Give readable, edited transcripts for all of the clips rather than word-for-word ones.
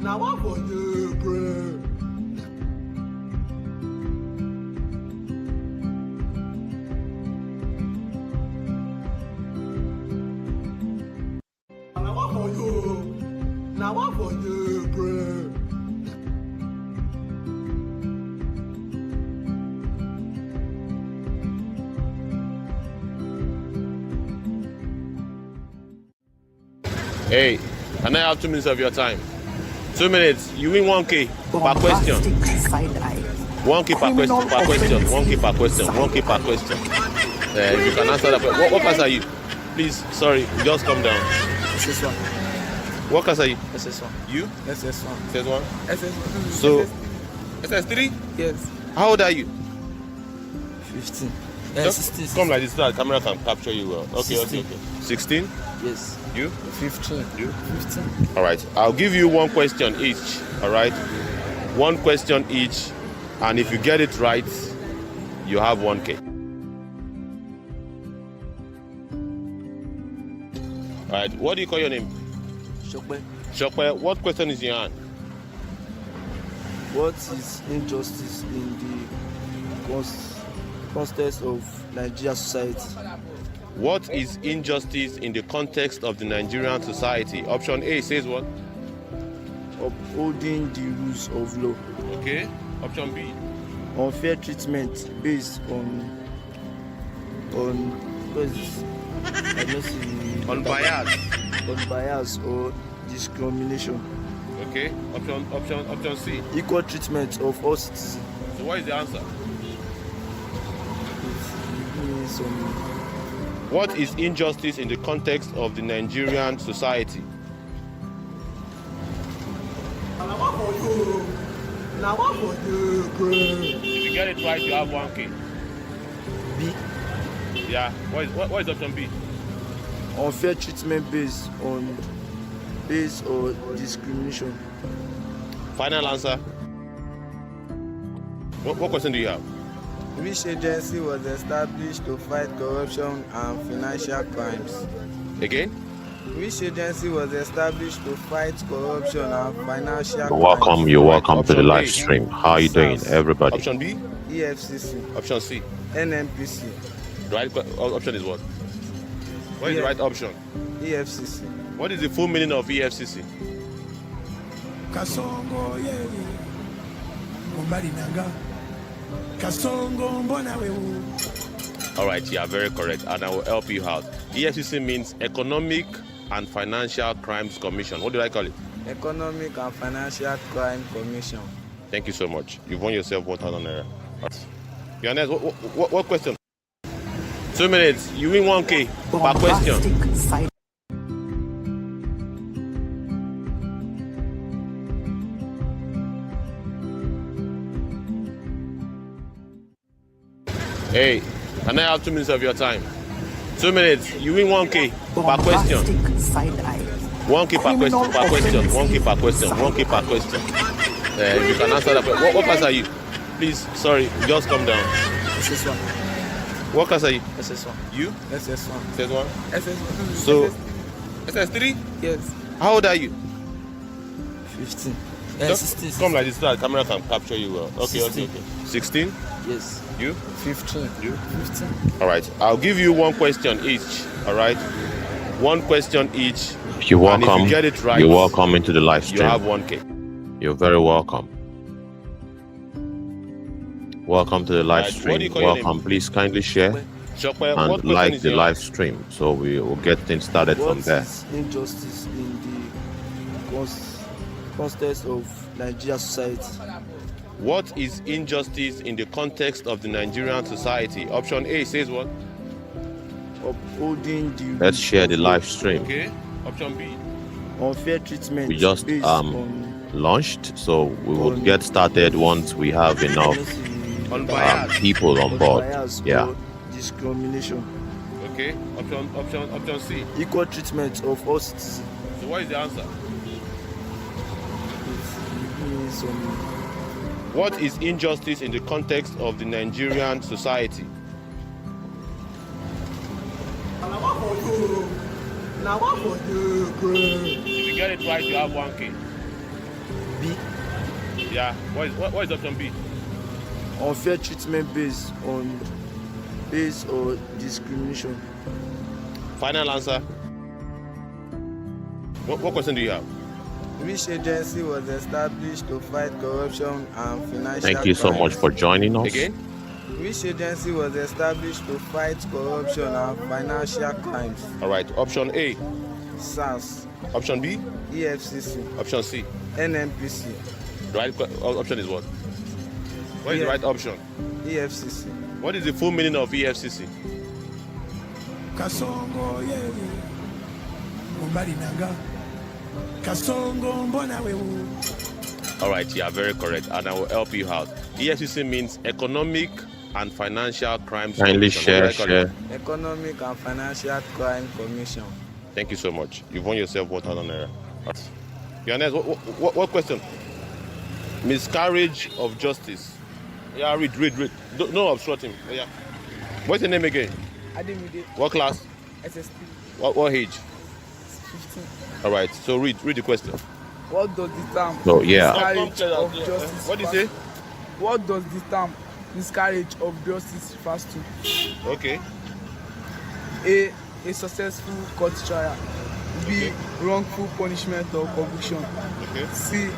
Now what for you, bro? Now what for you? Now what for you, bro? Hey, can I have 2 minutes of your time? 2 minutes. You win 1K per question. 1K per question. Per question. 1K per question. 1K per question. You can answer that question. What class are you? Please, sorry, just come down. SS1. What class are you? SS1. You? SS1. SS1? SS1. So, SS3? Yes. How old are you? 15. Just 16. come like this so that the camera can capture you well. Okay, 16. okay. 16? Yes. You? 15. You? 15. All right. I'll give you one question each. All right. One question each, and if you get it right, you have 1K. All right. What do you call your name? Shokwe. Shokwe. What question is in your hand? What is injustice in the context of Nigerian society? What is injustice in the context of the Nigerian society? Option A says what? Upholding the rules of law. Okay. Option B. Unfair treatment based on what is this? I don't see. On bias. On bias or discrimination. Okay. Option C. Equal treatment of all citizens. So what is the answer? What is injustice in the context of the Nigerian society? Now what for you? Now what for you, bro? If you get it right, you have 1K. B. Yeah. What is option B? Unfair treatment based on or discrimination. Final answer. What question do you have? Which agency was established to fight corruption and financial crimes? Again? Which agency was established to fight corruption and financial crimes? Welcome, you're welcome to the Option live A. stream. How are you doing, everybody? Option B? EFCC, Option C. NNPC, The right option is what? What is the Yeah. right option? EFCC. What is the full meaning of EFCC? Kasongo yewe Mumbali nanga Kasongo mbona wewe. All right, you are very correct, and I will help you out. EFCC means Economic and Financial Crimes Commission. What do I call it? Economic and Financial Crime Commission. Thank you so much. You've won yourself 1,000 naira. Your next, what question? 2 minutes. You win 1K per question. Hey, can I have 2 minutes of your time? 2 minutes. You win 1K per question. 1K per question. Per question. 1K per question. 1K per question. You can answer that question. What class are you? Please, sorry, just come down. SS1. What class are you? SS1. You? SS1. SS1? SS1. So, SS3? Yes. How old are you? 15. Just 16. come like this so that the camera can capture you well. Okay, 16. okay. 16? Yes. You? 15. You? 15. All right. I'll give you one question each. All right. One question each. You're And welcome. if you get it right, You're welcome into the live you have stream. 1K. You're very welcome. Welcome to the live Right, what do stream. you call your Welcome. Please kindly share Shokwe, what and question like is the your- live stream so we will get things started What from there. is injustice in the context of Nigerian society? What is injustice in the context of the Nigerian society? Option A says what? Upholding the Let's rules share of the law. live stream. Okay. Option B. Unfair treatment We just based launched, so we will get started once we have enough On bias. people on board. bias Yeah. or discrimination. Okay. Option C. Equal treatment of all citizens. So what is the answer? What is injustice in the context of the Nigerian society? Now what for you? Now what for you, bro? If you get it right, you have 1K. B. Yeah. What is option B? Unfair treatment based on or discrimination. Final answer. What question do you have? Which agency was established to fight corruption and financial Thank you so much for joining us. Again? Which agency was established to fight corruption and financial crimes? All right. Option A. SARS, Option B. EFCC, Option C. NNPC, Right option is what? What is the right option? EFCC. What is the full meaning of EFCC? Kasongo yewe Mumbali nanga Kasongo mbona wewe. All right, you are very correct, and I will help you out. EFCC means Economic and Financial Crimes Kindly Commission. share. Economic and Financial Crime Commission. Thank you so much. You've won yourself 1,000 naira. Johannes, what question? Miscarriage of justice. Yeah, read. No obstructing. Yeah. What's your name again? Ademide, What class? SSP, What age? 15. All right. So read the question. What does the term So, yeah. miscarriage of justice What do you say? What does the term miscarriage of justice refers to? Okay. A successful court trial. B. Wrongful punishment or conviction. Okay. C.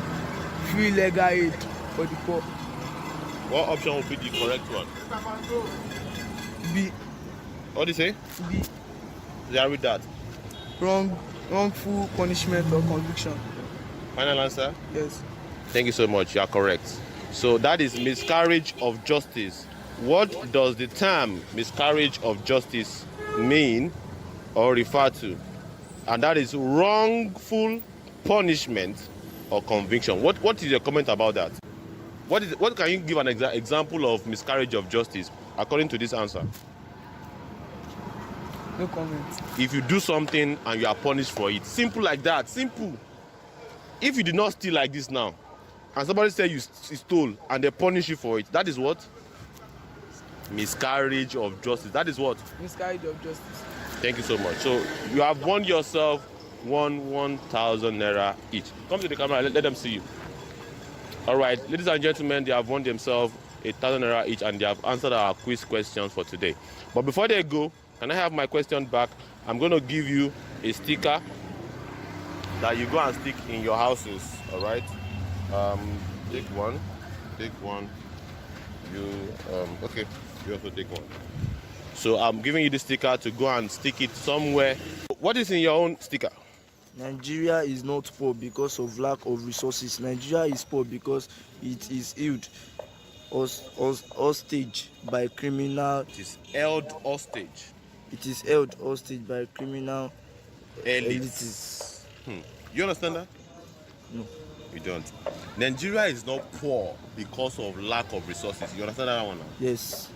Free legal aid for the poor. What option would be the correct one? B. What do you say? B. Yeah, read that. Wrongful punishment or conviction. Final answer. Yes. Thank you so much. You are correct. So that is miscarriage of justice. What does the term miscarriage of justice mean or refer to? And that is wrongful punishment or conviction. What is your comment about that? What can you give an example of miscarriage of justice according to this answer? No comment. If you do something and you are punished for it, simple like that. Simple. If you did not steal like this now, and somebody said you stole and they punish you for it, that is what? Miscarriage of justice. That is what? Miscarriage of justice. Thank you so much. So you have won yourself 1,000 naira each. Come to the camera, let them see you. All right, ladies and gentlemen, they have won themselves 1,000 naira each and they have answered our quiz questions for today. But before they go, can I have my question back? I'm going to give you a sticker that you go and stick in your houses. All right. Take one. Okay. You also take one. So I'm giving you the sticker to go and stick it somewhere. What is in your own sticker? Nigeria is not poor because of lack of resources. Nigeria is poor because it is held hostage by criminal. It is held hostage. It is held hostage by criminal elites. You understand that? No. You don't. Nigeria is not poor because of lack of resources. You understand that one now? Yes.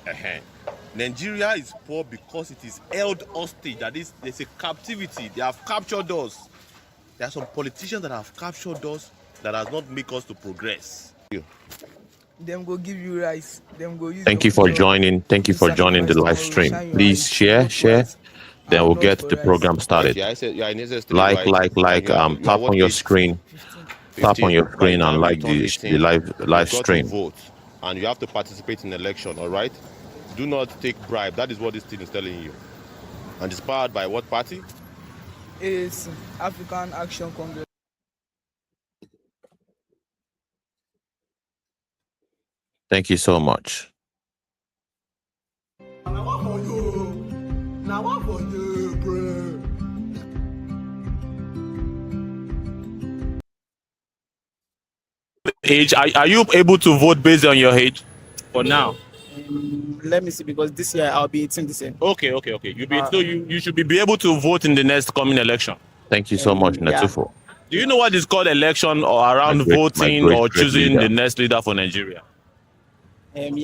Nigeria is poor because it is held hostage. That is, there's a captivity. They have captured us. There are some politicians that have captured us that does not make us to progress. Them go give you rice. Them go use. Thank you for joining. Thank you for joining the live stream. Please share. Then we'll get the program started. Yeah, I said, yeah, Like, tap on your screen. Tap on your screen and like the live stream. Vote, and you have to participate in the election, all right? Do not take bribe. That is what this thing is telling you. And it's powered by what party? It's African Action Congress. Thank you so much. Now what for you, bro? Age? Are you able to vote based on your age? For now? Let me see, because this year I'll be 18 this year. Okay. So you should be able to vote in the next coming election. Thank you so much, Netufo. Do you know what is called election or around voting or choosing the next leader for Nigeria? I did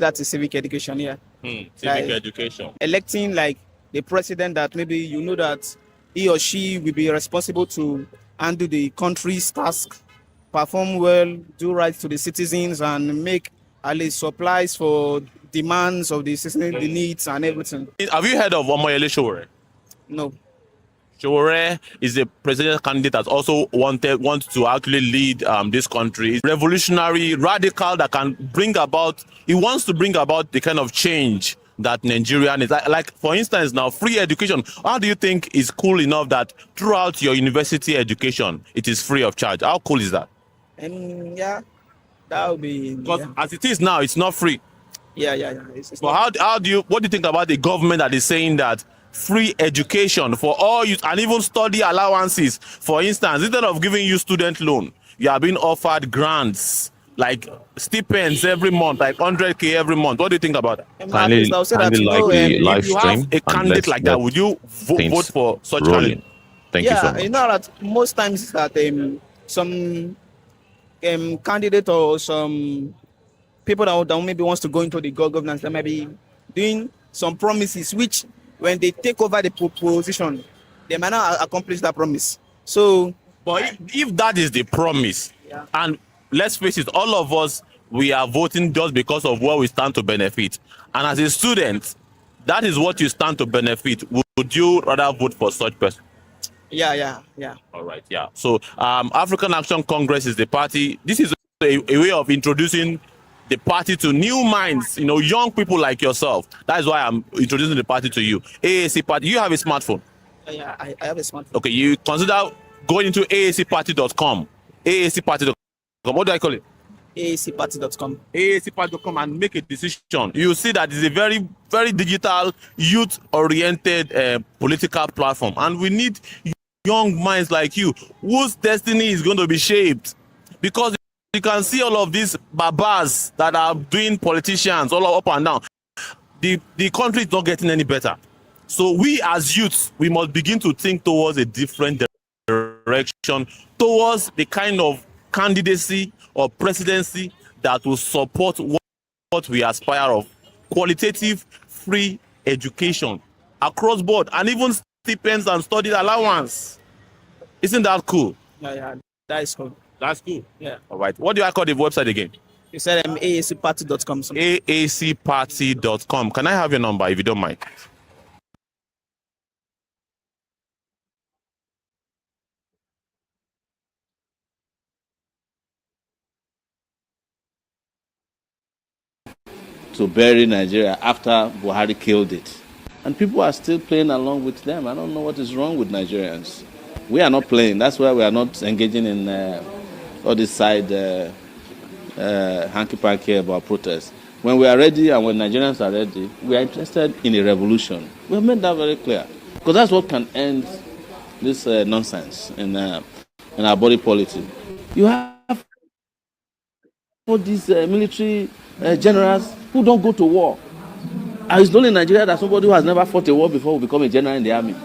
that to civic education, Civic education. Electing like the president that maybe you know that he or she will be responsible to handle the country's task, perform well, do right to the citizens, and make at least supplies for demands of the citizens, the needs and everything. Have you heard of Omoyele Sowore? No. Showore is a presidential candidate that also wants to actually lead this country. He's revolutionary, radical, that can bring about. He wants to bring about the kind of change that Nigeria needs. Like for instance, now free education. How do you think is cool enough that throughout your university education it is free of charge? How cool is that? Yeah, that would be. Because Yeah, as it is now, it's not free. yeah. It's But not, what do you think about the government that is saying that free education for all youth and even study allowances? For instance, instead of giving you student loan, you are being offered grants like stipends every month, like 100K every month. What do you think about that? at least I'll say that, Kindly you like know, the live If you stream have a and candidate like that, would you vote things for such rolling. candidate? Thank you so yeah, much. you know that most times that some candidate or some people that maybe wants to go into the governance, they may be doing some promises which when they take over the position, they might not accomplish that promise. So But if that is the promise, Yeah. and let's face it, all of us, we are voting just because of where we stand to benefit. And as a student, that is what you stand to benefit. Would you rather vote for such person? yeah. All right, yeah. So African Action Congress is the party. This is a way of introducing the party to new minds, young people like yourself. That is why I'm introducing the party to you. AAC party, you have a smartphone. Yeah, I have a smartphone. Okay, you consider going into aacparty.com. aacparty.com. What do I call it? AACparty.com. aacparty.com and make a decision. You see that it's a very, very digital, youth-oriented political platform. And we need young minds like you whose destiny is going to be shaped. Because you can see all of these babas that are doing politicians all up and down. The country is not getting any better. So we as youths, we must begin to think towards a different direction, towards the kind of candidacy or presidency that will support what we aspire of: qualitative free education across board, and even stipends and study allowance. Isn't that cool? Yeah, that is cool. That's cool. Yeah. All right. What do I call the website again? You said AACparty.com. aacparty.com. Can I have your number if you don't mind? To bury Nigeria after Buhari killed it. And people are still playing along with them. I don't know what is wrong with Nigerians. We are not playing. That's why we are not engaging in all this side hanky-panky about protests. When we are ready and when Nigerians are ready, we are interested in a revolution. We have made that very clear. Because that's what can end this nonsense in our body politic. You have all these military generals who don't go to war. And it's only in Nigeria that somebody who has never fought a war before will become a general in the army.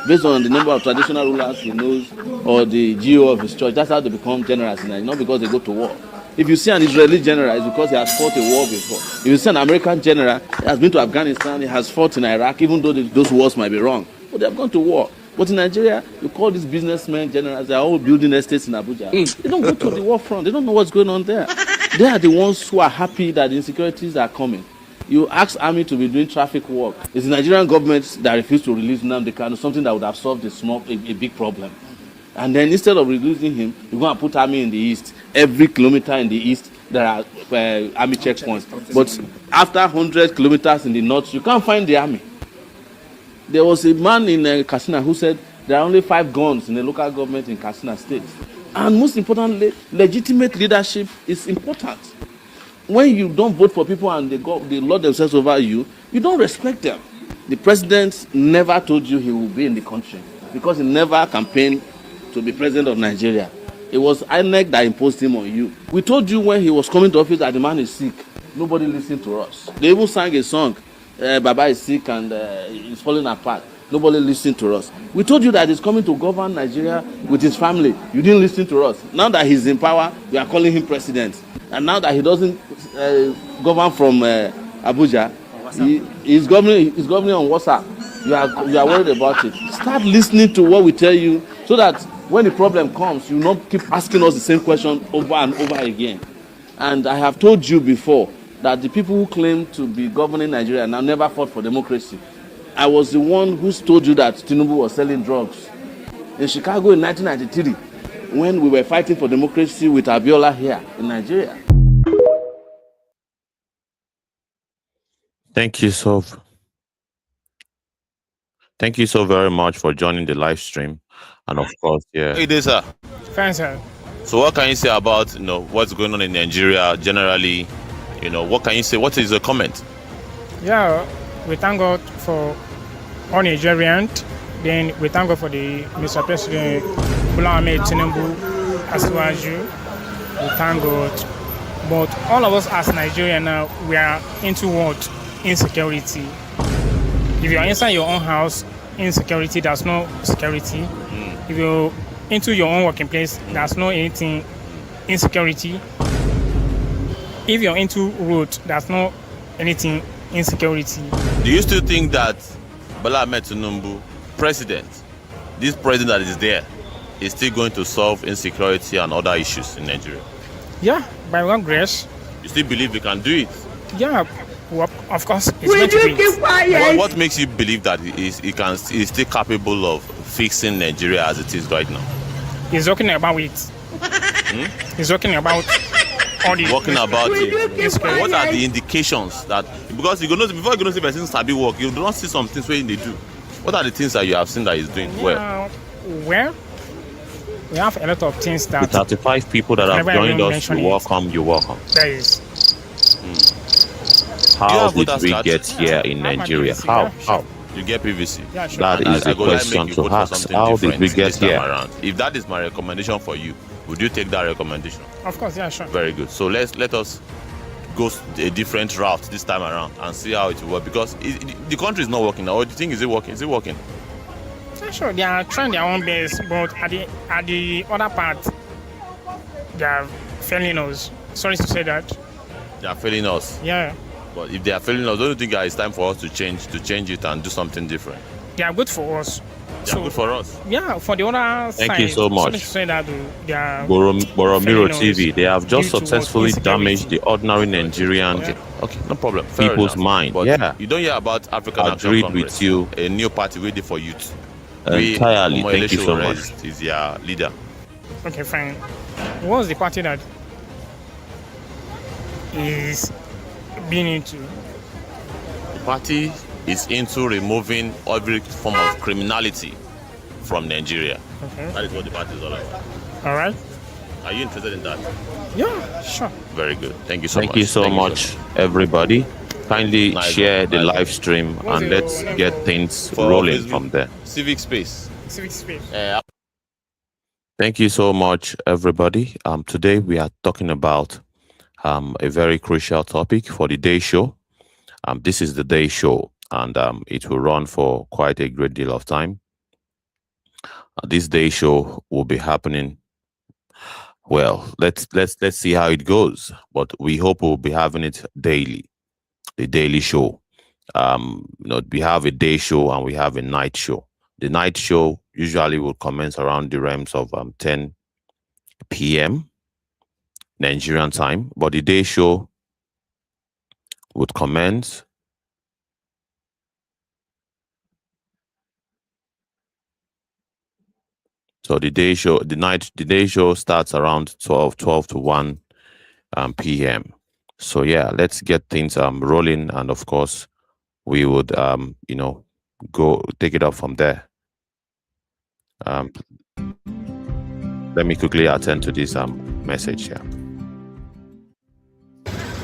Based on the number of traditional rulers he knows or the GO of his church, that's how they become generals in Nigeria, not because they go to war. If you see an Israeli general, it's because he has fought a war before. If you see an American general, he has been to Afghanistan, he has fought in Iraq, even though those wars might be wrong. But they have gone to war. But in Nigeria, you call these businessmen generals, they are all building estates in Abuja. They don't go to the war front. They don't know what's going on there. They are the ones who are happy that the insecurities are coming. You ask army to be doing traffic work. It's the Nigerian government that refused to release Nnamdi Kanu, something that would have solved a big problem. And then instead of releasing him, you're going to put army in the east. Every kilometer in the east, there are army checkpoints. But after 100 kilometers in the north, you can't find the army. There was a man in Katsina who said there are only 5 guns in the local government in Katsina state. And most importantly, legitimate leadership is important. When you don't vote for people and they lord themselves over you, you don't respect them. The president never told you he will be in the country because he never campaigned to be president of Nigeria. It was INEC that imposed him on you. We told you when he was coming to office that the man is sick. Nobody listened to us. They even sang a song, Baba is sick and he's falling apart. Nobody listened to us. We told you that he's coming to govern Nigeria with his family. You didn't listen to us. Now that he's in power, we are calling him president. And now that he doesn't govern from Abuja, he's governing on WhatsApp. You are worried about it. Start listening to what we tell you so that when the problem comes, you not keep asking us the same question over and over again. And I have told you before that the people who claim to be governing Nigeria now never fought for democracy. I was the one who told you that Tinubu was selling drugs in Chicago in 1993 when we were fighting for democracy with Abiola here in Nigeria. Thank you so very much for joining the live stream, and of course, yeah. Hey there, sir. Fine, sir. So what can you say about what's going on in Nigeria generally? What can you say? What is the comment? Yeah, we thank God for all Nigerians. Then we thank God for the Mr. President Bola Ahmed Tinubu as well as you. We thank God. But all of us as Nigerians now, we are into what? Insecurity. If you are inside your own house, insecurity, there's no security. If you're into your own working place, there's no anything insecurity. If you're into road, there's no anything insecurity. Do you still think that Bola Ahmed Tinubu, this president that is there, is still going to solve insecurity and other issues in Nigeria? Yeah, by God's grace. You still believe we can do it? Yeah, well, of course, it's going to be. What makes you believe that he's still capable of fixing Nigeria as it is right now? He's talking about it. He's talking about all the. Talking about it. What are the indications that, because before you're going to see person sabi work, you don't see some things where they do. What are the things that you have seen that he's doing well? Well, we have a lot of things that. The 35 people that have joined us, you're welcome. There is. How did we get here in Nigeria? How? You get PVC. Yeah, sure. That is the question to ask. How did we get here? If that is my recommendation for you, would you take that recommendation? Of course, yeah, sure. Very good. So let us go a different route this time around and see how it will work, because the country is not working now. Or do you think is it working? Is it working? Yeah, sure. They are trying their own best, but at the other part, they are failing us. Sorry to say that. They are failing us. Yeah. But if they are failing us, don't you think it's time for us to change it and do something different? They are good for us. They are good for us. Yeah, for the other side. Thank you so much. Sorry to say that they are Boromiro TV, they have just due to successfully what damaged the ordinary Nigerian Okay, no problem. Fair people's enough. mind. But Yeah, you don't hear about African Action agreed Congress, with you a new party waiting for youth. entirely. Thank you so much. Is their leader. Okay, fine. What's the party that is being into? The party is into removing every form of criminality from Nigeria. Okay. That is what the party is all about. All right. Are you interested in that? Yeah, sure. Very good. Thank you so much. Thank you so much, everybody. Kindly Nice share one, the nice one. live stream What's and your let's name get for- things For rolling Facebook? from there. Civic Space. Civic space. Thank you so much, everybody. Today we are talking about a very crucial topic for the day show. This is the day show, and it will run for quite a great deal of time. This day show will be happening. Well, let's see how it goes, but we hope we'll be having it daily. The daily show. We have a day show and we have a night show. The night show usually will commence around the realms of 10 p.m. Nigerian time, but the day show would commence the day show starts around 12 to 1 p.m. So yeah, let's get things rolling, and of course we would go take it up from there. Let me quickly attend to this message here.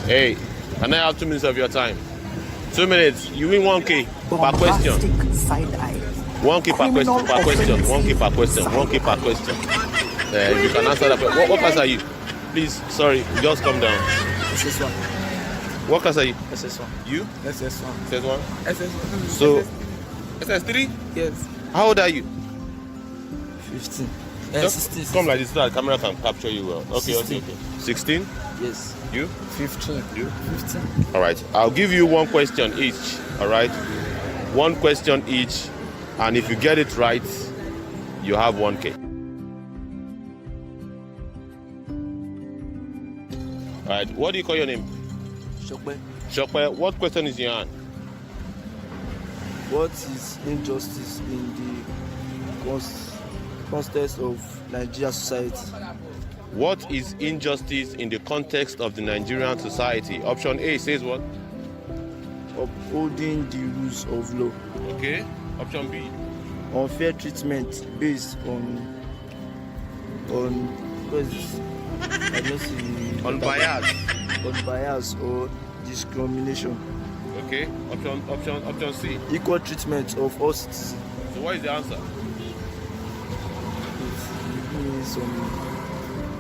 Hey, can I have 2 minutes of your time? 2 minutes. You win 1K per question. Side eye. 1K per question. Per question. 1K per question. 1K per question. If you can answer that question. What class are you? Please, sorry, just come down. SS1. What class are you? SS1. You? SS1. SS1? SS1. So, SS3? Yes. How old are you? 15. Just 16. come like this so that the camera can capture you well. Okay, 16. okay. 16? Yes. You? 15. You? 15. All right. I'll give you one question each. All right. One question each. And if you get it right, you have 1K. All right. What do you call your name? Shokwe. Shokwe. What question is in your hand? What is injustice in the context of Nigeria society. What is injustice in the context of the Nigerian society? Option A says what? Upholding the rules of law. Okay. Option B. Unfair treatment based on what is this? I don't see. On bias. On bias or discrimination. Okay. Option C. Equal treatment of all citizens. So what is the answer?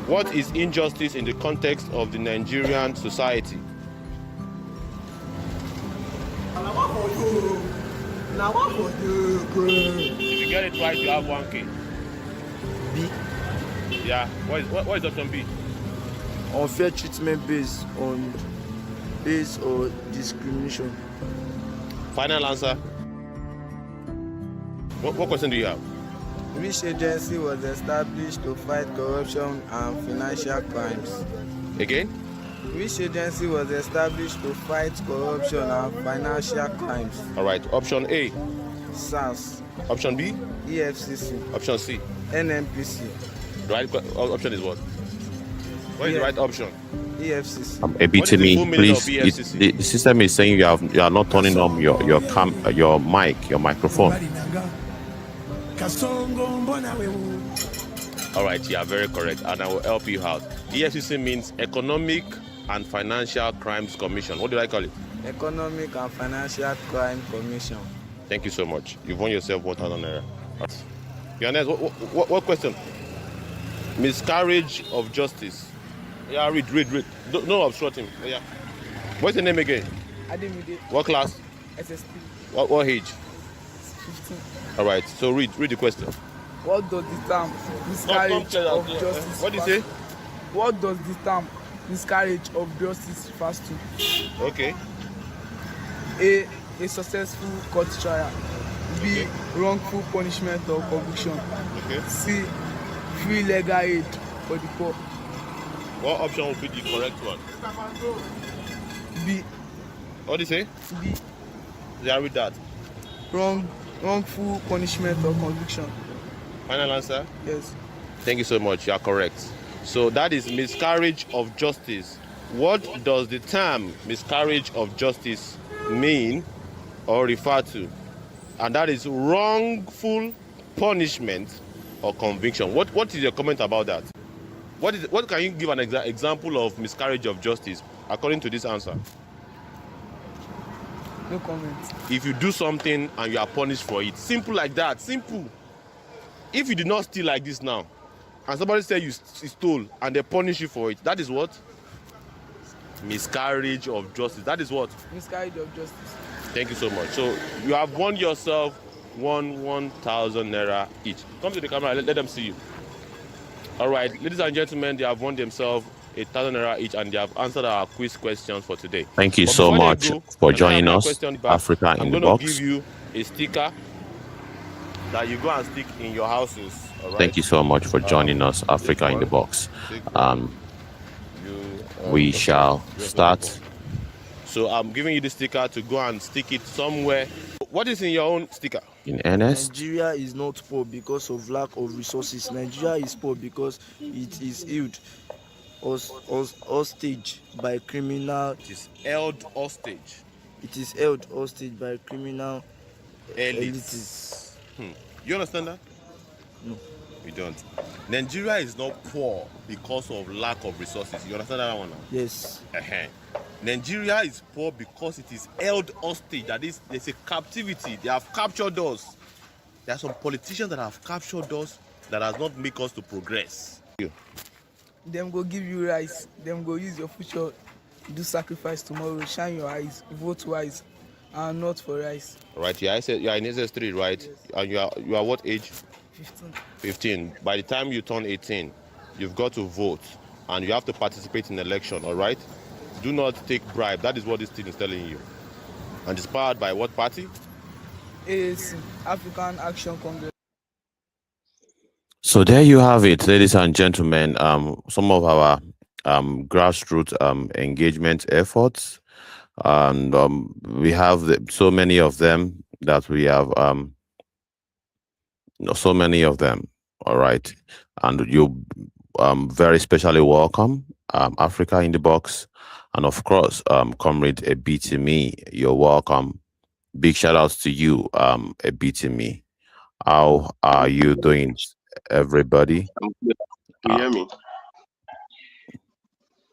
What is injustice in the context of the Nigerian society? If you get it right, you have 1K. B. Yeah. What is option B? Unfair treatment based on or discrimination. Final answer. What question do you have? Which agency was established to fight corruption and financial crimes? Again? Which agency was established to fight corruption and financial crimes? All right. Option A. SARS, Option B. EFCC, Option C. NNPC, The right option is what? What is the right option? EFCC. What is the full Ebitimi, meaning of please. EFCC? The system is saying you are not turning on your mic, your microphone. All right, you are very correct, and I will help you out. EFCC means Economic and Financial Crimes Commission. What did I call it? Economic and Financial Crime Commission. Thank you so much. You've won yourself 1,000 naira. Your next, what question? Miscarriage of justice. Yeah, read. No obstructing. Yeah. What's your name again? Ademide, What class? SSP, What age? 15. All right. So read the question. What does the term miscarriage of justice What do you say? What does the term miscarriage of justice refer to? Okay. A successful court trial. B. Wrongful punishment or conviction. Okay. C. Free legal aid for the poor. What option would be the correct one? B. What do you say? B. Yeah, read that. Wrongful punishment or conviction. Final answer. Yes. Thank you so much. You are correct. So that is miscarriage of justice. What does the term miscarriage of justice mean or refer to? And that is wrongful punishment or conviction. What is your comment about that? What can you give an example of miscarriage of justice according to this answer? No comment. If you do something and you are punished for it, simple like that. Simple. If you did not steal like this now, and somebody said you stole and they punish you for it, that is what? Miscarriage of justice. That is what? Miscarriage of justice. Thank you so much. So you have won yourself 1,000 naira each. Come to the camera, let them see you. All right, ladies and gentlemen, they have won themselves 1,000 naira each, and they have answered our quiz questions for today. Thank you But so before they much go, for and I joining have my us, question back, Africa in the I'm going Box. to give you a sticker that you go and stick in your houses. All right? Thank you so much for joining us, Africa in the Box. We shall start. So I'm giving you the sticker to go and stick it somewhere. What is in your own sticker? In earnest, Nigeria is not poor because of lack of resources. Nigeria is poor because it is held hostage by criminal. It is held hostage. It is held hostage by criminal elites. You understand that? No. You don't. Nigeria is not poor because of lack of resources. You understand that one now? Yes. Nigeria is poor because it is held hostage. That is, there's a captivity. They have captured us. There are some politicians that have captured us that has not make us to progress. Them go give you rice. Them go use your future. Do sacrifice tomorrow. Shine your eyes. Vote wise, and not for rice. Right. You are in SS3, right? Yes. And you are what age? 15. 15. By the time you turn 18, you've got to vote and you have to participate in election. All right. Do not take bribe. That is what this thing is telling you. And it's powered by what party? AAC, African Action Congress. so there you have it, ladies and gentlemen. Some of our grassroots engagement efforts, and we have so many of them that we have. So many of them All right. And you very specially welcome, Africa in the Box. And of course, Comrade Ebitimi, you're welcome. Big shout outs to you, Ebitimi. How are you doing, everybody? I'm good. Can you Uh, hear me?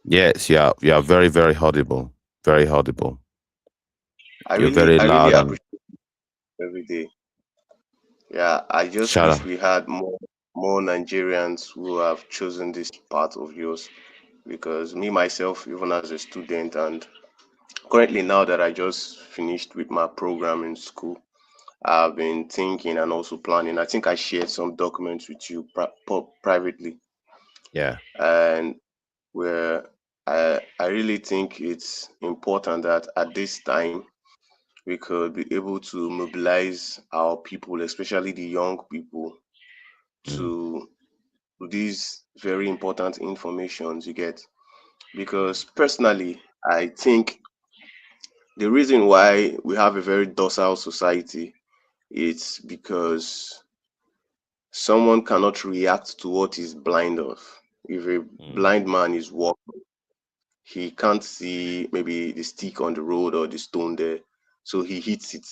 yes, yeah, you are very, very audible. Very audible. You're very I really loud and appreciate it every day. Yeah, I just shout wish out. we had more Nigerians who have chosen this path of yours, because me myself, even as a student, and currently now that I just finished with my program in school, I've been thinking and also planning. I think I shared some documents with you privately, Yeah. and where I really think it's important that at this time we could be able to mobilize our people, especially the young people, Mm, to these very important informations you get. Because personally, I think the reason why we have a very docile society is because someone cannot react to what is blind of. If a mm. blind man is walking, he can't see maybe the stick on the road or the stone there, so he hits it.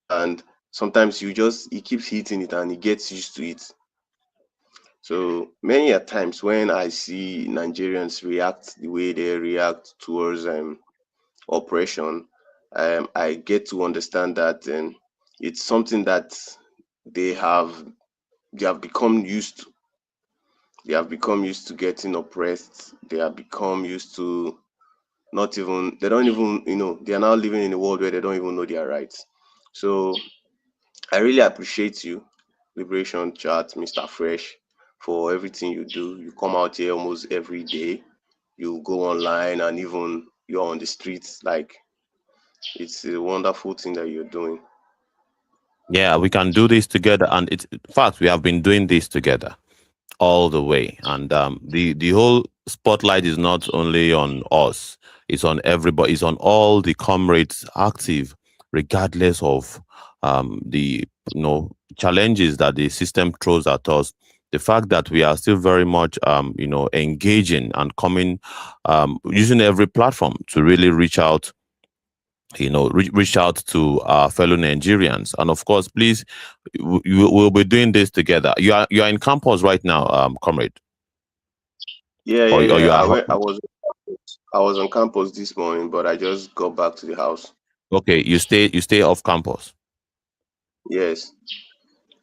And sometimes he keeps hitting it and he gets used to it. So many a times when I see Nigerians react the way they react towards oppression, I get to understand that it's something that they have they have become used to. They have become used to getting oppressed. They have become used to not even they don't even they are now living in a world where they don't even know their rights. So I really appreciate you, Liberation Chat, Mr. Fresh, for everything you do. You come out here almost every day. You go online and even you're on the streets. Like, it's a wonderful thing that you're doing. Yeah, we can do this together. And it's in fact, we have been doing this together all the way. And the whole spotlight is not only on us, it's on everybody, it's on all the comrades active, regardless of the challenges that the system throws at us. The fact that we are still very much engaging and coming using every platform to really reach out, reach out to our fellow Nigerians. And of course, please, you will be doing this together. You are in campus right now, comrade, Yeah, or yeah, or yeah. you are I was on campus this morning, but I just got back to the house. okay. You stay off campus. Yes.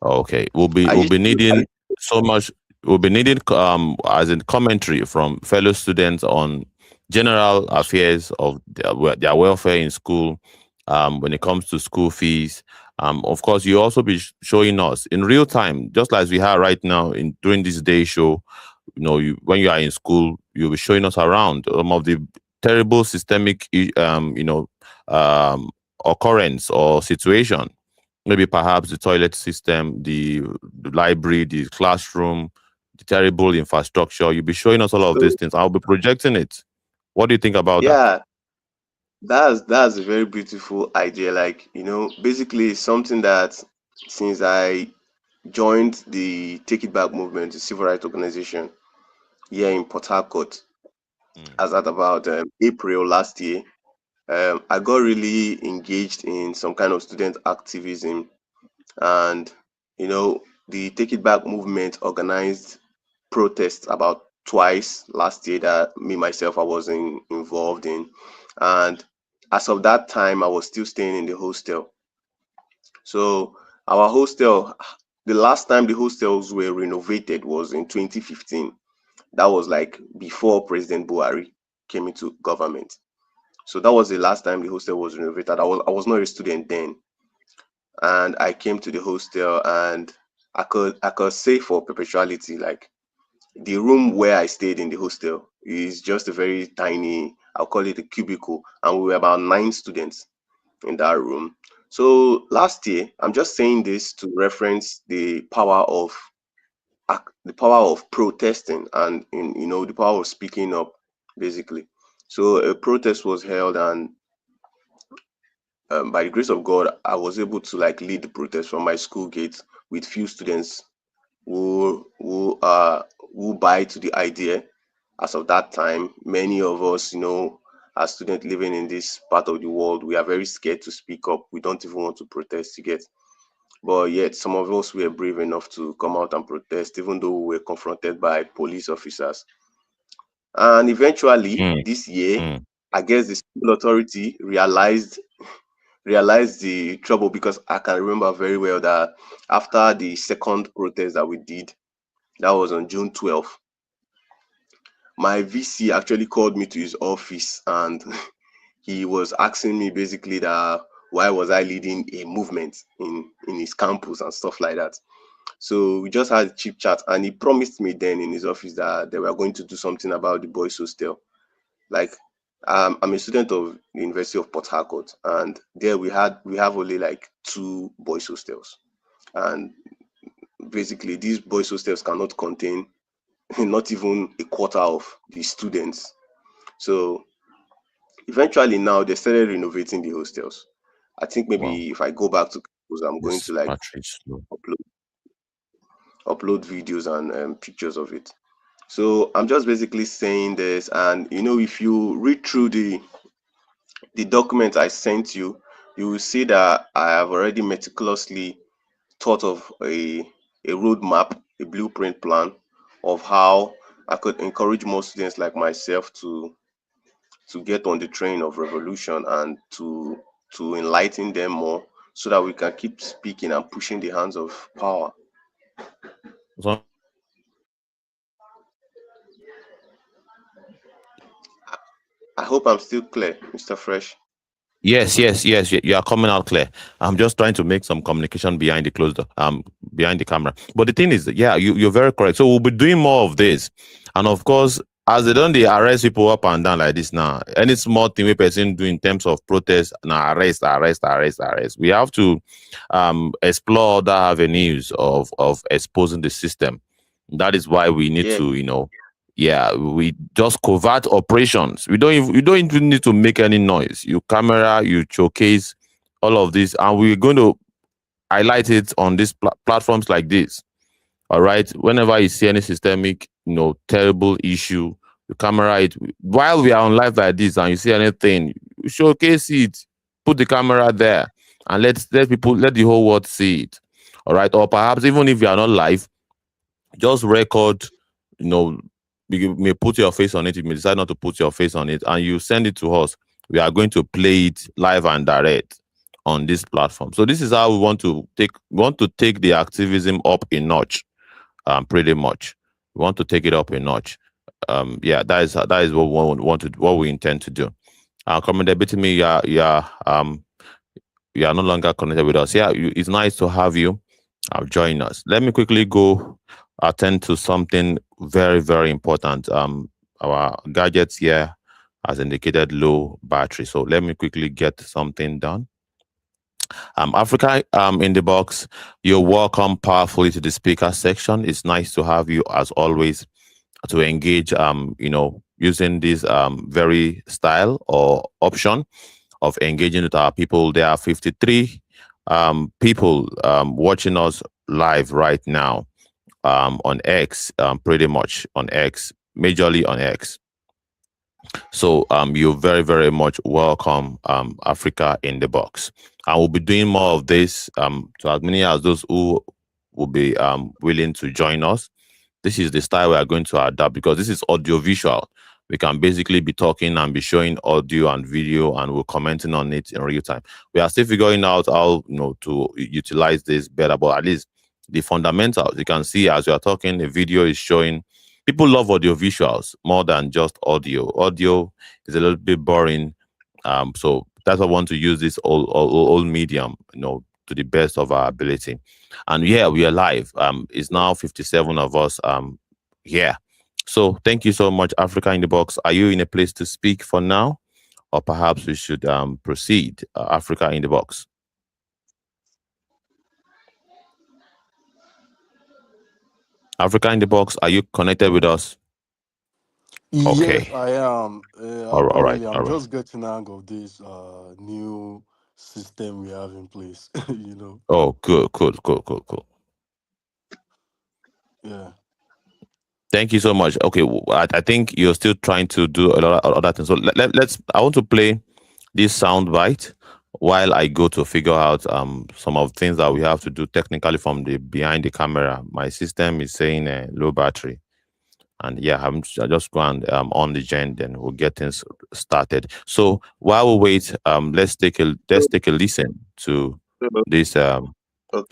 Okay, I we'll used be to, I, needing so much. We'll be needing as in commentary from fellow students on general affairs of their welfare in school. When it comes to school fees, of course, you also be showing us in real time, just like we have right now in during this day show. When you are in school, you'll be showing us around some of the terrible systemic, um, occurrence or situation. Maybe perhaps the toilet system, the library, the classroom, the terrible infrastructure. You'll be showing us all of these so things. I'll be projecting it. What do you think about that? yeah, that's a very beautiful idea. Like, basically something that since I joined the Take It Back movement, the civil rights organization here in Port Harcourt, Mm. as at about April last year. I got really engaged in some kind of student activism, and the Take It Back movement organized protests about twice last year that me myself I was involved in, and as of that time I was still staying in the hostel. So our hostel, the last time the hostels were renovated was in 2015. That was like before President Buhari came into government. So that was the last time the hostel was renovated. I was not a student then, and I came to the hostel, and I could say for perpetuality, like, the room where I stayed in the hostel is just a very tiny, I'll call it a cubicle, and we were about 9 students in that room. So last year, I'm just saying this to reference the power of protesting, and the power of speaking up, basically. So a protest was held, and by the grace of God, I was able to like lead the protest from my school gate with few students who buy to the idea. As of that time, many of us, as students living in this part of the world, we are very scared to speak up. We don't even want to protest, you get. But yet, some of us were brave enough to come out and protest, even though we were confronted by police officers. And eventually, this year, I guess the school authority realized the trouble, because I can remember very well that after the second protest that we did, that was on June 12th, my VC actually called me to his office, and he was asking me basically that why was I leading a movement in his campus and stuff like that. So we just had a cheap chat, and he promised me then in his office that they were going to do something about the boys' hostel. Like, I'm a student of the University of Port Harcourt, and there we have only like 2 boys' hostels, and basically these boys' hostels cannot contain not even a quarter of the students. So eventually now they started renovating the hostels. I think maybe if I go back to campus, I'm going to like upload videos and pictures of it. So I'm just basically saying this, and if you read through the document I sent you, you will see that I have already meticulously thought of a roadmap, a blueprint plan of how I could encourage more students like myself to get on the train of revolution, and to enlighten them more, so that we can keep speaking and pushing the hands of power. I hope I'm still clear, Mr. Fresh. Yes, you are coming out clear. I'm just trying to make some communication behind behind the camera. But the thing is, yeah, you're very correct. So we'll be doing more of this, and of course, as they arrest people up and down like this now, any small thing we person do in terms of protest, now arrest. We have to explore other avenues of exposing the system. That is why we need to, we just covert operations. We don't even need to make any noise. You camera, you showcase all of this, and we're going to highlight it on these platforms like this. All right. Whenever you see any systemic, terrible issue, you camera it. While we are on live like this, and you see anything, you showcase it. Put the camera there, and let the whole world see it. All right. Or perhaps even if you are not live, just record. You may put your face on it. You may decide not to put your face on it, and you send it to us. We are going to play it live and direct on this platform. So this is how we want to take the activism up a notch. Pretty much, we want to take it up a notch. That is what we intend to do. Commander Bitimi, you are no longer connected with us. Yeah, it's nice to have you join us. Let me quickly go attend to something very, very important. Our gadgets here has indicated low battery, so let me quickly get something done. Africa in the box, you're welcome powerfully to the speaker section. It's nice to have you as always to engage using this very style or option of engaging with our people. There are 53 people watching us live right now on X, pretty much on X, majorly on X. So you're very, very much welcome, Africa in the box. And we'll be doing more of this to as many as those who will be willing to join us. This is the style we are going to adapt, because this is audio visual. We can basically be talking and be showing audio and video, and we're commenting on it in real time. We are still figuring out how to utilize this better, but at least the fundamentals you can see as you are talking. The video is showing. People love audio visuals more than just audio. Audio is a little bit boring, so that's why I want to use this old medium, to the best of our ability. And yeah, we are live. It's now 57 of us here. So thank you so much, Africa in the box. Are you in a place to speak for now, or perhaps we should proceed? Africa in the box. Africa in the box, are you connected with us? Okay. Yes, I am. All right. I'm just getting the hang of this new system we have in place. Oh, good. Yeah. Thank you so much. Okay, I think you're still trying to do a lot of other things. So let's. I want to play this sound bite while I go to figure out some of the things that we have to do technically from the behind the camera. My system is saying low battery, and yeah, I just go and on the gen, then we'll get things started. So while we wait, let's take a listen to this. Okay.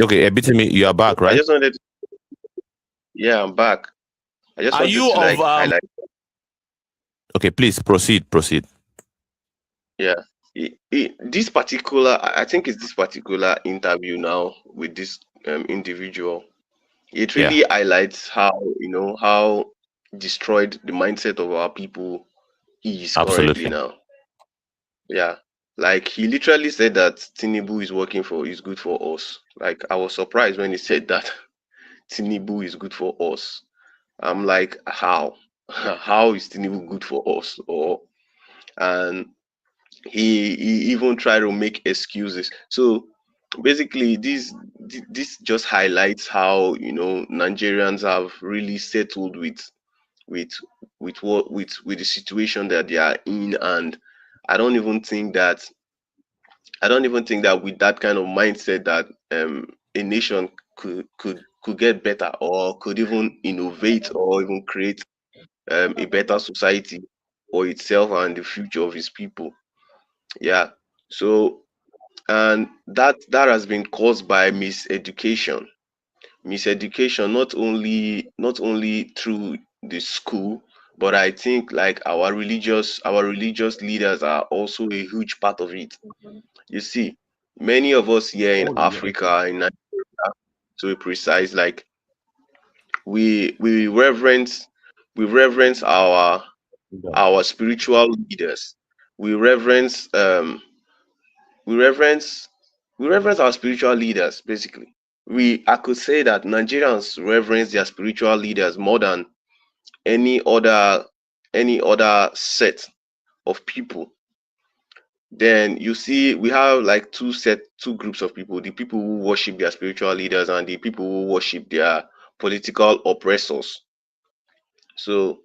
Okay, Ebitimi, you are back, I right? just wanted. Yeah, I'm back. I just Are wanted you to of highlight. Okay, please proceed. Yeah. This particular, I think it's this particular interview now with this individual. It Yeah, really highlights how how destroyed the mindset of our people is currently absolutely. now. Yeah. Like he literally said that Tinubu is good for us. Like I was surprised when he said that Tinubu is good for us. I'm like, how? How is Tinubu good for us? And he even tried to make excuses. So basically, this just highlights how Nigerians have really settled with with the situation that they are in, and I don't even think that with that kind of mindset that a nation could get better or could even innovate or even create a better society for itself and the future of its people. Yeah. So and that has been caused by miseducation, not only through the school, but I think like our religious leaders are also a huge part of it. You see, many of us here in Africa, in Nigeria, to be precise, like we reverence our spiritual leaders. We reverence we reverence we reverence our spiritual leaders basically. I could say that Nigerians reverence their spiritual leaders more than any other set of people. Then you see we have like two groups of people: the people who worship their spiritual leaders and the people who worship their political oppressors. So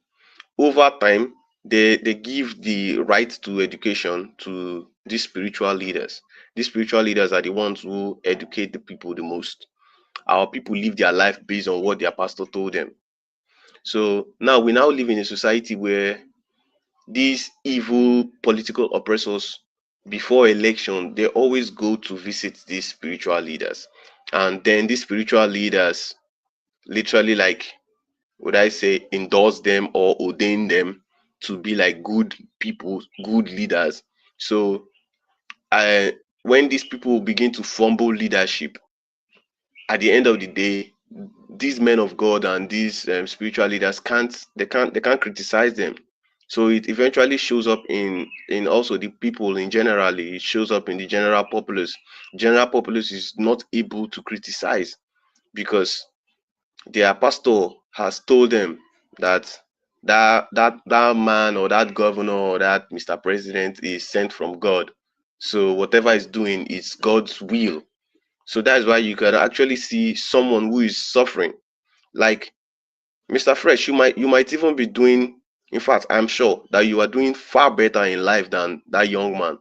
over time, they give the right to education to these spiritual leaders. These spiritual leaders are the ones who educate the people the most. Our people live their life based on what their pastor told them. So now we now live in a society where these evil political oppressors, before election, they always go to visit these spiritual leaders, and then these spiritual leaders literally, like, would I say, endorse them or ordain them to be like good people, good leaders. So I when these people begin to fumble leadership, at the end of the day, these men of God and these spiritual leaders can't criticize them. So it eventually shows up in also the people in generally. It shows up in the general populace. General populace is not able to criticize because their pastor has told them that that man or that governor or that Mr. President is sent from God. So whatever he's doing is God's will. So that's why you can actually see someone who is suffering. Like Mr. Fresh, you might even be doing, in fact, I'm sure that you are doing far better in life than that young man.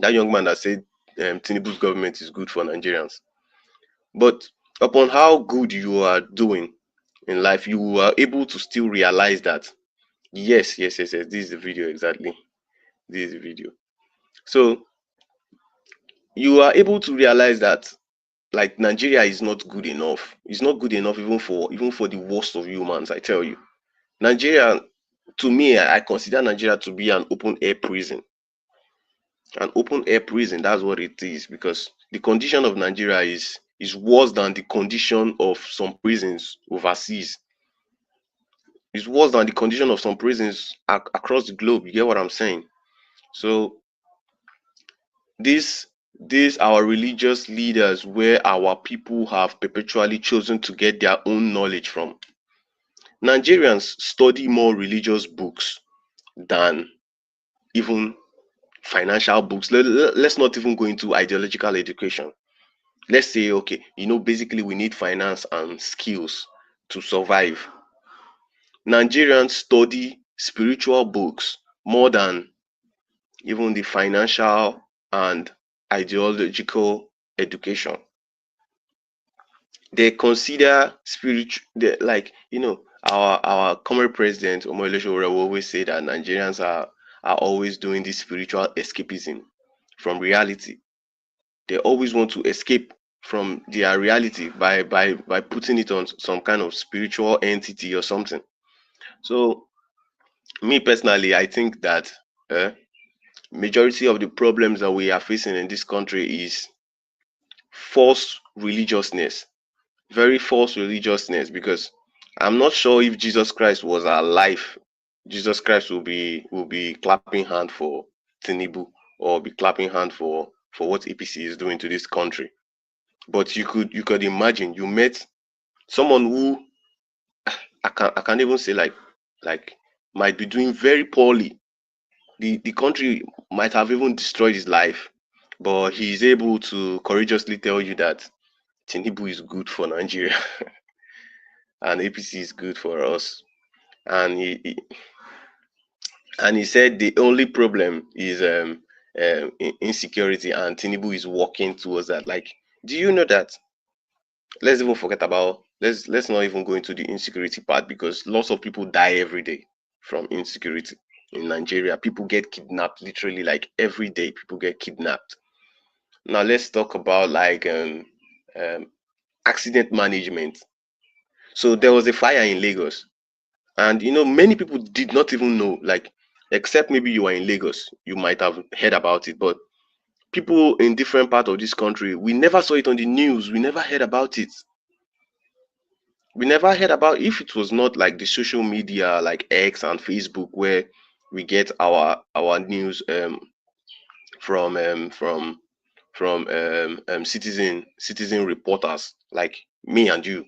That young man that said Tinubu's government is good for Nigerians. But upon how good you are doing in life, you are able to still realize that yes, this is the video exactly. This is the video. So you are able to realize that like Nigeria is not good enough. It's not good enough even for the worst of humans, I tell you. Nigeria, to me, I consider Nigeria to be an open air prison. An open air prison, that's what it is, because the condition of Nigeria is worse than the condition of some prisons overseas. It's worse than the condition of some prisons across the globe. You get what I'm saying? So this these our religious leaders, where our people have perpetually chosen to get their own knowledge from. Nigerians study more religious books than even financial books. Let's not even go into ideological education. Let's say, okay, basically we need finance and skills to survive. Nigerians study spiritual books more than even the financial and ideological education. They consider like, our current president Omoyele Sowore will always say that Nigerians are always doing this spiritual escapism from reality. They always want to escape from their reality by putting it on some kind of spiritual entity or something. So me personally, I think that majority of the problems that we are facing in this country is false religiousness, very false religiousness, because I'm not sure if Jesus Christ was alive, Jesus Christ will be clapping hand for Tinubu or be clapping hand for what APC is doing to this country. But you could imagine you met someone who I can't even say like might be doing very poorly. The country might have even destroyed his life, but he is able to courageously tell you that Tinubu is good for Nigeria and APC is good for us. And he said the only problem is insecurity, and Tinubu is working towards that. Like, do you know that? Let's even forget about let's not even go into the insecurity part, because lots of people die every day from insecurity in Nigeria. People get kidnapped literally, like every day people get kidnapped. Now let's talk about like accident management. So there was a fire in Lagos, and many people did not even know, like, except maybe you are in Lagos, you might have heard about it, but people in different parts of this country, we never saw it on the news. We never heard about it. We never heard about, if it was not like the social media like X and Facebook, where we get our news from citizen reporters like me and you.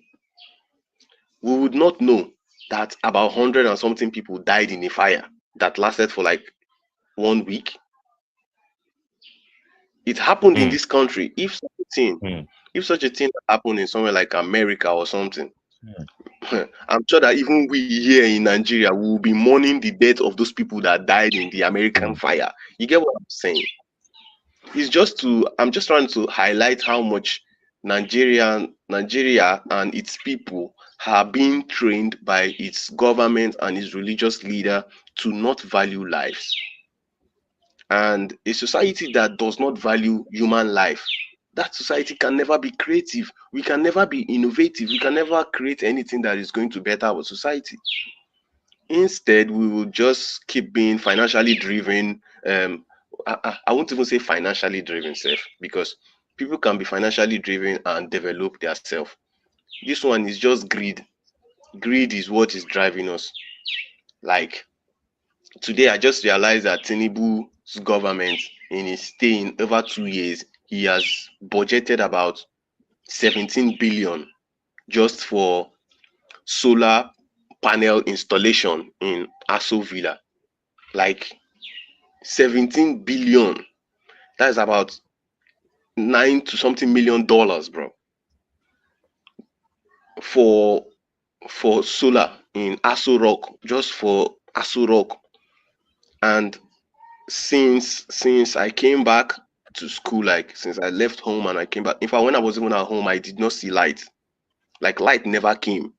We would not know that about 100 and something people died in a fire that lasted for like 1 week. It happened in this country. If such a thing happened in somewhere like America or something, I'm sure that even we here in Nigeria will be mourning the death of those people that died in the American fire. You get what I'm saying? I'm just trying to highlight how much Nigeria and its people are being trained by its government and its religious leader to not value lives. And a society that does not value human life, that society can never be creative. We can never be innovative. We can never create anything that is going to better our society. Instead, we will just keep being financially driven. I won't even say financially driven, because people can be financially driven and develop their self. This one is just greed. Greed is what is driving us. Like today, I just realized that Tinubu's government, in his stay in over 2 years, he has budgeted about 17 billion just for solar panel installation in Aso Villa. Like 17 billion. That's about $9 to something million, bro. For solar in Aso Rock, just for Aso Rock. And since I came back to school, like since I left home and I came back, in fact, when I was even at home, I did not see light. Like light never came.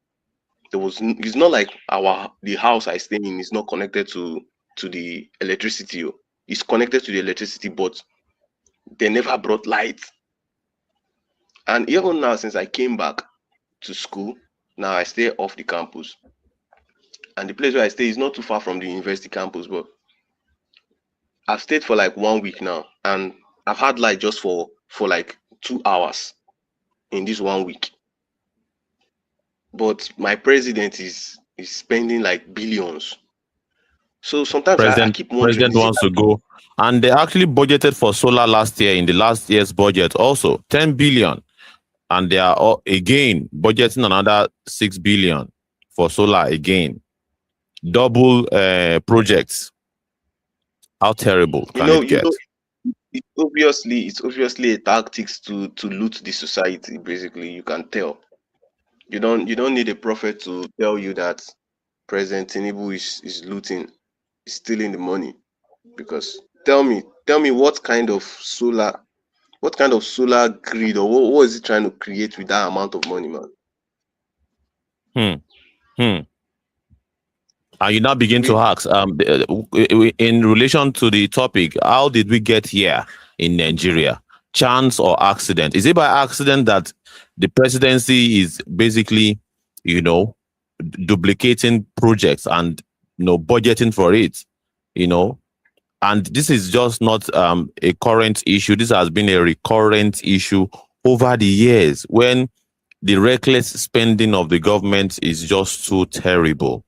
It's not like the house I stay in is not connected to the electricity. It's connected to the electricity, but they never brought light. And even now, since I came back to school, now I stay off the campus. And the place where I stay is not too far from the university campus, but I've stayed for like 1 week now, and I've had light just for like 2 hours in this 1 week. But my president is spending like billions. So sometimes I keep wondering. President wants to go, and they actually budgeted for solar last year in the last year's budget also 10 billion, and they are again budgeting another 6 billion for solar again. Double projects. How terrible can it get? It's obviously a tactics to loot the society. Basically, you can tell You don't need a prophet to tell you that President Tinubu is looting, is stealing the money. Because tell me what kind of solar grid, or what is it trying to create with that amount of money, man? And you now begin to ask, in relation to the topic, how did we get here in Nigeria? Chance or accident? Is it by accident that the presidency is basically, duplicating projects and, budgeting for it, And this is just not a current issue. This has been a recurrent issue over the years when the reckless spending of the government is just too terrible.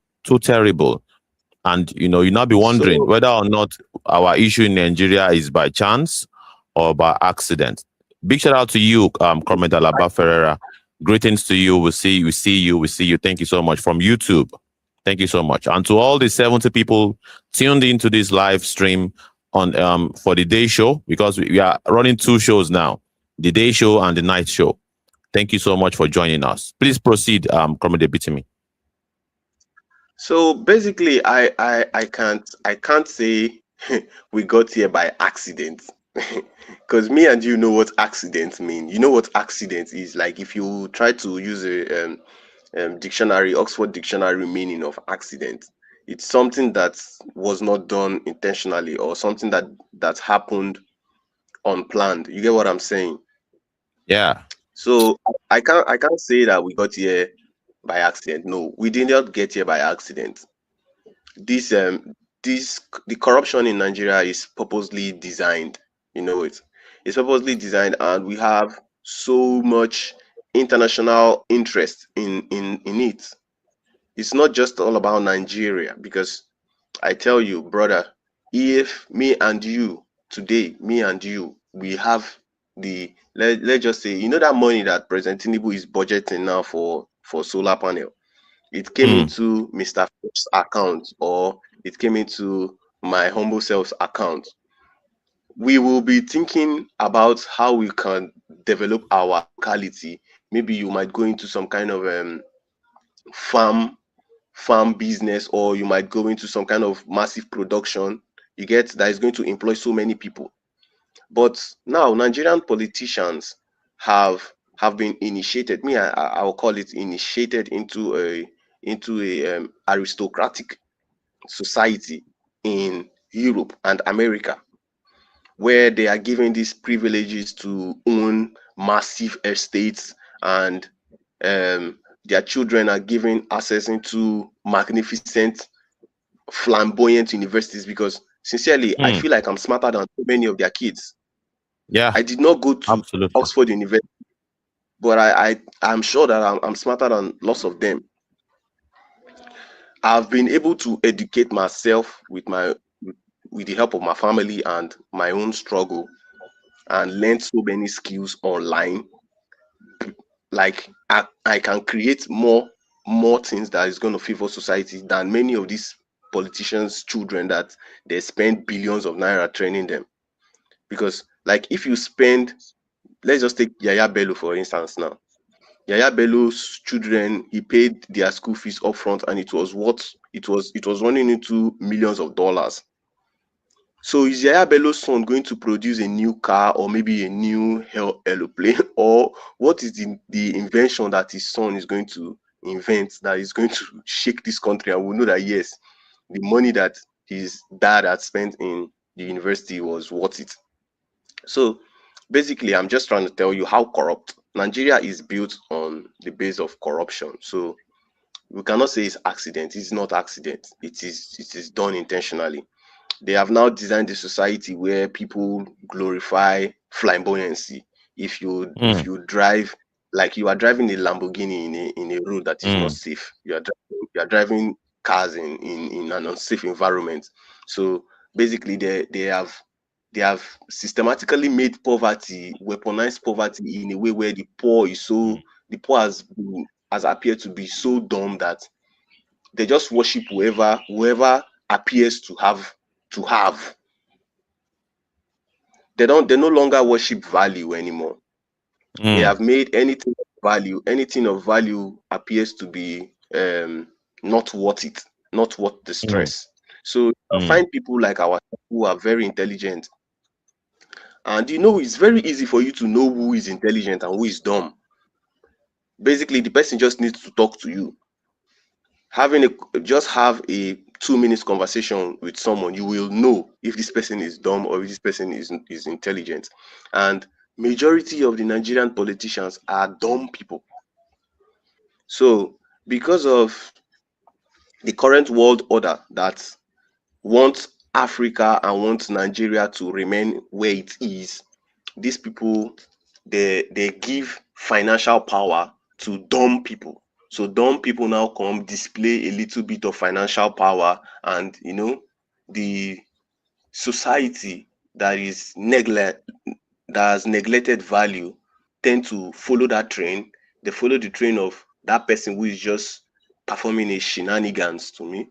And, you now be wondering whether or not our issue in Nigeria is by chance or by accident. Big shout out to you, Comrade Alaba Ferreira. Greetings to you. We see you. Thank you so much from YouTube. Thank you so much. And to all the 70 people tuned into this live stream on for the day show, because we are running 2 shows now, the day show and the night show. Thank you so much for joining us. Please proceed, Comrade Ebitimi. So basically, I can't say we got here by accident, because me and you know what accident mean. You know what accident is. Like if you try to use a dictionary, Oxford Dictionary meaning of accident, it's something that was not done intentionally, or something that happened unplanned. You get what I'm saying? Yeah. So I can't say that we got here by accident. No, we did not get here by accident. The corruption in Nigeria is purposely designed. It's purposely designed, and we have so much international interest in it. It's not just all about Nigeria, because I tell you, brother, if me and you today, we have let's just say, that money that President Tinubu is budgeting now for solar panel, it came into Mr. Phipps' account, or it came into my humble self's account. We will be thinking about how we can develop our locality. Maybe you might go into some kind of farm business, or you might go into some kind of massive production. You get that is going to employ so many people. But now Nigerian politicians have been initiated. I will call it initiated into a aristocratic society in Europe and America, where they are given these privileges to own massive estates, and their children are given access into magnificent, flamboyant universities. Because sincerely, I feel like I'm smarter than so many of their kids. Yeah, I did not go to Oxford University, but I'm sure that I'm smarter than lots of them. I've been able to educate myself with the help of my family and my own struggle, and learn so many skills online. Like I can create more things that is going to favor society than many of these politicians' children that they spend billions of naira training them. Because like if you spend, let's just take Yaya Bello for instance now. Yaya Bello's children, he paid their school fees upfront, and it was running into millions of dollars. So is Yaya Bello's son going to produce a new car, or maybe a new aeroplane, or what is the invention that his son is going to invent that is going to shake this country? And we know that yes, the money that his dad had spent in the university was worth it. So basically, I'm just trying to tell you how corrupt Nigeria is built on the base of corruption. So we cannot say it's accident. It's not accident. It is done intentionally. They have now designed a society where people glorify flamboyancy. If you drive, like you are driving a Lamborghini in a road that is not safe, you are driving cars in an unsafe environment. So basically, they have systematically made poverty, weaponized poverty in a way where the poor has appeared to be so dumb that they just worship whoever appears to have. They no longer worship value anymore. They have made anything that value, anything of value appears to be not worth it, not worth the stress. So I find people like ourselves who are very intelligent, and it's very easy for you to know who is intelligent and who is dumb. Basically, the person just needs to talk to you. Just have a 2 minutes conversation with someone, you will know if this person is dumb or if this person is intelligent. And majority of the Nigerian politicians are dumb people. So because of the current world order that wants Africa and wants Nigeria to remain where it is, these people, they give financial power to dumb people. So dumb people now come display a little bit of financial power, and the society that has neglected value tend to follow that train. They follow the train of that person who is just performing a shenanigans to me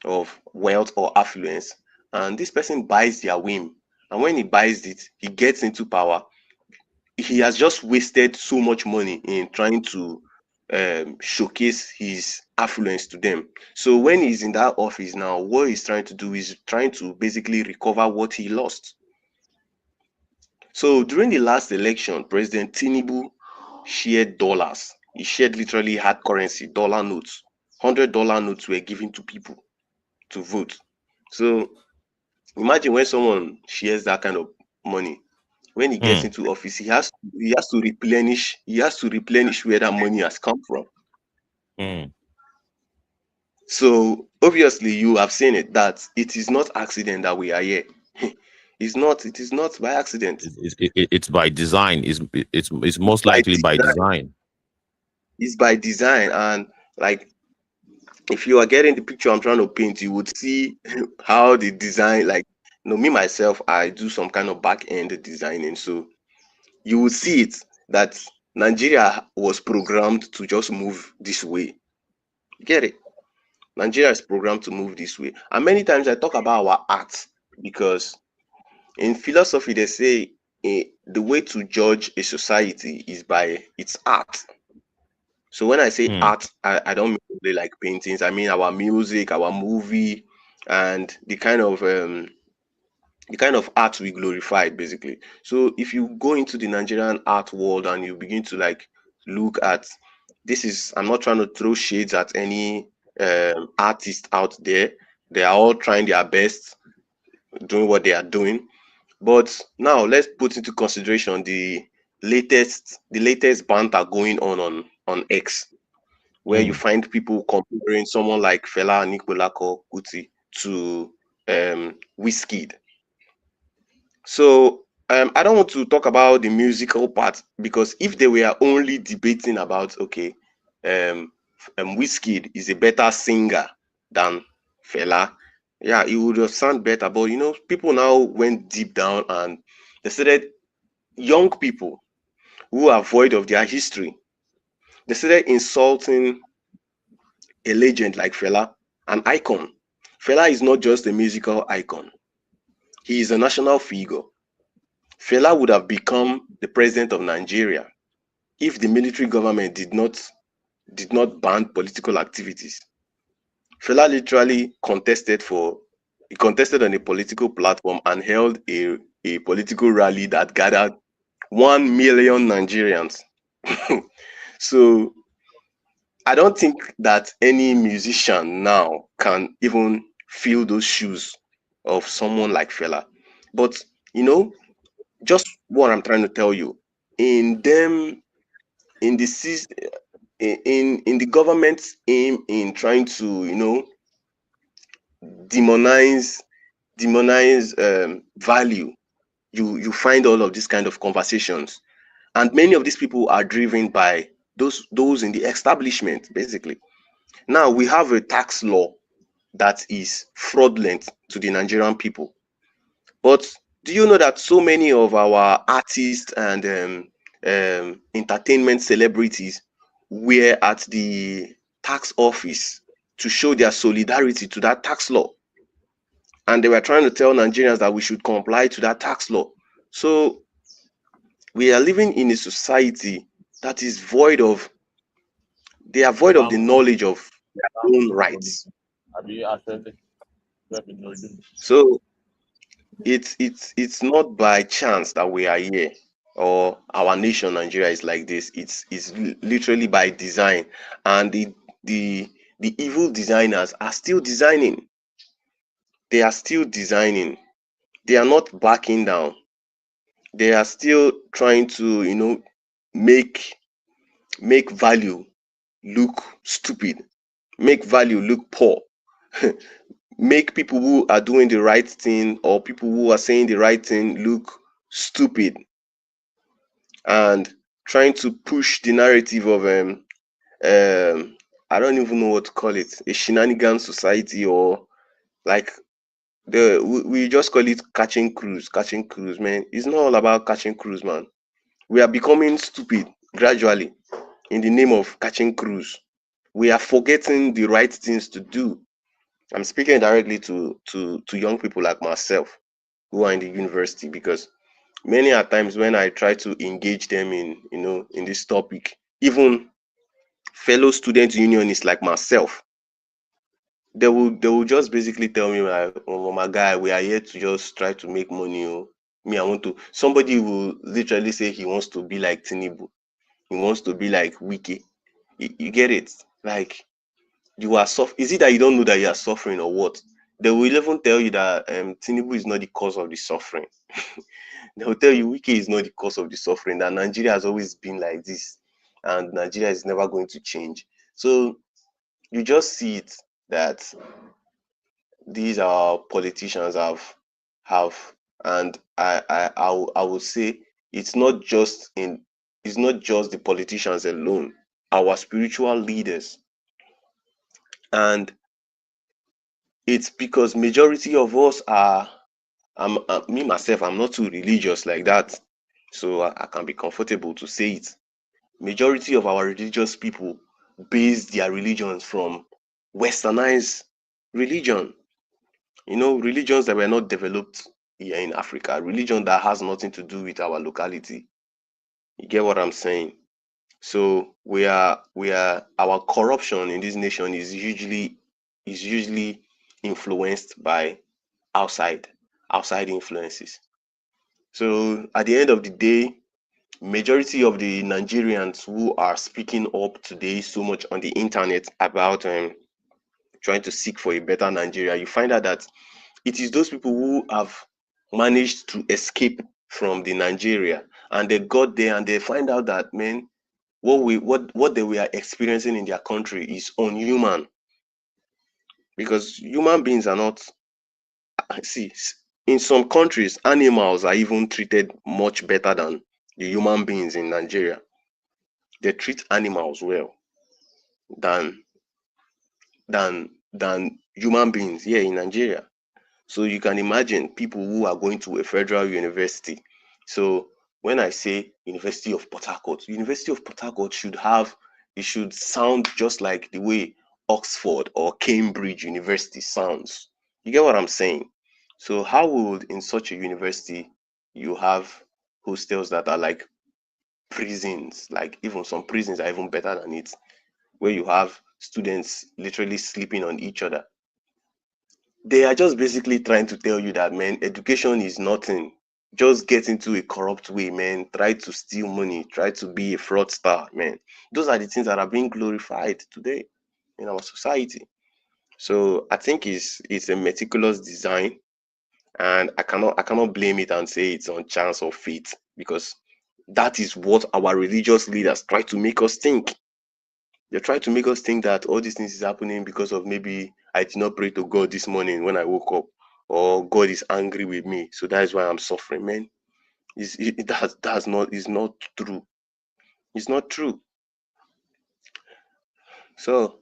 of wealth or affluence, and this person buys their whim. And when he buys it, he gets into power. He has just wasted so much money in trying to showcase his affluence to them. So when he's in that office now, what he's trying to do is trying to basically recover what he lost. So during the last election, President Tinubu shared dollars. He shared literally hard currency, dollar notes. $100 notes were given to people to vote. So imagine when someone shares that kind of money, when he gets into office, he has to replenish where that money has come from. So obviously you have seen it, that it is not accident that we are here. It is not by accident. It's by design. It's most likely by design. It's by design. And like, if you are getting the picture I'm trying to paint, you would see how the design, like, me myself, I do some kind of back end designing. So you will see it that Nigeria was programmed to just move this way. Get it? Nigeria is programmed to move this way. And many times I talk about our art, because in philosophy they say the way to judge a society is by its art. So when I say art, I don't mean only like paintings. I mean our music, our movie, and the kind of art we glorified, basically. So if you go into the Nigerian art world and you begin to like look at this, I'm not trying to throw shades at any artist out there. They are all trying their best, doing what they are doing. But now let's put into consideration the latest banter going on X, where you find people comparing someone like Fela Anikulapo Kuti to Wizkid. So I don't want to talk about the musical part, because if they were only debating about Wizkid is a better singer than Fela, yeah, it would have sounded better. But people now went deep down and they started, young people who are void of their history, they started insulting a legend like Fela, an icon. Fela is not just a musical icon. He is a national figure. Fela would have become the president of Nigeria if the military government did not ban political activities. Fela literally contested on a political platform and held a political rally that gathered 1 million Nigerians. So I don't think that any musician now can even fill those shoes of someone like Fela. But just what I'm trying to tell you, in the government's aim in trying to demonize value, you find all of these kind of conversations, and many of these people are driven by those in the establishment, basically. Now we have a tax law that is fraudulent to the Nigerian people. But do you know that so many of our artists and entertainment celebrities were at the tax office to show their solidarity to that tax law? And they were trying to tell Nigerians that we should comply to that tax law. So we are living in a society that is void of, they are void of the knowledge of their own rights. So it's not by chance that we are here, or our nation Nigeria is like this. It's literally by design, and the evil designers are still designing. They are still designing. They are not backing down. They are still trying to, make value look stupid, make value look poor, make people who are doing the right thing, or people who are saying the right thing, look stupid, and trying to push the narrative of I don't even know what to call it, a shenanigan society, or like we just call it catching cruise, man. It's not all about catching cruise, man. We are becoming stupid gradually in the name of catching cruise. We are forgetting the right things to do. I'm speaking directly to young people like myself who are in the university, because many a times when I try to engage them in in this topic, even fellow student unionists like myself, they will just basically tell me, like, oh my guy, we are here to just try to make money. Oh. Me, I want to. Somebody will literally say he wants to be like Tinubu, he wants to be like Wiki. You get it? Like, you are is it that you don't know that you are suffering, or what? They will even tell you that Tinubu is not the cause of the suffering. They will tell you Wiki is not the cause of the suffering, that Nigeria has always been like this, and Nigeria is never going to change. So you just see it that these are politicians have, and I would say it's not just the politicians alone, our spiritual leaders. And it's because majority of us are, me myself, I'm not too religious like that, so I can be comfortable to say it. Majority of our religious people base their religions from westernized religion, religions that were not developed here in Africa, religion that has nothing to do with our locality. You get what I'm saying? So our corruption in this nation is usually influenced by outside influences. So at the end of the day, majority of the Nigerians who are speaking up today so much on the internet about trying to seek for a better Nigeria, you find out that it is those people who have managed to escape from the Nigeria, and they got there and they find out that, man, what they were experiencing in their country is unhuman, because human beings are not, see, in some countries animals are even treated much better than the human beings in Nigeria. They treat animals well than human beings here in Nigeria. So you can imagine people who are going to a federal university. So when I say University of Port Harcourt should sound just like the way Oxford or Cambridge University sounds. You get what I'm saying? So how would, in such a university, you have hostels that are like prisons? Like, even some prisons are even better than it, where you have students literally sleeping on each other. They are just basically trying to tell you that, man, education is nothing. Just get into a corrupt way, man. Try to steal money. Try to be a fraudster, man. Those are the things that are being glorified today in our society. So I think it's a meticulous design, and I cannot blame it and say it's on chance or fate, because that is what our religious leaders try to make us think. They try to make us think that all these things is happening because of, maybe I did not pray to God this morning when I woke up, or God is angry with me, so that is why I'm suffering, man. It's not true. It's not true. So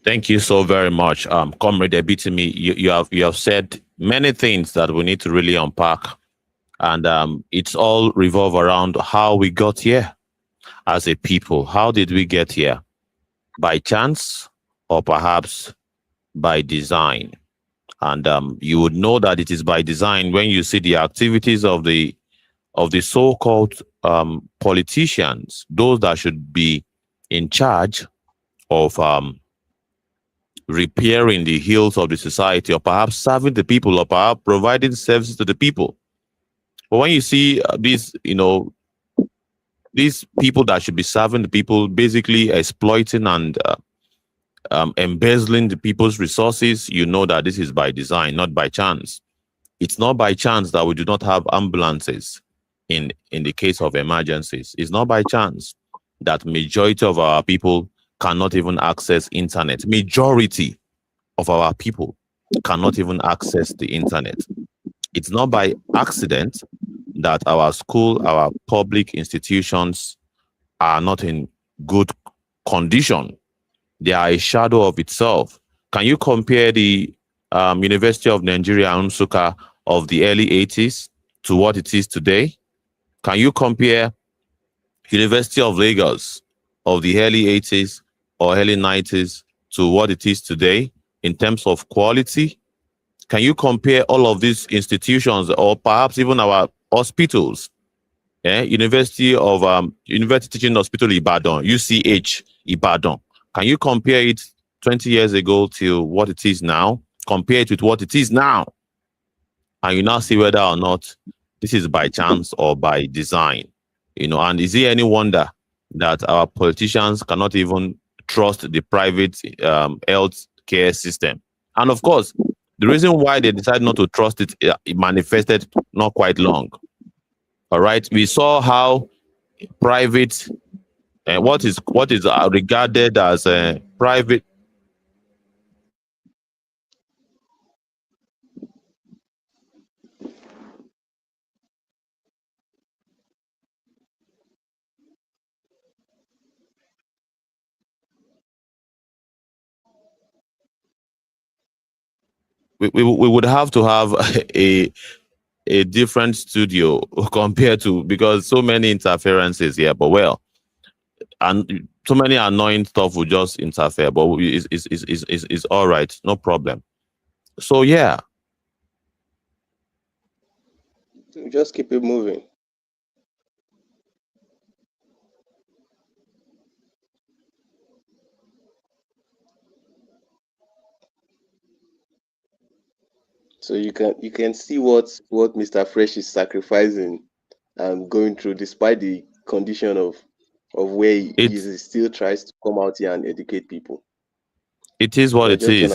thank you so very much, Comrade Ebitimi. You have said many things that we need to really unpack, and it's all revolve around how we got here as a people. How did we get here? By chance, or perhaps by design? And you would know that it is by design when you see the activities of the so-called politicians, those that should be in charge of repairing the ills of the society, or perhaps serving the people, or perhaps providing services to the people. But when you see these people that should be serving the people basically exploiting and embezzling the people's resources, you know that this is by design, not by chance. It's not by chance that we do not have ambulances in the case of emergencies. It's not by chance that majority of our people cannot even access internet. Majority of our people cannot even access the internet. It's not by accident that our school, our public institutions are not in good condition. They are a shadow of itself. Can you compare the University of Nigeria, Nsukka, of the early 80s to what it is today? Can you compare University of Lagos of the early 80s or early 90s to what it is today in terms of quality? Can you compare all of these institutions, or perhaps even our hospitals? University Teaching Hospital Ibadan, UCH Ibadan. Can you compare it 20 years ago to what it is now? Compare it with what it is now. And you now see whether or not this is by chance or by design. And is it any wonder that our politicians cannot even trust the private health care system? And of course, the reason why they decided not to trust it, it manifested not quite long. All right. We saw how private, what is regarded as private. We would have to have a different studio compared to, because so many interferences here. But well, and so many annoying stuff will just interfere. But it's all right, no problem. So yeah, Just keep it moving. So you can see what Mr. Fresh is sacrificing and going through, despite the condition of where he is. He still tries to come out here and educate people. It is what it is.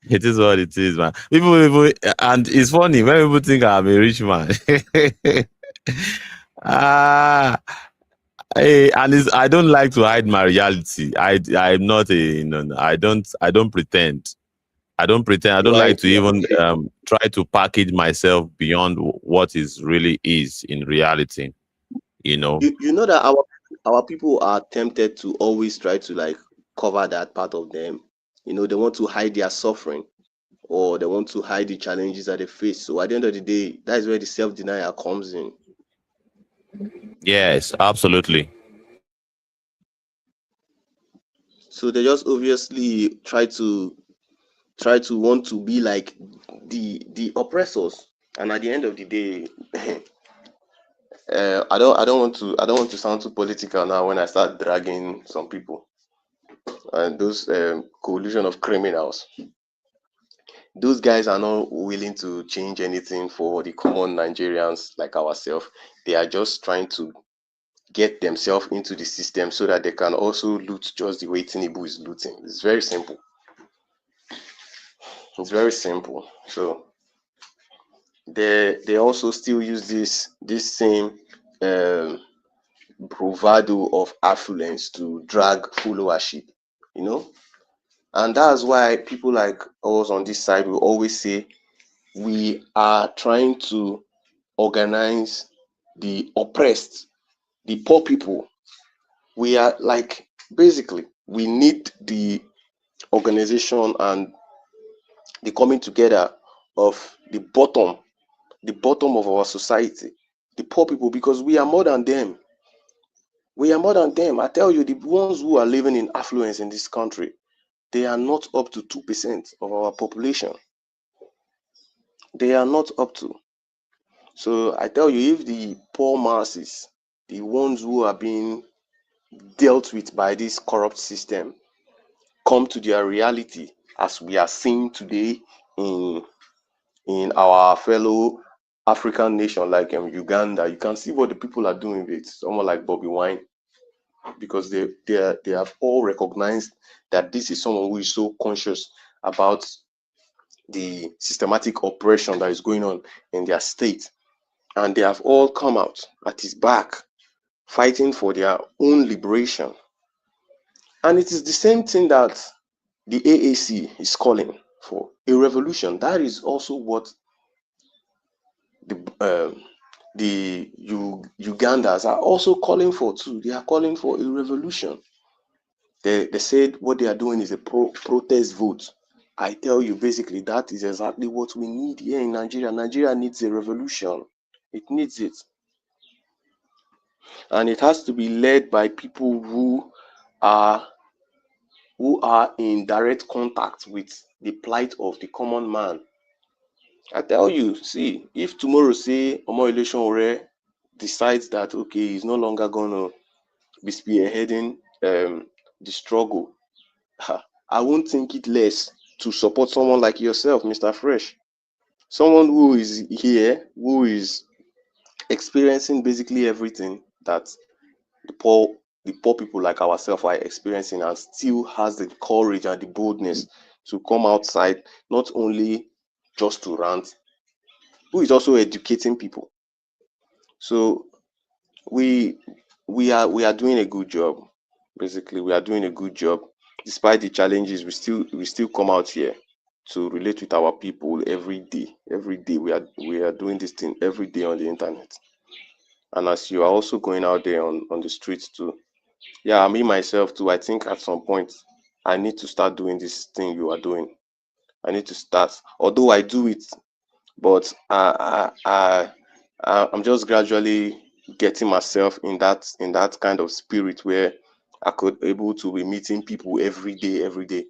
It is what it is, man. People, and it's funny when people think I'm a rich man. I don't like to hide my reality. I'm not I don't pretend. I don't pretend. I don't like to even try to package myself beyond what is really is in reality. You know that our people are tempted to always try to cover that part of them. They want to hide their suffering, or they want to hide the challenges that they face. So at the end of the day, that is where the self-denial comes in. Yes, absolutely. So they just obviously try to want to be like the oppressors, and at the end of the day, I don't want to sound too political now when I start dragging some people and those coalition of criminals. Those guys are not willing to change anything for the common Nigerians like ourselves. They are just trying to get themselves into the system so that they can also loot just the way Tinubu is looting. It's very simple. It's very simple. So they also still use this same bravado of affluence to drag followership, and that's why people like us on this side will always say we are trying to organize the oppressed, the poor people. We are basically we need the organization and the coming together of the bottom of our society, the poor people, because we are more than them. We are more than them. I tell you, the ones who are living in affluence in this country, they are not up to 2% of our population. they are not up to. So I tell you, if the poor masses, the ones who are being dealt with by this corrupt system, come to their reality, as we are seeing today in our fellow African nation like Uganda, you can see what the people are doing with someone like Bobby Wine, because they have all recognized that this is someone who is so conscious about the systematic oppression that is going on in their state, and they have all come out at his back fighting for their own liberation. And it is the same thing that the AAC is calling for, a revolution. That is also what the Ugandans are also calling for too. They are calling for a revolution. They said what they are doing is a protest vote. I tell you, basically, that is exactly what we need here in Nigeria. Nigeria needs a revolution. It needs it. And it has to be led by people who are in direct contact with the plight of the common man. I tell you, see, if tomorrow, say, Omoyele Sowore decides that, okay, he's no longer going to be spearheading the struggle, I won't think it less to support someone like yourself, Mr. Fresh. Someone who is here, who is experiencing basically everything that the poor people like ourselves are experiencing, and still has the courage and the boldness to come outside, not only just to rant, who is also educating people. So we are doing a good job. Basically, we are doing a good job. Despite the challenges, we still come out here to relate with our people every day. Every day we are doing this thing every day on the internet. And as you are also going out there on the streets too. Yeah, me myself too, I think at some point I need to start doing this thing you are doing. I need to start, although I do it, but I'm just gradually getting myself in that kind of spirit where I could able to be meeting people every day.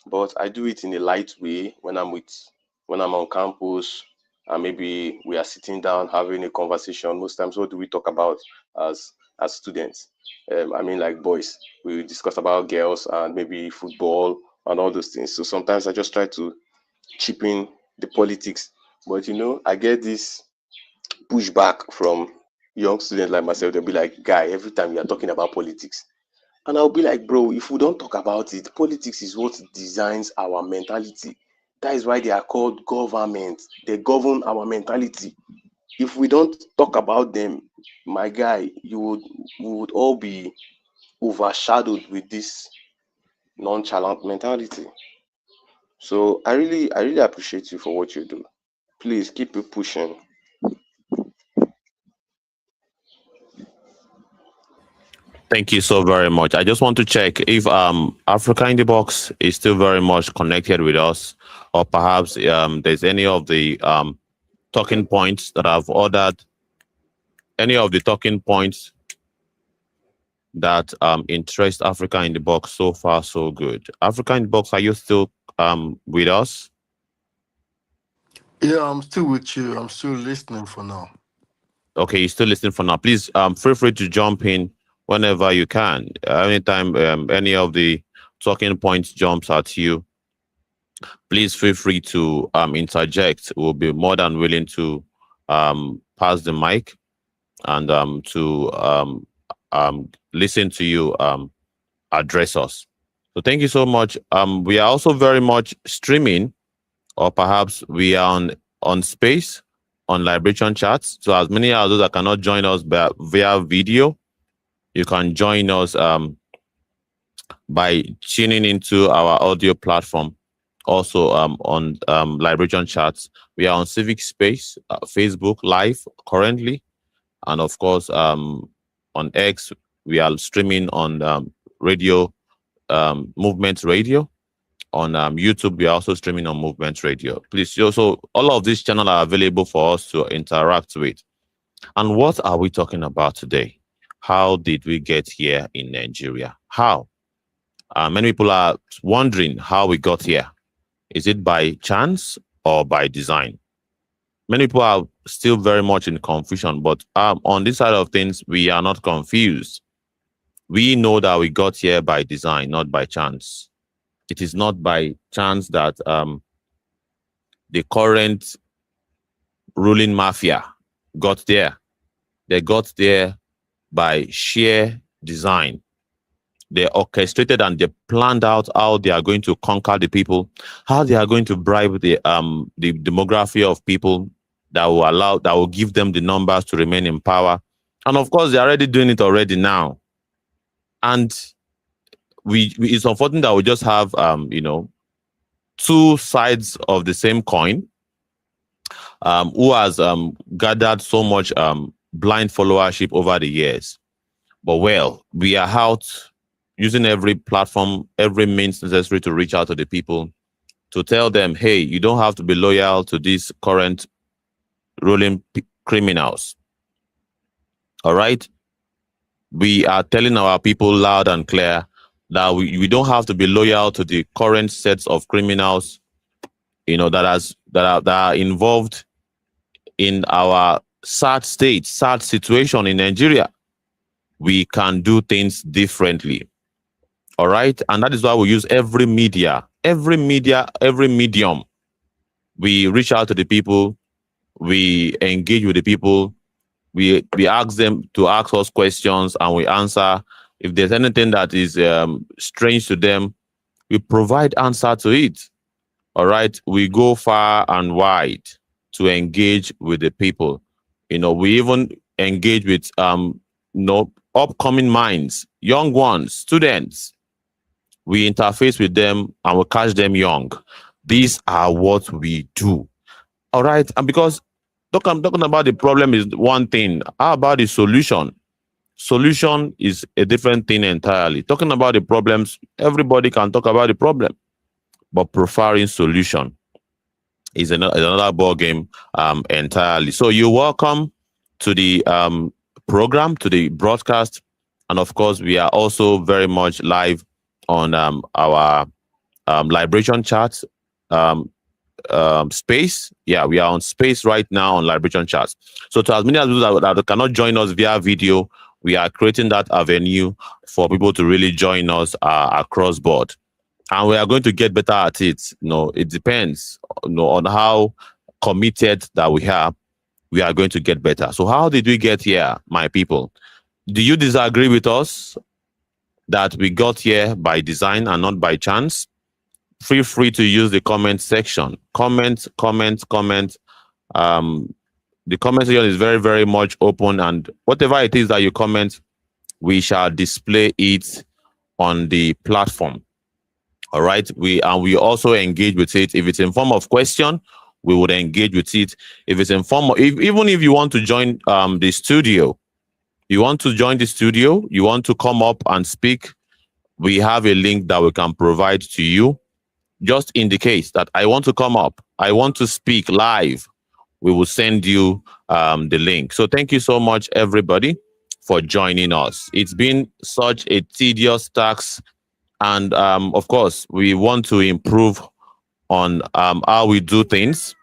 But I do it in a light way when I'm on campus, and maybe we are sitting down having a conversation. Most times, what do we talk about as students? I mean, like boys, we discuss about girls and maybe football and all those things. So sometimes I just try to chip in the politics, but I get this pushback from young students like myself. They'll be like, "Guy, every time you are talking about politics," and I'll be like, "Bro, if we don't talk about it, politics is what designs our mentality. That is why they are called government. They govern our mentality. If we don't talk about them, my guy, we would all be overshadowed with this nonchalant mentality." So I really appreciate you for what you do. Please keep it pushing. Thank you so very much. I just want to check if Africa in the Box is still very much connected with us, or perhaps there's any of the talking points that I've ordered, any of the talking points that interest Africa in the Box. So far, so good. Africa in the Box, are you still with us? Yeah, I'm still with you. I'm still listening for now. Okay, you're still listening for now. Please feel free to jump in whenever you can. Anytime any of the talking points jumps at you, please feel free to interject. We'll be more than willing to pass the mic and to listen to you address us. So thank you so much. We are also very much streaming, or perhaps we are on Space, on Liberation Chats. So as many of those that cannot join us via video, you can join us by tuning into our audio platform. Also on Liberation Chats, we are on Civic Space, Facebook Live currently, and of course on X we are streaming on radio, Movement Radio. On YouTube, we are also streaming on Movement Radio. Please, also all of these channels are available for us to interact with. And what are we talking about today? How did we get here in Nigeria? How? Many people are wondering how we got here. Is it by chance or by design? Many people are still very much in confusion, but on this side of things, we are not confused. We know that we got here by design, not by chance. It is not by chance that the current ruling mafia got there. They got there by sheer design. They orchestrated and they planned out how they are going to conquer the people, how they are going to bribe the demography of people that will give them the numbers to remain in power. And of course, they're already doing it already now. And it's unfortunate that we just have two sides of the same coin, who has gathered so much blind followership over the years. But well, we are out using every platform, every means necessary to reach out to the people, to tell them, hey, you don't have to be loyal to these current ruling criminals. All right? We are telling our people loud and clear that we don't have to be loyal to the current sets of criminals, that are involved in our sad situation in Nigeria. We can do things differently. All right. And that is why we use every medium. We reach out to the people. We engage with the people. We ask them to ask us questions and we answer. If there's anything that is strange to them, we provide answer to it. All right. We go far and wide to engage with the people. We even engage with upcoming minds, young ones, students. We interface with them and we catch them young. These are what we do. All right. And because talking about the problem is one thing. How about the solution? Solution is a different thing entirely. Talking about the problems, everybody can talk about the problem. But preferring solution is another ball game entirely. So you're welcome to the program, to the broadcast. And of course, we are also very much live on our Liberation Chats space. Yeah, we are on space right now on Liberation Chats. So to as many as those that cannot join us via video, we are creating that avenue for people to really join us across board. And we are going to get better at it. It depends on how committed that we are. We are going to get better. So how did we get here, my people? Do you disagree with us that we got here by design and not by chance? Feel free to use the comment section. Comment. The comment section is very, very much open, and whatever it is that you comment, we shall display it on the platform. All right. We also engage with it. If it's in form of question, we would engage with it. If it's in form of, even if you want to join the studio, you want to come up and speak, we have a link that we can provide to you. Just indicate that I want to come up, I want to speak live. We will send you the link. So thank you so much, everybody, for joining us. It's been such a tedious task. And of course, we want to improve on how we do things.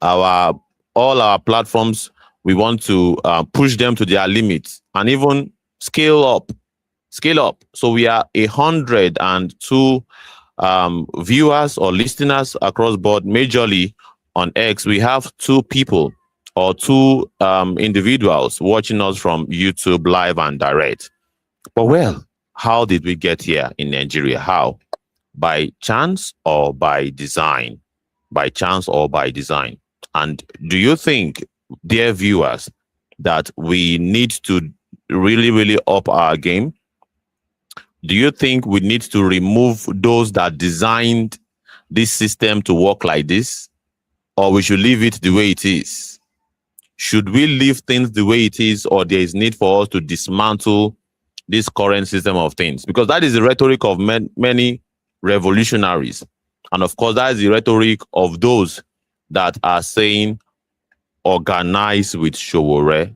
All our platforms, we want to push them to their limits and even scale up. So we are 102 viewers or listeners across board. Majorly on X, we have two people or two individuals watching us from YouTube live and direct. But well, how did we get here in Nigeria? How? By chance or by design? By chance or by design? And do you think, dear viewers, that we need to really, really up our game? Do you think we need to remove those that designed this system to work like this? Or we should leave it the way it is? Should we leave things the way it is, or there is need for us to dismantle this current system of things? Because that is the rhetoric of many revolutionaries. And of course, that is the rhetoric of those that are saying organize with Sowore.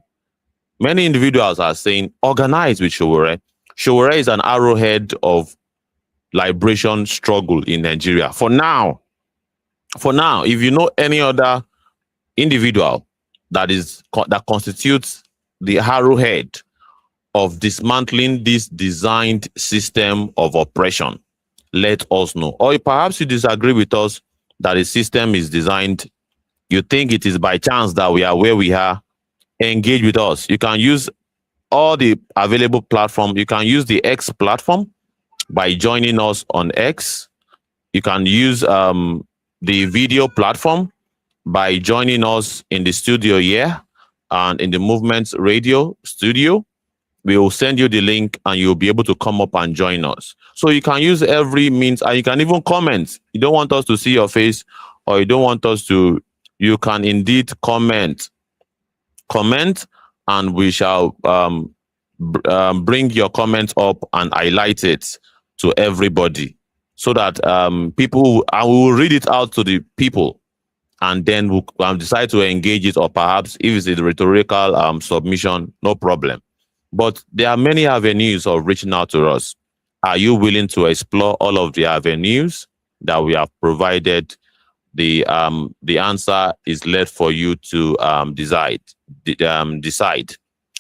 Many individuals are saying organize with Sowore. Sowore is an arrowhead of liberation struggle in Nigeria. For now, if you know any other individual that constitutes the arrowhead of dismantling this designed system of oppression, let us know. Or perhaps you disagree with us that the system is designed, you think it is by chance that we are where we are. Engage with us. You can use all the available platforms. You can use the X platform by joining us on X. You can use the video platform by joining us in the studio here and in the Movement Radio studio. We will send you the link and you'll be able to come up and join us. So you can use every means, and you can even comment. You don't want us to see your face, or you don't want us to, you can indeed comment, and we shall bring your comment up and highlight it to everybody, so that people, and we will read it out to the people, and then we'll decide to engage it, or perhaps if it's a rhetorical submission, no problem. But there are many avenues of reaching out to us. Are you willing to explore all of the avenues that we have provided? The answer is left for you to decide.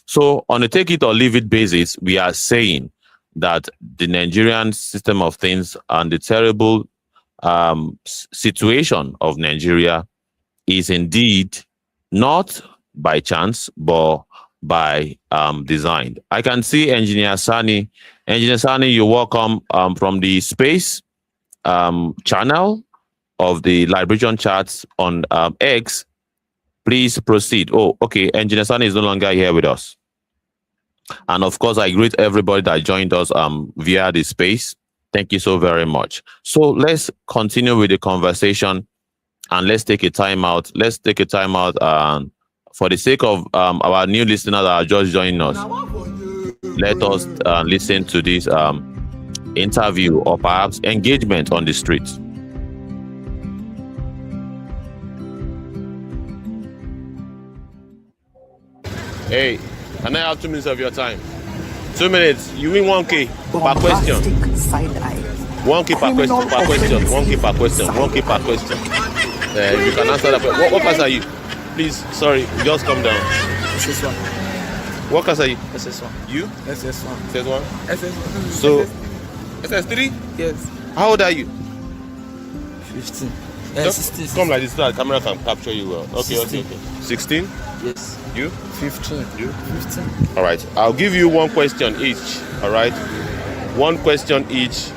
So on a take it or leave it basis, we are saying that the Nigerian system of things and the terrible situation of Nigeria is indeed not by chance, but by design. I can see Engineer Sani. Engineer Sani, you're welcome from the space channel of the Liberation Chats on X. Please proceed. Oh, okay. Engineer Sani is no longer here with us. And of course, I greet everybody that joined us via the space. Thank you so very much. So let's continue with the conversation, and let's take a time out. Let's take a time out for the sake of our new listeners that are just joining us. Let us listen to this interview, or perhaps engagement on the streets. Hey, can I have 2 minutes of your time? 2 minutes. You win 1K per question. 1K per question. 1K per question. 1K per question. You can answer that. What class are you? Please, sorry, just come down. SS1. What class are you? SS1. You? SS1. SS1? SS1. So, SS3? Yes. How old are you? 15. Just 16. come like this so that the camera can capture you well. Okay, 16. okay. 16? Yes. You? 15. You? 15. All right. I'll give you one question each. All right. One question each.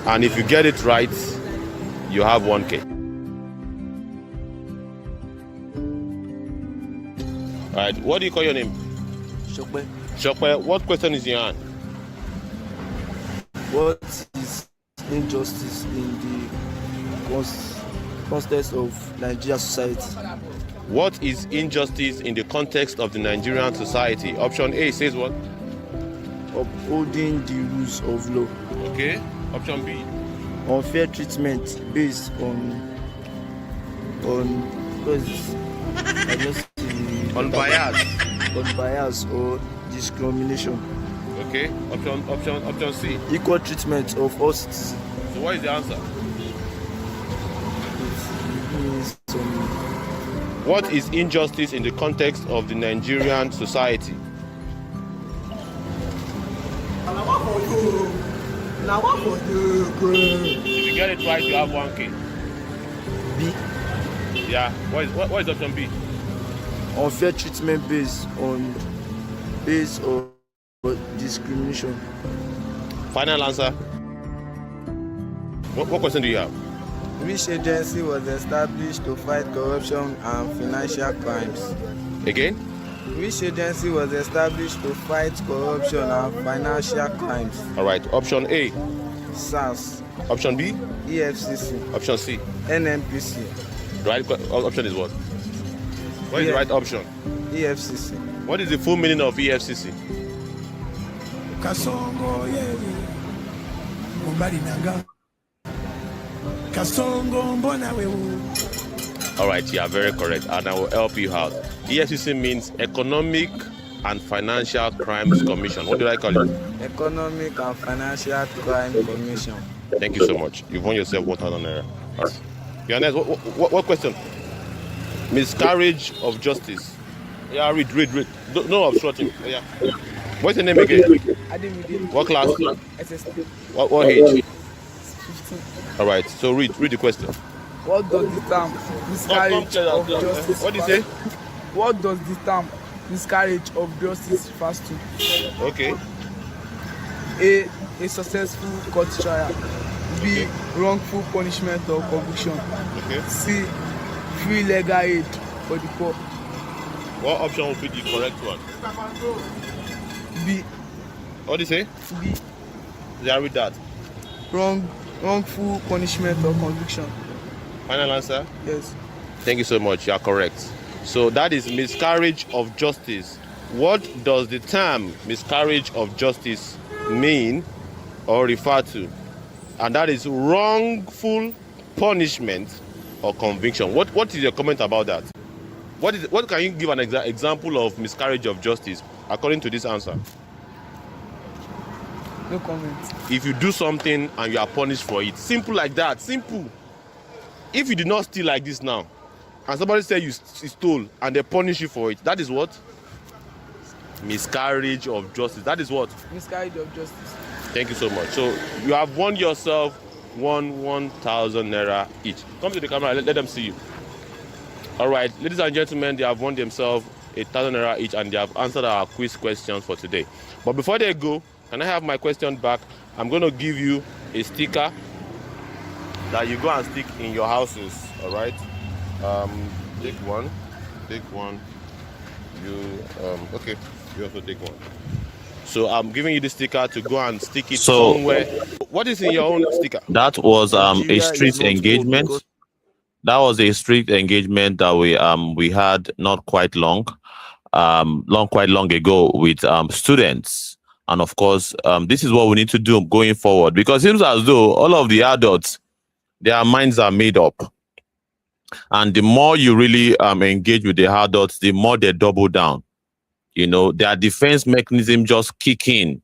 And if you get it right, you have 1K. All right. What do you call your name? Shokwe. Shokwe. What question is in your hand? What is injustice in the context of Nigerian society? What is injustice in the context of the Nigerian society? Option A says what? Upholding the rules of law. Okay. Option B. Unfair treatment based on bias or discrimination. Okay. Option C. Equal treatment of all citizens. So what is the answer? What is injustice in the context of the Nigerian society? If you get it right, you have 1K. B. Yeah. What is option B? Unfair treatment based on discrimination. Final answer. What question do you have? Which agency was established to fight corruption and financial crimes? Again? Which agency was established to fight corruption and financial crimes? All right. Option A. SARS. Option B. EFCC. Option C. NNPC. The right option is what? What is the right option? EFCC. What is the full meaning of EFCC? Kasongo yewe Mumbali nanga Kasongo mbona wewe. All right, you are very correct, and I will help you out. EFCC means Economic and Financial Crimes Commission. What did I call it? Economic and Financial Crime Commission. Thank you so much. You've won yourself 1,000 naira. All right. You're next. What question? Miscarriage of justice. Yeah, read. No obstructing. Yeah. What's your name again? Ademide. What class? SS3. What age? 15. All right. So read the question. What does the term miscarriage of justice? What do you say? What does the term miscarriage of justice refers to? Okay. A successful court trial. B. Wrongful punishment or conviction. Okay. C. Free legal aid for the poor. What option will be the correct one? B. What do you say? B. Yeah, read that. Wrongful punishment or conviction. Final answer? Yes. Thank you so much. You are correct. So that is miscarriage of justice. What does the term miscarriage of justice mean or refer to? And that is wrongful punishment or conviction. What is your comment about that? What can you give an example of miscarriage of justice according to this answer? No comment. If you do something and you are punished for it, simple like that. Simple. If you did not steal like this now, and somebody said you stole and they punish you for it, that is what? Miscarriage of justice. That is what? Miscarriage of justice. Thank you so much. So you have won yourself 1,000 naira each. Come to the camera, let them see you. All right, ladies and gentlemen, they have won themselves 1,000 naira each and they have answered our quiz questions for today. But before they go, can I have my question back? I'm going to give you a sticker that you go and stick in your houses. All right. Take one. Okay. You also take one. So I'm giving you the sticker to go and stick it somewhere. What is in your own sticker? That was a street engagement. That was a street engagement that we had not quite long ago with students. And of course, this is what we need to do going forward, because it seems as though all of the adults, their minds are made up. And the more you really engage with the adults, the more they double down. You know, their defense mechanism just kick in.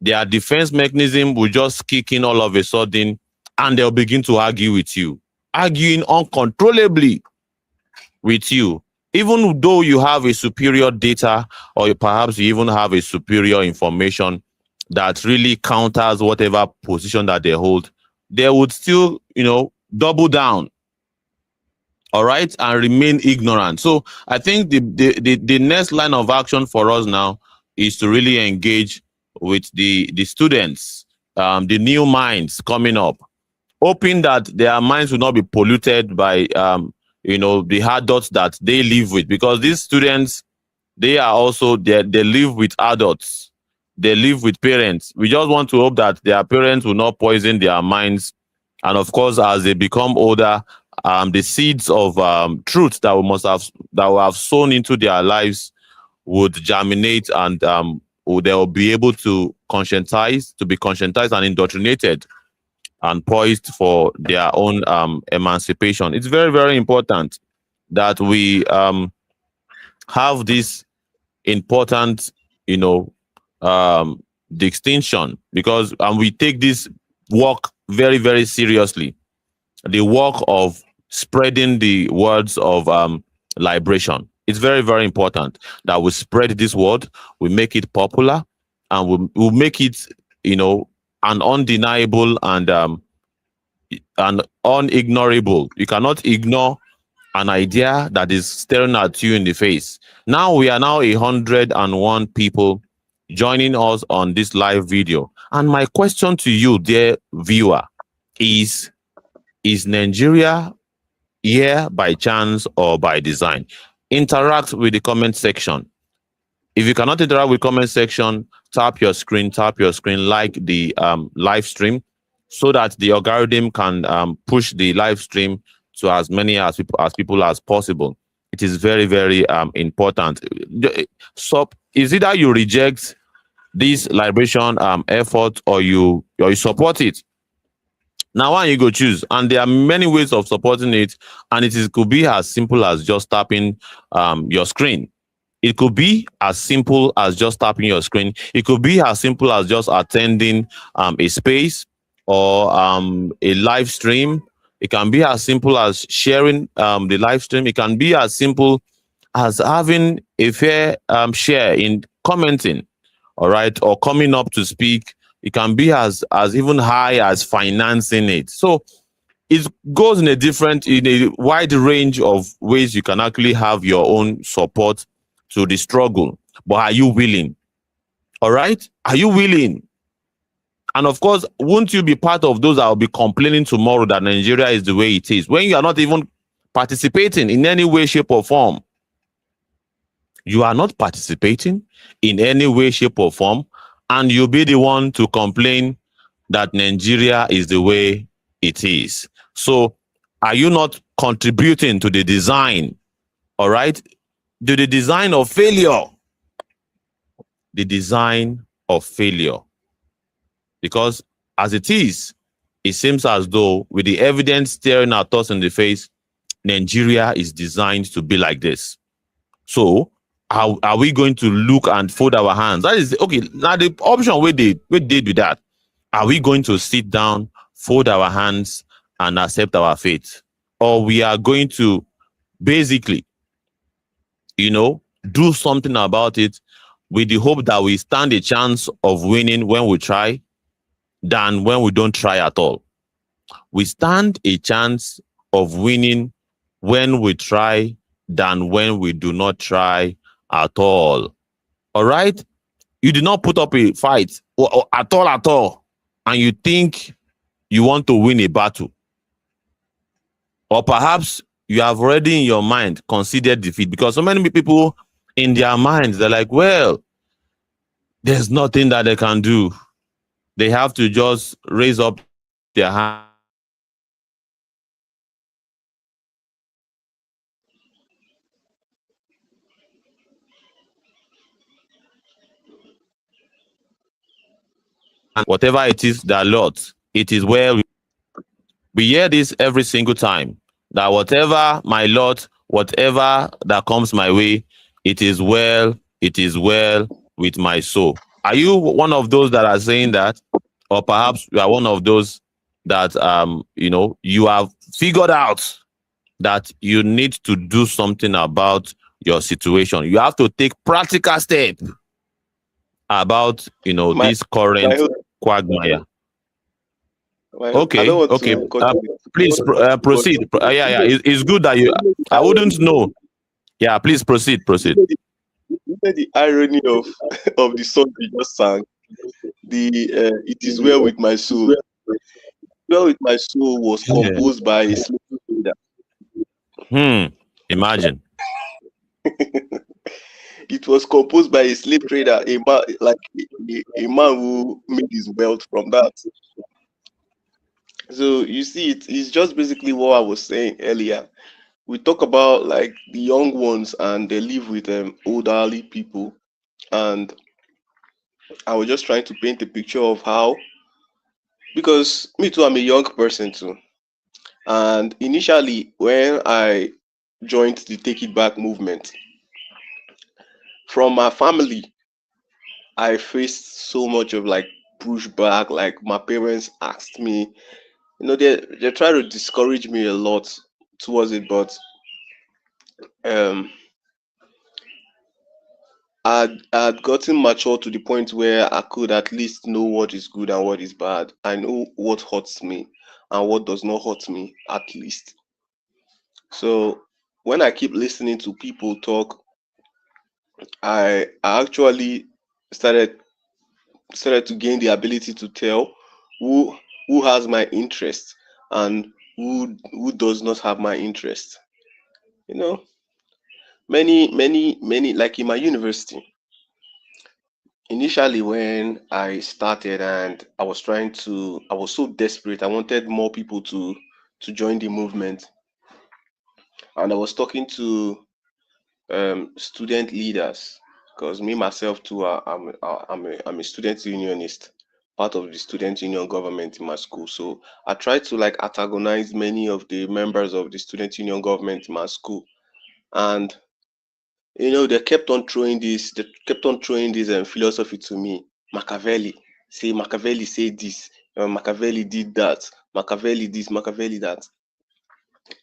Their defense mechanism will just kick in all of a sudden, and they'll begin to argue with you, arguing uncontrollably with you. Even though you have a superior data, or perhaps you even have a superior information that really counters whatever position that they hold, they would still, double down. All right, and remain ignorant. So I think the next line of action for us now is to really engage with the students, the new minds coming up, hoping that their minds will not be polluted by the adults that they live with, because these students, they live with adults, they live with parents. We just want to hope that their parents will not poison their minds, and of course, as they become older, the seeds of truth that we have sown into their lives would germinate, and they'll be able to be conscientized and indoctrinated and poised for their own emancipation. It's very, very important that we have this important, distinction, because we take this work very, very seriously. The work of spreading the words of liberation. It's very, very important that we spread this word, we make it popular, and we'll make it, an undeniable and unignorable. You cannot ignore an idea that is staring at you in the face. Now we are 101 people joining us on this live video. And my question to you, dear viewer, is Nigeria here by chance or by design? Interact with the comment section. If you cannot interact with the comment section, tap your screen, like the live stream, so that the algorithm can push the live stream to as many people as possible. It is very, very important. So is either you reject this liberation effort or you support it. Now, one you go choose, and there are many ways of supporting it, and could be as simple as just tapping your screen. It could be as simple as just tapping your screen. It could be as simple as just attending a space or a live stream. It can be as simple as sharing the live stream. It can be as simple as having a fair share in commenting, all right, or coming up to speak. It can be as even high as financing it. So it goes in a wide range of ways you can actually have your own support to the struggle. But are you willing? All right? Are you willing? And of course, won't you be part of those that will be complaining tomorrow that Nigeria is the way it is, when you are not even participating in any way, shape, or form? You are not participating in any way, shape, or form, and you'll be the one to complain that Nigeria is the way it is. So are you not contributing to the design, all right, to the design of failure? The design of failure. Because as it is, it seems as though with the evidence staring at us in the face, Nigeria is designed to be like this. So are we going to look and fold our hands? That is, okay, now the option we did with that. Are we going to sit down, fold our hands, and accept our fate? Or we are going to basically, do something about it with the hope that we stand a chance of winning when we try than when we don't try at all. We stand a chance of winning when we try than when we do not try at all. All right? You did not put up a fight or at all, and you think you want to win a battle. Or perhaps you have already in your mind considered defeat, because so many people in their minds, they're like, well, there's nothing that they can do. They have to just raise up their hand. And whatever it is that Lord, it is well. We hear this every single time, that whatever my Lord, whatever that comes my way, it is well with my soul. Are you one of those that are saying that? Or perhaps you are one of those that, you have figured out that you need to do something about your situation. You have to take practical steps about, this current quagmire. Okay. Please proceed. It's good that you. I wouldn't know. Yeah, please proceed. You said the irony of the song we just sang. It is well with my soul. Well with my soul was composed by a slave trader. Imagine. It was composed by a slave trader, a man who made his wealth from that. So you see, it's just basically what I was saying earlier. We talk about like the young ones and they live with elderly people, and I was just trying to paint a picture of how, because me too, I'm a young person too, and initially when I joined the Take It Back movement, from my family, I faced so much of like pushback. Like my parents asked me, they try to discourage me a lot towards it, but I'd gotten mature to the point where I could at least know what is good and what is bad. I know what hurts me and what does not hurt me, at least. So when I keep listening to people talk, I actually started to gain the ability to tell who has my interest and who does not have my interest. Many, like in my university, initially when I started and I was so desperate, I wanted more people to join the movement, and I was talking to student leaders, because me myself too, I'm a student unionist, part of the student union government in my school. So I tried to like antagonize many of the members of the student union government in my school, and they kept on throwing this philosophy to me. Machiavelli said this, Machiavelli did that, Machiavelli this, Machiavelli that.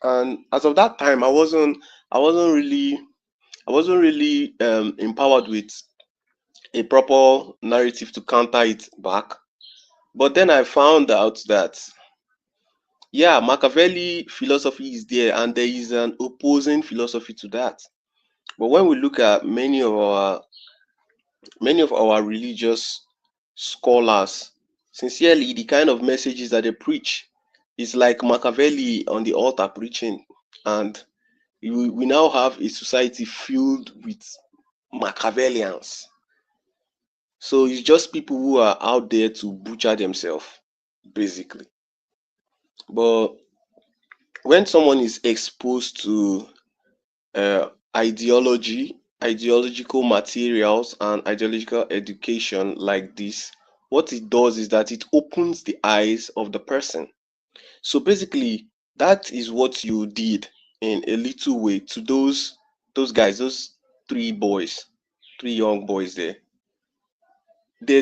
And as of that time, I wasn't really empowered with a proper narrative to counter it back. But then I found out that yeah, Machiavelli philosophy is there, and there is an opposing philosophy to that. But when we look at many of our religious scholars, sincerely, the kind of messages that they preach is like Machiavelli on the altar preaching, and we now have a society filled with Machiavellians. So it's just people who are out there to butcher themselves, basically. But when someone is exposed to ideological materials, and ideological education like this, what it does is that it opens the eyes of the person. So basically, that is what you did in a little way to those guys, those three young boys there. They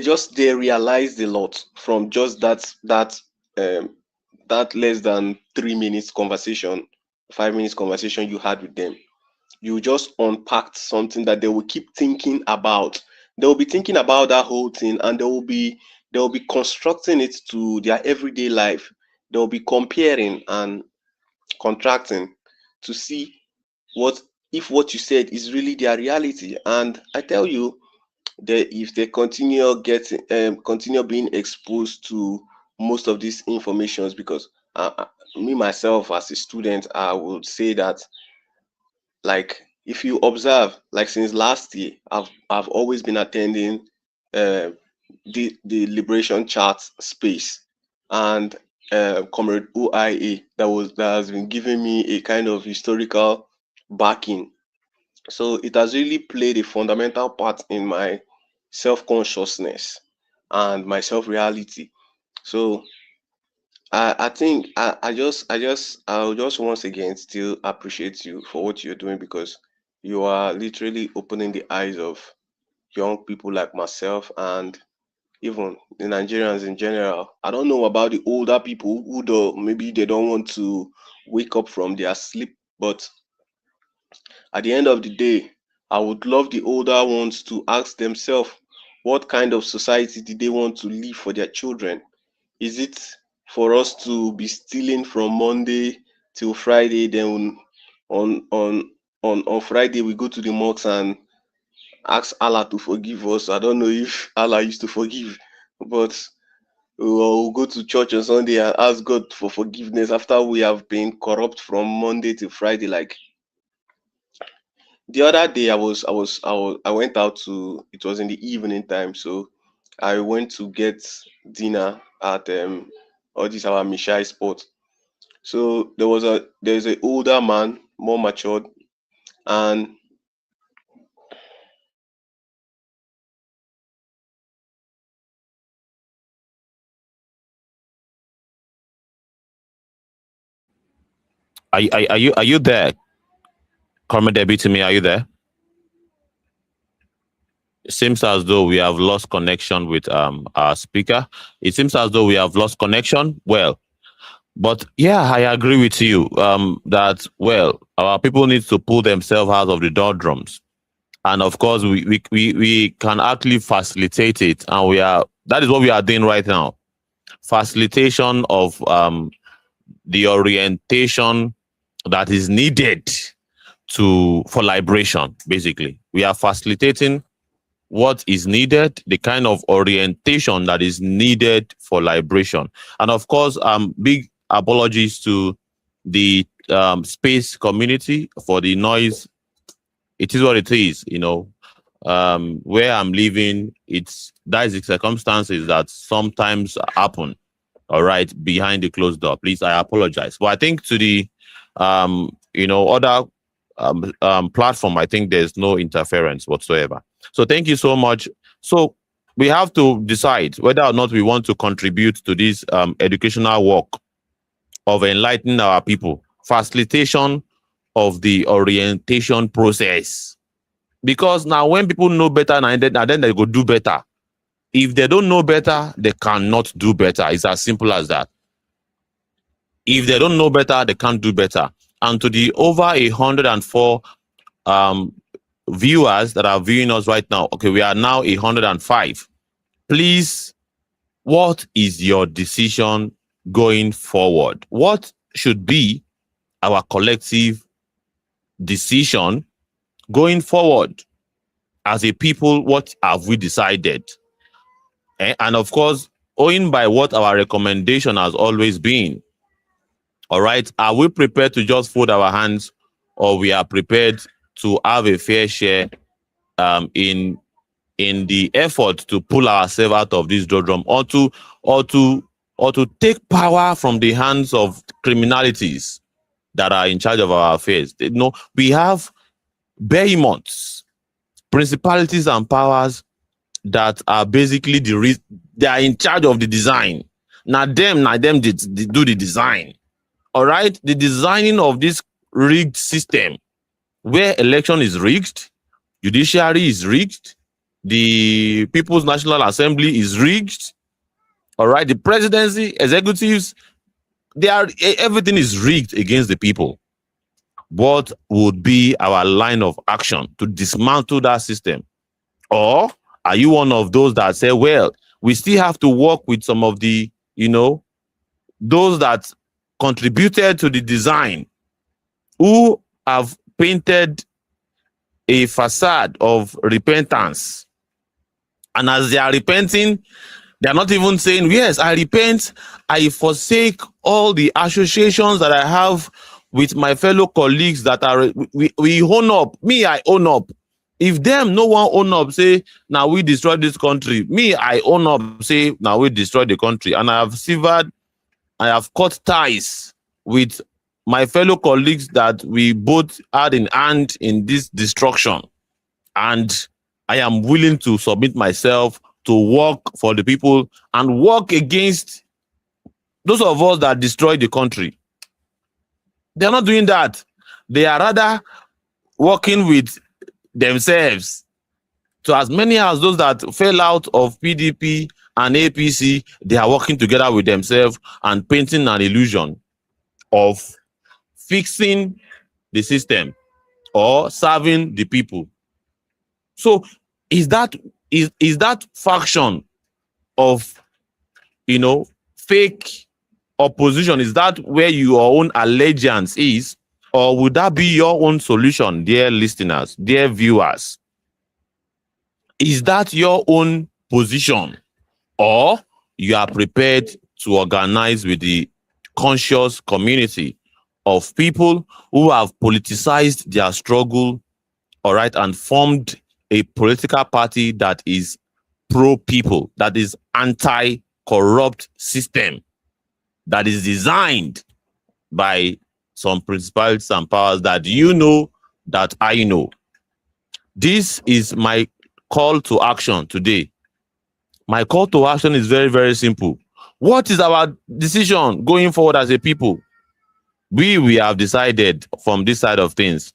realized a lot from just that less than 3 minutes conversation, 5 minutes conversation you had with them. You just unpacked something that they will keep thinking about. They will be thinking about that whole thing, and they will be constructing it to their everyday life. They will be comparing and contracting to see what you said is really their reality. And I tell you, if they continue being exposed to most of these informations, because me myself as a student, I would say that, like, if you observe, like, since last year, I've always been attending the liberation chat space, and Comrade OIA that has been giving me a kind of historical backing. So it has really played a fundamental part in my self-consciousness and my self-reality. So I think I'll just once again still appreciate you for what you're doing, because you are literally opening the eyes of young people like myself, and even the Nigerians in general. I don't know about the older people who maybe they don't want to wake up from their sleep, but at the end of the day, I would love the older ones to ask themselves, what kind of society did they want to leave for their children? Is it for us to be stealing from Monday till Friday, then on Friday we go to the mosque and ask Allah to forgive us? I don't know if Allah used to forgive, but we'll go to church on Sunday and ask God for forgiveness after we have been corrupt from Monday to Friday. Like, the other day, I went out to, it was in the evening time, so I went to get dinner at all this our Mishai spot. So there's an older man, more matured, and Are you there? Comrade Debitimi, are you there? It seems as though we have lost connection with our speaker. It seems as though we have lost connection. Well, but yeah, I agree with you that, well, our people need to pull themselves out of the doldrums. And of course, we can actually facilitate it. And that is what we are doing right now. Facilitation of the orientation that is needed for liberation. Basically, we are facilitating what is needed, the kind of orientation that is needed for liberation. And of course, big apologies to the space community for the noise. It is what it is, you know. Where I'm living, that is the circumstances that sometimes happen, all right, behind the closed door. Please, I apologize. But I think to the other platform, I think there's no interference whatsoever. So thank you so much. So we have to decide whether or not we want to contribute to this educational work of enlightening our people, facilitation of the orientation process. Because now when people know better, and then they go do better. If they don't know better, they cannot do better. It's as simple as that. If they don't know better, they can't do better. and to the over 104 viewers that are viewing us right now. Okay, we are now 105. Please, what is your decision going forward? What should be our collective decision going forward? As a people, what have we decided? And of course, owing by what our recommendation has always been. All right, are we prepared to just fold our hands, or we are prepared to have a fair share in the effort to pull ourselves out of this doldrum, or to take power from the hands of criminalities that are in charge of our affairs? You know, we have behemoths, principalities and powers that are basically they are in charge of the design. Now them did do the design. All right, the designing of this rigged system, where election is rigged, judiciary is rigged, the People's National Assembly is rigged. All right, the presidency, executives, everything is rigged against the people. What would be our line of action to dismantle that system? Or are you one of those that say, well, we still have to work with some of the, those that contributed to the design, who have painted a facade of repentance, and as they are repenting, they are not even saying, yes, I repent, I forsake all the associations that I have with my fellow colleagues that are, we own up. Me, I own up. If them, no one own up, say, now we destroy this country. Me, I own up, say, now we destroy the country. And I have severed, I have cut ties with my fellow colleagues that we both had in hand in this destruction. And I am willing to submit myself to work for the people and work against those of us that destroy the country. They're not doing that. They are rather working with themselves. So as many as those that fell out of PDP and APC, they are working together with themselves and painting an illusion of fixing the system or serving the people. So is that faction of fake opposition, is that where your own allegiance is? Or would that be your own solution, dear listeners, dear viewers? Is that your own position? Or you are prepared to organize with the conscious community of people who have politicized their struggle, all right, and formed a political party that is pro-people, that is anti-corrupt system, that is designed by some principalities and powers that that I know. This is my call to action today. My call to action is very, very simple. What is our decision going forward as a people? We have decided from this side of things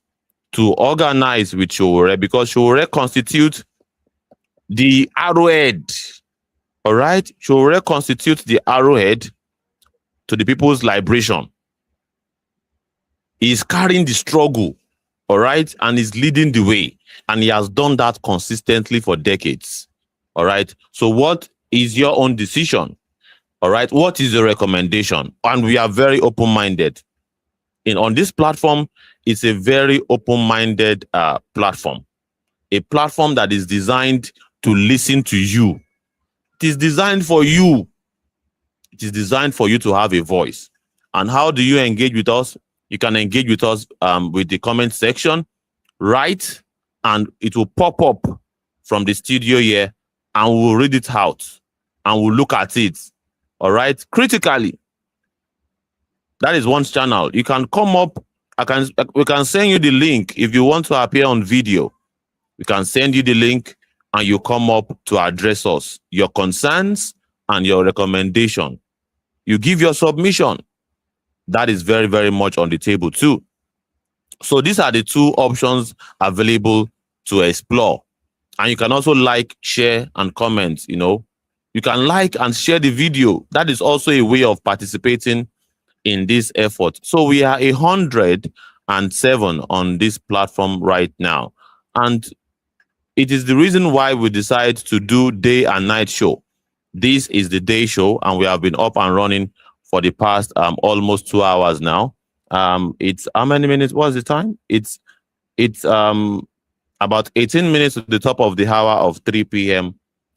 to organize with Sowore, because Sowore constitutes the arrowhead. All right? Sowore constitutes the arrowhead to the people's liberation. He is carrying the struggle, all right, and is leading the way. And he has done that consistently for decades. All right. So what is your own decision? All right. What is the recommendation? And we are very open-minded. On this platform, it's a very open-minded platform. A platform that is designed to listen to you. It is designed for you. It is designed for you to have a voice. And how do you engage with us? You can engage with us with the comment section, write, and it will pop up from the studio here, and we'll read it out, and we'll look at it, all right, critically. That is one channel. You can come up. We can send you the link if you want to appear on video. We can send you the link, and you come up to address us, your concerns and your recommendation. You give your submission. That is very, very much on the table too. So these are the two options available to explore. And you can also like, share, and comment. You can like and share the video. That is also a way of participating in this effort. So we are 107 on this platform right now. And it is the reason why we decide to do day and night show. This is the day show, and we have been up and running for the past almost 2 hours now. It's how many minutes? What's the time? It's about 18 minutes to the top of the hour of 3 p.m.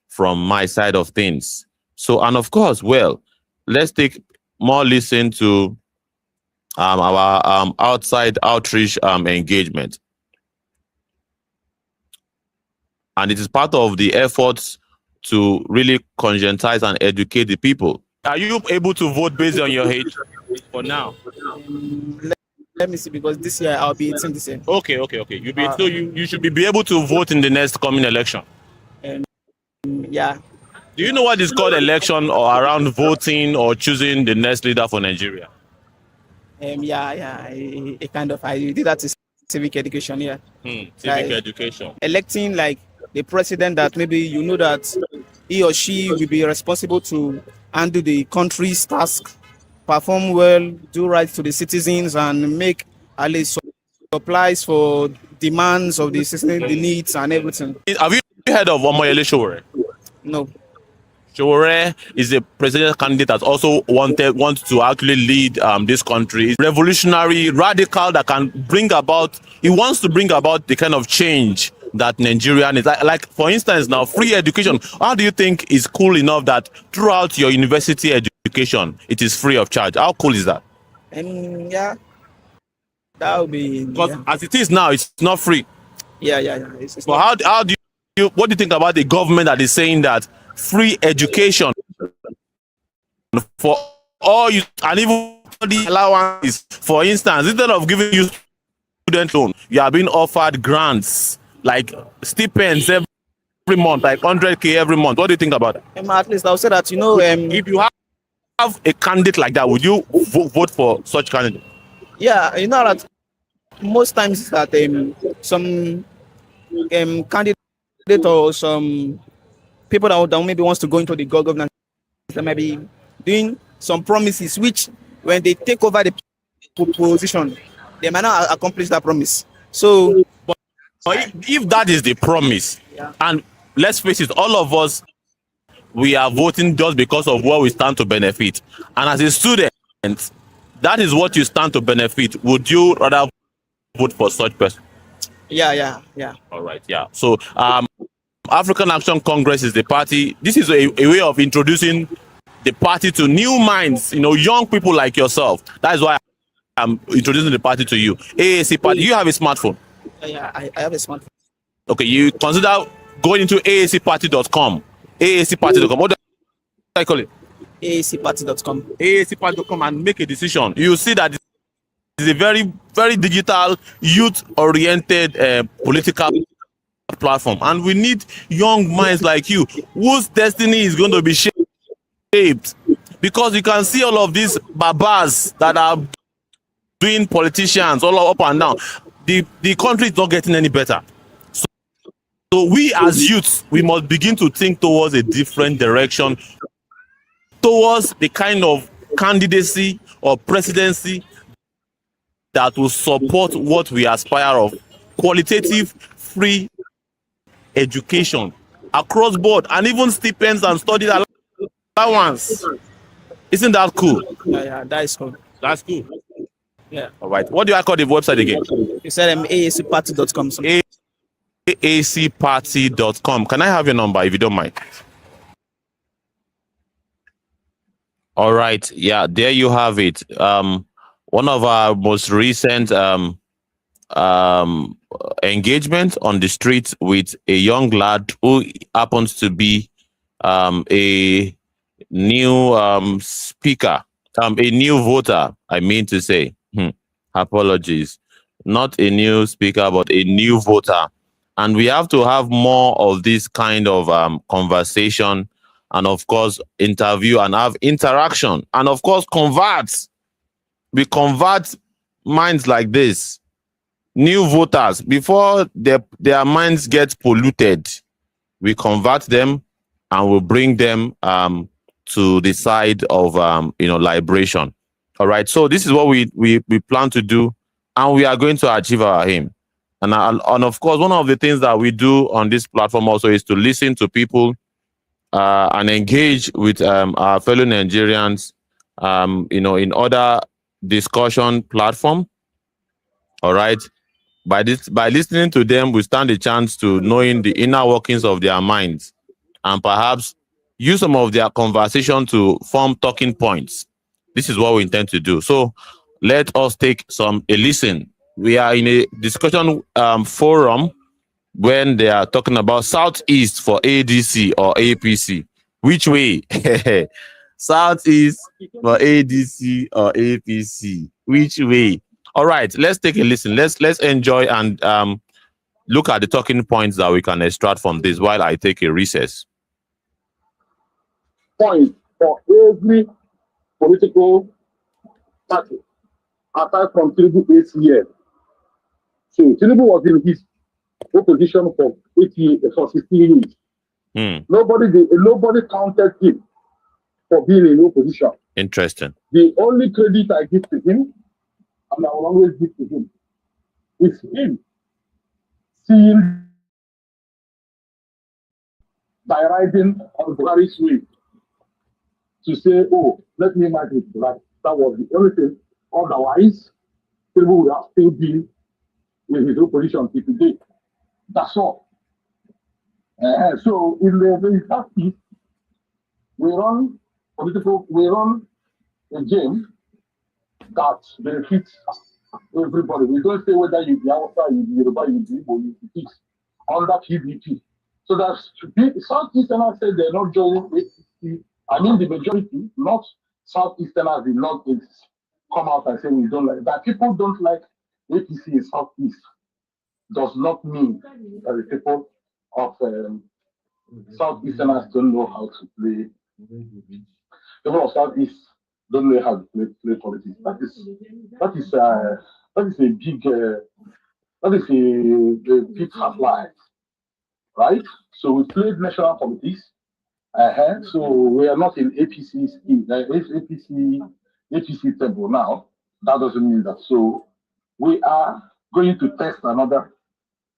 from my side of things. So, and of course, well, let's take more listen to our outside outreach engagement. And it is part of the efforts to really conscientize and educate the people. Are you able to vote based on your age for now? Let me see, because this year I'll be 18 this year. Okay. So you should be able to vote in the next coming election. Yeah. Do you know what is called election or around voting or choosing the next leader for Nigeria? A kind of, I did that in civic education, yeah. Civic education. Electing like the president that maybe you know that he or she will be responsible to handle the country's task, perform well, do right to the citizens, and make at least supplies for demands of the citizens, the needs and everything. Have you heard of Omoyele Sowore? No. Sowore is a presidential candidate that also wants to actually lead this country. He's revolutionary, radical, that can bring about, he wants to bring about the kind of change that Nigeria needs. Like for instance, now free education. How do you think is cool enough that throughout your university education, it is free of charge? How cool is that? Yeah, that would be. Because as it is now, it's not free. Yeah. It's but how do you, what do you think about the government that is saying that free education for all you, and even the allowance? For instance, instead of giving you student loan, you are being offered grants like stipends every month, like 100K every month. What do you think about that? At least I'll say that, you know, if you have a candidate like that, would you vote for such candidate? Yeah, you know that most times that some candidate or some people that maybe wants to go into the government, they may be doing some promises which when they take over the position, they might not accomplish that promise. So but if that is the promise, and let's face it, all of us, we are voting just because of what we stand to benefit. And as a student, that is what you stand to benefit. Would you rather vote for such person? Yeah. All right, yeah. So African Action Congress is the party. This is a way of introducing the party to new minds, you know, young people like yourself. That is why I'm introducing the party to you. AAC party, you have a smartphone? Yeah, I have a smartphone. Okay, you consider going into aacparty.com. aacparty.com. What do I call it? aacparty.com. aacparty.com, and make a decision. You see that it's a very, very digital, youth-oriented political platform, and we need young minds like you whose destiny is going to be shaped, because you can see all of these babas that are doing politicians all up and down. The country is not getting any better. So we as youths, we must begin to think towards a different direction, towards the kind of candidacy or presidency that will support what we aspire of: qualitative, free education across board, and even stipends and study allowance. Isn't that cool? Yeah, that is cool. That's cool. Yeah. All right. What do I call the website again? You said aacparty.com. aacparty.com. Can I have your number if you don't mind? All right. Yeah, there you have it. One of our most recent engagement on the street with a young lad who happens to be a new speaker, a new voter, I mean to say. Apologies. Not a new speaker, but a new voter. And we have to have more of this kind of conversation, and of course, interview and have interaction, and of course, convert. We convert minds like this, new voters, before their minds get polluted. We convert them and we bring them to the side of liberation. All right. So this is what we plan to do, and we are going to achieve our aim. And of course, one of the things that we do on this platform also is to listen to people and engage with our fellow Nigerians, in other discussion platform. All right. By listening to them, we stand a chance to knowing the inner workings of their minds, and perhaps use some of their conversation to form talking points. This is what we intend to do. So let us take a listen. We are in a discussion forum when they are talking about Southeast for ADC or APC. Which way? Southeast for ADC or APC. Which way? All right, let's take a listen. Let's enjoy and look at the talking points that we can extract from this while I take a recess. Point for every political party, aside from Tinubu 8 years. So Tinubu was in his opposition for 16 years. Nobody counted him for being in opposition. Interesting. The only credit I give to him, and I will always give to him, is him seeing by riding on Buhari's way to say, oh, let me make it right. That was the only thing. Otherwise, people would have still been in his opposition till today. That's all. So in the Southeast, we run a game that benefits everybody. We don't say whether you be outside, you be Yoruba, you be Igbo, you be East, under PDP. So that's Southeasterners said they're not joining APC. I mean the majority, not Southeasterners did not come out and say we don't like that. People don't like APC in Southeast does not mean that the people of Southeasterners don't know how to play. People of Southeast don't know how to play politics. That is a big half lie, right? So we played national politics. So we are not in APC table now. That doesn't mean that. So we are going to test another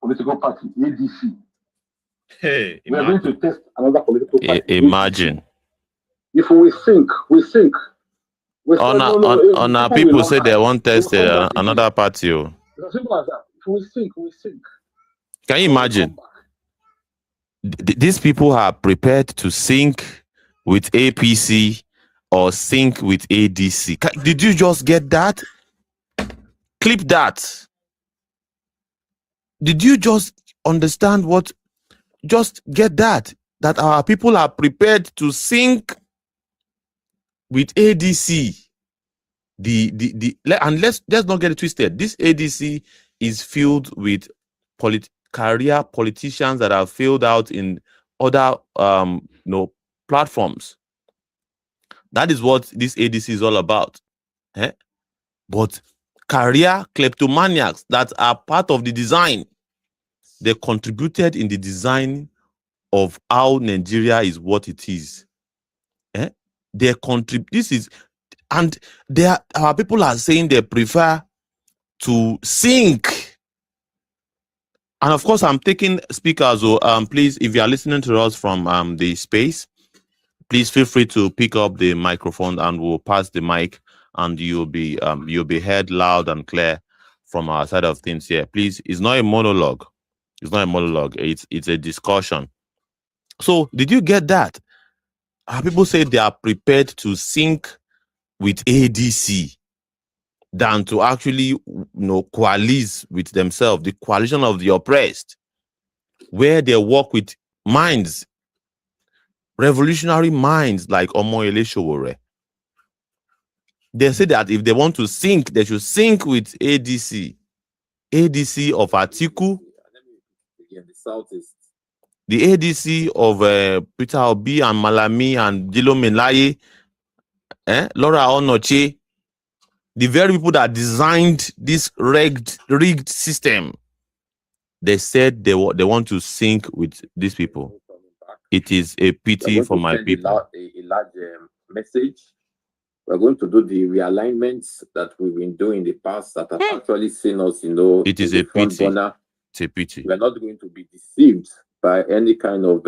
political party, ADC. Hey, we are going to test another political party. Imagine. ADC. If we think. On our people say they want test another party. It's as simple as that. If we think. Can you imagine? These people are prepared to sync with APC or sync with ADC. Did you just get that? Clip that. Did you just understand what? Just get that our people are prepared to sync with ADC. And let's not get it twisted. This ADC is filled with career politicians that have filled out in other platforms. That is what this ADC is all about. But career kleptomaniacs that are part of the design, they contributed in the design of how Nigeria is what it is. They contribute. This is, and our people are saying they prefer to sync. And of course, I'm taking speakers. So please, if you are listening to us from the space, please feel free to pick up the microphone, and we'll pass the mic, and you'll be heard loud and clear from our side of things here. Please, it's not a monologue. It's not a monologue. It's a discussion. So, did you get that? People say they are prepared to sync with ADC than to actually coalesce with themselves, the coalition of the oppressed, where they work with minds, revolutionary minds like Omoyele Sowore. They say that if they want to sync, they should sync with ADC of Atiku, the ADC of Peter Obi and Malami and Dilo Melaye, Laura Onoche, the very people that designed this rigged system. They said they want to sync with these people. It is a pity for my people. A large message We're going to do the realignments that we've been doing in the past that have actually seen us, It is in a the front pity. burner. It's a pity. We're not going to be deceived by any kind of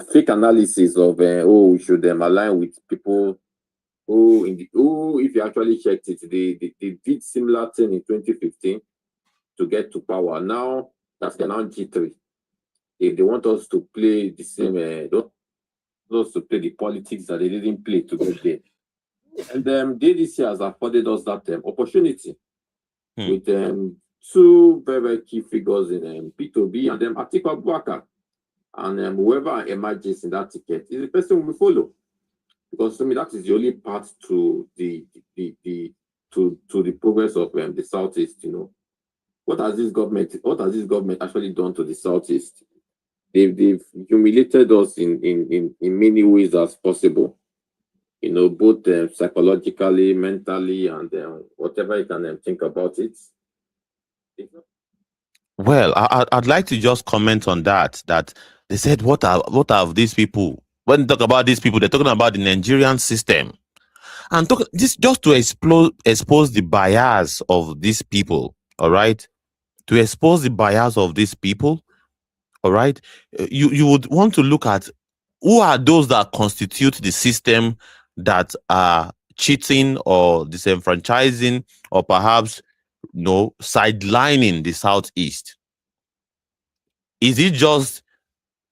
fake analysis of we should align with people who if you actually checked it, they did similar thing in 2015 to get to power. Now that's now G3. If they want us to play the same, they want us to play the politics that they didn't play to get there. And DDC has afforded us that opportunity with two very, very key figures in P2B and Atiku Abubakar. And whoever emerges in that ticket is the person we follow. Because to me, that is the only path to the progress of the Southeast, What has this government actually done to the Southeast? They've humiliated us in many ways as possible. Both psychologically, mentally, and whatever you can think about it. Well, I'd like to just comment on that they said, what are these people? When they talk about these people, they're talking about the Nigerian system. And this just to expose the bias of these people, all right? To expose the bias of these people, all right? You would want to look at who are those that constitute the system that are cheating or disenfranchising or perhaps sidelining the Southeast. Is it just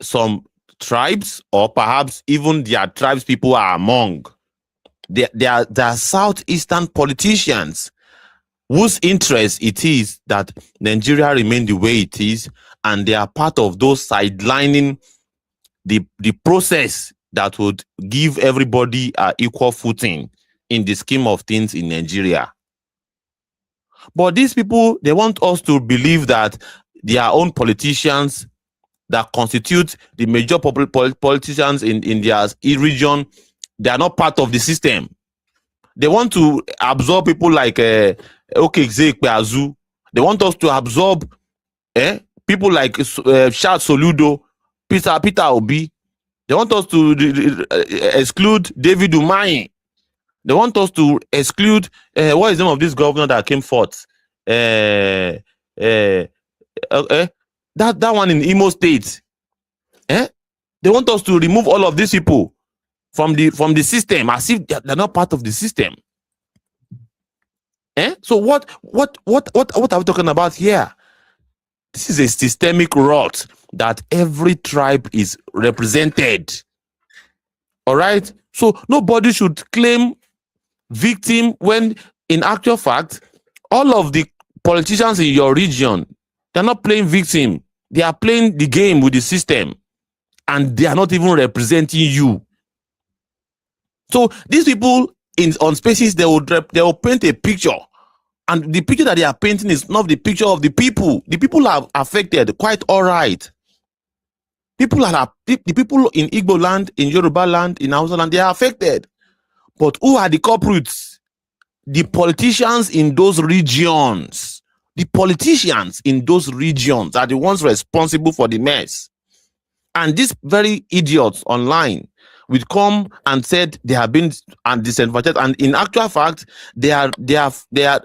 some tribes, or perhaps even their tribes people are among? They are Southeastern politicians whose interest it is that Nigeria remain the way it is, and they are part of those sidelining the process that would give everybody equal footing in the scheme of things in Nigeria. But these people, they want us to believe that their own politicians that constitute the major politicians in their region, they are not part of the system. They want to absorb people like Okekze Ikpeazu. They want us to absorb people like Charles Soludo, Peter Obi. They want us to exclude David Umahi. They want us to exclude what is the name of this governor that came forth? That one in Imo State. They want us to remove all of these people from the system as if they're not part of the system. So what are we talking about here? This is a systemic rot that every tribe is represented. All right? So nobody should claim victim when in actual fact all of the politicians in your region, they're not playing victim. They are playing the game with the system, and they are not even representing you. So these people on Spaces, they will paint a picture, and the picture that they are painting is not the picture of the people. The people are affected quite all right. The people in Igbo land, in Yoruba land, in Hausa land, they are affected. But who are the culprits? The politicians in those regions. The politicians in those regions are the ones responsible for the mess. And these very idiots online will come and said they have been disenfranchised, and in actual fact, they are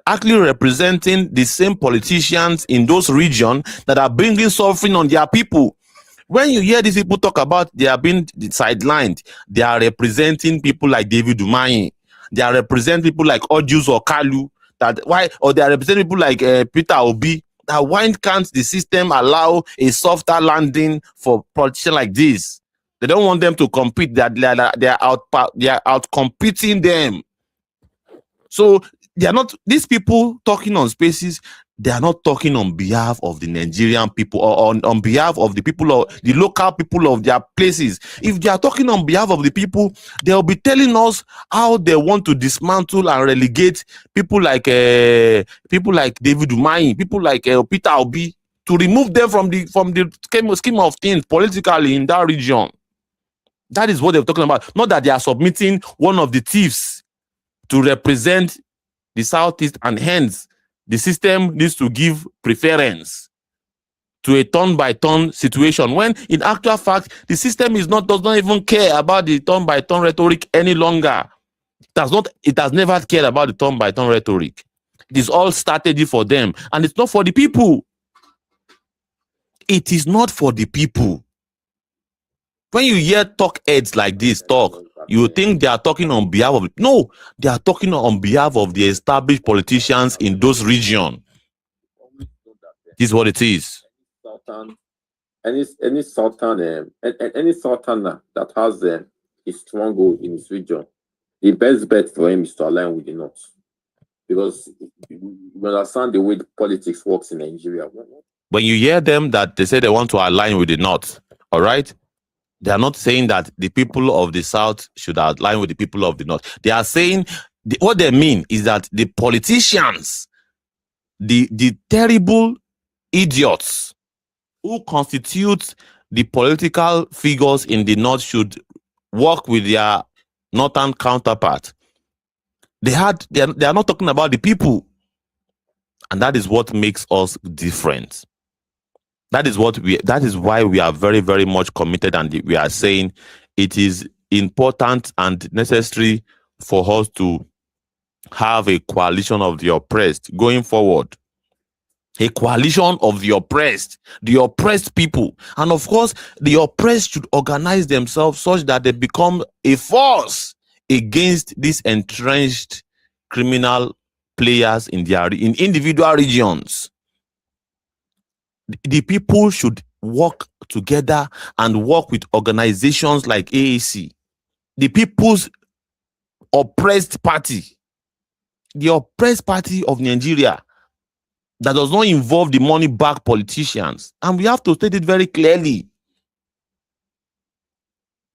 actually representing the same politicians in those regions that are bringing suffering on their people. When you hear these people talk about they are being sidelined, they are representing people like David Umahi. They are representing people like Odius or Kalu. Or they are representing people like Peter Obi. That why can't the system allow a softer landing for politicians like this? They don't want them to compete. They are out competing them. So they are not, these people talking on Spaces, they are not talking on behalf of the Nigerian people or on behalf of the people or the local people of their places. If they are talking on behalf of the people, they'll be telling us how they want to dismantle and relegate people like David Umahi, people like Peter Obi, to remove them from the scheme of things politically in that region. That is what they're talking about. Not that they are submitting one of the thieves to represent the Southeast, and hence the system needs to give preference to a turn-by-turn situation, when in actual fact the system does not even care about the turn-by-turn rhetoric any longer. It has never cared about the turn-by-turn rhetoric. It is all strategy for them, and it's not for the people. It is not for the people. When you hear talk heads like this talk, you think they are talking on behalf of... No, they are talking on behalf of the established politicians in those regions. This is what it is. Any sultan that has a stronghold in his region, the best bet for him is to align with the North, because you understand the way the politics works in Nigeria. When you hear them that they say they want to align with the North, all right, they are not saying that the people of the South should align with the people of the North. They are saying what they mean is that the politicians, the terrible idiots who constitute the political figures in the North should work with their northern counterpart. They are not talking about the people, and that is what makes us different. That is why we are very, very much committed, and we are saying it is important and necessary for us to have a coalition of the oppressed going forward. A coalition of the oppressed people. And of course, the oppressed should organize themselves such that they become a force against these entrenched criminal players in individual regions. The people should work together and work with organizations like AAC, the People's Oppressed Party, the oppressed party of Nigeria, that does not involve the money-backed politicians. And we have to state it very clearly.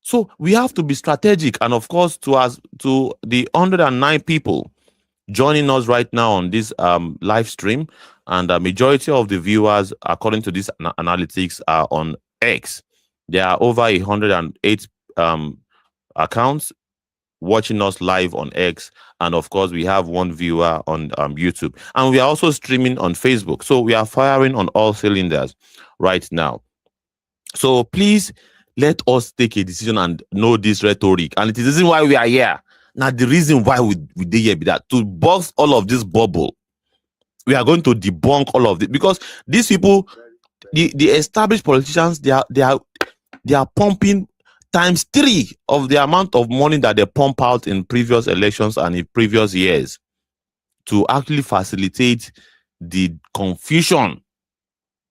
So we have to be strategic. And of course, to the 109 people joining us right now on this live stream, and the majority of the viewers, according to this analytics, are on X. There are over 108 accounts watching us live on X, and of course we have one viewer on YouTube, and we are also streaming on Facebook. So we are firing on all cylinders right now. So please let us take a decision and know this rhetoric, and it is the reason why we are here. Now the reason why we did here be that to bust all of this bubble. We are going to debunk all of it, because these people, the established politicians, they are pumping ×3 of the amount of money that they pump out in previous elections and in previous years to actually facilitate the confusion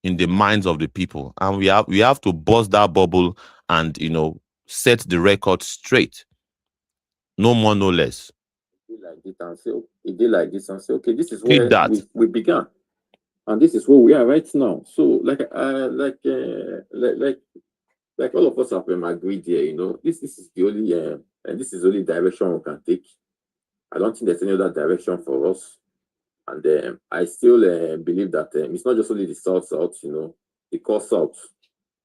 in the minds of the people. And we have to bust that bubble and, set the record straight. No more, no less. It did like this and say, okay, this is where we began, and this is where we are right now. So, like all of us have agreed here, this is the only and this is the only direction we can take. I don't think there's any other direction for us, and I still believe that it's not just only the south, the core south,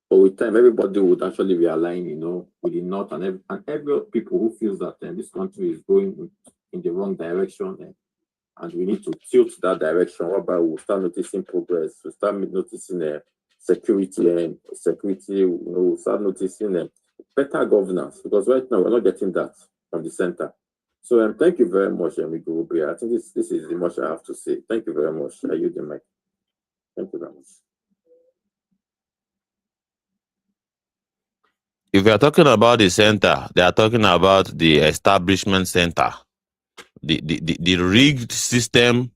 but with time everybody would actually realign, with the north, and every people who feels that this country is going in the wrong direction, and we need to tilt that direction, whereby we'll start noticing progress, we'll start noticing security, we'll start noticing better governance, because right now we're not getting that from the center. So thank you very much, Amigo Ubria. I think this is the much I have to say. Thank you very much. I use the mic. Thank you very much. If we are talking about the center, they are talking about the establishment center. The rigged system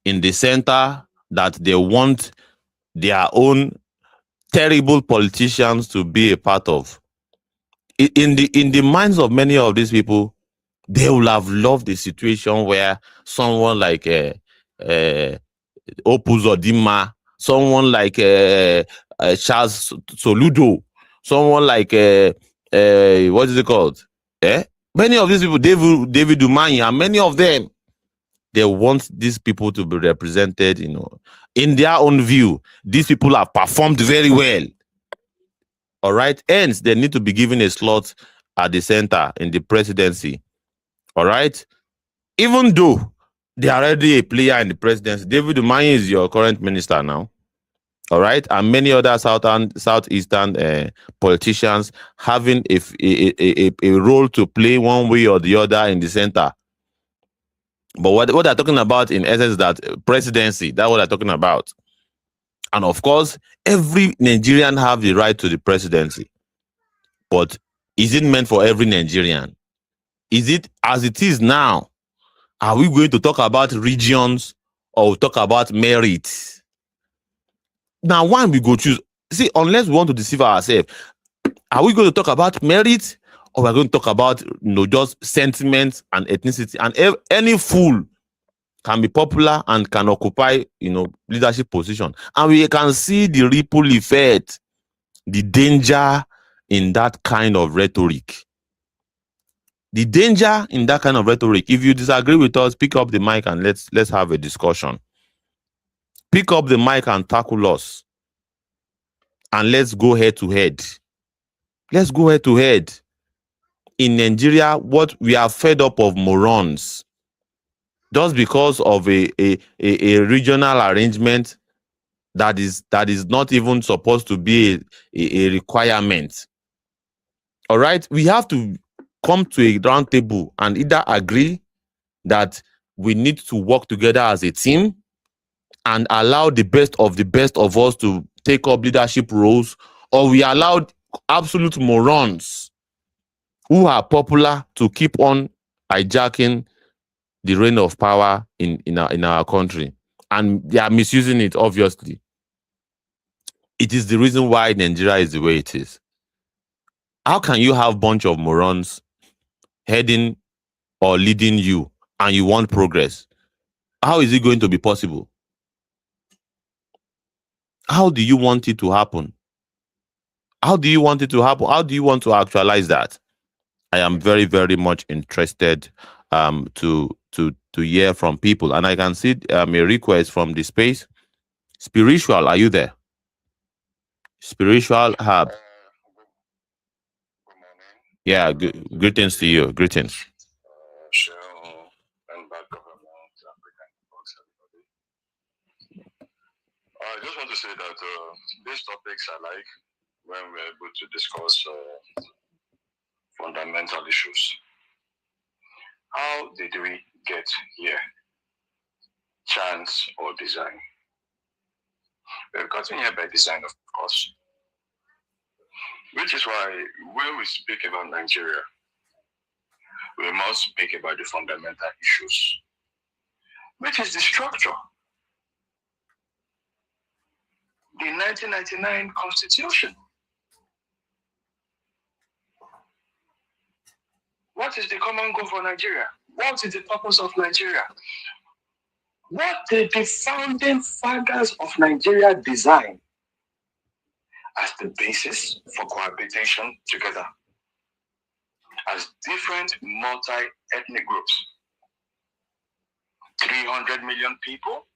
in the center that they want their own terrible politicians to be a part of. In the minds of many of these people, they will have loved the situation where someone like Opus Odima, someone like Charles Soludo, someone like what is it called? Many of these people, David Umahi, and many of them, they want these people to be represented, in their own view. These people have performed very well. All right. Hence, they need to be given a slot at the center in the presidency. All right. Even though they are already a player in the presidency, David Umahi is your current minister now. All right, and many other southeastern politicians having a role to play one way or the other in the center. But what they're talking about in essence is that presidency. That's what they're talking about. And of course, every Nigerian have the right to the presidency. But is it meant for every Nigerian? Is it as it is now? Are we going to talk about regions or talk about merit? Now, one we go choose. See, unless we want to deceive ourselves, are we going to talk about merit or we're going to talk about just sentiments and ethnicity? And any fool can be popular and can occupy leadership position. And we can see the ripple effect, the danger in that kind of rhetoric. The danger in that kind of rhetoric. If you disagree with us, pick up the mic and let's have a discussion. Pick up the mic and tackle us. And let's go head to head. Let's go head to head. In Nigeria, what we are fed up of morons. Just because of a regional arrangement that is not even supposed to be a requirement. All right, we have to come to a round table and either agree that we need to work together as a team and allow the best of us to take up leadership roles, or we allow absolute morons who are popular to keep on hijacking the reign of power in our country, and they are misusing it. Obviously, it is the reason why Nigeria is the way it is. How can you have a bunch of morons heading or leading you and you want progress? How is it going to be possible? How do you want it to happen? How do you want it to happen? How do you want to actualize that? I am very, very much interested to hear from people. And I can see a request from the space. Spiritual, are you there? Spiritual Hub. Yeah, greetings to you. Greetings. I just want to say that these topics I like when we're able to discuss fundamental issues. How did we get here? Chance or design? We've gotten here by design, of course. Which is why when we speak about Nigeria, we must speak about the fundamental issues, which is the structure. The 1999 Constitution. What is the common goal for Nigeria? What is the purpose of Nigeria? What did the founding fathers of Nigeria design as the basis for cohabitation together as different multi-ethnic groups? 300 million people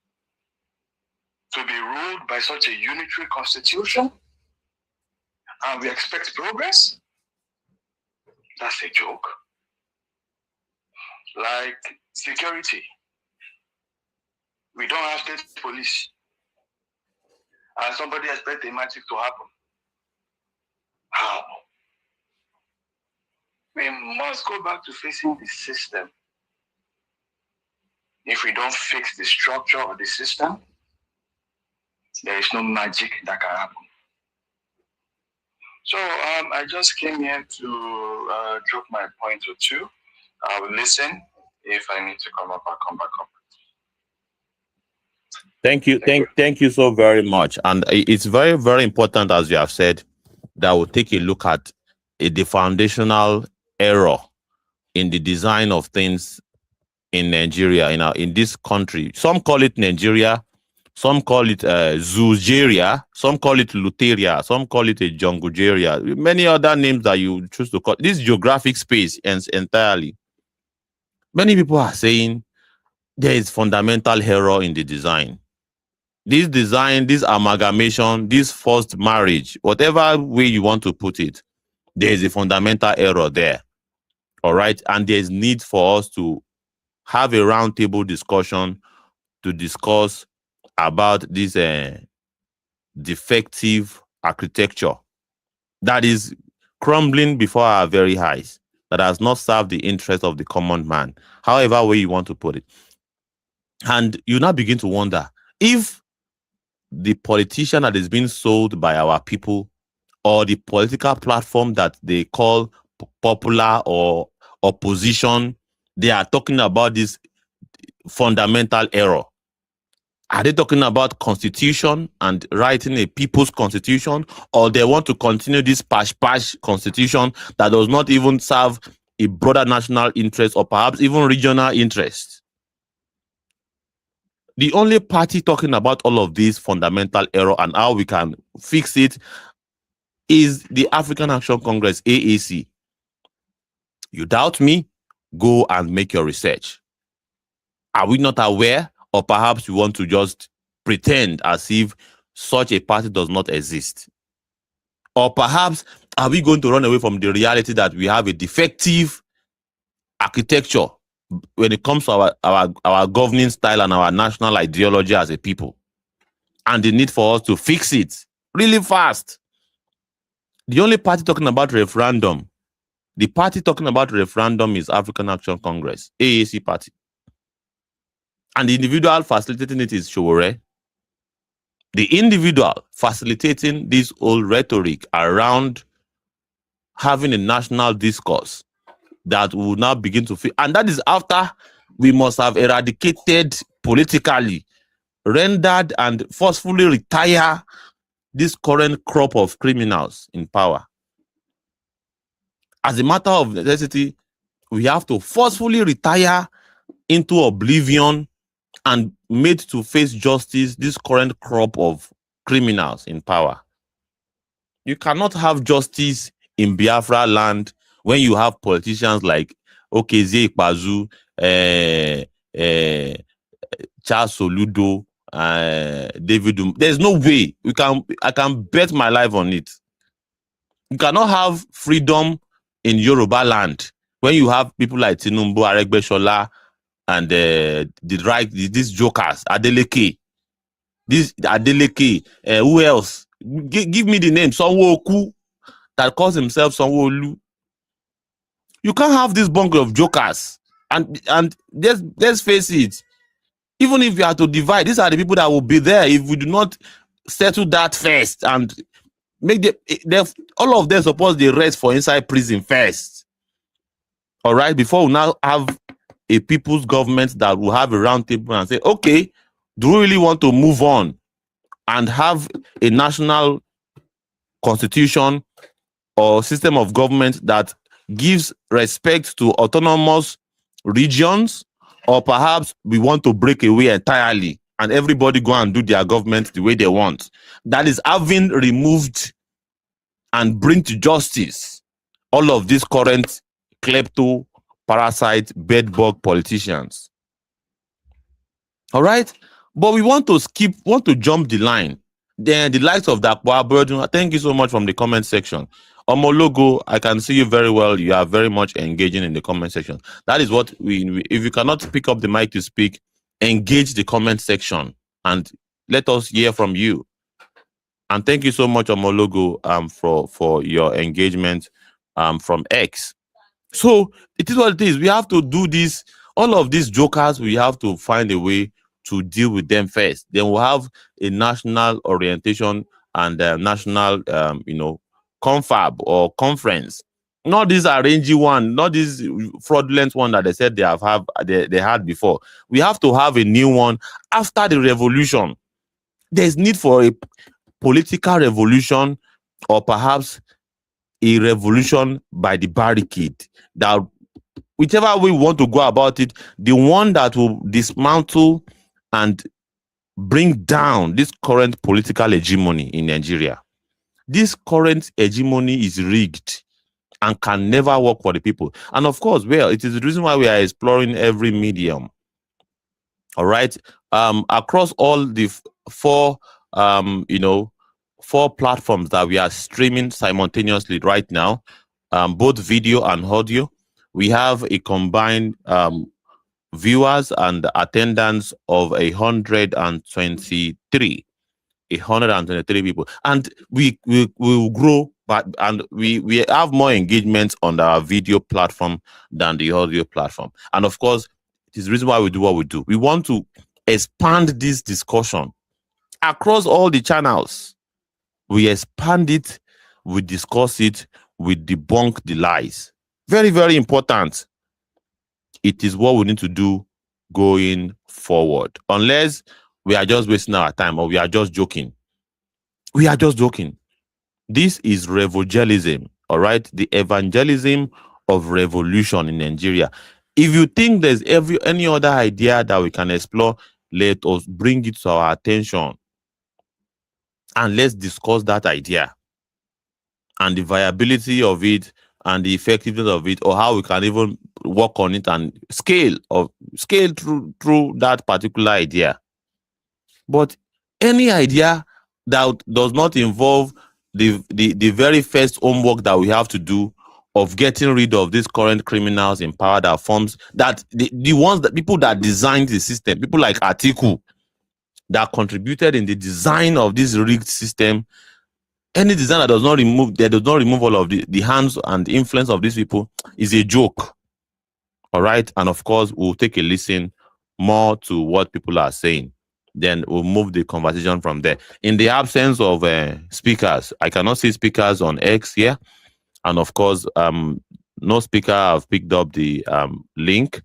to be ruled by such a unitary constitution, and we expect progress? That's a joke. Like security. We don't have state police. And somebody expects the magic to happen. How? We must go back to facing the system. If we don't fix the structure of the system, there is no magic that can happen. So I just came here to drop my point or two. I will listen. If I need to come up, I'll come back up. Thank you. Thank you so very much. And it's very, very important, as you have said, that we'll take a look at the foundational error in the design of things in Nigeria, in this country. Some call it Nigeria, some call it Zugeria, some call it Luteria, some call it a Jungugeria, many other names that you choose to call this geographic space entirely. Many people are saying there is fundamental error in the design. This design, this amalgamation, this forced marriage, whatever way you want to put it, there is a fundamental error there. All right. And there's need for us to have a roundtable discussion to discuss about this defective architecture that is crumbling before our very eyes, that has not served the interest of the common man, however way you want to put it. And you now begin to wonder if the politician that is being sold by our people, or the political platform that they call popular or opposition, they are talking about this fundamental error. Are they talking about constitution and writing a people's constitution, or they want to continue this pash constitution that does not even serve a broader national interest or perhaps even regional interest? The only party talking about all of this fundamental error and how we can fix it is the African Action Congress, AAC. You doubt me? Go and make your research. Are we not aware? Or perhaps you want to just pretend as if such a party does not exist? Or perhaps are we going to run away from the reality that we have a defective architecture when it comes to our governing style and our national ideology as a people, and the need for us to fix it really fast? The only party talking about referendum, the party talking about referendum is African Action Congress, AAC party. And the individual facilitating it is Sowore. The individual facilitating this whole rhetoric around having a national discourse that will now begin to feel, and that is after we must have eradicated politically, rendered and forcefully retire this current crop of criminals in power. As a matter of necessity, we have to forcefully retire into oblivion and made to face justice this current crop of criminals in power. You cannot have justice in Biafra land when you have politicians like Okezie Ikpeazu, Charles Soludo, David. There's no way I can bet my life on it. You cannot have freedom in Yoruba land when you have people like Tinubu, Aregbesola, and these jokers, Adeleke, who else? Give me the name, Sanwo-Olu, that calls himself Sanwo-Olu. You can't have this bunch of jokers, and let's face it. Even if you have to divide, these are the people that will be there if we do not settle that first and make all of them suppose they rest for inside prison first. All right, before we now have a people's government that will have a round table and say, okay, do we really want to move on and have a national constitution or system of government that gives respect to autonomous regions, or perhaps we want to break away entirely and everybody go and do their government the way they want? That is having removed and bring to justice all of these current klepto, parasite, bedbug politicians. All right, but we want to jump the line. Then the likes of Dapo Abiodun, thank you so much from the comment section. Omologo, I can see you very well. You are very much engaging in the comment section. That is what if you cannot pick up the mic to speak, engage the comment section and let us hear from you. And thank you so much, Omologo, for your engagement from X. So it is what it is. We have to do this. All of these jokers, we have to find a way to deal with them first. Then we'll have a national orientation and national, confab or conference. Not this arranging one, not this fraudulent one that they said they had before. We have to have a new one after the revolution. There's need for a political revolution, or perhaps a revolution by the barricade. That whichever way we want to go about it, the one that will dismantle and bring down this current political hegemony in Nigeria. This current hegemony is rigged and can never work for the people. And of course, well, it is the reason why we are exploring every medium. All right. Across all the four platforms that we are streaming simultaneously right now, both video and audio, we have a combined viewers and attendance of 123. 123 people, and we will grow, but and we have more engagement on our video platform than the audio platform. And of course, it is the reason why we do what we do. We want to expand this discussion across all the channels. We expand it, we discuss it, we debunk the lies. Very, very important. It is what we need to do going forward. Unless we are just wasting our time or we are just joking. We are just joking. This is revogelism, all right? The evangelism of revolution in Nigeria. If you think there's any other idea that we can explore, let us bring it to our attention and let's discuss that idea and the viability of it and the effectiveness of it, or how we can even work on it and scale through that particular idea. But any idea that does not involve the very first homework that we have to do of getting rid of these current criminals in power that forms that the ones that people that designed the system, people like Atiku that contributed in the design of this rigged system. Any design that does not remove all of the hands and influence of these people is a joke. All right. And of course, we'll take a listen more to what people are saying. Then we'll move the conversation from there. In the absence of speakers, I cannot see speakers on X here. And of course, no speaker have picked up the link.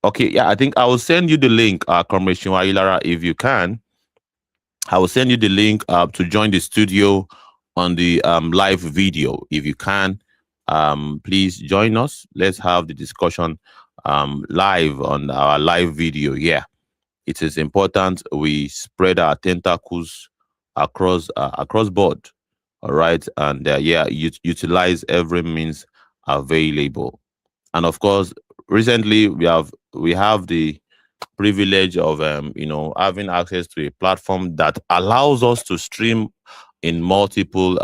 Okay, yeah, I think I will send you the link, Comrade Chinua Ilara, if you can. I will send you the link to join the studio on the live video. If you can, please join us. Let's have the discussion live on our live video. Yeah, it is important we spread our tentacles across board. All right, and yeah, utilize every means available. And of course, recently we have the privilege of having access to a platform that allows us to stream in multiple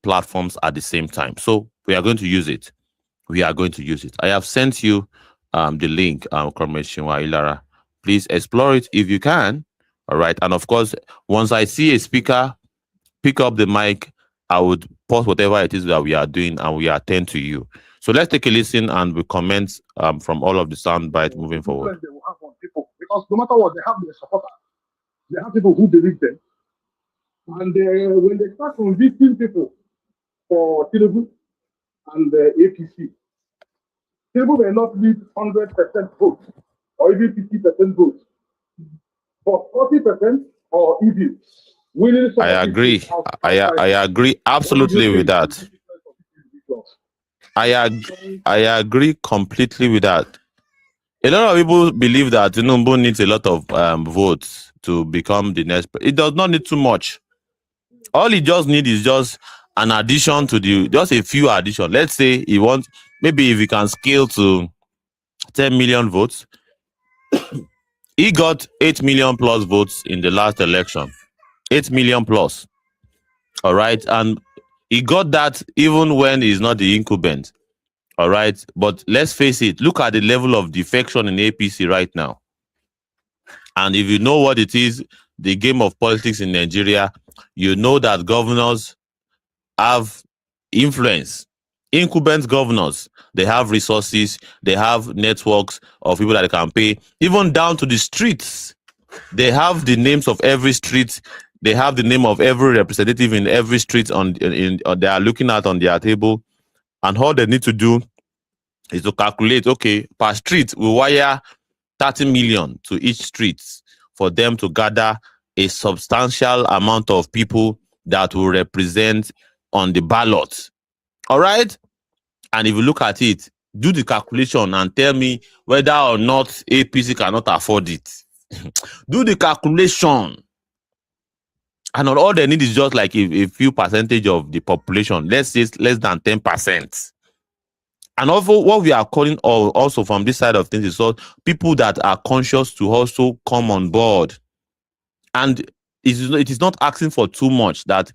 platforms at the same time. So we are going to use it. I have sent you the link, Comrade Chinua Ilara. Please explore it if you can. All right, and of course, once I see a speaker pick up the mic, I would pause whatever it is that we are doing and we attend to you. So let's take a listen and we comment from all of the sound bites moving forward. They will have on people, because no matter what, they have their supporters. They have people who believe them. And when they start convicting people for Tinubu and the APC, Tinubu may not lead 100% vote or even 50% vote, but 40% or even winning. I agree. I agree absolutely with that. I agree completely with that. A lot of people believe that Tinubu needs a lot of votes to become the next. It does not need too much. All he just needs is just an addition to just a few addition. Let's say he wants, maybe if he can scale to 10 million votes. He got 8 million plus votes in the last election. 8 million plus. All right. And he got that even when he's not the incumbent. All right. But let's face it, look at the level of defection in APC right now. And if you know what it is, the game of politics in Nigeria, you know that governors have influence. Incumbent governors, they have resources, they have networks of people that they can pay, even down to the streets. They have the names of every street. They have the name of every representative in every street they are looking at on their table. And all they need to do is to calculate, okay, per street, we wire 30 million to each street for them to gather a substantial amount of people that will represent on the ballot. All right? And if you look at it, do the calculation and tell me whether or not APC cannot afford it. Do the calculation. And all they need is just like a few percentage of the population. Let's say less than 10%. And also what we are calling also from this side of things is all people that are conscious to also come on board. And it is not asking for too much, that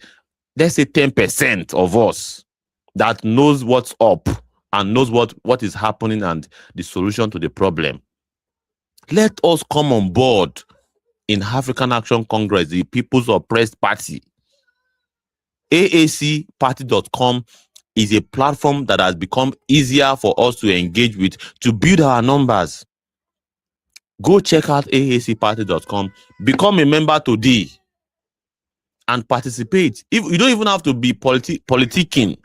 let's say 10% of us that knows what's up and knows what is happening and the solution to the problem. Let us come on board in African Action Congress, the People's Oppressed Party. AACparty.com is a platform that has become easier for us to engage with, to build our numbers. Go check out AACparty.com, become a member today, and participate. If you don't even have to be politicking,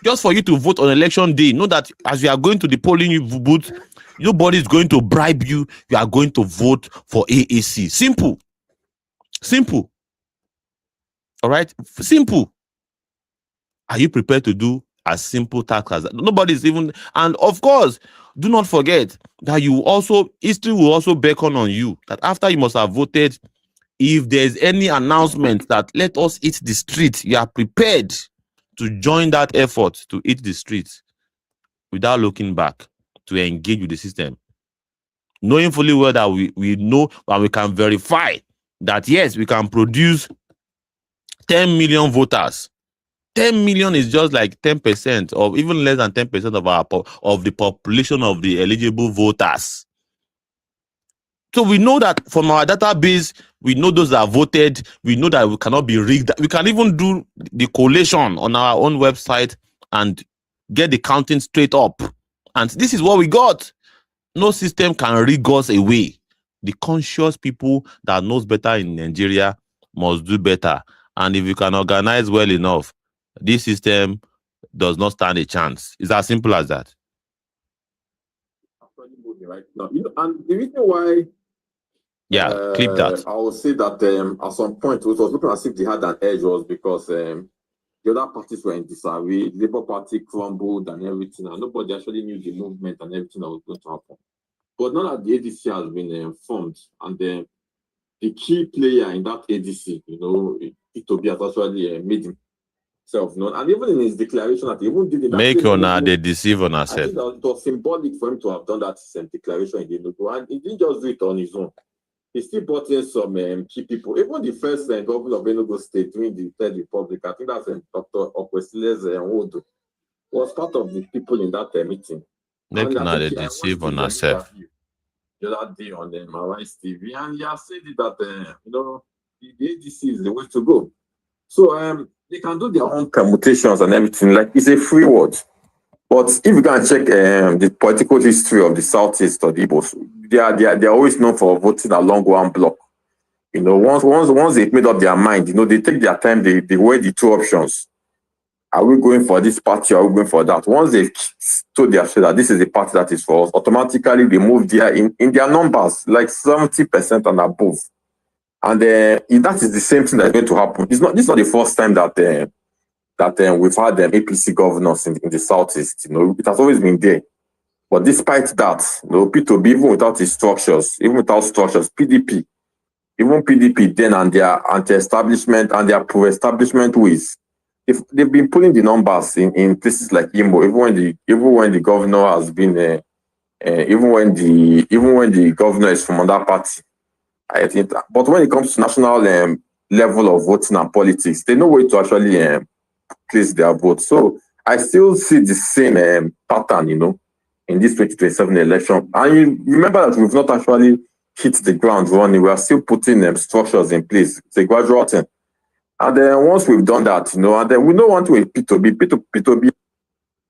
just for you to vote on election day. Know that as you are going to the polling booth, nobody is going to bribe you. You are going to vote for AAC. Simple. Simple. All right? Simple. Are you prepared to do as simple task as that? Nobody's even, and of course, do not forget that history will also beckon on you that after you must have voted, if there's any announcement that let us hit the street, you are prepared to join that effort to hit the streets without looking back, to engage with the system. Knowing fully well that we know and we can verify that, yes, we can produce 10 million voters. 10 million is just like 10% or even less than 10% of the population of the eligible voters. So we know that from our database, we know those that voted, we know that we cannot be rigged. We can even do the collation on our own website and get the counting straight up. And this is what we got. No system can rig us away. The conscious people that knows better in Nigeria must do better. And if you can organize well enough, this system does not stand a chance. It's as simple as that. Right now, and the reason why, clip that. I will say that at some point it was looking as if they had an edge was because the other parties were in disarray. Labour Party crumbled and everything, and nobody actually knew the movement and everything that was going to happen. But now that the ADC has been formed, and the key player in that ADC, P2B has actually made himself known, and even in his declaration that he even did it. Make honor, they deceive on ourselves. I think that it was symbolic for him to have done that declaration in the Enugu, and he didn't just do it on his own. He still brought in some key people. Even the first governor of Enugu State during the Third Republic, I think that's Dr. Okwesile's Nwodo, was part of the people in that meeting. Make honor, they deceive on ourselves. The other day on Arise TV, and he has said that the ADC is the way to go. So they can do their own permutations and everything. Like, it's a free word. But if you can check the political history of the Southeast or the Igbos, they're always known for voting along one block. Once they've made up their mind, they take their time, they weigh the two options. Are we going for this party or are we going for that? Once they've told their that this is the party that is for us, automatically they move there in their numbers, like 70% and above. And that is the same thing that's going to happen. This is not the first time that we've had APC governors in the Southeast. It has always been there. But despite that, P2B, even without structures, PDP then and their anti-establishment and their pro-establishment ways, if they've been pulling the numbers in places like Imo, even when the governor has been, even when the governor is from another party, I think. But when it comes to national level of voting and politics, they know where to actually place their vote. So I still see the same pattern, in this 2027 election. And you remember that we've not actually hit the ground running. We are still putting structures in place. It's a gradual thing. And then once we've done that, and then we don't want to with P2B. P2B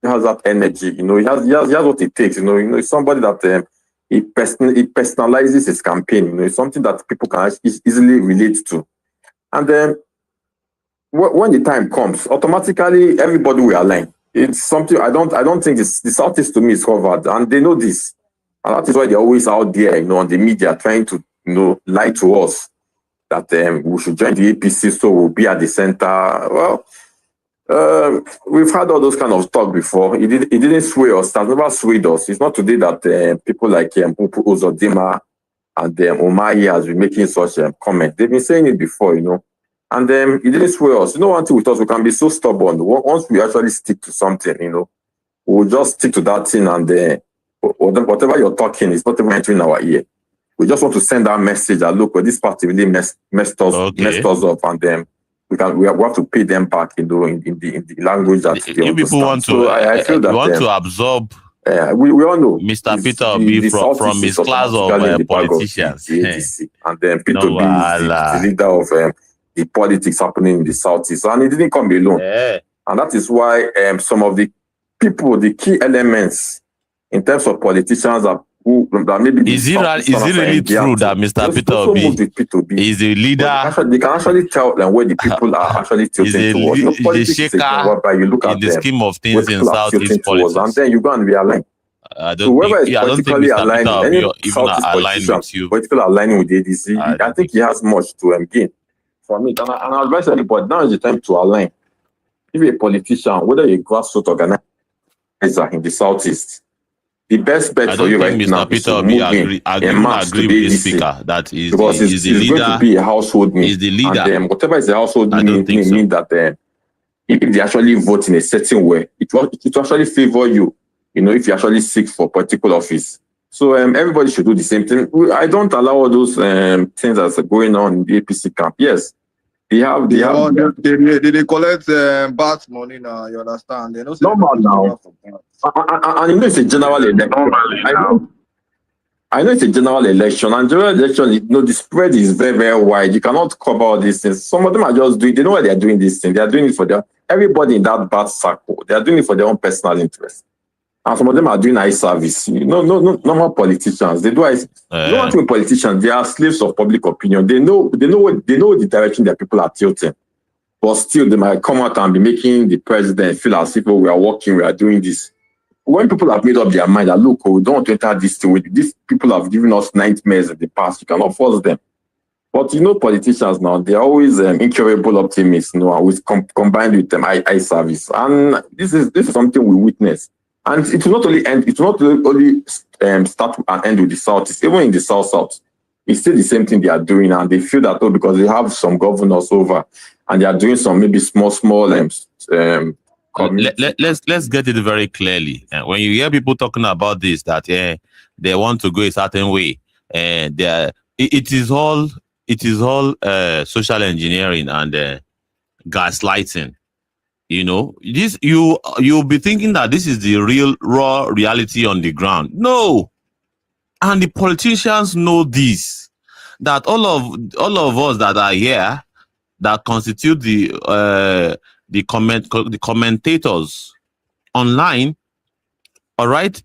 has that energy, he has what it takes, it's somebody that he personalizes his campaign, it's something that people can easily relate to. And then when the time comes, automatically everybody will align. It's something I don't think the Southeast to me is covered, and they know this. And that is why they're always out there, on the media trying to, lie to us that we should join the APC, so we'll be at the center. Well, we've had all those kind of talk before. It didn't sway us. It has never swayed us. It's not today that people like Upu Uzodimma and Umahi has been making such comments. They've been saying it before, And it didn't sway us. One thing with us, we can be so stubborn. Once we actually stick to something, we'll just stick to that thing, and whatever you're talking is not even entering our ear. We just want to send that message that, look, this party really messed us up, and we have to pay them back, in the language that they you people want to. So I feel that want to absorb We all know Mr. Peter Obi from his class of politicians. The ADC, and then Peter Obi is the leader of the politics happening in the Southeast, and it didn't come alone. And that is why some of the people, the key elements in terms of politicians that maybe is it really true that Mr. Peter Obi is the leader? They can actually tell them where the people are actually tilting towards. Politics is you look at the scheme of things in Southeast politics, and then you go and realign. I don't think Mr. Peter Obi even align with you. Politically aligning with the ADC, I think he has much to gain from it. And I advise anybody, now is the time to align. If you're a politician, whether you're a grassroots organizer in the Southeast, the best bet for you right now is to move in and march to the ADC, that is because it's leader, going to be a household name. Is the leader. And whatever is a household name mean that if they actually vote in a certain way, it will actually favor you. You know, if you actually seek for particular office. So everybody should do the same thing. I don't allow all those things that's going on in the APC camp. Yes, they collect BAT money now. You understand? They don't normal now. And you know it's a general election. I know it's a general election. And general election, you know, the spread is very, very wide. You cannot cover all these things. Some of them are just doing. They know why they are doing this thing. They are doing it for everybody in that BAT circle. They are doing it for their own personal interest. And some of them are doing eye service. You know, no normal politicians. They do eye. No one politicians. They are slaves of public opinion. They know the direction their people are tilting. But still, they might come out and be making the president feel as if we are working, we are doing this. When people have made up their mind that look, we don't want to enter this way. These people have given us nightmares in the past. You cannot force them. But you know, politicians now, they are always incurable optimists. You know, always combined with them eye service. And this is something we witness. And it will not only end. It will not only start and end with the Southeast. Even in the South, it's still the same thing they are doing, and they feel that because they have some governors over, and they are doing some maybe small. Let's get it very clearly. When you hear people talking about this, that they want to go a certain way, and it is all social engineering and gaslighting. You know, this you'll be thinking that this is the real raw reality on the ground. No, and the politicians know this. That all of us that are here, that constitute the commentators online, all right,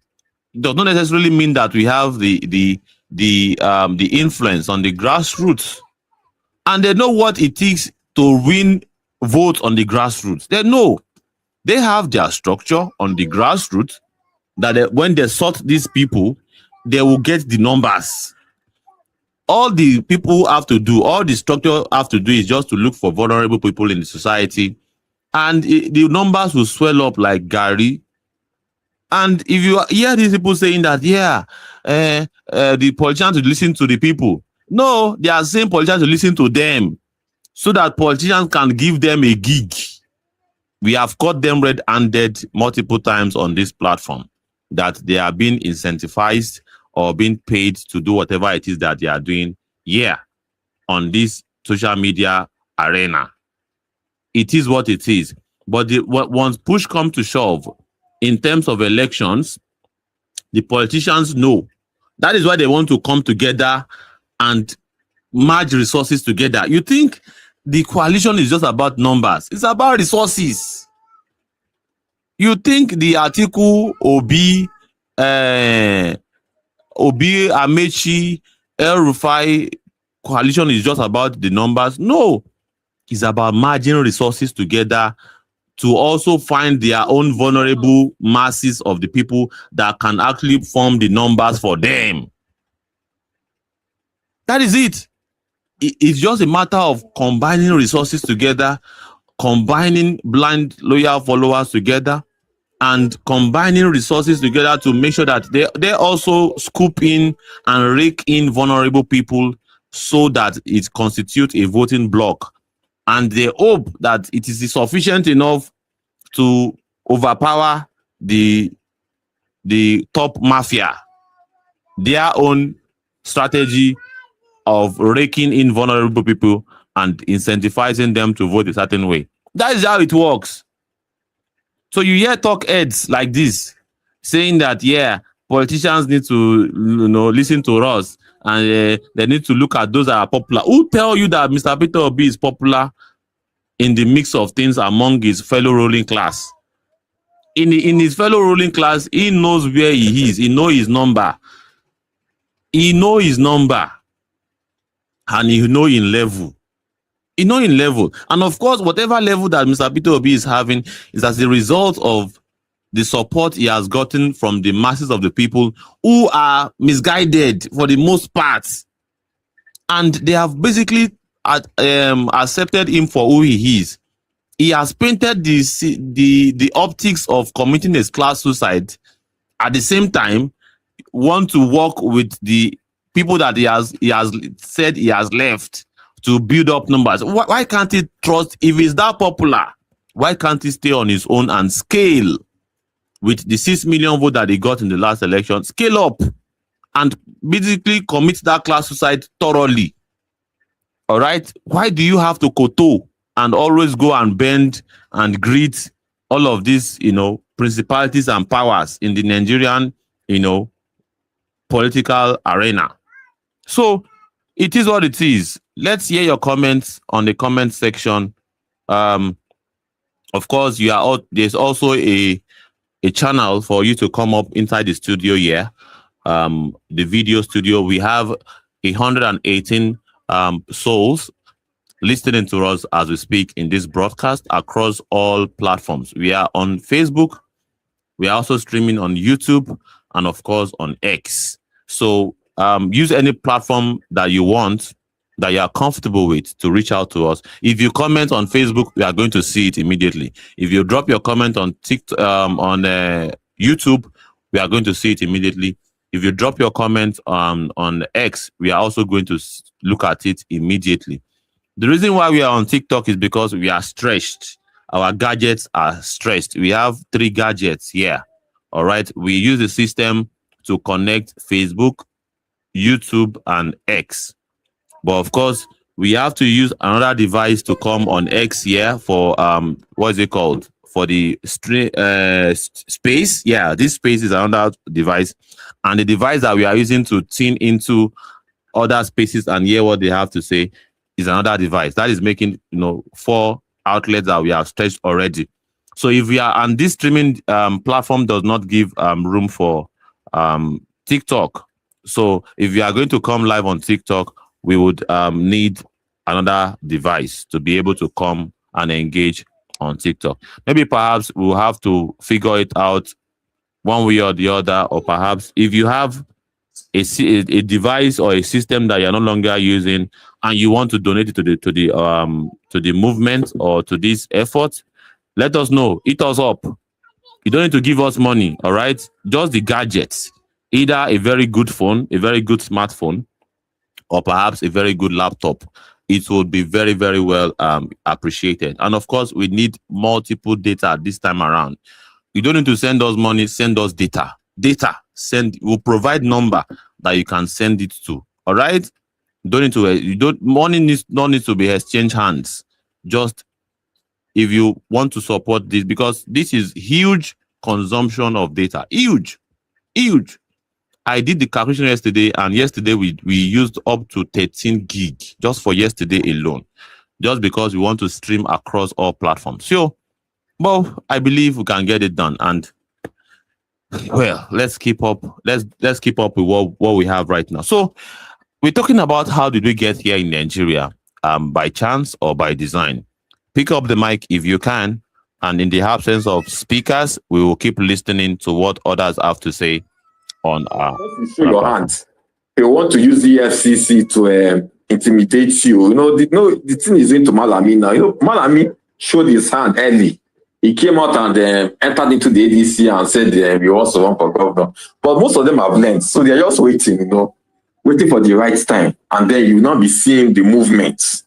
does not necessarily mean that we have the influence on the grassroots, and they know what it takes to win vote on the grassroots. They know they have their structure on the grassroots that when they sort these people, they will get the numbers. All the people have to do, all the structure have to do is just to look for vulnerable people in the society, and the numbers will swell up like Gary. And if you hear these people saying that, the politicians to listen to the people, no, they are saying politicians to listen to them, so that politicians can give them a gig. We have caught them red-handed multiple times on this platform, that they are being incentivized or being paid to do whatever it is that they are doing here on this social media arena. It is what it is. But once push comes to shove, in terms of elections, the politicians know. That is why they want to come together and merge resources together. You think the coalition is just about numbers? It's about resources. You think the Atiku, Obi, Amechi, El-Rufai coalition is just about the numbers? No. It's about merging resources together to also find their own vulnerable masses of the people that can actually form the numbers for them. That is it. It's just a matter of combining resources together, combining blind loyal followers together, and combining resources together to make sure that they also scoop in and rake in vulnerable people so that it constitutes a voting bloc. And they hope that it is sufficient enough to overpower the top mafia, their own strategy of raking in vulnerable people and incentivizing them to vote a certain way. That is how it works. So you hear talk heads like this saying that, yeah, politicians need to, listen to us and they need to look at those that are popular. Who tell you that Mr. Peter Obi is popular in the mix of things among his fellow ruling class? In his fellow ruling class, he knows where he is. He knows his number. He knows his number. And he knows in level. He knows in level. And of course, whatever level that Mr. Peter Obi is having is as a result of the support he has gotten from the masses of the people who are misguided for the most part. And they have basically accepted him for who he is. He has painted the optics of committing a class suicide. At the same time, want to work with the people that he has said he has left to build up numbers. Why can't he trust? If he's that popular, why can't he stay on his own and scale with the 6 million vote that he got in the last election? Scale up and basically commit that class suicide thoroughly. All right? Why do you have to kowtow and always go and bend and greet all of these, principalities and powers in the Nigerian, political arena? So it is what it is. Let's hear your comments on the comment section. Of course, there's also a channel for you to come up inside the studio here. The video studio. We have 118 souls listening to us as we speak in this broadcast across all platforms. We are on Facebook. We are also streaming on YouTube and of course on X. So use any platform that you want, that you are comfortable with, to reach out to us. If you comment on Facebook, we are going to see it immediately. If you drop your comment on TikTok, on YouTube, we are going to see it immediately. If you drop your comment on X, we are also going to look at it immediately. The reason why we are on TikTok is because we are stretched. Our gadgets are stretched. We have 3 gadgets here. All right. We use the system to connect Facebook, YouTube, and X. But of course, we have to use another device to come on X here for what is it called? For the space. Yeah, this space is another device. And the device that we are using to tune into other spaces and hear what they have to say is another device. That is making 4 outlets that we have stretched already. So if we are, and this streaming platform does not give room for TikTok. So if we are going to come live on TikTok, we would need another device to be able to come and engage on TikTok. Maybe perhaps we'll have to figure it out one way or the other, or perhaps if you have a device or a system that you're no longer using and you want to donate it to the movement or to this effort, let us know. Hit us up. You don't need to give us money, all right? Just the gadgets. Either a very good phone, a very good smartphone, or perhaps a very good laptop. It will be very, very well appreciated. And of course, we need multiple data this time around. You don't need to send us money, send us data. We'll provide number that you can send it to. All right? Money needs to be exchanged hands. Just if you want to support this, because this is huge consumption of data. Huge. I did the calculation yesterday, and yesterday we used up to 13 gig just for yesterday alone, just because we want to stream across all platforms. So, well, I believe we can get it done. And well, let's keep up. Let's keep up with what we have right now. So, we're talking about how did we get here in Nigeria, by chance or by design. Pick up the mic if you can, and in the absence of speakers, we will keep listening to what others have to say. On show your hands. They want to use the FCC to intimidate you. The thing is into Malami now. Malami showed his hand early. He came out and entered into the ADC and said he also want for governor. But most of them have learned, so they are just waiting, waiting for the right time, and then you will not be seeing the movement,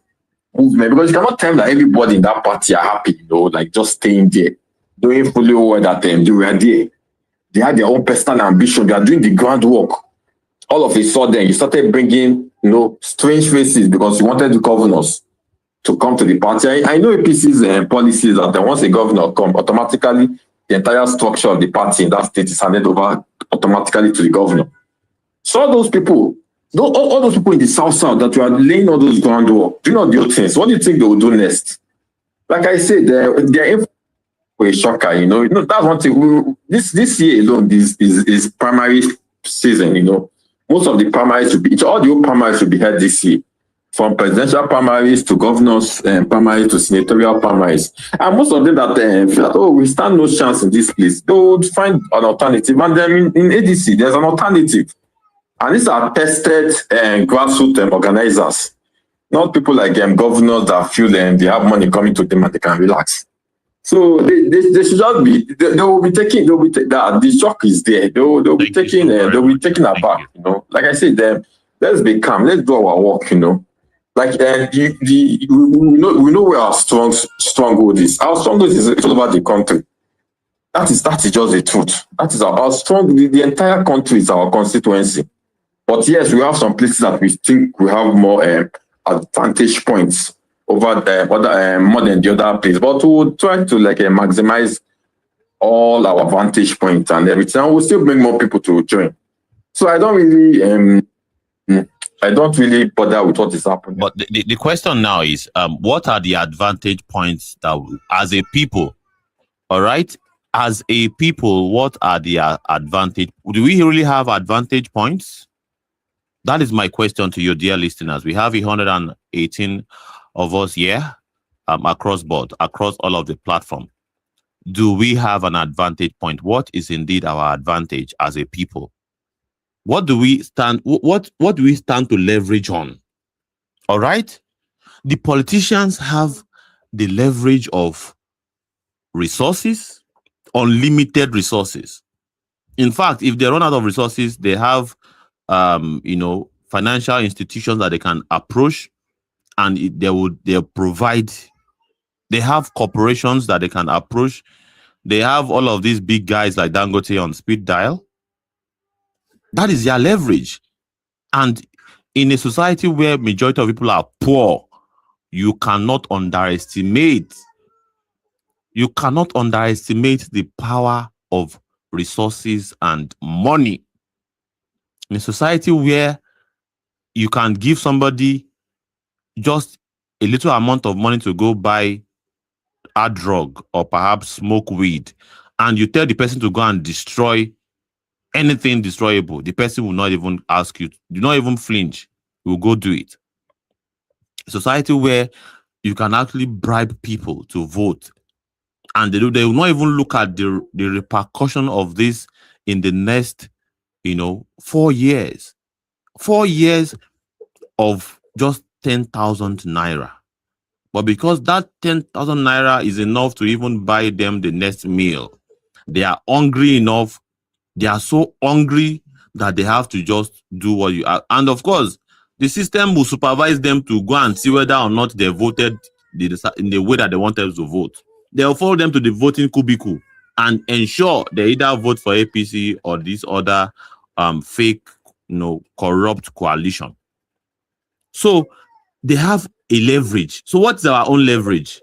because you cannot tell that everybody in that party are happy, like just staying there, doing fully aware that they were there. They had their own personal ambition. They are doing the groundwork. All of a sudden, you started bringing, strange faces because you wanted the governors to come to the party. I know APC's policies that once a governor comes, automatically the entire structure of the party in that state is handed over automatically to the governor. So all those people, all those people in the South that were laying all those groundwork, do not do things. What do you think they will do next? Like I said, they're in for a shocker, you know. That's one thing. This year alone is primary season, you know. Most of the primaries all the old primaries will be held this year. From presidential primaries to governors primaries to senatorial primaries. And most of them that feel that, we stand no chance in this place, they would find an alternative. And then in ADC, there's an alternative. And these are tested grassroots organizers, not people like governors that feel they have money coming to them and they can relax. So they should just be. They will be taking. That the shock is there. They will be taking. They'll be taken aback. You know, like I said, let's be calm. Let's do our work. You know, like we know where our stronghold is. Our stronghold is all over the country. That is just the truth. That is our strong. The entire country is our constituency. But yes, we have some places that we think we have more advantage points over the more than the other place. But we'll try to maximize all our vantage points and everything. And we'll still bring more people to join. So I don't really bother with what is happening. But the question now is, what are the advantage points that, as a people, all right? As a people, what are the advantage? Do we really have advantage points? That is my question to you, dear listeners. We have 118 of us here across board, across all of the platform. Do we have an advantage point? What is indeed our advantage as a people? What do we stand? What do we stand to leverage on? All right, the politicians have the leverage of resources, unlimited resources. In fact, if they run out of resources, they have financial institutions that they can approach, and they'll provide. They have corporations that they can approach. They have all of these big guys like Dangote on speed dial. That is their leverage. And in a society where majority of people are poor, you cannot underestimate the power of resources and money. In a society where you can give somebody just a little amount of money to go buy a drug or perhaps smoke weed, and you tell the person to go and destroy anything destroyable, the person will not even ask you, do not even flinch, you will go do it. A society where you can actually bribe people to vote, and they will not even look at the repercussion of this in the next 4 years. 4 years of just 10,000 naira. But because that 10,000 naira is enough to even buy them the next meal, they are hungry enough. They are so hungry that they have to just do what you are. And of course, the system will supervise them to go and see whether or not they voted in the way that they wanted to vote. They'll follow them to the voting cubicle and ensure they either vote for APC or this other fake, corrupt coalition. So they have a leverage. So what's our own leverage?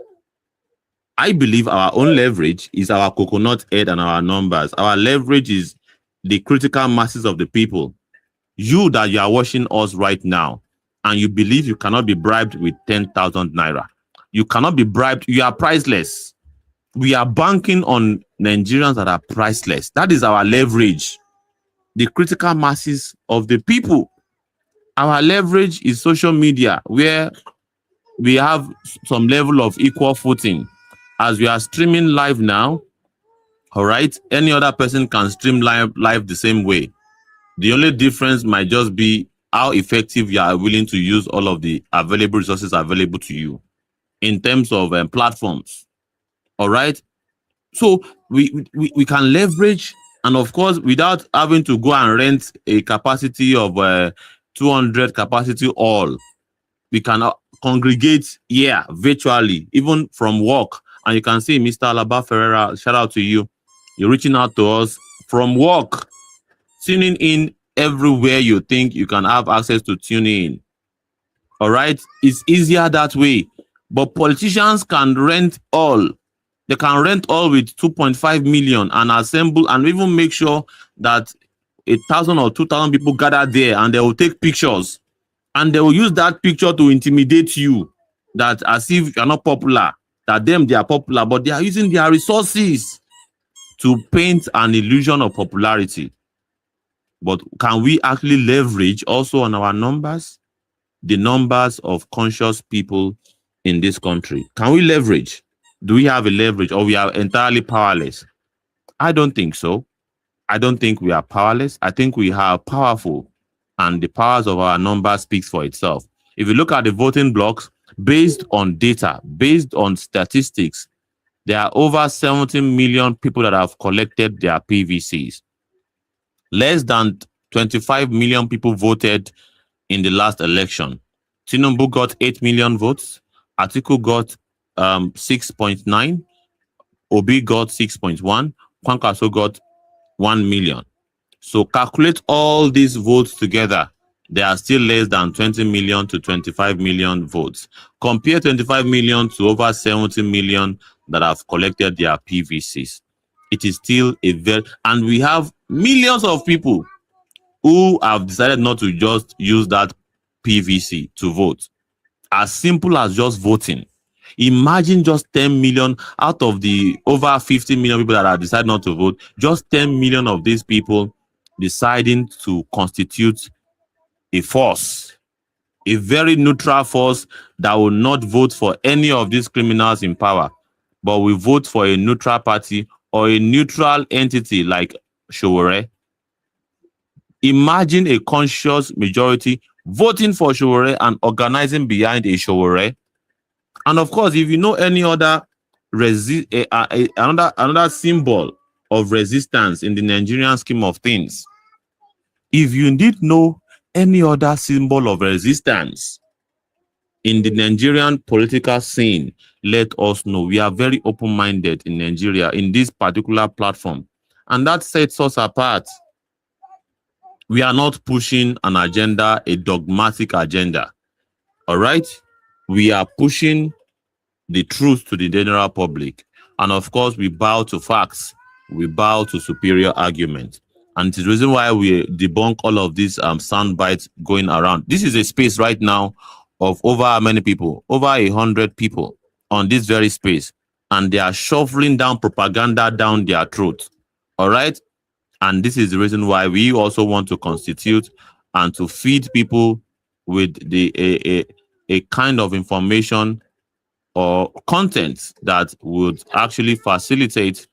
I believe our own leverage is our coconut head and our numbers. Our leverage is the critical masses of the people. You that you are watching us right now, and you believe you cannot be bribed with 10,000 naira. You cannot be bribed. You are priceless. We are banking on Nigerians that are priceless. That is our leverage. The critical masses of the people. Our leverage is social media, where we have some level of equal footing. As we are streaming live now, all right, any other person can stream live the same way. The only difference might just be how effective you are willing to use all of the available resources available to you in terms of platforms. All right. So we can leverage, and of course, without having to go and rent a capacity of 200 capacity hall, we can congregate here virtually, even from work. And you can see Mr. Alaba Ferreira, shout out to you. You're reaching out to us from work, tuning in everywhere you think you can have access to tune in. All right. It's easier that way. But politicians can rent all They can rent all with 2.5 million and assemble and even make sure that 1,000 or 2,000 people gather there, and they will take pictures, and they will use that picture to intimidate you, that as if you're not popular, that they are popular, but they are using their resources to paint an illusion of popularity. But can we actually leverage also on our numbers, the numbers of conscious people in this country? Can we leverage? Do we have a leverage, or we are entirely powerless? I don't think so. I don't think we are powerless. I think we are powerful, and the powers of our numbers speaks for itself. If you look at the voting blocks, based on data, based on statistics, there are over 70 million people that have collected their PVCs. Less than 25 million people voted in the last election. Tinubu got 8 million votes. Atiku got 6.9. Obi got 6.1. Kwankwaso got 1 million. So calculate all these votes together. They are still less than 20 million to 25 million votes. Compare 25 million to over 70 million that have collected their PVCs. It is still a very, and we have millions of people who have decided not to just use that PVC to vote. As simple as just voting. Imagine just 10 million out of the over 50 million people that have decided not to vote, just 10 million of these people deciding to constitute a force, a very neutral force that will not vote for any of these criminals in power, but will vote for a neutral party or a neutral entity like Sowore. Imagine a conscious majority voting for Sowore and organizing behind a Sowore. And of course, if you know any other another symbol of resistance in the Nigerian scheme of things, if you did know any other symbol of resistance in the Nigerian political scene, let us know. We are very open-minded in Nigeria in this particular platform, and that sets us apart. We are not pushing an agenda, a dogmatic agenda. All right? We are pushing the truth to the general public. And of course, we bow to facts. We bow to superior argument. And it's the reason why we debunk all of these sound bites going around. This is a space right now of over how many people? Over 100 people on this very space. And they are shoveling down propaganda down their throat. All right? And this is the reason why we also want to constitute and to feed people with a kind of information or content that would actually facilitate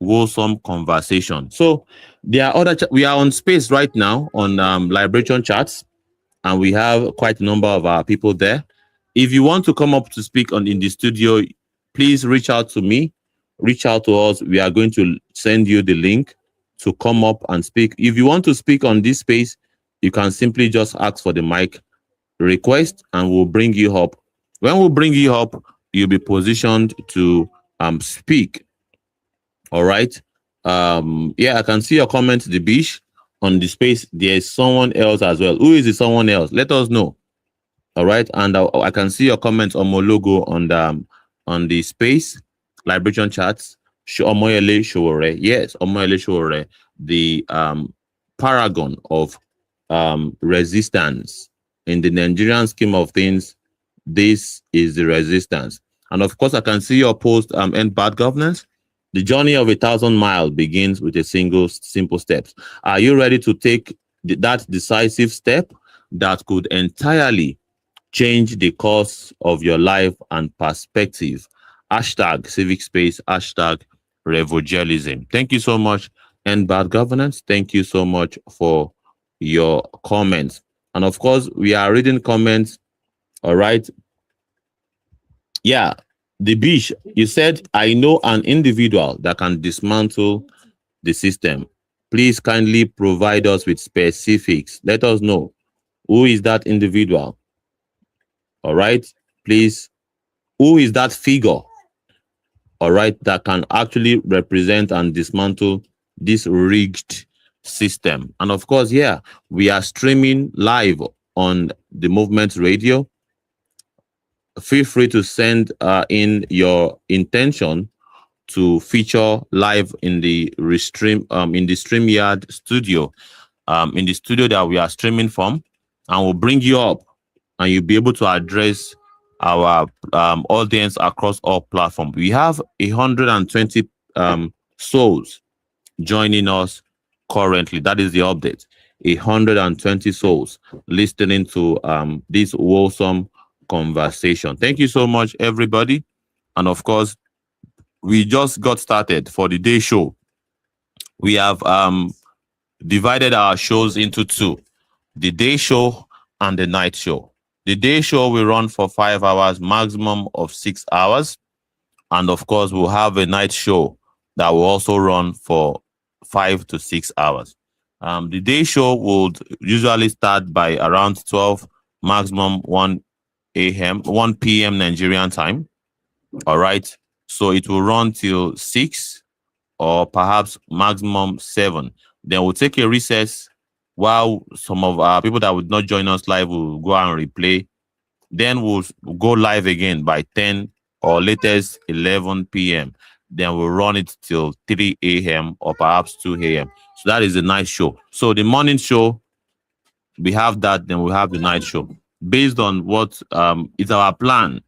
wholesome conversation. So there are other, we are on space right now on Liberation Chats, and we have quite a number of our people there. If you want to come up to speak in the studio, please reach out to me, reach out to us. We are going to send you the link to come up and speak. If you want to speak on this space, you can simply just ask for the mic request and we'll bring you up. When we bring you up, you'll be positioned to speak. All right. Yeah, I can see your comment, the Bish, on the space. There's someone else as well. Who is the someone else? Let us know. All right. And I can see your comments on my logo on the space, Liberation Chats. Omoyele Sowore. Yes, Omoyele Sowore, the paragon of resistance. In the Nigerian scheme of things, this is the resistance. And of course, I can see your post, End Bad Governance. The journey of 1,000 miles begins with a simple step. Are you ready to take that decisive step that could entirely change the course of your life and perspective? Hashtag civic space, hashtag revogelism. Thank you so much, End Bad Governance. Thank you so much for your comments. And of course, we are reading comments. All right. Yeah. The Bish, you said, I know an individual that can dismantle the system. Please kindly provide us with specifics. Let us know. Who is that individual? All right. Please. Who is that figure? All right. That can actually represent and dismantle this rigged system. And of course, yeah, we are streaming live on the Movement Radio. Feel free to send in your intention to feature live in the StreamYard studio, in the studio that we are streaming from, and we'll bring you up, and you'll be able to address our audience across all platforms. We have 120 souls joining us currently. That is the update. 120 souls listening to this wholesome conversation. Thank you so much, everybody. And of course, we just got started for the day show. We have divided our shows into two: the day show and the night show. The day show will run for 5 hours, maximum of 6 hours. And of course, we'll have a night show that will also run for 5 to 6 hours. The day show would usually start by around 12, maximum 1 p.m. Nigerian time. All right. So it will run till 6 or perhaps maximum 7. Then we'll take a recess while some of our people that would not join us live will go and replay. Then we'll go live again by 10 or latest 11 p.m. Then we'll run it till 3 a.m. or perhaps 2 a.m. So that is the night show. So the morning show, we have that, then we have the night show. Based on what is our plan.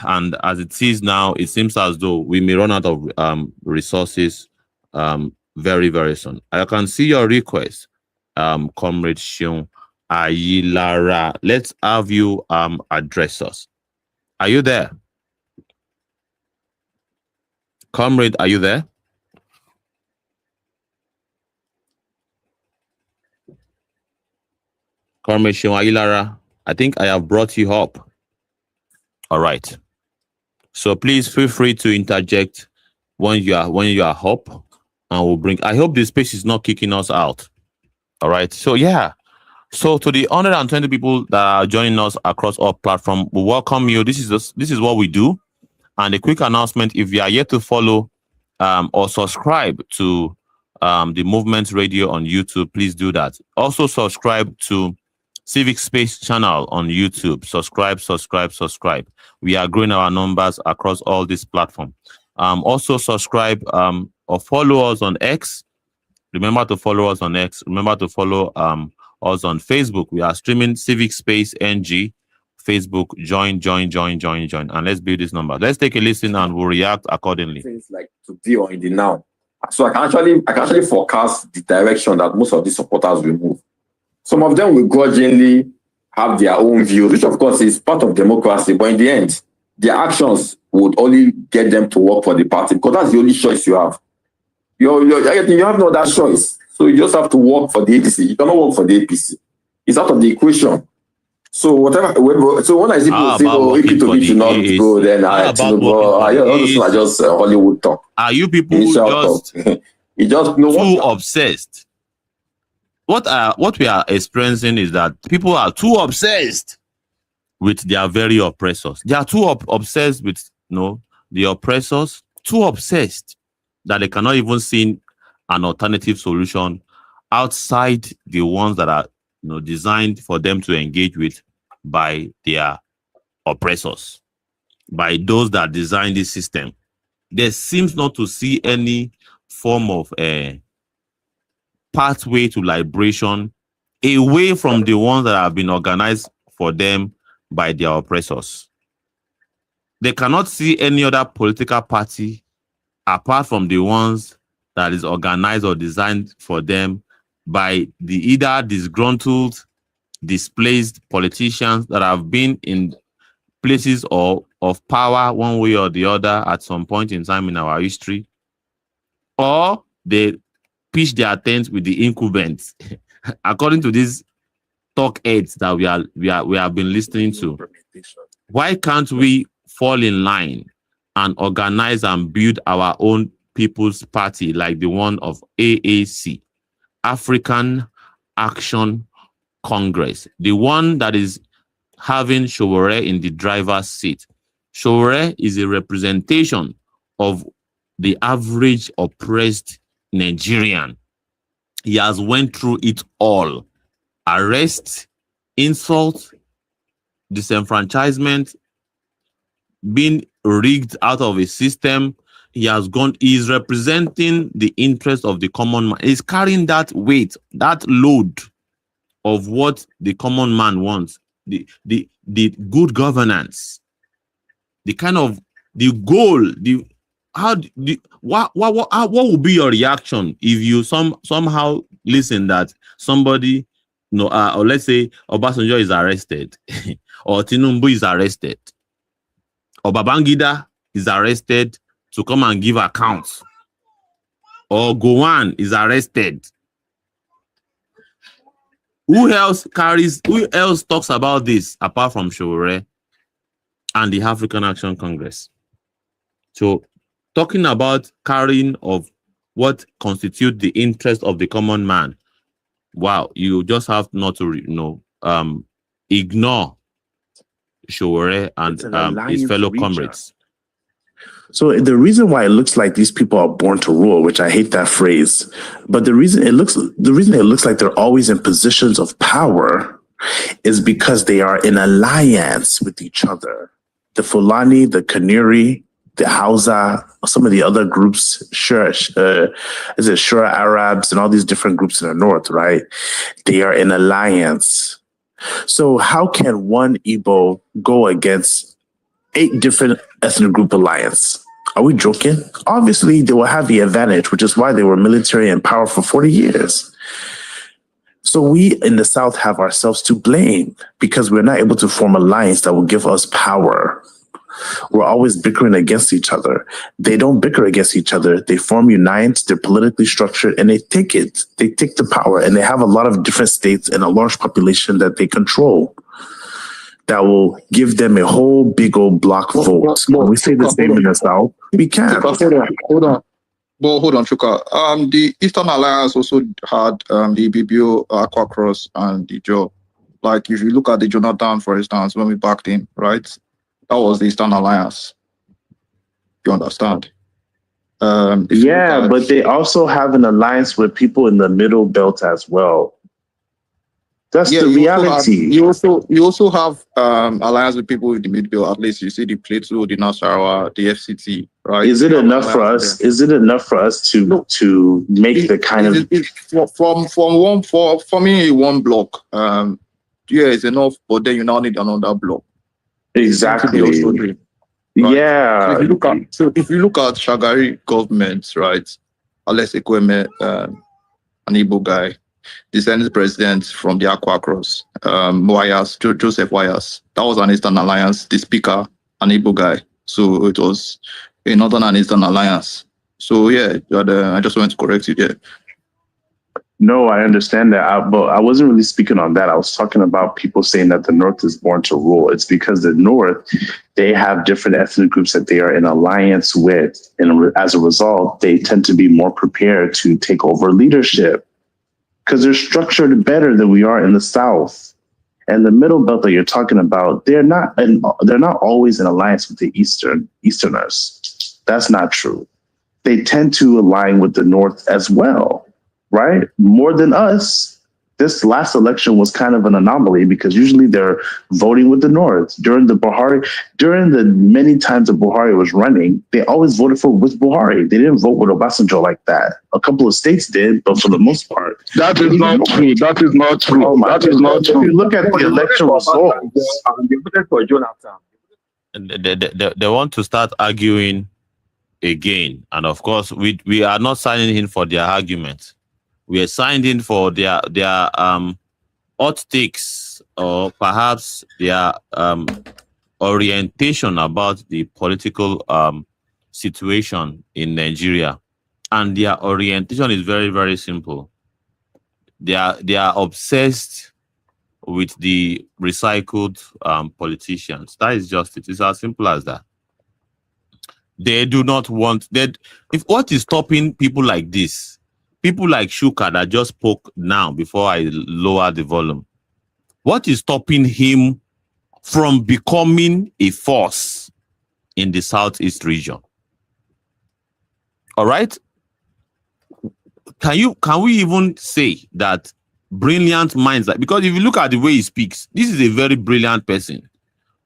And as it is now, it seems as though we may run out of resources very, very soon. I can see your request, Comrade Shion Ayilara. Let's have you address us. Are you there? Comrade, are you there? Comrade Shion Ayilara, I think I have brought you up. All right. So please feel free to interject when you are up, and we'll bring. I hope this space is not kicking us out. All right. So yeah. So to the 120 people that are joining us across all platforms, we welcome you. This is what we do. And a quick announcement: if you are yet to follow or subscribe to the Movement Radio on YouTube, please do that. Also subscribe to Civic Space channel on YouTube. Subscribe. We are growing our numbers across all these platforms. Also subscribe or follow us on X. Remember to follow us on X. Remember to follow us on Facebook. We are streaming Civic Space NG. Facebook, join. And let's build this number. Let's take a listen and we'll react accordingly. Things like today or in the now. So I can actually forecast the direction that most of these supporters will move. Some of them will grudgingly have their own views, which of course is part of democracy, but in the end, their actions would only get them to work for the party because that's the only choice you have. You have no other choice. So you just have to work for the APC. You cannot work for the APC. It's out of the equation. So whatever. So when I see people say, "Oh, if P2B should not go," then all those are just Hollywood talk. Are you people just you just know too obsessed? What we are experiencing is that people are too obsessed with their very oppressors. They are too obsessed with the oppressors, too obsessed that they cannot even see an alternative solution outside the ones that are designed for them to engage with by their oppressors, by those that design this system. There seems not to see any form of a pathway to liberation away from the ones that have been organized for them by their oppressors. They cannot see any other political party apart from the ones that is organized or designed for them by the either disgruntled, displaced politicians that have been in places of power one way or the other at some point in time in our history, or they pitch their tents with the incumbents, according to these talk heads that we have been listening to. Why can't we fall in line and organize and build our own people's party like the one of AAC, African Action Congress, the one that is having Sowore in the driver's seat? Sowore is a representation of the average oppressed Nigerian. He has went through it all: arrest, insult, disenfranchisement, being rigged out of a system he has gone, he is representing the interest of the common man. He's carrying that weight, that load of what the common man wants, the good governance, the kind of the goal, what would be your reaction if you somehow listen that somebody, or let's say Obasanjo is arrested, or Tinubu is arrested, or Babangida is arrested to come and give accounts, or Gowon is arrested? Who else talks about this apart from Sowore and the African Action Congress? So, talking about carrying of what constitutes the interest of the common man, wow, you just have not to ignore Sowore and his fellow comrades. So the reason why it looks like these people are born to rule, which I hate that phrase, but the reason it looks like they're always in positions of power is because they are in alliance with each other. The Fulani, the Kanuri, the Hausa, some of the other groups, Shura Arabs, and all these different groups in the north, right? They are in alliance. So how can one Igbo go against 8 different ethnic group alliance? Are we joking? Obviously, they will have the advantage, which is why they were military and power for 40 years. So we in the South have ourselves to blame because we're not able to form an alliance that will give us power. We're always bickering against each other. They don't bicker against each other. They form unites, they're politically structured, and they take it. They take the power, and they have a lot of different states and a large population that they control that will give them a whole big old block vote. When we say the same in the South, we can. Hold on. But hold on, Chuka. The Eastern Alliance also had the BBO, Aquacross, and the Joe. Like, if you look at the Jonathan, for instance, when we backed him, right? That was the Eastern Alliance. You understand? Yeah, but they also have an alliance with people in the Middle Belt as well. That's the reality. You also have alliance with people in the Middle. At least you see the Plateau, the Nasarawa, the FCT, right? Is it enough for us? Is it enough for us to make the kind of for me one block? Yeah, it's enough, but then you now need another block. Exactly. Right? Yeah. So if you look at Shagari governments, right? Alex Ekweme, an Igbo guy, the Senate president from the Aquacross, Joseph Wires. That was an Eastern Alliance. The speaker, an Igbo guy. So it was a Northern and Eastern Alliance. So yeah, I just wanted to correct you there. No, I understand that, but I wasn't really speaking on that. I was talking about people saying that the North is born to rule. It's because the North, they have different ethnic groups that they are in alliance with. And as a result, they tend to be more prepared to take over leadership because they're structured better than we are in the South. And the Middle Belt that you're talking about, they're not always in alliance with the Easterners. That's not true. They tend to align with the North as well. Right? More than us. This last election was kind of an anomaly because usually they're voting with the North. During the many times that Buhari was running, they always voted with Buhari. They didn't vote with Obasanjo like that. A couple of states did, but for the most part. That is not true. That is not true. Oh that is not true. If you look at the election results. They voted for Jonathan. They want to start arguing again. And of course, we are not signing in for their argument. We are signed in for their hot takes or perhaps their orientation about the political situation in Nigeria. And their orientation is very, very simple. They are obsessed with the recycled politicians. That is just it. It's as simple as that. They do not want that. If what is stopping people like this, people like Shuka that just spoke now before I lower the volume, what is stopping him from becoming a force in the Southeast region? All right. Can we even say that brilliant minds, because if you look at the way he speaks, this is a very brilliant person,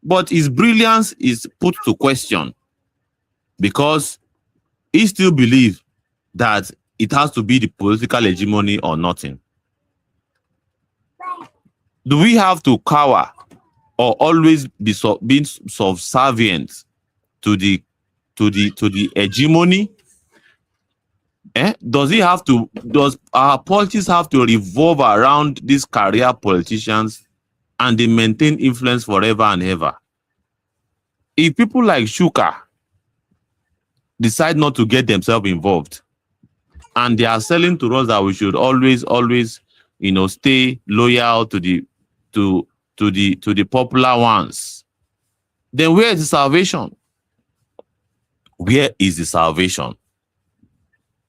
but his brilliance is put to question because he still believes that it has to be the political hegemony or nothing. Do we have to cower or always be being subservient to the hegemony? Does our politics have to revolve around these career politicians and they maintain influence forever and ever? If people like Shuka decide not to get themselves involved and they are selling to us that we should always, stay loyal to the popular ones, then where is the salvation? Where is the salvation?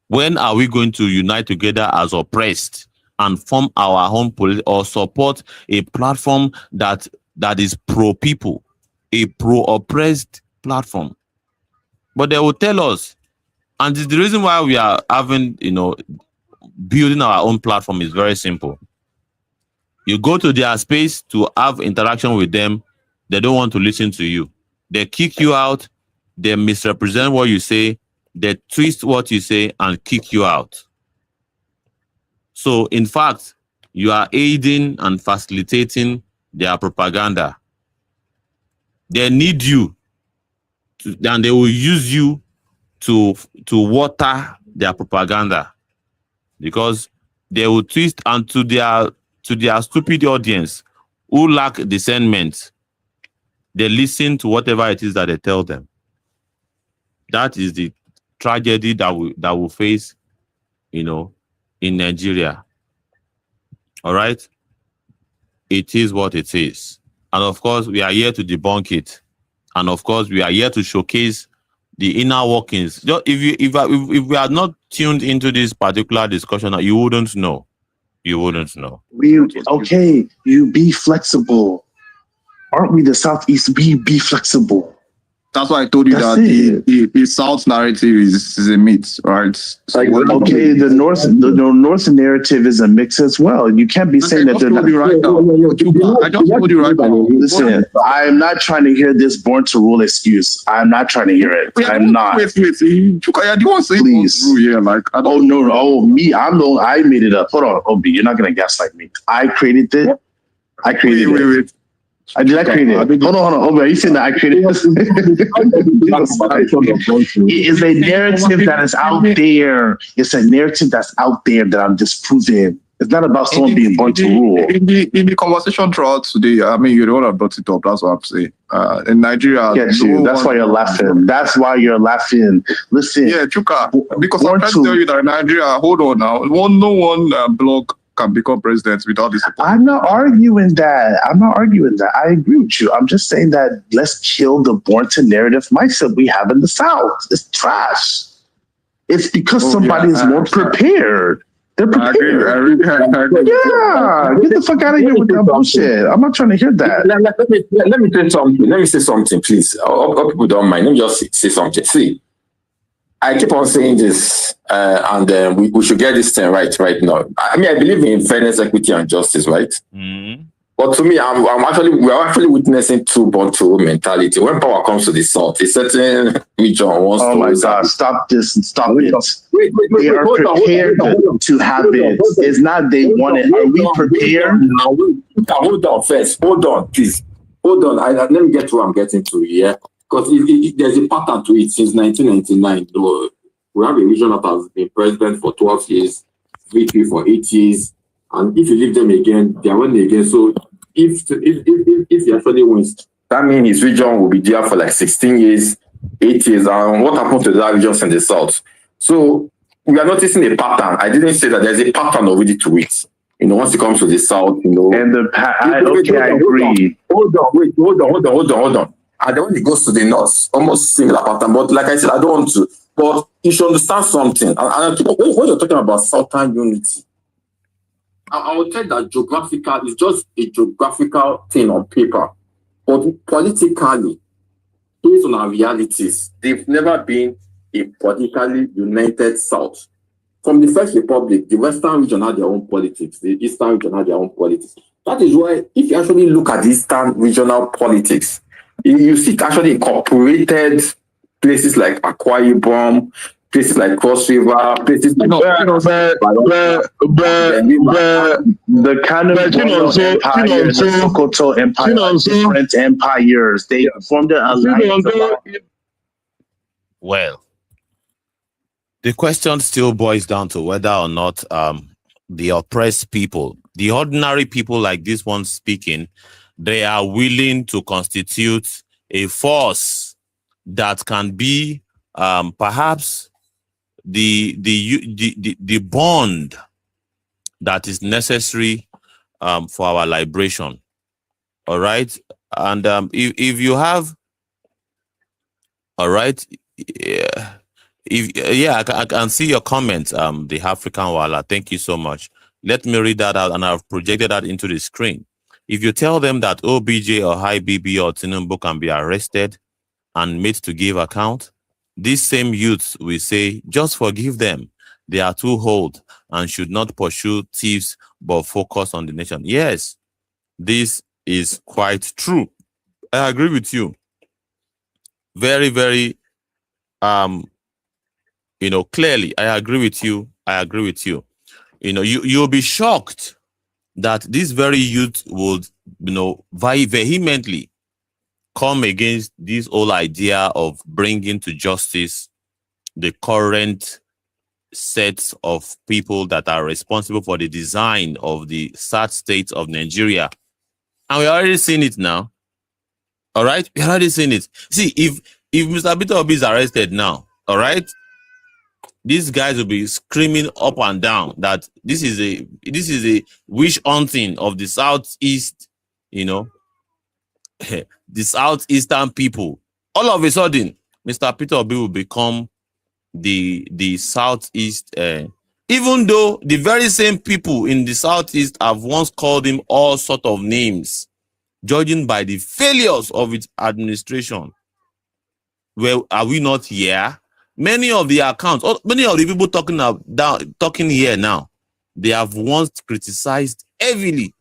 When are we going to unite together as oppressed and form our own or support a platform that is pro-people, a pro-oppressed platform? But they will tell us, and the reason why we are having, building our own platform is very simple. You go to their space to have interaction with them, they don't want to listen to you. They kick you out, they misrepresent what you say, they twist what you say and kick you out. So, in fact, you are aiding and facilitating their propaganda. They need you, and they will use you to water their propaganda, because they will twist and to their stupid audience who lack discernment. They listen to whatever it is that they tell them. That is the tragedy that we face, in Nigeria. All right? It is what it is. And of course, we are here to debunk it. And of course, we are here to showcase the inner workings. If we are not tuned into this particular discussion, you wouldn't know. You wouldn't know. You be flexible. Aren't we the Southeast? Be flexible. That's why I told you the South narrative is a myth, right? So the North narrative is a mix as well. You can't be saying that they're not. I just told you right now. Listen, I'm not trying to hear this born to rule excuse. I'm not trying to hear it. I'm not. Wait. Chuka, you want to say please? Yeah, like I made it up. Hold on, Obi, you're not gonna gaslight me. I created it. Wait. Did I create it? Hold on. Oh, are you saying that I created it? It is a narrative that is out there. It's a narrative that's out there that I'm disproving. It's not about someone being born to rule. In the conversation throughout today, I mean, you're the one that brought it up. That's what I'm saying. In Nigeria, that's why you're laughing. That's why you're laughing. Listen, Chuka, because I'm trying to tell you that in Nigeria, hold on now, no one blog can become president without this support. I'm not arguing that. I agree with you. I'm just saying that let's kill the born to narrative mindset we have in the South. It's trash. It's because somebody is more prepared. They're prepared. I agree. Yeah, get the fuck out of here with that bullshit. I'm not trying to hear that. Let me say something. Let me say something, please. All people don't mind. Let me just say something. See, I keep on saying this, and we should get this thing right now. I mean, I believe in fairness, equity, and justice, right? Mm-hmm. But to me, we are actually witnessing two born-to-rule mentality. When power comes to the South, a certain region wants to... Oh my God, stop this. Stop it. They are prepared to have it. It's not they want it. Are we prepared? Hold on first. Hold on, please. Hold on. Let me get to what I'm getting to here. Because there's a pattern to it since 1999. We have a region that has been president for 12 years, VP for 8 years, and if you leave them again, they are winning again. So if he actually wins, that means his region will be there for like 16 years, 8 years. And what happened to the regions in the South? So we are noticing a pattern. I didn't say that there's a pattern already to it. Once it comes to the South, And I agree. Hold on. And then when it goes to the North, almost similar pattern. But like I said, I don't want to. But you should understand something. And when you're talking about Southern unity, I will tell that geographical is just a geographical thing on paper. But politically, based on our realities, they've never been a politically united South. From the First Republic, the Western region had their own politics. The Eastern region had their own politics. That is why, if you actually look at the Eastern regional politics, you see it actually incorporated places like Akwa Ibom, places like Cross River, places like the Cannibal Empire and the Sokoto Empire are different empires. They formed an alliance. Well, the question still boils down to whether or not the oppressed people, the ordinary people like this one speaking, they are willing to constitute a force that can be perhaps the bond that is necessary for our liberation. All right, and if you have, all right, yeah. I can see your comment, the African Wala. Thank you so much. Let me read that out, and I've projected that into the screen. If you tell them that OBJ or High BB or Tinubu can be arrested and made to give account, these same youths will say, just forgive them. They are too old and should not pursue thieves but focus on the nation. Yes, this is quite true. I agree with you. Very, very clearly, I agree with you. You'll be shocked that this very youth would, very vehemently come against this whole idea of bringing to justice the current sets of people that are responsible for the design of the sad state of Nigeria. And we're already seeing it now. All right? We're already seeing it. See, if Mr. Peter Obi is arrested now, all right, these guys will be screaming up and down that this is a witch hunting of the Southeast, the Southeastern people. All of a sudden, Mr. Peter Obi will become the Southeast, even though the very same people in the Southeast have once called him all sort of names, judging by the failures of its administration. Well, are we not here? Many of the accounts, many of the people talking here now, they have once criticized heavily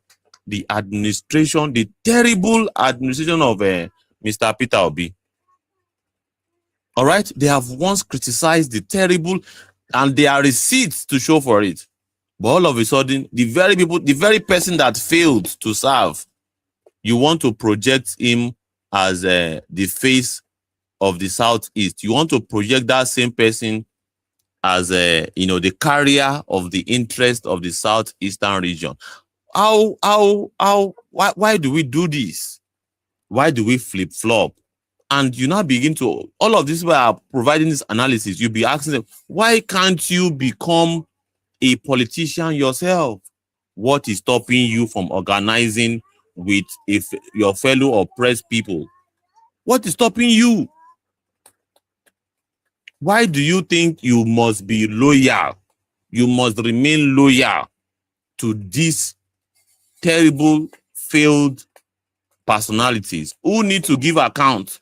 the administration, the terrible administration of Mr. Peter Obi. All right, they have once criticized the terrible, and there are receipts to show for it. But all of a sudden, the very person that failed to serve, you want to project him as the face of the Southeast. You want to project that same person as the carrier of the interest of the Southeastern region. Why do we do this? Why do we flip-flop? And you now begin to, all of this, are providing this analysis. You'll be asking them, why can't you become a politician yourself? What is stopping you from organizing with your fellow oppressed people? What is stopping you? Why do you think you must be loyal? You must remain loyal to these terrible, failed personalities who need to give account?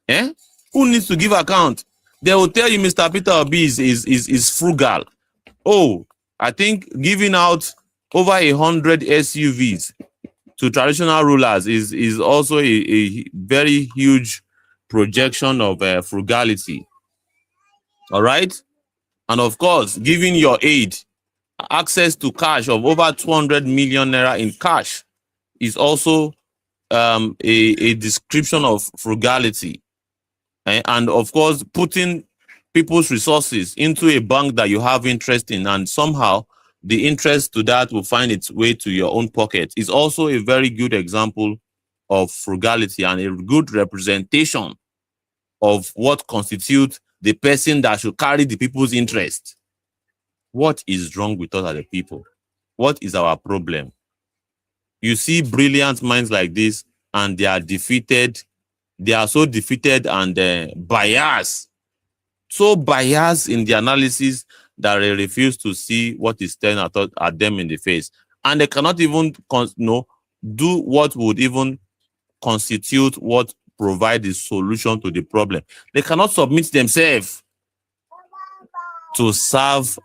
Who needs to give account? They will tell you Mr. Peter Obi is frugal. Oh, I think giving out over 100 SUVs to traditional rulers is also a very huge projection of frugality. All right? And of course, giving your aid access to cash of over 200 million naira in cash is also a description of frugality. And of course, putting people's resources into a bank that you have interest in, and somehow the interest to that will find its way to your own pocket, is also a very good example of frugality and a good representation of what constitutes the person that should carry the people's interest. What is wrong with us as a people? What is our problem? You see brilliant minds like this, and they are defeated. They are so defeated and biased. So biased in the analysis that they refuse to see what is staring at them in the face. And they cannot even do what would even constitute what provide the solution to the problem. They cannot submit themselves to serve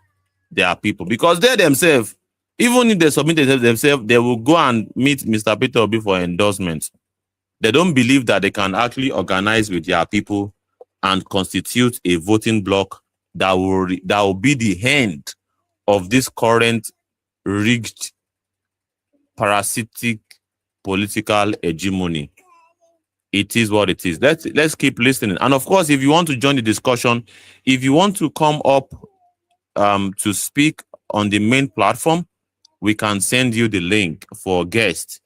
their people, because they themselves, even if they submit themselves, they will go and meet Mr. Peter Obi for endorsement. They don't believe that they can actually organize with their people and constitute a voting bloc that will be the end of this current rigged, parasitic political hegemony. It is what it is. Let's keep listening. And of course, if you want to join the discussion, if you want to come up to speak on the main platform, we can send you the link for guests.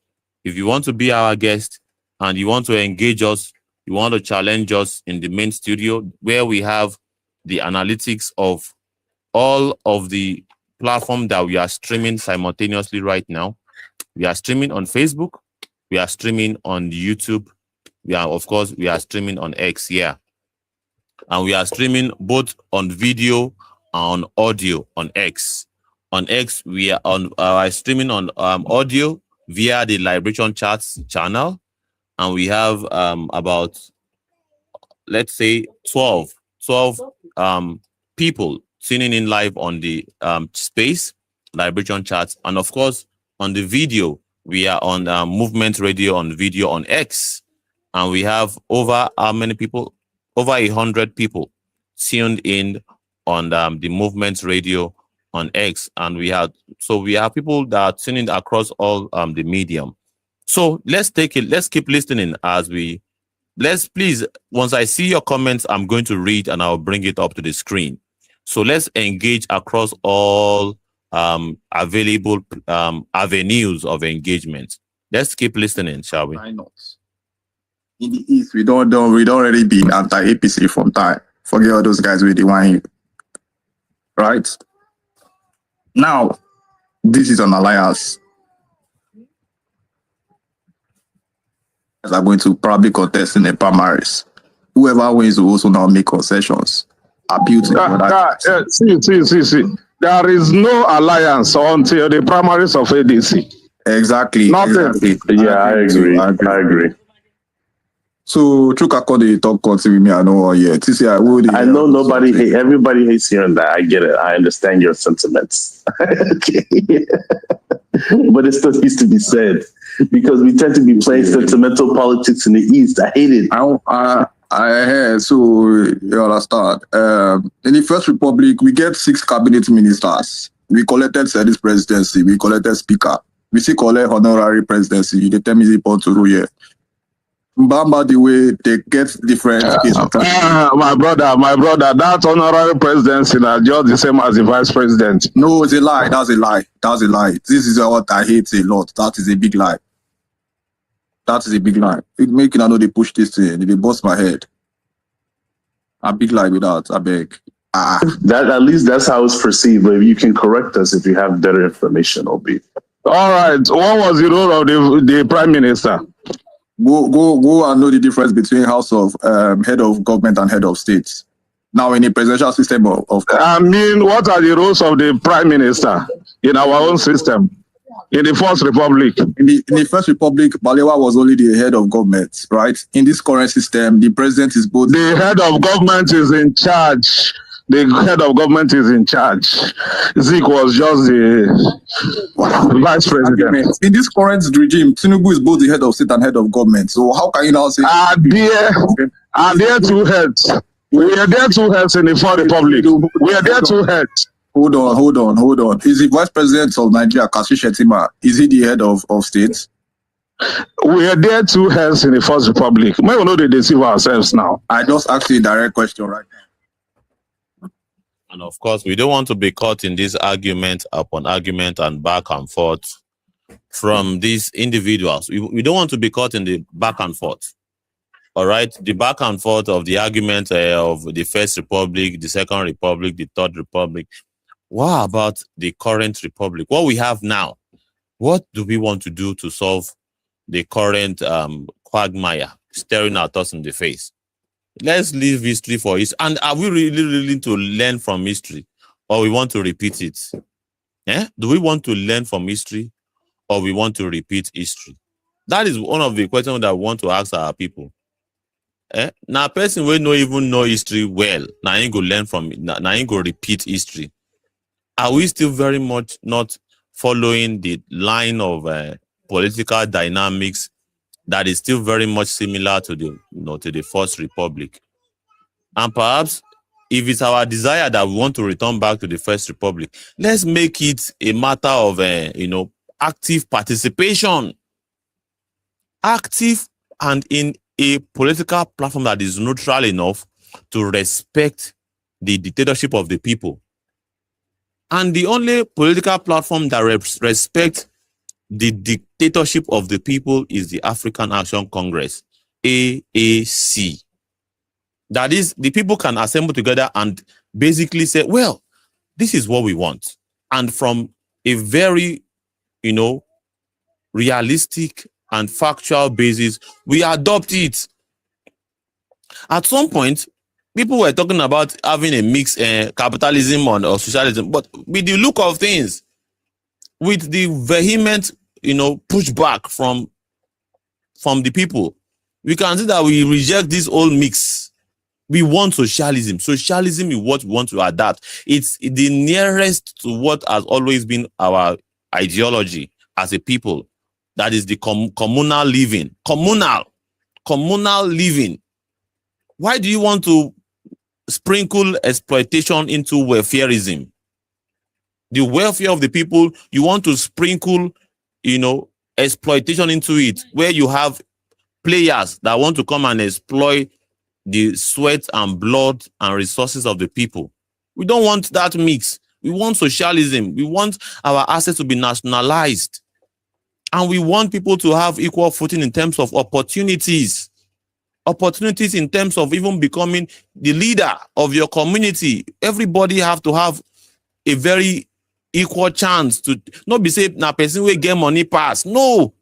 If you want to be our guest and you want to engage us, you want to challenge us in the main studio where we have the analytics of all of the platform that we are streaming simultaneously right now. We are streaming on Facebook. We are streaming on YouTube. We are streaming on X here. And we are streaming both on video and on audio on X. On X, we are streaming on audio via the Liberation Chats channel. And we have about, let's say, 12 people tuning in live on the space, Liberation Chats. And of course, on the video, we are on Movement Radio on video on X. And we have over how many people? Over 100 people tuned in on the Movement Radio on X. And we have people that are tuning across all the medium. So let's keep listening please, once I see your comments, I'm going to read and I'll bring it up to the screen. So let's engage across all available avenues of engagement. Let's keep listening, shall we? Why not? In the East, we don't already been anti-APC from time. Forget all those guys with the wine. Right? Now, this is an alliance. Are going to probably contest in the primaries. Whoever wins will also now make concessions. Appeal to see. There is no alliance until the primaries of ADC. Exactly. Nothing. Yeah, I agree. So Chuka called the talk with me. I know yet. I know everybody hates hearing that. I get it. I understand your sentiments. Okay. But it still needs to be said because we tend to be playing sentimental politics in the East. I hate it. So you understand. In the First Republic, we get 6 cabinet ministers. We collected Senate presidency. We collected speaker. We still collect honorary presidency. They tell me they want to rule here. Bamba, the way they get different my brother, that honorary presidency is just the same as the vice president. No, it's a lie. That's a lie. This is what I hate a lot. That is a big lie. It make I know they push this thing. They bust my head. A big lie without. I beg. That at least that's how it's perceived. But you can correct us if you have better information, Obi. All right. What was the role of the prime minister? Go and know the difference between House of head of government and head of state. Now in a presidential system of what are the roles of the prime minister in our own system? In the First Republic. In the First Republic, Balewa was only the head of government, right? In this current system, the president is both. The head of government is in charge. Zeke was just the vice president. In this current regime, Tinubu is both the head of state and head of government. So how can you now say? Are there 2 heads? We are there 2 heads in the First Republic. We are there 2 heads. Hold on. Is the vice president of Nigeria, Kashi Shettima, is he the head of state? We are there 2 heads in the First Republic. May we know they deceive ourselves now. I just asked you a direct question right now. And of course, we don't want to be caught in this argument upon argument and back and forth from these individuals. We don't want to be caught in the back and forth. All right, the back and forth of the argument of the First Republic, the Second Republic, the Third Republic. What about the current republic? What we have now? What do we want to do to solve the current quagmire staring at us in the face? Let's leave history for history. And are we really willing to learn from history, or we want to repeat it? Do we want to learn from history, or we want to repeat history? That is one of the questions that we want to ask our people. Now, a person will not even know history well. Now, ain't go learn from it. Now, ain't go repeat history. Are we still very much not following the line of political dynamics that is still very much similar to the First Republic? And perhaps if it's our desire that we want to return back to the First Republic, let's make it a matter of, active participation. Active and in a political platform that is neutral enough to respect the dictatorship of the people. And the only political platform that respects the dictatorship of the people is the African Action Congress, AAC. That is, the people can assemble together and basically say, well, this is what we want. And from a very, realistic and factual basis, we adopt it. At some point, people were talking about having a mixed capitalism or socialism, but with the look of things, with the vehement, pushback from the people, we can see that we reject this old mix. We want socialism. Socialism is what we want to adapt. It's the nearest to what has always been our ideology as a people. That is the communal living. Communal living. Why do you want to sprinkle exploitation into welfareism? The welfare of the people, you want to sprinkle, exploitation into it, where you have players that want to come and exploit the sweat and blood and resources of the people. We don't want that mix. We want socialism. We want our assets to be nationalized. And we want people to have equal footing in terms of opportunities. Opportunities in terms of even becoming the leader of your community. Everybody have to have a very equal chance to not be say na person will get money pass. No,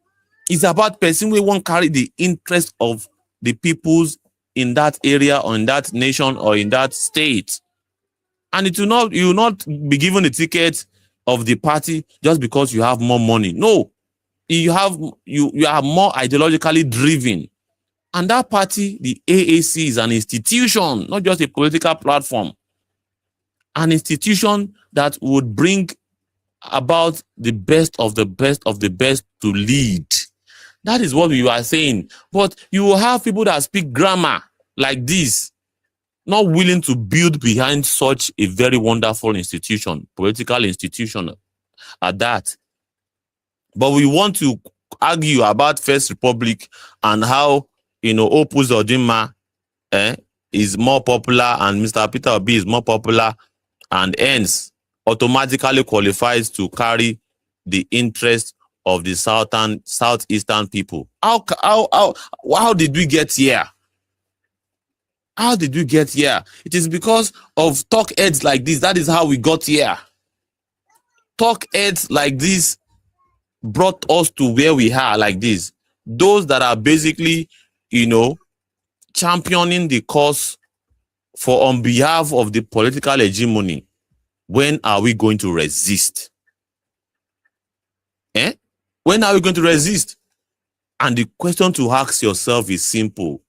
it's about person we won't carry the interest of the peoples in that area or in that nation or in that state. And you will not be given the ticket of the party just because you have more money. No, you are more ideologically driven. And that party, the AAC, is an institution, not just a political platform. An institution that would bring about the best of the best of the best to lead. That is what we are saying. But you will have people that speak grammar like this, not willing to build behind such a very wonderful institution, political institution at that. But we want to argue about First Republic and how, Opus Odinma is more popular and Mr. Peter Obi is more popular and hence automatically qualifies to carry the interest of the southeastern people. How did we get here? How did we get here? It is because of talk heads like this. That is how we got here. Talk heads like this brought us to where we are like this. Those that are basically, championing the cause for on behalf of the political hegemony. When are we going to resist? When are we going to resist? And the question to ask yourself is simple.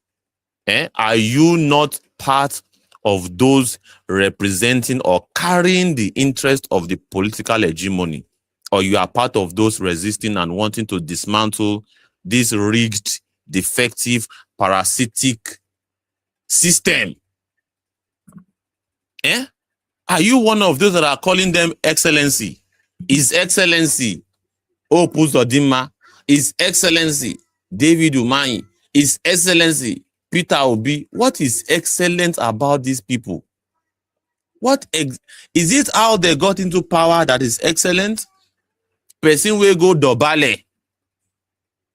Are you not part of those representing or carrying the interest of the political hegemony? Or you are part of those resisting and wanting to dismantle this rigged, defective, parasitic system? Are you one of those that are calling them excellency? His Excellency Opus Odinma, His Excellency David Umahi, His Excellency Peter Obi? What is excellent about these people? Is it how they got into power that is excellent? Person will go dobale.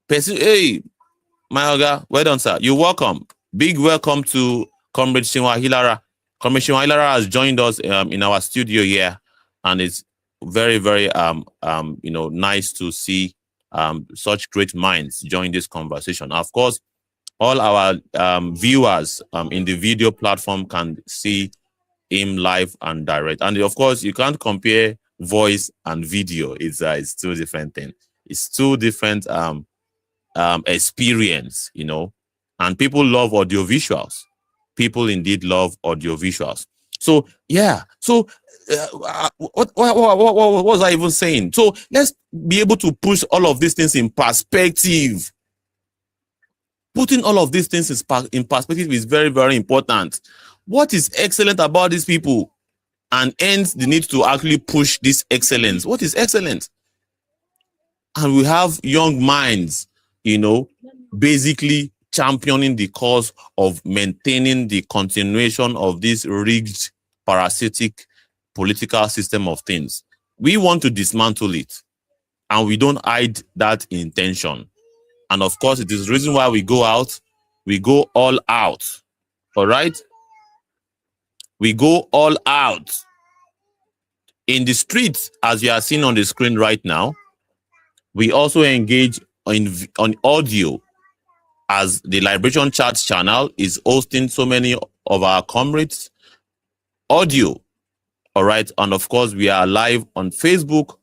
Person, hey, my oga, well done, sir. You're welcome. Big welcome to Comrade Chinua Hilara. Comrade Chinua Hilara has joined us in our studio here, and it's very, very nice to see such great minds join this conversation. Of course, all our viewers in the video platform can see him live and direct. And of course, you can't compare voice and video. It's two different things. It's two different experience, and people love audiovisuals. People indeed love audiovisuals. So, yeah. So, what was I even saying? So, let's be able to push all of these things in perspective. Putting all of these things in perspective is very, very important. What is excellent about these people? And hence the need to actually push this excellence. What is excellent? And we have young minds, basically championing the cause of maintaining the continuation of this rigged, parasitic political system of things. We want to dismantle it, and we don't hide that intention. And of course, it is the reason why we go out. We go all out. All right? We go all out. In the streets, as you are seeing on the screen right now, we also engage on audio, as the Liberation Chats channel is hosting so many of our comrades. Audio, all right? And of course, we are live on Facebook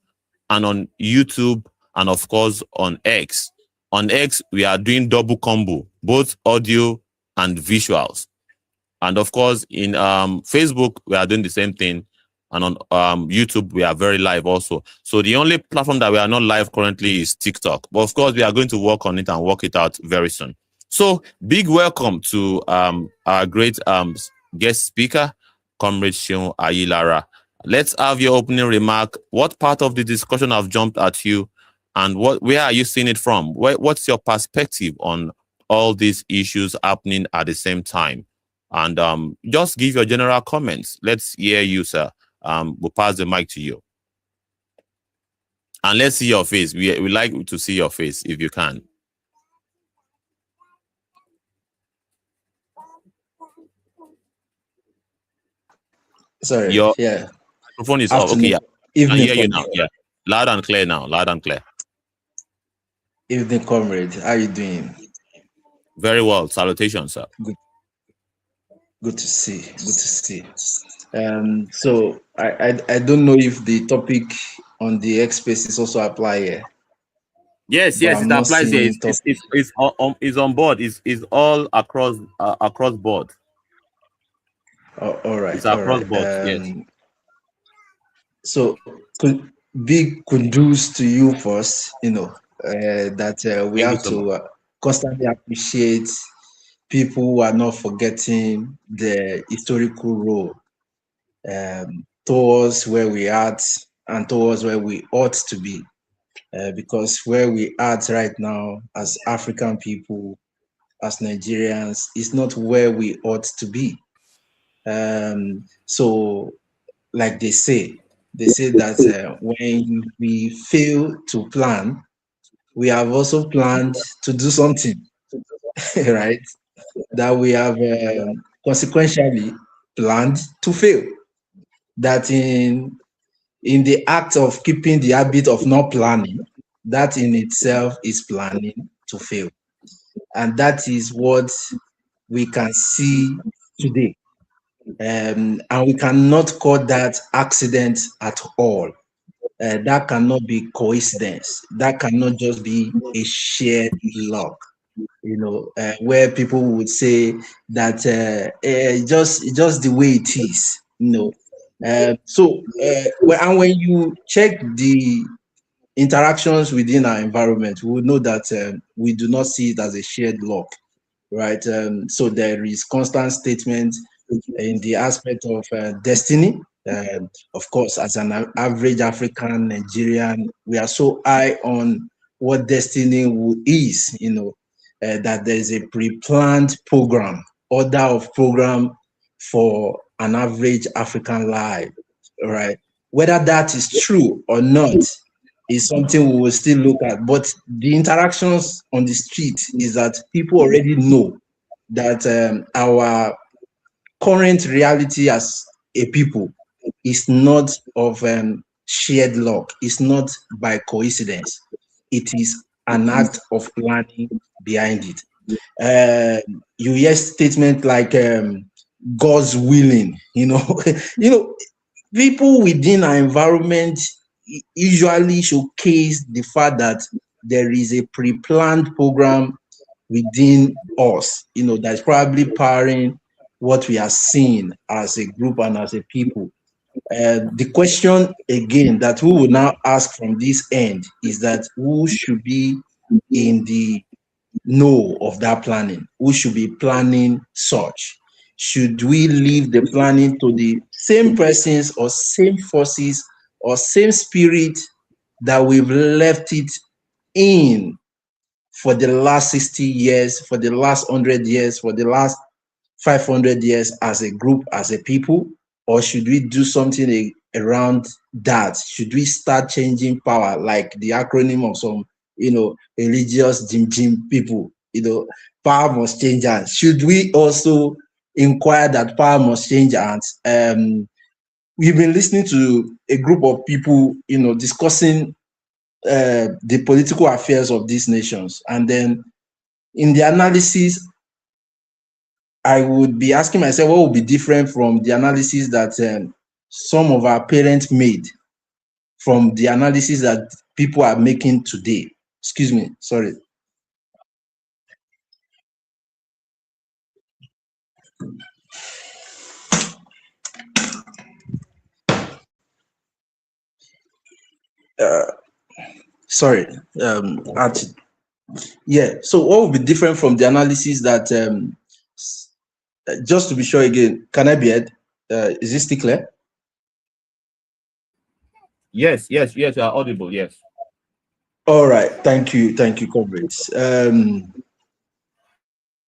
and on YouTube and of course on X. On X, we are doing double combo, both audio and visuals. And of course, in Facebook, we are doing the same thing. And on YouTube, we are very live also. So the only platform that we are not live currently is TikTok. But of course, we are going to work on it and work it out very soon. So big welcome to our great guest speaker, Comrade Seun Ayilara. Let's have your opening remark. What part of the discussion have jumped at you? And where are you seeing it from? What's your perspective on all these issues happening at the same time? And just give your general comments. Let's hear you, sir. We'll pass the mic to you. And let's see your face. We like to see your face if you can. Sorry. Your yeah. microphone is off. Okay, yeah. I hear you now. Yeah. Loud and clear now. Loud and clear. Evening, comrade. How are you doing? Very well. Salutations, sir. Good to see. Good to see. So I don't know if the topic on the X Spaces also apply here. Yes, it applies here. It's on board. It's all across board. All right. It's across board. Yes. So big kudos to you first. That we have to constantly appreciate people who are not forgetting the historical role towards where we are at and towards where we ought to be. Because where we are at right now as African people, as Nigerians, is not where we ought to be. So, like they say that when we fail to plan, we have also planned to do something, right? That we have consequentially planned to fail. That in the act of keeping the habit of not planning, that in itself is planning to fail. And that is what we can see today. And we cannot call that accident at all. That cannot be coincidence. That cannot just be a shared luck. Where people would say that just the way it is. And when you check the interactions within our environment, we would know that we do not see it as a shared luck, right? So there is constant statement in the aspect of destiny. Of course, as an average African Nigerian, we are so high on what destiny is, that there's a pre-planned program, order of program for an average African life, right? Whether that is true or not is something we will still look at. But the interactions on the street is that people already know that our current reality as a people is not of shared luck. It's not by coincidence. It is an act of planning behind it. You hear statement like God's willing, people within our environment usually showcase the fact that there is a pre-planned program within us, that's probably powering what we are seeing as a group and as a people. The question again that we will now ask from this end is that who should be in the know of that planning? Who should be planning such? should we leave the planning to the same persons or same forces or same spirit that we've left it in for the last 60 years, for the last 100 years, for the last 500 years as a group, as a people? Or should we do something around that? Should we start changing power, like the acronym of some, religious Jim people, power must change hands? Should we also inquire that power must change hands? We've been listening to a group of people, discussing the political affairs of these nations. And then in the analysis, I would be asking myself, what would be different from the analysis that some of our parents made from the analysis that people are making today? Excuse me, sorry. Sorry, yeah, so what would be different from the analysis that, just to be sure again, can I be heard? Is this still clear? Yes, you are audible, yes. All right, thank you, comrades.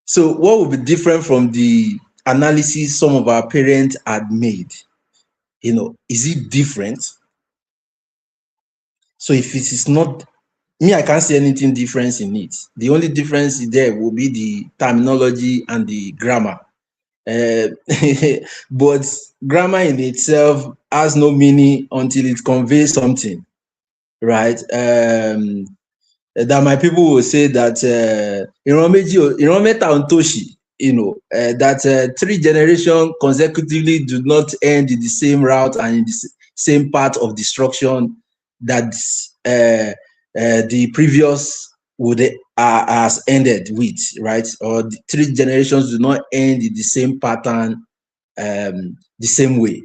So what would be different from the analysis some of our parents had made? Is it different? So if it is not, me, I can't see anything different in it. The only difference there will be the terminology and the grammar. But grammar in itself has no meaning until it conveys something, right? That my people will say that that 3 generations consecutively do not end in the same route and in the same path of destruction that the previous has ended with, right? Or the 3 generations do not end in the same pattern, the same way.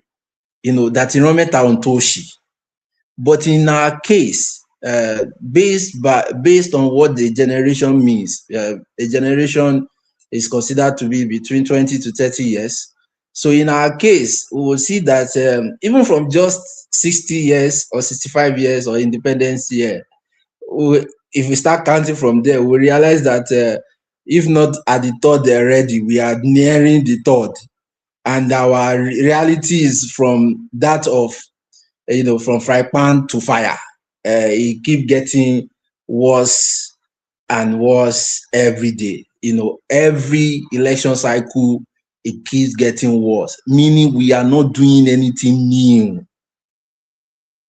That on Toshi. But in our case, based on what the generation means, a generation is considered to be between 20 to 30 years. So in our case, we will see that even from just 60 years or 65 years or independence year, if we start counting from there, we realize that if not at the third already, we are nearing the third. And our reality is from that of, from fry pan to fire. It keep getting worse and worse every day. Every election cycle, it keeps getting worse, meaning we are not doing anything new.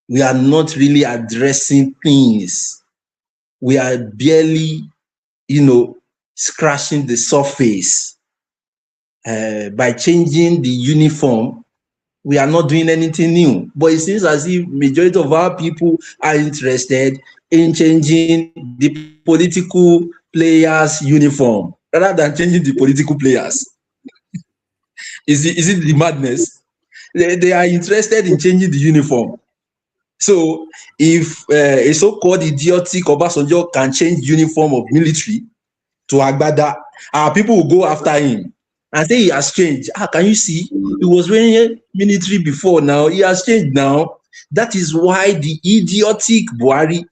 We are not really addressing things. We are barely, scratching the surface. By changing the uniform, we are not doing anything new. But it seems as if majority of our people are interested in changing the political players' uniform rather than changing the political players. Is it the madness? They are interested in changing the uniform. So if a so-called idiotic Obasanjo can change uniform of military to Agbada, our people will go after him and say he has changed. Can you see? He was wearing military before, now he has changed now. That is why the idiotic Buhari,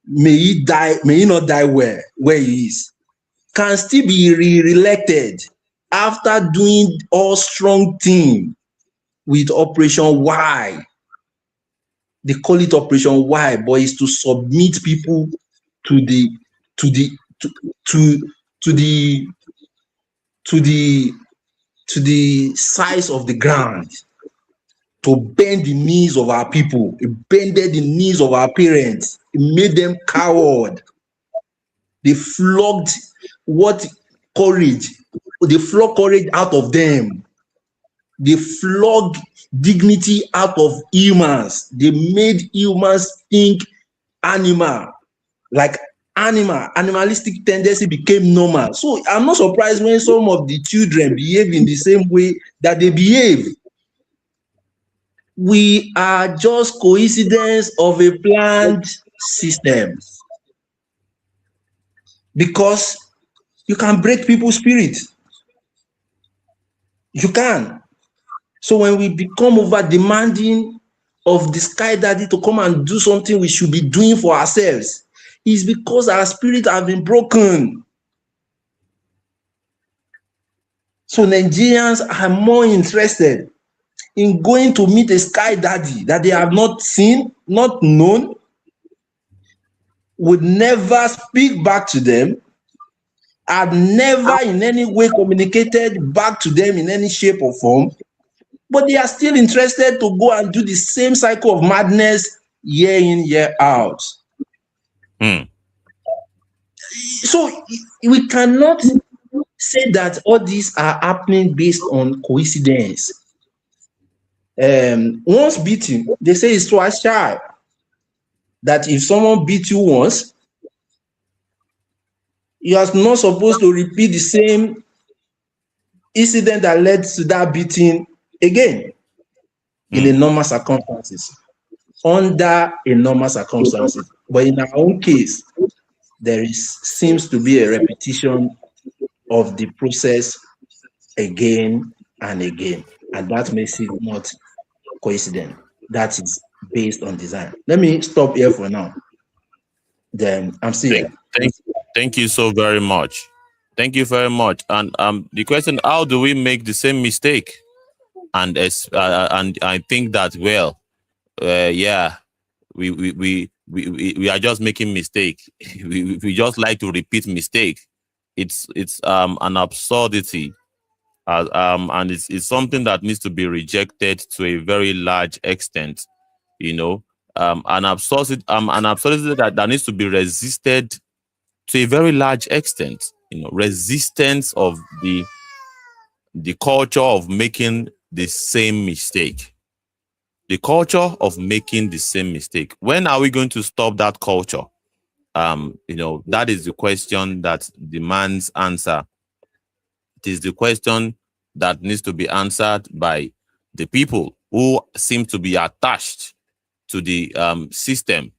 may he not die where he is, can still be re-elected after doing all strong thing with Operation Y. They call it Operation Y, but it's to submit people to the size of the ground, to bend the knees of our people. It bended the knees of our parents. It made them coward. They flogged courage. They flogged courage out of them. They flogged dignity out of humans. They made humans think animal, like animalistic tendency became normal. So I'm not surprised when some of the children behave in the same way that they behave. We are just coincidence of a planned system, because you can break people's spirit. You can. So when we become over demanding of the sky daddy to come and do something we should be doing for ourselves, it's because our spirit have been broken. So Nigerians are more interested in going to meet a sky daddy that they have not seen, not known, would never speak back to them, had never in any way communicated back to them in any shape or form, but they are still interested to go and do the same cycle of madness year in, year out. So we cannot say that all these are happening based on coincidence. Once beaten, they say it's twice shy. That if someone beat you once, you are not supposed to repeat the same incident that led to that beating again in a normal circumstances, under a normal circumstances. But in our own case, there seems to be a repetition of the process again and again, and that makes it not coincident. That is based on design. Let me stop here for now. Then I'm still here. Thank you so very much. Thank you very much. And the question: how do we make the same mistake? And I think that we are just making mistake. we just like to repeat mistake. It's an absurdity, and it's something that needs to be rejected to a very large extent. You know, an absurdity that needs to be resisted to a very large extent. You know, resistance of the culture of making the same mistake. The culture of making the same mistake. When are we going to stop that culture? You know, that is the question that demands answer. It is the question that needs to be answered by the people who seem to be attached to the system,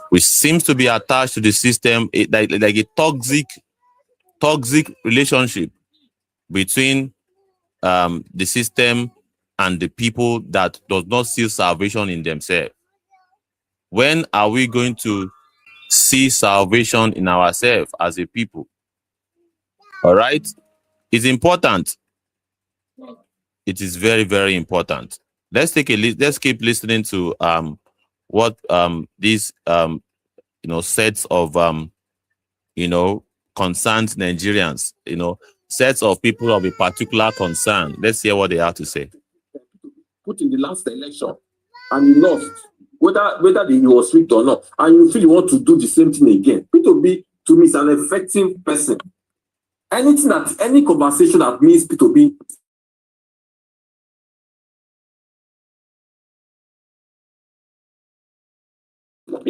which seems to be attached to the system, like a toxic relationship between the system and the people that does not see salvation in themselves. When are we going to see salvation in ourselves as a people? All right, it's important. It is very, very important. Let's take a let's keep listening to what these sets of concerned Nigerians, sets of people of a particular concern. Let's hear what they have to say. Put in the last election and you lost, whether he was rigged or not, and you feel you want to do the same thing again. P2B to me is an effective person. Any conversation that means P2B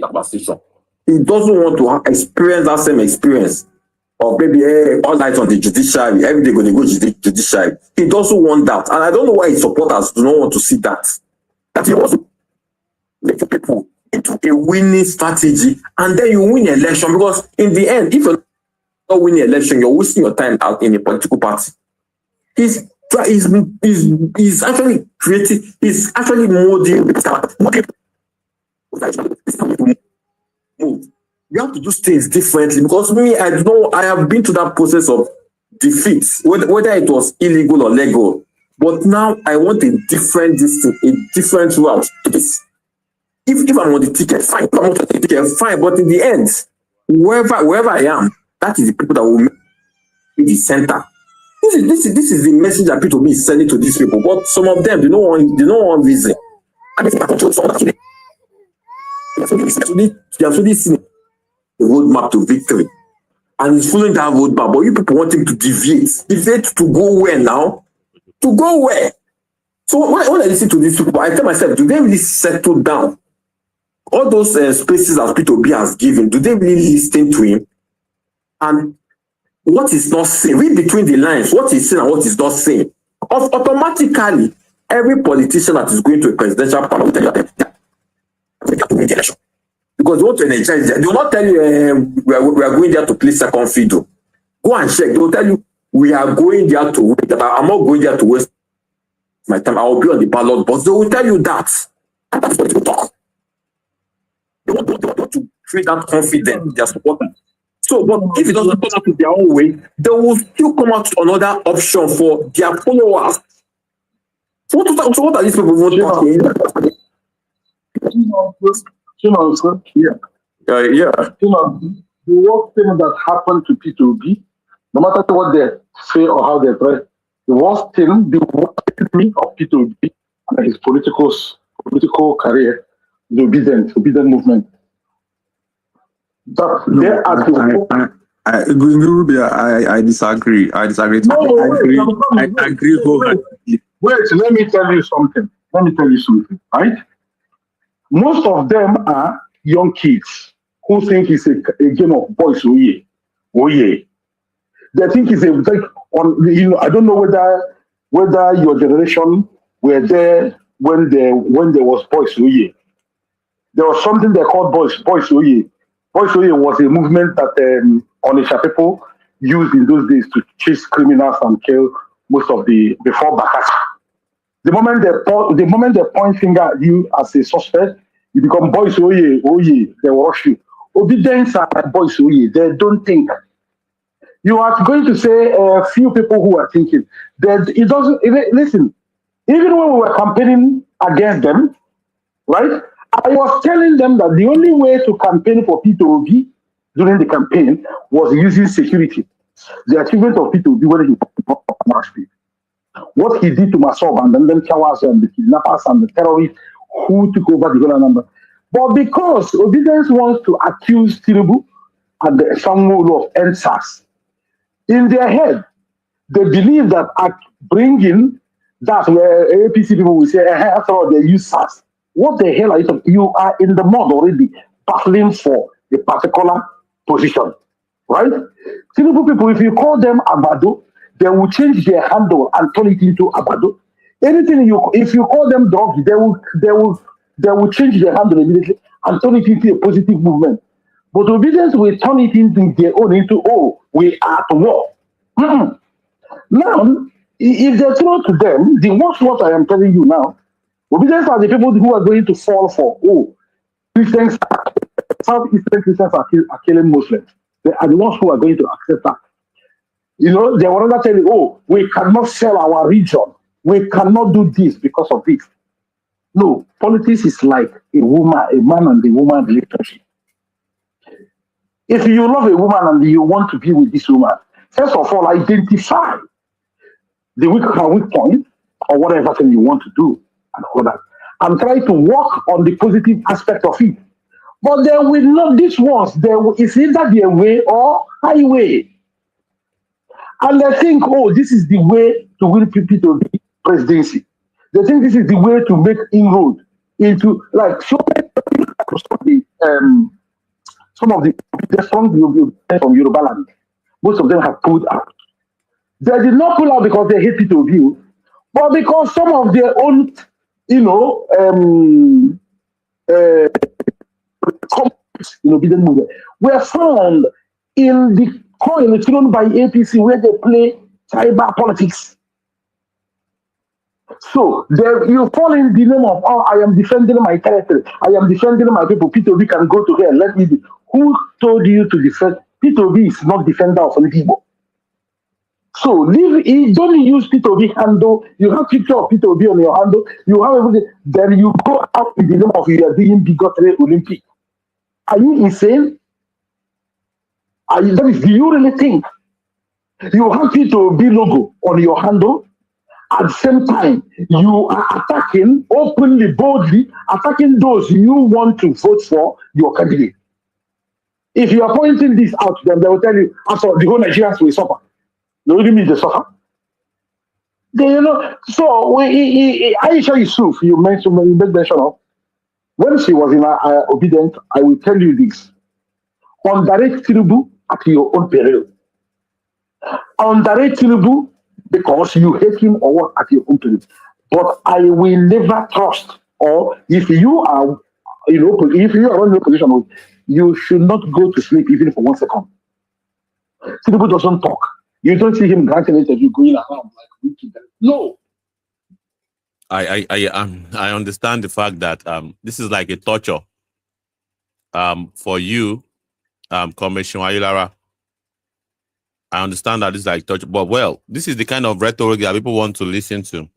conversation. He doesn't want to experience that same experience of maybe all night on the judiciary, every day going to go to the judiciary. He doesn't want that. And I don't know why his supporters do not want to see that. That he wants to make people into a winning strategy, and then you win the election, because in the end, if you're not winning the election, you're wasting your time out in a political party. He's actually creating, he's actually molding. You have to do things differently, because me, I have been to that process of defeat, whether it was illegal or legal. But now I want a different distance, a different route to this. If I'm on the ticket, fine. If I'm on the ticket, fine. But in the end, wherever I am, that is the people that will make the center. This is the message that people be sending to these people. But some of them, they don't want reason. And they are really seeing a roadmap to victory, and he's following that roadmap. But you people want him to deviate to go where now? To go where? So when I listen to these people, I tell myself, do they really settle down? All those spaces that P2B has given, do they really listen to him? And what is not saying? Read between the lines. What is saying and what is not saying. Automatically, every politician that is going to a presidential parliament, because they want to energize. They will not tell you we are going there to play second fiddle. Go and check. They will tell you we are going there to win. I'm not going there to waste my time. I will be on the ballot box. They will tell you that. And that's what they talk. They want to create that confidence in their supporters. So, but if it doesn't turn out to their own way, they will still come out to another option for their followers. So what are these people voting for? Yeah. The worst thing that happened to P2B, no matter what they say or how they try, the worst enemy of P2B and his political career, the obedient movement. That they are I disagree. I disagree. I agree wholeheartedly. Wait, let me tell you something, right? Most of them are young kids who think it's a game of boys. Oh yeah. They think it's I don't know whether your generation were there when there was boys. Oh yeah. There was something they called boys. Oh yeah. Boys oh yeah was a movement that Onitsha people used in those days to chase criminals and kill most of before Bakassi. The moment they point finger at you as a suspect, you become boys oh yeah, they will rush you. Obedience are boys oh yeah, they don't think. You are going to say a few people who are thinking that it doesn't listen. Even when we were campaigning against them, right? I was telling them that the only way to campaign for P2B during the campaign was using security. The achievement of P2B when he marched. What he did to Masob and then Chawas and the kidnappers and the terrorists who took over the whole number. But because Obedience wants to accuse Tinubu and the Samuel of NSAS, in their head, they believe that at bringing that where APC people will say, after all, they use SAS. What the hell are you talking? You are in the mud already, battling for a particular position, right? Tinubu people, if you call them Abado, they will change their handle and turn it into Abado. If you call them dog, they will change their handle immediately and turn it into a positive movement. But Obedience will turn it into their own, we are at war. Now, if they throw to them, what I am telling you now, Obedience are the people who are going to fall for, Christians, Southeastern Christians are killing Muslims. They are the ones who are going to accept that. They will not tell you, we cannot sell our region. We cannot do this because of this. No, politics is like a man and a woman relationship. If you love a woman and you want to be with this woman, first of all, identify the weak point or whatever thing you want to do and all that, and try to work on the positive aspect of it. But they will not, these ones, it's either their way or highway. And they think, this is the way to win people to the presidency. They think this is the way to make inroad into, like, some of the strong from Yoruba land. Most of them have pulled out. They did not pull out because they hate P2B, but because some of their own, obedient movement were found in the coin thrown by APC where they play cyber politics. So you fall in the name of, I am defending my territory, I am defending my people, P2B can go to hell, let me be. Who told you to defend? P2B is not defender of any people. So don't use P2B handle. You have picture of P2B on your handle. You have everything. Then you go out in the name of you are being bigotry Olympic. Are you insane? Do you really think you have P2B logo on your handle? At the same time, you are attacking openly, boldly, attacking those you want to vote for your candidate. If you are pointing this out to them, they will tell you, after the whole Nigerians will suffer. They will mean they suffer. So Aisha Yusuf, you made mention of, when she was in Obedient, I will tell you this. Underrate Tinubu at your own peril. Underrate Tinubu because you hate him or what at your own peril. But I will never trust, or if you are in a position, you should not go to sleep even for 1 second. Tinubu doesn't talk. You don't see him granting interview going around like wicked. No. I understand the fact that this is like a torture for you, Commissioner Ayulara. I understand that this is like torture, but well, this is the kind of rhetoric that people want to listen to.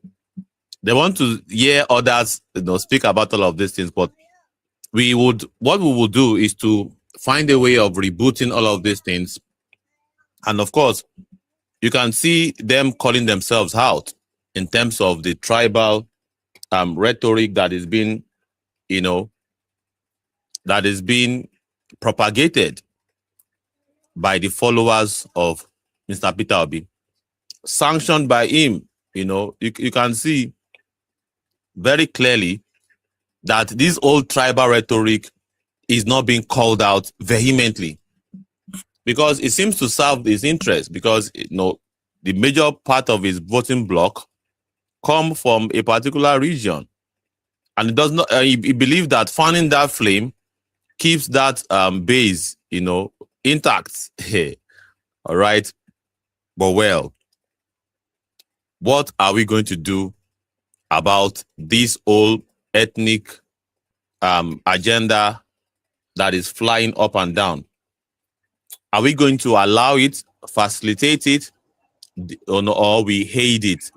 They want to hear others, speak about all of these things, but what we will do is to find a way of rebooting all of these things. And of course, you can see them calling themselves out in terms of the tribal rhetoric that is being, that is being propagated by the followers of Mr. Peter Obi, sanctioned by him. You can see very clearly that this old tribal rhetoric is not being called out vehemently, because it seems to serve his interest, because the major part of his voting bloc come from a particular region, and it does not. He believes that fanning that flame keeps that base, intact. All right, but well, what are we going to do about this whole ethnic agenda that is flying up and down? Are we going to allow it, facilitate it, or we hate it?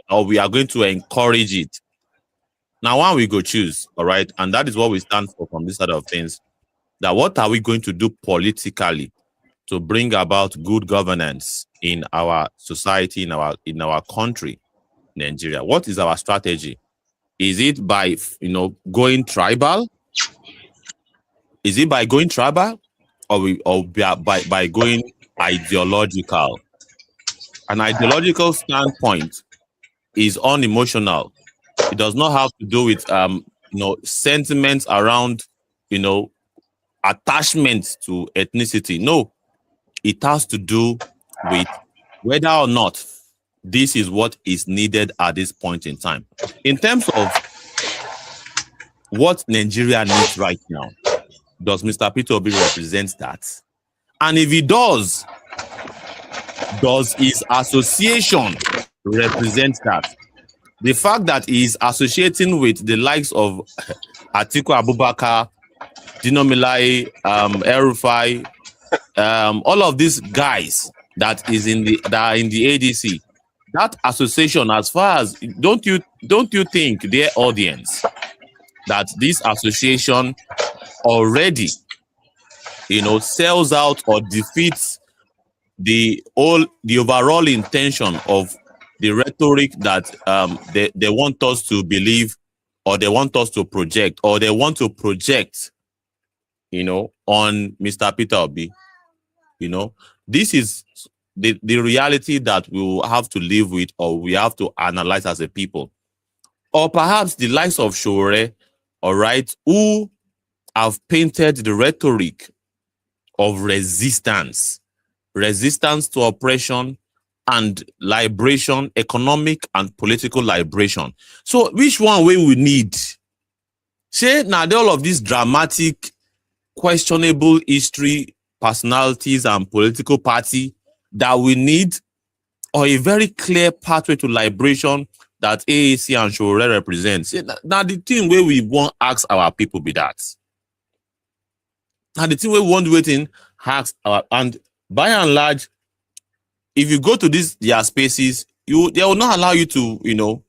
Or we are going to encourage it? Now, one we go choose, all right, and that is what we stand for from this side of things. That what are we going to do politically to bring about good governance in our society, in our country, Nigeria? What is our strategy? Is it by going tribal? Is it by going tribal, or by going ideological? An ideological standpoint is unemotional. It does not have to do with sentiments around attachment to ethnicity. No, it has to do with whether or not this is what is needed at this point in time. In terms of what Nigeria needs right now, does Mr. Peter Obi represent that? And if he does his association represent that? The fact that he is associating with the likes of Atiku Abubakar, Dino Melaye, El-Rufai, all of these guys that are in the ADC, that association, as far as don't you think, their audience, that this association already sells out or defeats the overall intention of the rhetoric that they want us to believe, or they want us to project, or they want to project on Mr. Peter Obi? This is the reality that we will have to live with, or we have to analyze as a people. Or perhaps the likes of Sowore, all right, who have painted the rhetoric of resistance to oppression and liberation, economic and political liberation. So which one we need? Say now all of these dramatic, questionable history, personalities and political party that we need, or a very clear pathway to liberation that AAC and Sowore represents? Now the thing where we want to ask our people be that. Now the thing where we want to wait in ask our, and by and large, if you go to their spaces, they will not allow you to,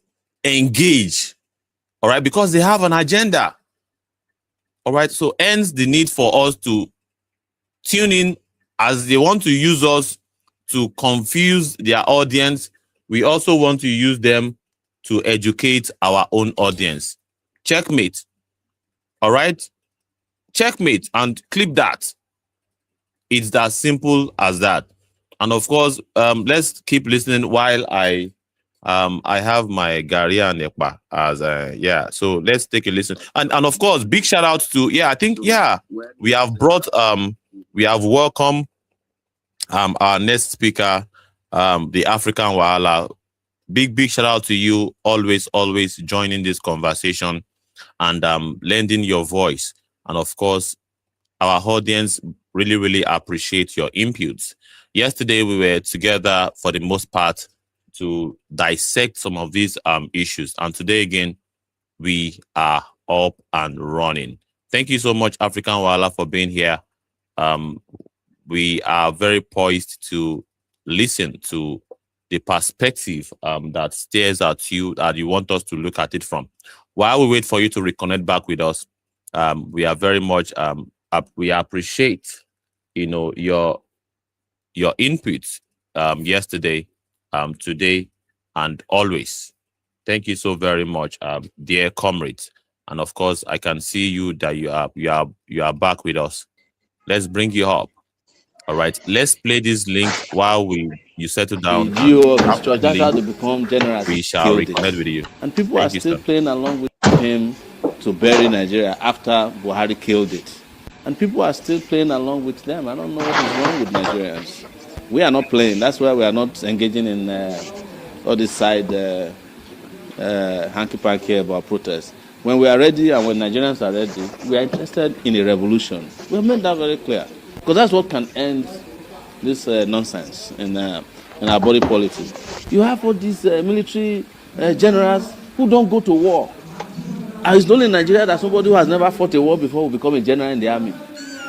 engage. All right, because they have an agenda. All right, so hence the need for us to tune in, as they want to use us to confuse their audience. We also want to use them to educate our own audience. Checkmate. All right, checkmate, and clip that. It's that simple as that. And of course, let's keep listening while I have my Gary and Ekpa as so let's take a listen. And of course, big shout out to we have brought we have welcomed our next speaker, the African Wahala. Big shout out to you, always joining this conversation and lending your voice. And of course, our audience really appreciate your inputs. Yesterday, we were together for the most part to dissect some of these issues. And today, again, we are up and running. Thank you so much, African Wahala, for being here. We are very poised to listen to the perspective that stares at you, that you want us to look at it from. While we wait for you to reconnect back with us, we are very much, we appreciate, your input yesterday, today, and always. Thank you so very much, dear comrades. And of course, I can see you that you are back with us. Let's bring you up. All right, let's play this link while you settle down. The GO of his church, that's how they become generals. We shall reconnect with you. And people are still playing along with him to bury Nigeria after Buhari killed it. And people are still playing along with them. I don't know what is wrong with Nigerians. We are not playing. That's why we are not engaging in all this side hanky-panky about protests. When we are ready and when Nigerians are ready, we are interested in a revolution. We have made that very clear. Because that's what can end this nonsense in our body policy. You have all these military generals who don't go to war. And it's only in Nigeria that somebody who has never fought a war before will become a general in the army.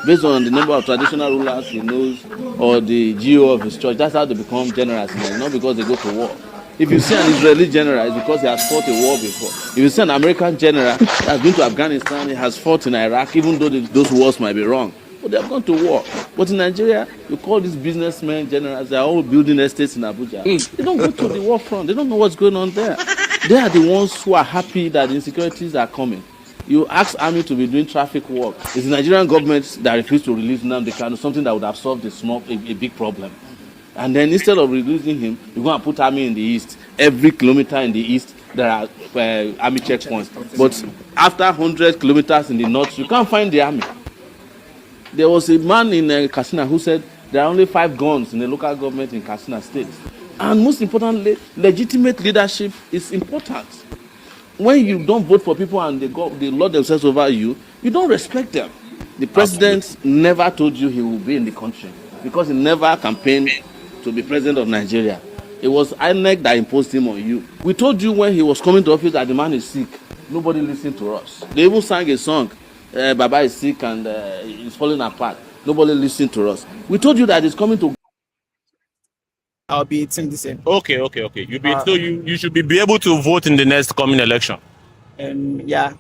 Based on the number of traditional rulers he knows or the GO of his church, that's how they become generals, not because they go to war. If you see an Israeli general, it's because he has fought a war before. If you see an American general that has been to Afghanistan, he has fought in Iraq, even though those wars might be wrong. But they have gone to war. But in Nigeria, you call these businessmen generals, they are all building estates in Abuja. They don't go to the war front. They don't know what's going on there. They are the ones who are happy that the insecurities are coming. You ask army to be doing traffic work. It's the Nigerian government that refused to release Nnamdi Kanu, something that would have solved a big problem. And then instead of releasing him, you go and put army in the east. Every kilometer in the east, there are army checkpoints. But after 100 kilometers in the north, you can't find the army. There was a man in Katsina who said there are only 5 guns in the local government in Katsina state. And most importantly, legitimate leadership is important. When you don't vote for people and they lord themselves over you, you don't respect them. The president never told you he will be in the country because he never campaigned to be president of Nigeria. It was INEC that imposed him on you. We told you when he was coming to office that the man is sick. Nobody listened to us. They even sang a song, Baba is sick and he's falling apart. Nobody listened to us. We told you that he's coming to... I'll be eating the same. Okay. So you should be able to vote in the next coming election. Yeah.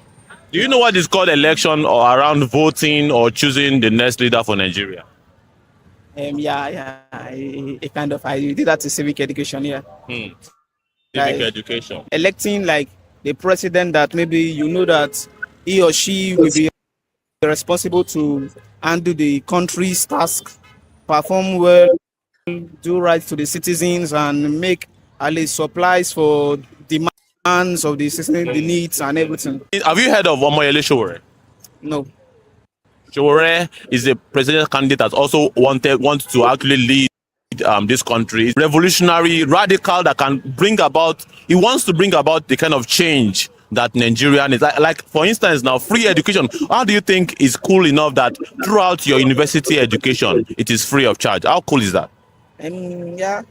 Do you know what is called election or around voting or choosing the next leader for Nigeria? Yeah. I did that to civic education, yeah. Civic education. Electing like the president that maybe you know that he or she will be responsible to handle the country's task, perform well, do right to the citizens, and make at least supplies for demands of the citizens, the needs and everything. Have you heard of Omoyele Sowore? No. Sowore is a presidential candidate that also wants to actually lead this country. Revolutionary, radical, that can bring about, he wants to bring about the kind of change that Nigerian is. Like for instance now, free education. How do you think is cool enough that throughout your university education, it is free of charge? How cool is that? Yeah,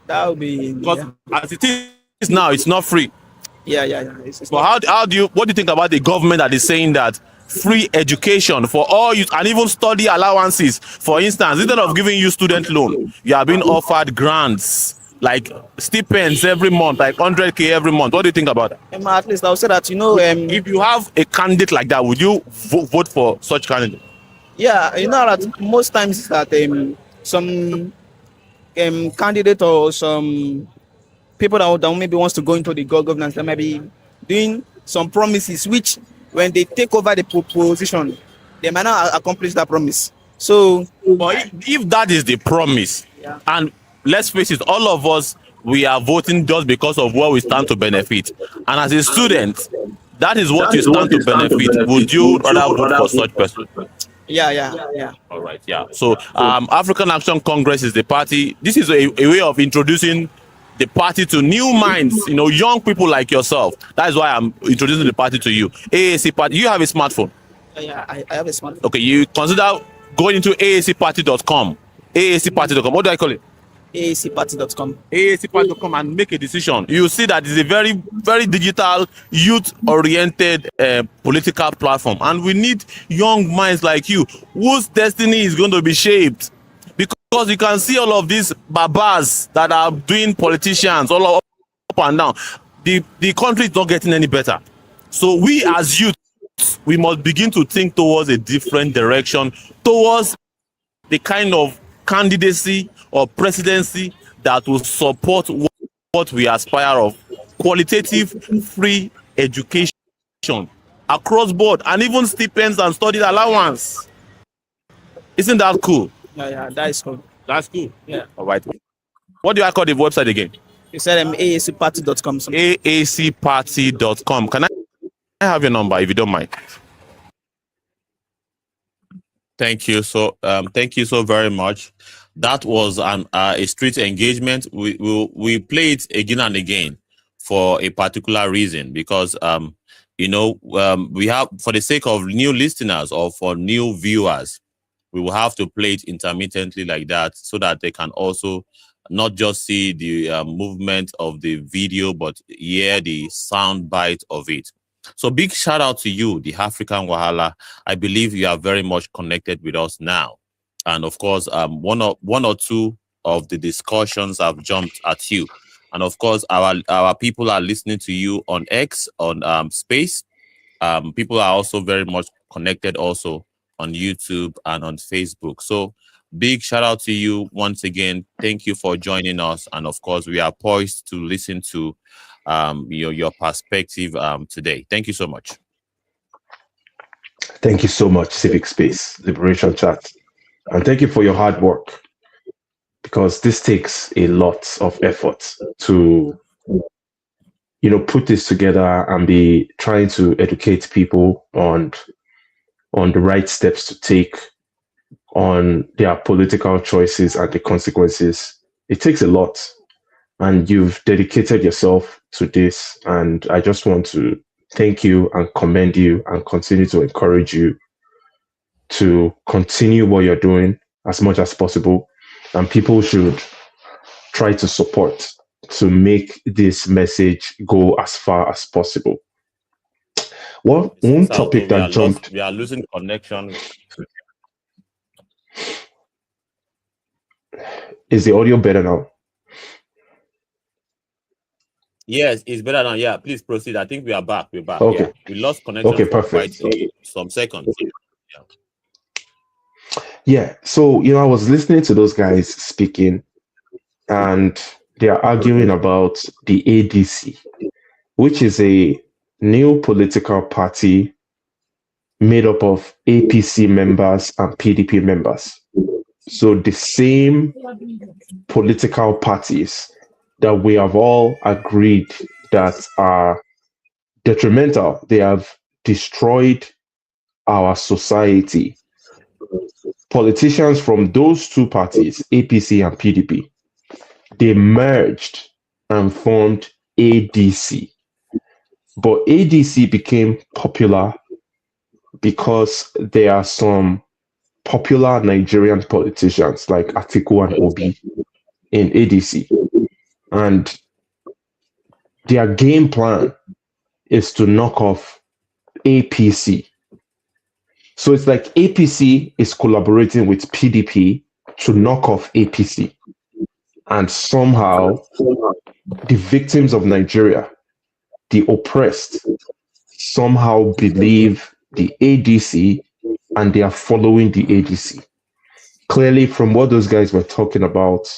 that would be... Because as it is now, it's not free. Yeah. But what do you think about the government that is saying that free education for all youth and even study allowances? For instance, instead of giving you student loan, you are being offered grants like stipends every month, like 100K every month. What do you think about that? At least I'll say that, if you have a candidate like that, would you vote for such candidate? Yeah, you know that most times that some candidate or some people that maybe wants to go into the governance, they might be doing some promises which when they take over the position, they might not accomplish that promise. So, but if that is the promise, yeah. And let's face it, all of us, we are voting just because of what we stand to benefit. And as a student, that is what you stand to benefit. Would you rather vote for such person? Yeah. All right, yeah. So African Action Congress is the party. This is a way of introducing the party to new minds, young people like yourself. That is why I'm introducing the party to you. AAC Party, you have a smartphone? Yeah, I have a smartphone. Okay, you consider going into aacparty.com. AACparty.com. What do I call it? AACparty.com. AACparty.com and make a decision. You see that it's a very, very digital, youth-oriented political platform. And we need young minds like you whose destiny is going to be shaped. Because you can see all of these babas that are doing politicians all up and down. The country is not getting any better. So we as youth, we must begin to think towards a different direction, towards the kind of candidacy or presidency that will support what we aspire of: qualitative, free education across board, and even stipends and study allowance. Isn't that cool? Yeah, that is cool. That's cool. Yeah. All right. What do I call the website again? You said AACparty.com. AACparty.com. Can I have your number if you don't mind? Thank you so very much. That was a street engagement. We play it again and again for a particular reason, because we have, for the sake of new listeners or for new viewers, we will have to play it intermittently like that, so that they can also not just see the movement of the video, but hear the sound bite of it. So big shout out to you, the African Wahala. I believe you are very much connected with us now. And of course, one or two of the discussions have jumped at you. And of course, our people are listening to you on X, on Space. People are also very much connected also on YouTube and on Facebook. So big shout out to you once again. Thank you for joining us. And of course, we are poised to listen to your perspective today. Thank you so much. Thank you so much, Civic Space, Liberation Chat. And thank you for your hard work, because this takes a lot of effort to, put this together and be trying to educate people on the right steps to take on their political choices and the consequences. It takes a lot, and you've dedicated yourself to this. And I just want to thank you and commend you and continue to encourage you to continue what you're doing as much as possible. And people should try to support to make this message go as far as possible. One topic that jumped. We are losing connection. Is the audio better now? Yes, it's better now. Yeah, please proceed. I think we are back. We're back. Okay. Yeah. We lost connection. Okay, for perfect. quite some seconds. Yeah. So, I was listening to those guys speaking, and they are arguing about the ADC, which is a new political party made up of APC members and PDP members. So the same political parties that we have all agreed that are detrimental. They have destroyed our society. Politicians from those two parties, APC and PDP, they merged and formed ADC. But ADC became popular because there are some popular Nigerian politicians like Atiku and Obi in ADC. And their game plan is to knock off APC. So it's like APC is collaborating with PDP to knock off APC. And somehow the victims of Nigeria, the oppressed, somehow believe the ADC and they are following the ADC. Clearly, from what those guys were talking about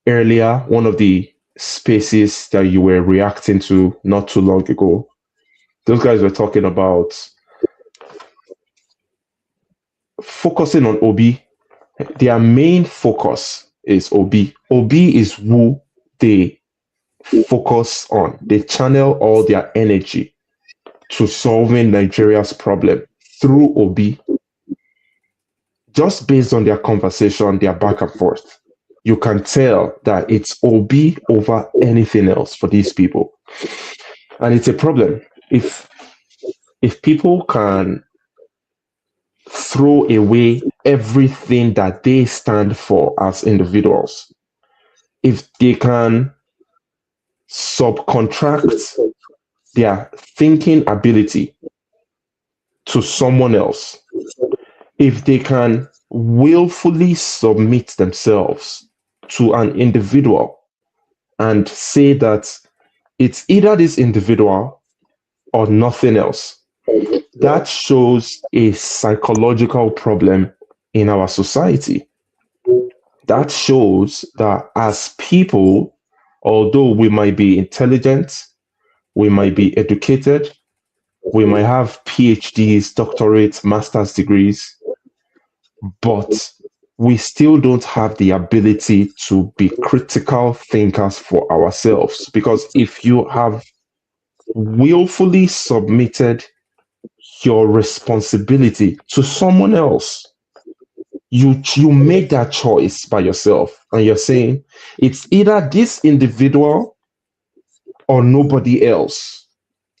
earlier, one of the spaces that you were reacting to not too long ago, those guys were talking about focusing on Obi. Their main focus is Obi. Obi is who they focus on. They channel all their energy to solving Nigeria's problem through Obi. Just based on their conversation, their back and forth, you can tell that it's Obi over anything else for these people. And it's a problem. If people can throw away everything that they stand for as individuals, if they can subcontract their thinking ability to someone else, if they can willfully submit themselves to an individual and say that it's either this individual or nothing else, that shows a psychological problem in our society. That shows that as people, although we might be intelligent, we might be educated, we might have PhDs, doctorates, master's degrees, but we still don't have the ability to be critical thinkers for ourselves. Because if you have willfully submitted your responsibility to someone else, you make that choice by yourself, and you're saying it's either this individual or nobody else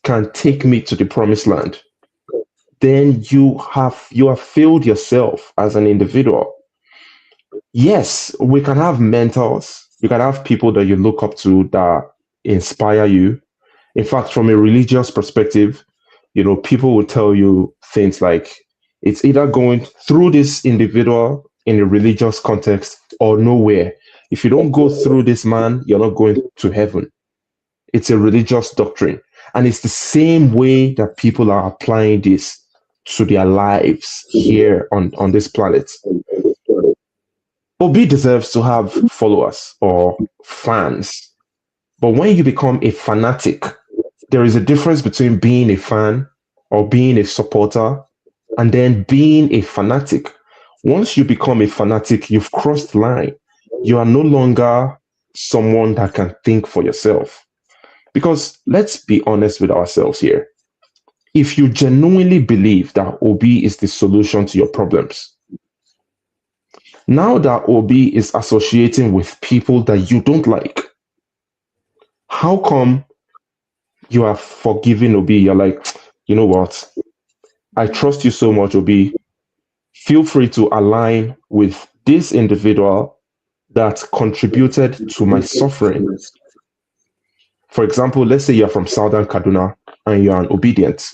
can take me to the promised land, then you have failed yourself as an individual. Yes, we can have mentors, you can have people that you look up to that inspire you. In fact, from a religious perspective, people will tell you things like, it's either going through this individual in a religious context or nowhere. If you don't go through this man, you're not going to heaven. It's a religious doctrine. And it's the same way that people are applying this to their lives here on this planet. Obi deserves to have followers or fans. But when you become a fanatic, there is a difference between being a fan or being a supporter and then being a fanatic. Once you become a fanatic, you've crossed the line. You are no longer someone that can think for yourself. Because let's be honest with ourselves here. If you genuinely believe that Obi is the solution to your problems, now that Obi is associating with people that you don't like, how come you are forgiving Obi? You're like, you know what? I trust you so much, Obi. Feel free to align with this individual that contributed to my suffering. For example, let's say you're from Southern Kaduna and you're an obedient.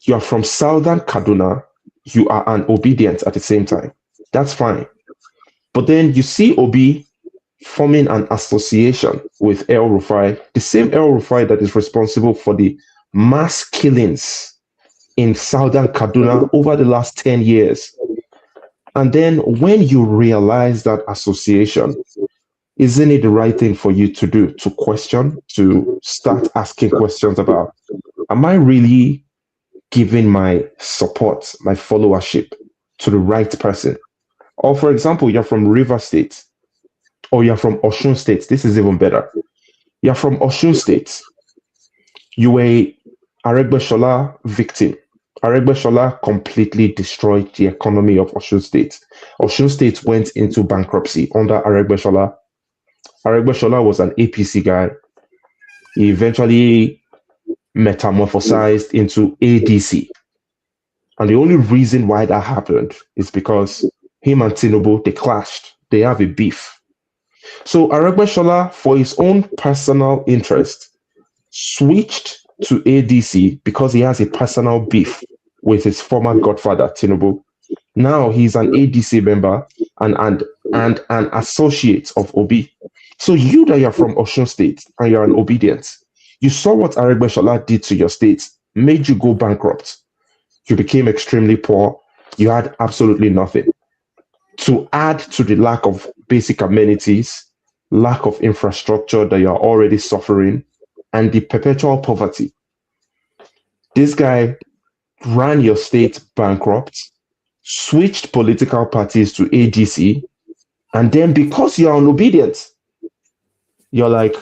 You are from Southern Kaduna, you are an obedient at the same time. That's fine. But then you see Obi forming an association with El Rufai, the same El Rufai that is responsible for the mass killings in Southern Kaduna over the last 10 years. And then when you realize that association, isn't it the right thing for you to do? To question, to start asking questions about, am I really giving my support, my followership to the right person? Or for example, you're from River State, or you're from Osun State. This is even better. You're from Osun State. You were a Aregbesola victim. Aregbesola completely destroyed the economy of Osun State. Osun State went into bankruptcy under Aregbesola. Aregbesola was an APC guy. He eventually metamorphosized into ADC. And the only reason why that happened is because him and Tinubu, they clashed. They have a beef. So Aregbesola, for his own personal interest, switched to ADC because he has a personal beef with his former godfather, Tinubu. Now he's an ADC member and an associate of Obi. So you that you're from Osun State and you're an obedient, you saw what Aregbesola did to your state, made you go bankrupt. You became extremely poor. You had absolutely nothing. To add to the lack of basic amenities, lack of infrastructure that you're already suffering, and the perpetual poverty. This guy ran your state bankrupt, switched political parties to ADC, and then because you're an obedient, you're like,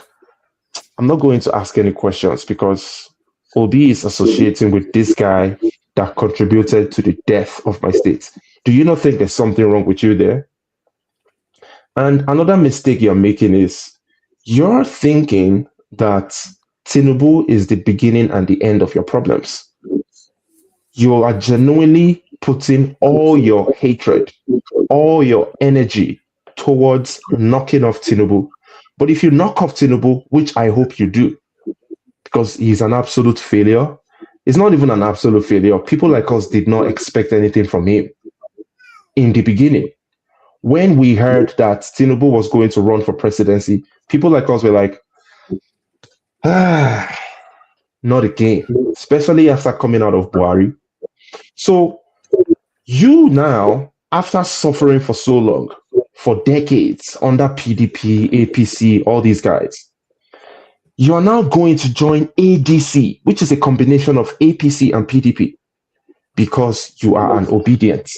I'm not going to ask any questions because Obi is associating with this guy that contributed to the death of my state. Do you not think there's something wrong with you there? And another mistake you're making is you're thinking that Tinubu is the beginning and the end of your problems. You are genuinely putting all your hatred, all your energy towards knocking off Tinubu. But if you knock off Tinubu, which I hope you do, because he's an absolute failure, it's not even an absolute failure. People like us did not expect anything from him in the beginning. When we heard that Tinubu was going to run for presidency, people like us were like, not again, especially after coming out of Buhari. So you now, after suffering for so long, for decades, under PDP, APC, all these guys, you are now going to join ADC, which is a combination of APC and PDP, because you are an obedient.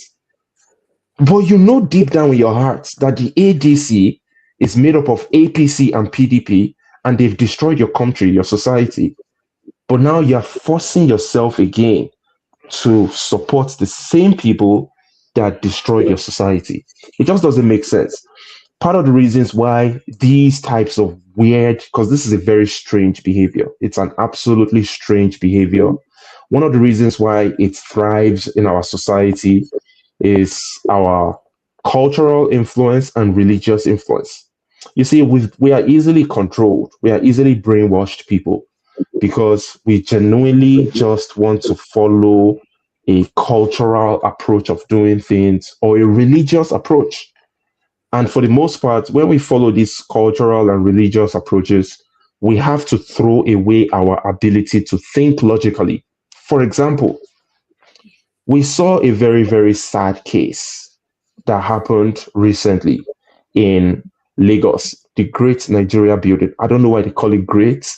But you know deep down in your heart that the ADC is made up of APC and PDP, and they've destroyed your country, your society. But now you're forcing yourself again to support the same people that destroyed your society. It just doesn't make sense. Part of the reasons why these types of weird, because this is a very strange behavior. It's an absolutely strange behavior. One of the reasons why it thrives in our society is our cultural influence and religious influence. You see, we are easily controlled. We are easily brainwashed people because we genuinely just want to follow a cultural approach of doing things or a religious approach. And for the most part, when we follow these cultural and religious approaches, we have to throw away our ability to think logically. For example, we saw a very, very sad case that happened recently in Lagos, the Great Nigeria Building. I don't know why they call it great.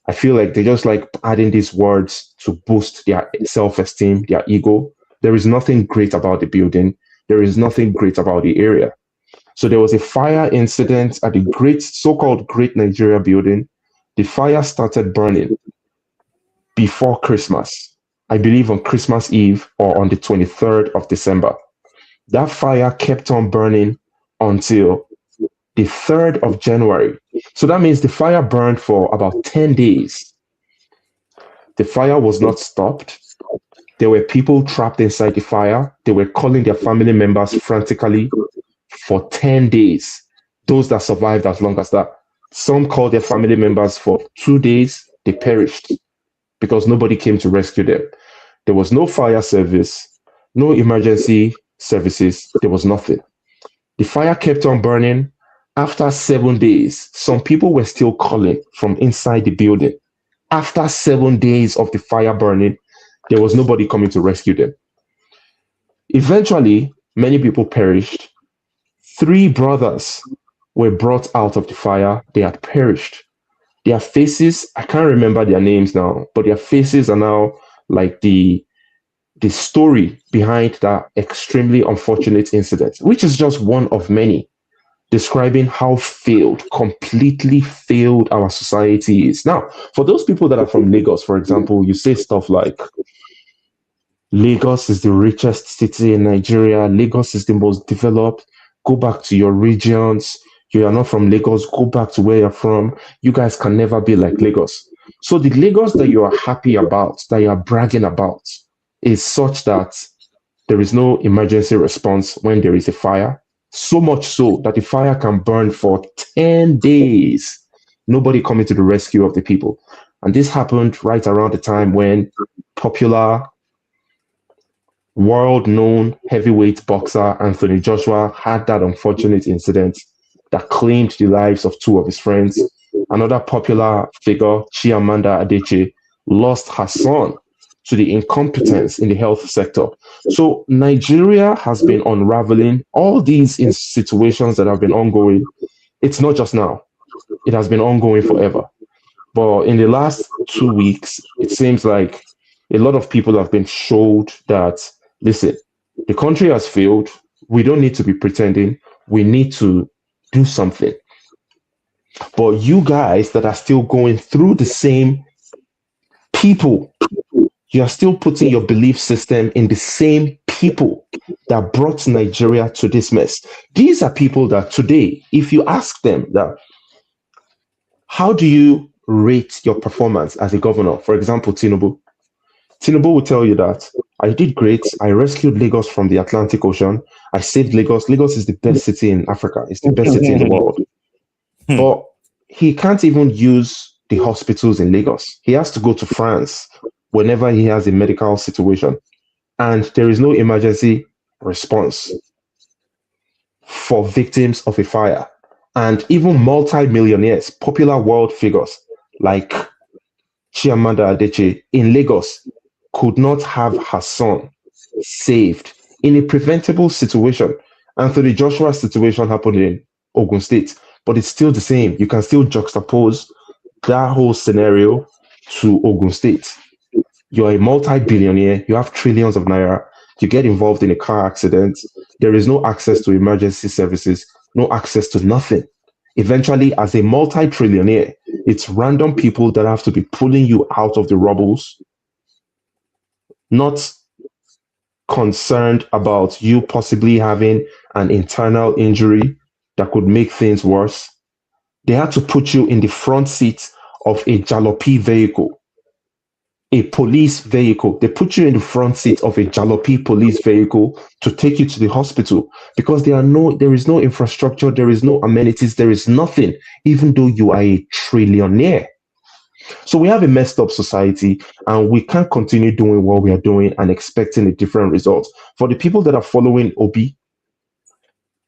I feel like they just like adding these words to boost their self-esteem, their ego. There is nothing great about the building. There is nothing great about the area. So there was a fire incident at the so-called Great Nigeria Building. The fire started burning before Christmas. I believe on Christmas Eve or on the 23rd of December. That fire kept on burning until the 3rd of January. So that means the fire burned for about 10 days. The fire was not stopped. There were people trapped inside the fire. They were calling their family members frantically for 10 days. Those that survived as long as that. Some called their family members for 2 days. They perished because nobody came to rescue them. There was no fire service, no emergency services. There was nothing. The fire kept on burning. After 7 days, some people were still calling from inside the building. After 7 days of the fire burning, there was nobody coming to rescue them. Eventually, many people perished. 3 brothers were brought out of the fire. They had perished. Their faces, I can't remember their names now, but their faces are now like the story behind that extremely unfortunate incident, which is just one of many, describing how completely failed our society is. Now, for those people that are from Lagos, for example, you say stuff like, Lagos is the richest city in Nigeria. Lagos is the most developed. Go back to your regions. You are not from Lagos. Go back to where you're from. You guys can never be like Lagos. So the Lagos that you are happy about, that you are bragging about, is such that there is no emergency response when there is a fire. So much so that the fire can burn for 10 days. Nobody coming to the rescue of the people. And this happened right around the time when popular, world-known heavyweight boxer Anthony Joshua had that unfortunate incident that claimed the lives of 2 of his friends. Another popular figure, Chiamanda Adichie, lost her son to the incompetence in the health sector. So Nigeria has been unraveling all these situations that have been ongoing. It's not just now. It has been ongoing forever. But in the last 2 weeks, it seems like a lot of people have been showed that, listen, the country has failed. We don't need to be pretending. We need to do something. But you guys that are still going through the same people, you are still putting your belief system in the same people that brought Nigeria to this mess. These are people that today, if you ask them that, how do you rate your performance as a governor? For example, Tinubu will tell you that I did great. I rescued Lagos from the Atlantic Ocean. I saved Lagos. Lagos is the best city in Africa. It's the best city in the world. But he can't even use the hospitals in Lagos. He has to go to France whenever he has a medical situation. And there is no emergency response for victims of a fire. And even multi-millionaires, popular world figures like Chiamanda Adeche in Lagos could not have her son saved in a preventable situation. Anthony Joshua's situation happened in Ogun State, but it's still the same. You can still juxtapose that whole scenario to Ogun State. You're a multi-billionaire, you have trillions of naira, you get involved in a car accident, there is no access to emergency services, no access to nothing. Eventually, as a multi-trillionaire, it's random people that have to be pulling you out of the rubbles, not concerned about you possibly having an internal injury that could make things worse. They had to put you in the front seat of a jalopy vehicle, a police vehicle. They put you in the front seat of a jalopy police vehicle to take you to the hospital because there is no infrastructure, there is no amenities, there is nothing, even though you are a trillionaire. So we have a messed up society and we can't continue doing what we are doing and expecting a different result. For the people that are following Obi,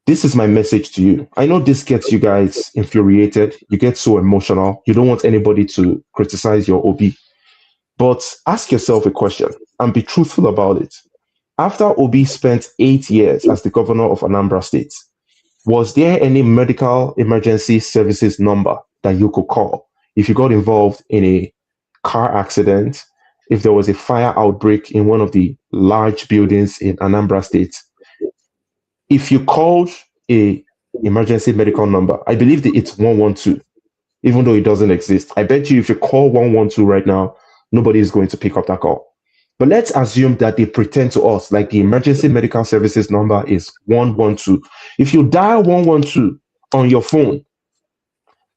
this is my message to you. I know this gets you guys infuriated. You get so emotional. You don't want anybody to criticize your Obi. But ask yourself a question and be truthful about it. After Obi spent 8 years as the governor of Anambra State, was there any medical emergency services number that you could call if you got involved in a car accident, if there was a fire outbreak in one of the large buildings in Anambra State? If you called a emergency medical number, I believe that it's 112, even though it doesn't exist. I bet you if you call 112 right now, nobody is going to pick up that call. But let's assume that they pretend to us like the emergency medical services number is 112. If you dial 112 on your phone,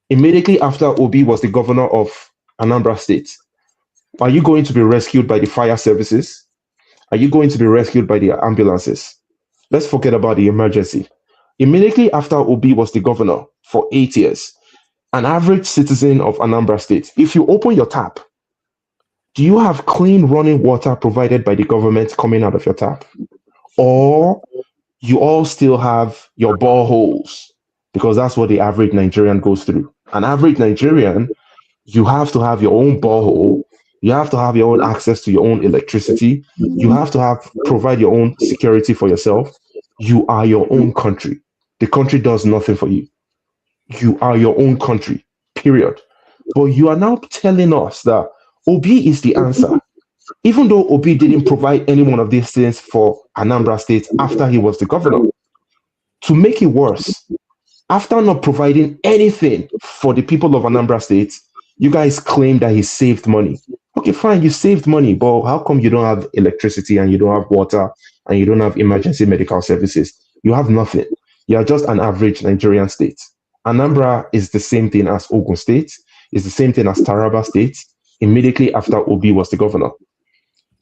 immediately after Obi was the governor of Anambra State, are you going to be rescued by the fire services? Are you going to be rescued by the ambulances? Let's forget about the emergency. Immediately after Obi was the governor for 8 years, an average citizen of Anambra State, if you open your tap, do you have clean running water provided by the government coming out of your tap? Or you all still have your boreholes? Because that's what the average Nigerian goes through. An average Nigerian, you have to have your own borehole. You have to have your own access to your own electricity. You have to provide your own security for yourself. You are your own country. The country does nothing for you. You are your own country, period. But you are now telling us that Obi is the answer. Even though Obi didn't provide any one of these things for Anambra State after he was the governor. To make it worse, after not providing anything for the people of Anambra State, you guys claim that he saved money. Okay, fine, you saved money, but how come you don't have electricity and you don't have water and you don't have emergency medical services? You have nothing. You are just an average Nigerian state. Anambra is the same thing as Ogun State, is the same thing as Taraba State, immediately after Obi was the governor.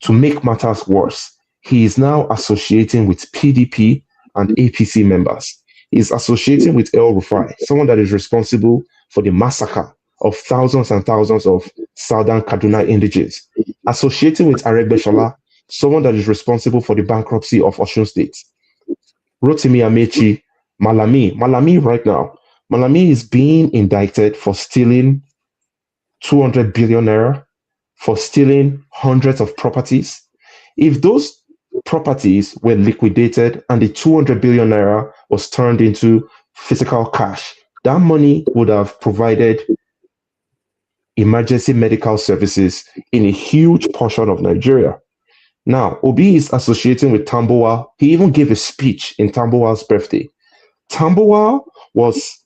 To make matters worse, he is now associating with PDP and APC members. He is associating with El Rufai, someone that is responsible for the massacre of thousands and thousands of Southern Kaduna indigenes. Associating with Aregbesola, someone that is responsible for the bankruptcy of Osun State. Rotimi Amechi, Malami right now. Malami is being indicted for stealing 200 billion naira, for stealing hundreds of properties. If those properties were liquidated and the 200 billion naira was turned into physical cash, that money would have provided emergency medical services in a huge portion of Nigeria. Now, Obi is associating with Tambuwal. He even gave a speech in Tambuwal's birthday. Tambuwal was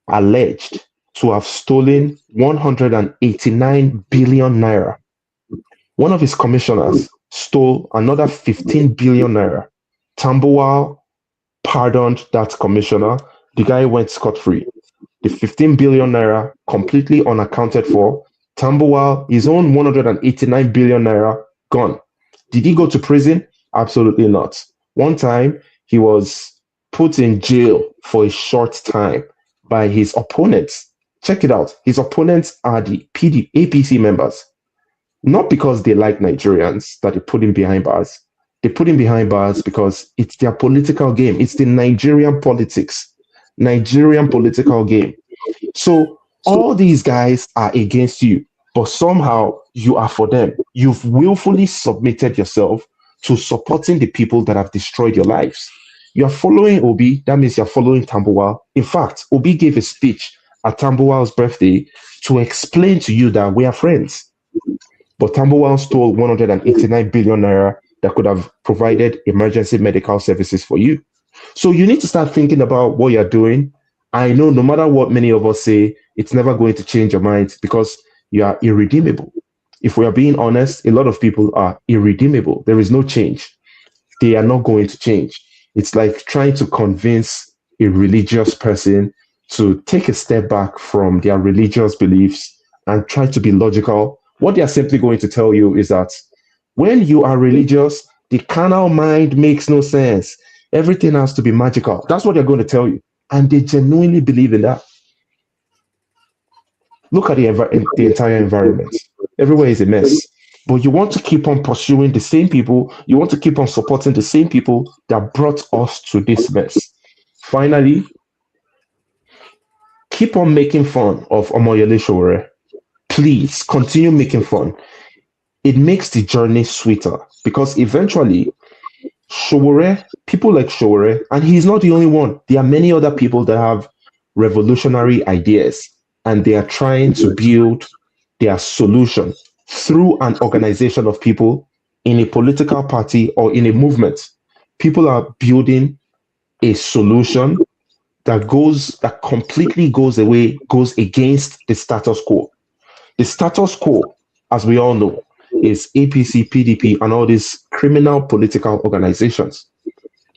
alleged to have stolen 189 billion naira. One of his commissioners stole another 15 billion naira. Tambuwal pardoned that commissioner. The guy went scot-free. The 15 billion naira completely unaccounted for. Tambuwal, his own 189 billion naira, gone. Did he go to prison? Absolutely not. One time, he was put in jail for a short time by his opponents. Check it out. His opponents are the APC members. Not because they like Nigerians that they put him behind bars. They put him behind bars because it's their political game. It's the Nigerian politics, Nigerian political game. So all these guys are against you, but somehow you are for them. You've willfully submitted yourself to supporting the people that have destroyed your lives. You're following Obi, that means you're following Tambuwal. In fact, Obi gave a speech at Tambuwal's birthday to explain to you that we are friends. But Tambuwal stole 189 billion naira that could have provided emergency medical services for you. So you need to start thinking about what you're doing. I know no matter what many of us say, it's never going to change your mind because you are irredeemable. If we are being honest, a lot of people are irredeemable. There is no change. They are not going to change. It's like trying to convince a religious person to take a step back from their religious beliefs and try to be logical. What they are simply going to tell you is that when you are religious, the carnal mind makes no sense. Everything has to be magical. That's what they're going to tell you. And they genuinely believe in that. Look at the entire environment. Everywhere is a mess. But you want to keep on pursuing the same people. You want to keep on supporting the same people that brought us to this mess. Finally, keep on making fun of Omoyele Sowore. Please continue making fun. It makes the journey sweeter because eventually Sowore, people like Sowore, and he's not the only one. There are many other people that have revolutionary ideas and they are trying to build their solution through an organization of people in a political party or in a movement. People are building a solution that completely goes against the status quo. The status quo, as we all know, is APC, PDP, and all these criminal political organizations.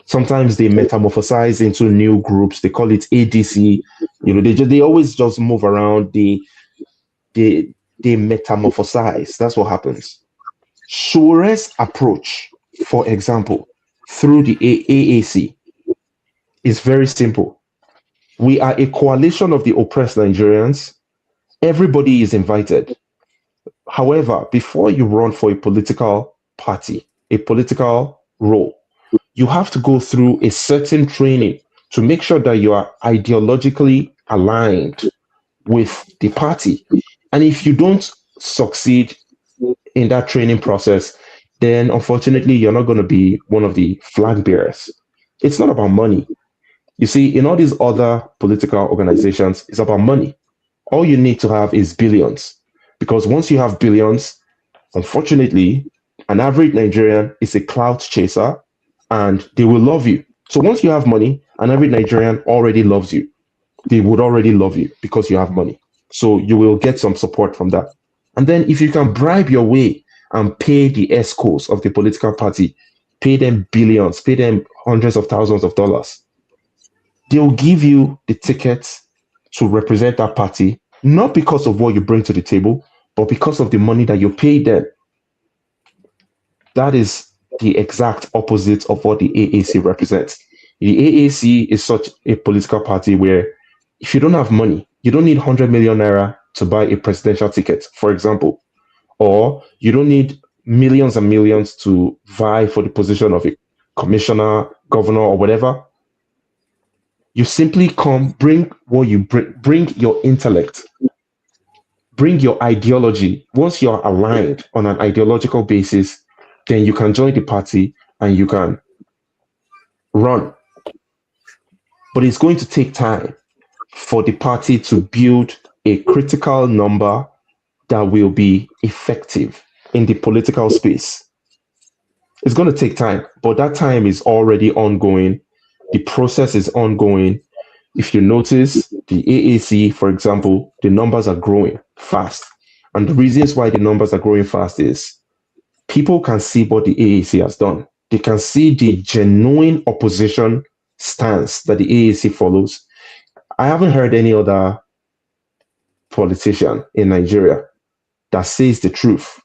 Sometimes they metamorphosize into new groups. They call it ADC. They always just move around. They metamorphosize. That's what happens. Sowore's approach, for example, through the AAC is very simple. We are a coalition of the oppressed Nigerians. Everybody is invited. However, before you run for a political party, a political role, you have to go through a certain training to make sure that you are ideologically aligned with the party. And if you don't succeed in that training process, then unfortunately, you're not going to be one of the flag bearers. It's not about money. You see, in all these other political organizations, it's about money. All you need to have is billions. Because once you have billions, unfortunately, an average Nigerian is a clout chaser and they will love you. So once you have money, an average Nigerian already loves you. They would already love you because you have money. So you will get some support from that. And then if you can bribe your way and pay the escorts of the political party, pay them billions, pay them hundreds of thousands of dollars, they'll give you the tickets to represent that party, not because of what you bring to the table, but because of the money that you pay them. That is the exact opposite of what the AAC represents. The AAC is such a political party where if you don't have money, you don't need 100 million naira to buy a presidential ticket, for example, or you don't need millions and millions to vie for the position of a commissioner, governor, or whatever. You simply come, bring what you bring your intellect, bring your ideology. Once you're aligned on an ideological basis, then you can join the party and you can run. But it's going to take time for the party to build a critical number that will be effective in the political space. It's going to take time, but that time is already ongoing. The process is ongoing. If you notice, the AAC, for example, the numbers are growing fast. And the reasons why the numbers are growing fast is people can see what the AAC has done. They can see the genuine opposition stance that the AAC follows. I haven't heard any other politician in Nigeria that says the truth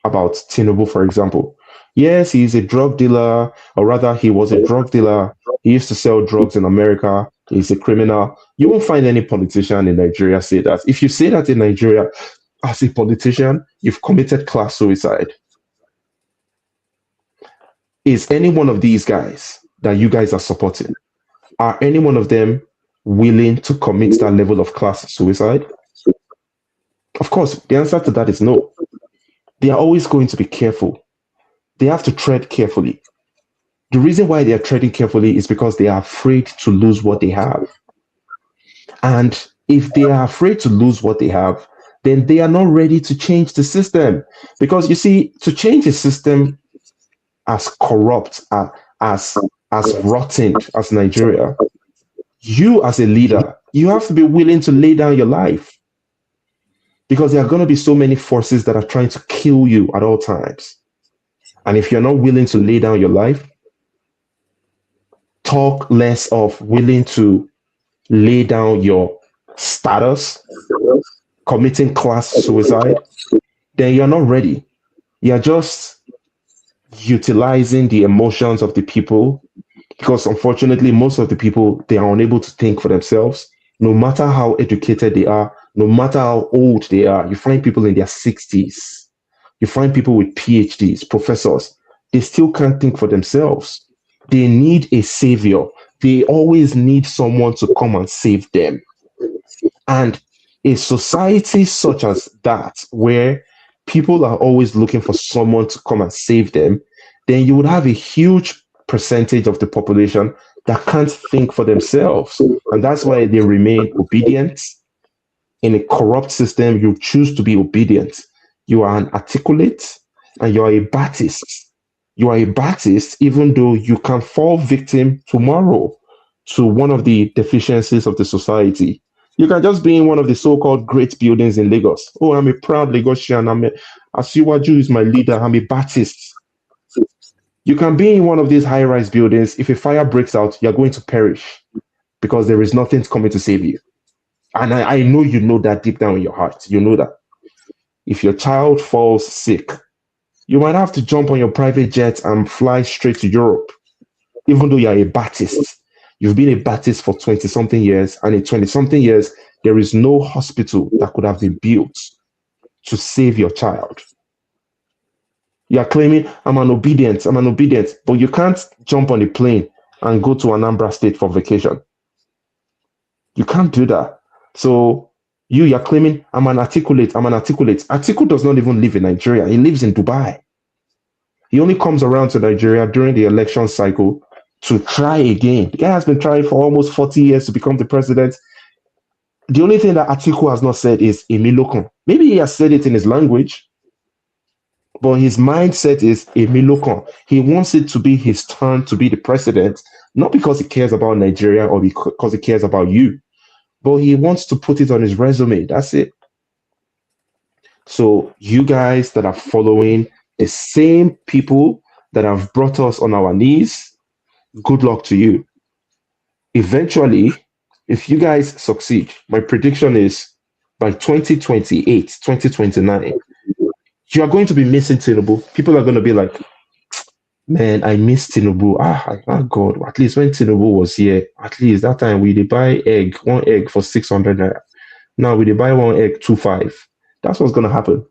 about Tinubu, for example. Yes, he's a drug dealer, or rather, he was a drug dealer. He used to sell drugs in America. He's a criminal. You won't find any politician in Nigeria say that. If you say that in Nigeria as a politician, you've committed class suicide. Is any one of these guys that you guys are supporting, are any one of them willing to commit that level of class suicide? Of course, the answer to that is no. They are always going to be careful. They have to tread carefully. The reason why they are treading carefully is because they are afraid to lose what they have. And if they are afraid to lose what they have, then they are not ready to change the system. Because you see, to change a system as corrupt, as rotten as Nigeria, you as a leader, you have to be willing to lay down your life. Because there are going to be so many forces that are trying to kill you at all times. And if you're not willing to lay down your life, talk less of willing to lay down your status, committing class suicide, then you're not ready. You're just utilizing the emotions of the people, because unfortunately, most of the people, they are unable to think for themselves. No matter how educated they are, no matter how old they are, you find people in their 60s. You find people with PhDs, professors, they still can't think for themselves. They need a savior. They always need someone to come and save them. And a society such as that, where people are always looking for someone to come and save them, then you would have a huge percentage of the population that can't think for themselves. And that's why they remain obedient. In a corrupt system, you choose to be obedient. You are an articulate and you are a Baptist. You are a Baptist, even though you can fall victim tomorrow to one of the deficiencies of the society. You can just be in one of the so-called great buildings in Lagos. Oh, I'm a proud Lagosian. Asiwaju is my leader. I'm a Baptist. You can be in one of these high-rise buildings. If a fire breaks out, you're going to perish because there is nothing coming to save you. And I know you know that deep down in your heart. You know that. If your child falls sick, you might have to jump on your private jet and fly straight to Europe, even though you're a Baptist. You've been a Baptist for 20-something years, and in 20-something years, there is no hospital that could have been built to save your child. You are claiming, I'm an obedient, but you can't jump on a plane and go to Anambra State for vacation. You can't do that. So you're claiming, I'm an articulate. Atiku does not even live in Nigeria. He lives in Dubai. He only comes around to Nigeria during the election cycle to try again. The guy has been trying for almost 40 years to become the president. The only thing that Atiku has not said is Emilokon. Maybe he has said it in his language, but his mindset is Emilokon. He wants it to be his turn to be the president, not because he cares about Nigeria or because he cares about you, but he wants to put it on his resume. That's it. So you guys that are following the same people that have brought us on our knees, good luck to you. Eventually, if you guys succeed, my prediction is by 2028, 2029, you are going to be missing Tinubu. People are going to be like, man, I miss Tinubu. Ah, God, at least when Tinubu was here, at least that time we did buy one egg for 600 naira. Now we did buy one egg 2.5. That's what's going to happen.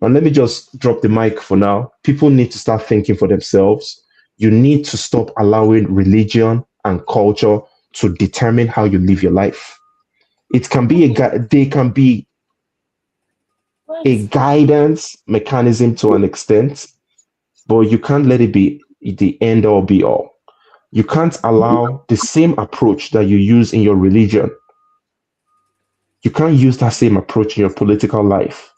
And let me just drop the mic for now. People need to start thinking for themselves. You need to stop allowing religion and culture to determine how you live your life. It can be they can be a guidance mechanism to an extent, but you can't let it be the end all be all. You can't allow the same approach that you use in your religion. You can't use that same approach in your political life.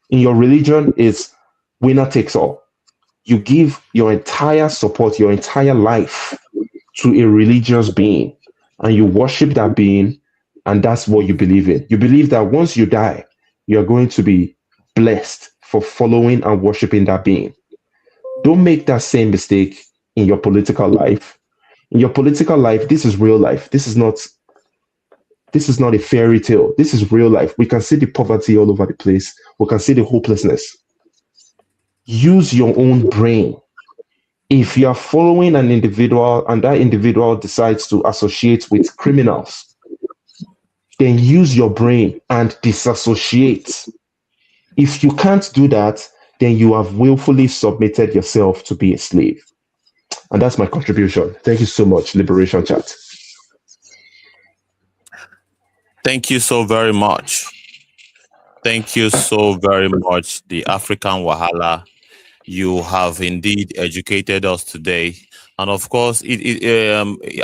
In your religion, it's winner takes all. You give your entire support, your entire life to a religious being, and you worship that being, and that's what you believe in. You believe that once you die, you're going to be blessed for following and worshiping that being. Don't make that same mistake in your political life. In your political life, this is real life. This is not a fairy tale. This is real life. We can see the poverty all over the place. We can see the hopelessness. Use your own brain. If you are following an individual and that individual decides to associate with criminals, then use your brain and disassociate. If you can't do that, then you have willfully submitted yourself to be a slave. And that's my contribution. Thank you so much, Liberation Chat. Thank you so very much. Thank you so very much, the African Wahala. You have indeed educated us today. And of course,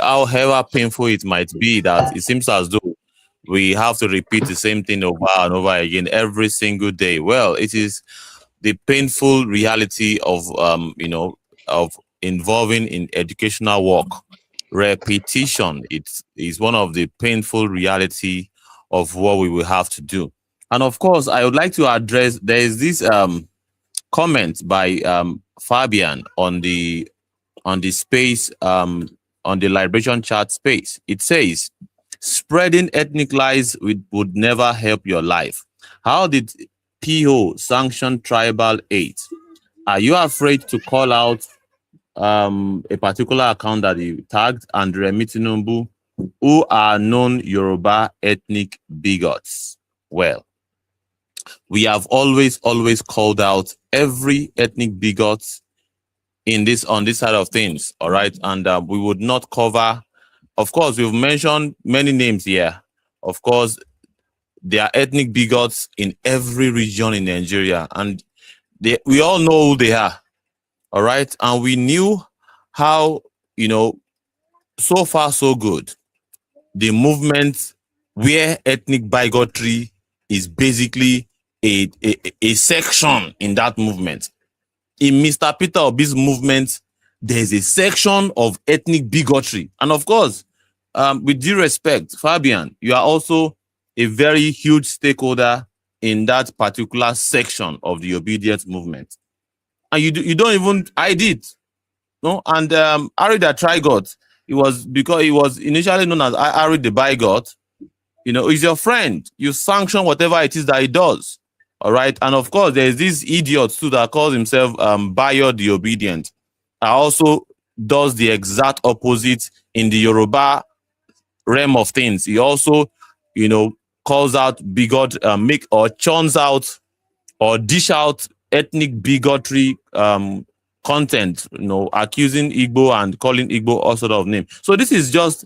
however painful it might be, that it seems as though we have to repeat the same thing over and over again every single day. Well, it is the painful reality of, of involving in educational work. Repetition, it is one of the painful reality of what we will have to do. And of course, I would like to address, there is this comment by Fabian on the space, on the Liberation Chat space. It says, spreading ethnic lies would never help your life. How did PO sanction tribal hate? Are you afraid to call out a particular account that he tagged, Andre Mitinumbu, who are known Yoruba ethnic bigots? Well, we have always called out every ethnic bigot on this side of things, all right? And we would not cover, of course, we've mentioned many names here. Of course, there are ethnic bigots in every region in Nigeria, and we all know who they are, all right? And we knew how, so far so good, the movement where ethnic bigotry is basically a section in that movement. In Mr. Peter Obi's movement, there's a section of ethnic bigotry. And of course, with due respect, Fabian, you are also a very huge stakeholder in that particular section of the obedience movement. And you don't even hide it. No? And Harry the Trigot, because he was initially known as Harry the Bigot, he's your friend. You sanction whatever it is that he does. All right. And of course, there's this idiot too that calls himself Bayo the Obedient. Also does the exact opposite in the Yoruba realm of things. He also, calls out bigot, churns out or dish out ethnic bigotry content, accusing Igbo and calling Igbo all sort of names. So this is just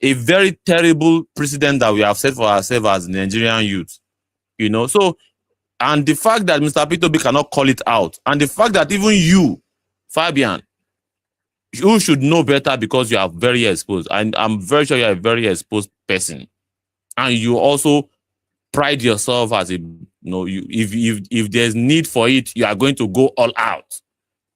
a very terrible precedent that we have set for ourselves as Nigerian youth, So, and the fact that Mr. Peter Obi cannot call it out, and the fact that even you, Fabian, you should know better because you are very exposed. And I'm very sure you're a very exposed person. And you also pride yourself as if there's need for it, you are going to go all out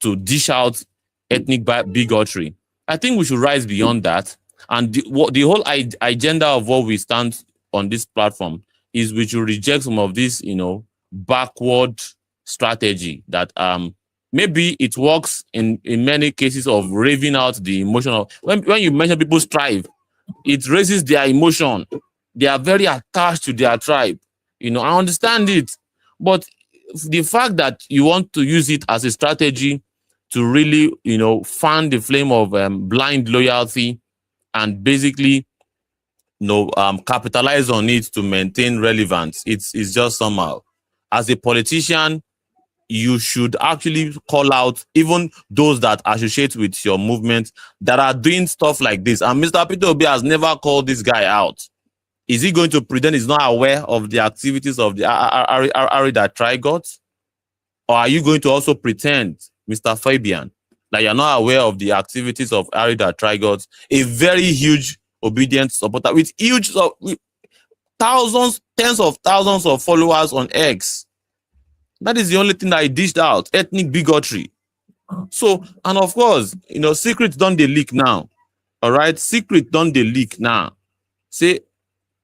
to dish out ethnic bigotry. I think we should rise beyond that. And the whole agenda of what we stand on this platform is we should reject some of this, backward strategy that maybe it works in many cases of raving out the emotional. When you mention people's tribe, it raises their emotion. They are very attached to their tribe. I understand it. But the fact that you want to use it as a strategy to really, fan the flame of blind loyalty and basically, capitalize on it to maintain relevance, it's just somehow. As a politician, you should actually call out even those that associate with your movement that are doing stuff like this. And Mr. Peter Obi has never called this guy out. Is he going to pretend he's not aware of the activities of the Arida Trigot? Or are you going to also pretend, Mr. Fabian, that you're not aware of the activities of Arida Trigot, a very huge obedient supporter with thousands, tens of thousands of followers on X? That is the only thing that I dished out, ethnic bigotry. So, and of course, secrets don't they leak now. All right, secret don't they leak now. See,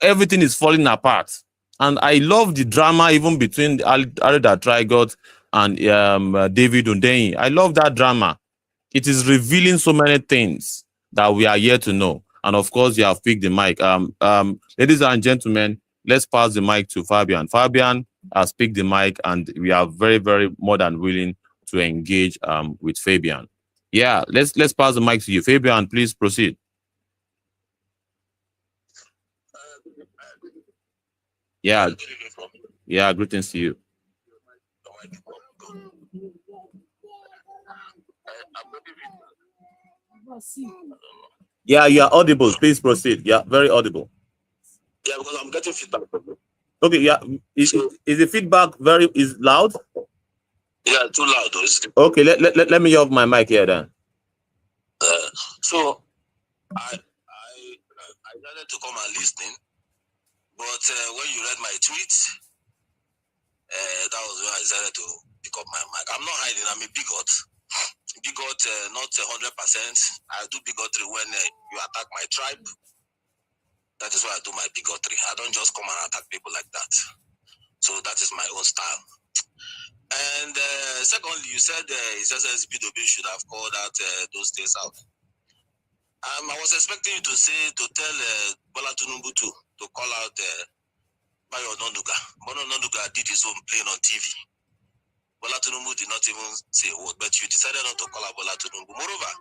everything is falling apart. And I love the drama even between Arida Trigot and David Hundeyin. I love that drama. It is revealing so many things that we are here to know. And of course, you have picked the mic. Ladies and gentlemen, let's pass the mic to Fabian. Fabian has picked the mic, and we are very, very more than willing to engage with Fabian. Yeah, let's pass the mic to you. Fabian, please proceed. Yeah. Yeah, greetings to you. Yeah, you are audible. Please proceed. Yeah, very audible. Yeah, because I'm getting feedback from you. Okay, yeah. Is the feedback is loud? Yeah, too loud. Okay, let me off my mic here then. So I decided to come and listen, but when you read my tweets, that was when I decided to pick up my mic. I'm not hiding. I'm a bigot. Bigot, not 100%. I do bigotry when you attack my tribe. That is why I do my bigotry. I don't just come and attack people like that. So that is my own style. And secondly, you said His Excellency PWB should have called out those things out. I was expecting you to tell Bola Tinubu to call out Bayo Onanuga. Bayo Onanuga did his own playing on TV. Bola Tinubu did not even say a word, but you decided not to call out Bola Tinubu. Moreover,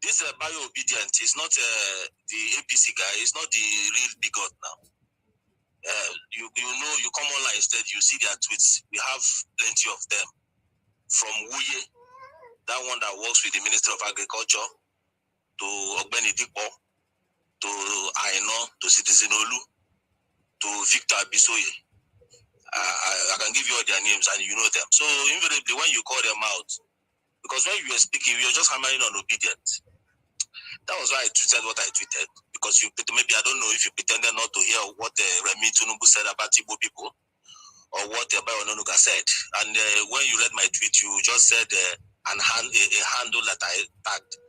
this Bayo Obedient is not the APC guy. He's not the real bigot now. You know, you come online instead, you see their tweets. We have plenty of them. From Wuye, that one that works with the Ministry of Agriculture, to Ogbeni Dikpo, to Aino, to Citizen Olu, to Victor Abisoye. I can give you all their names and you know them. So invariably, when you call them out, because when you were speaking, you were just hammering on obedience. That was why I tweeted what I tweeted. Because maybe I don't know if you pretended not to hear what Remi Tinubu said about Igbo people, or what Bayo Onanuga said. And when you read my tweet, you just said a handle that I tagged.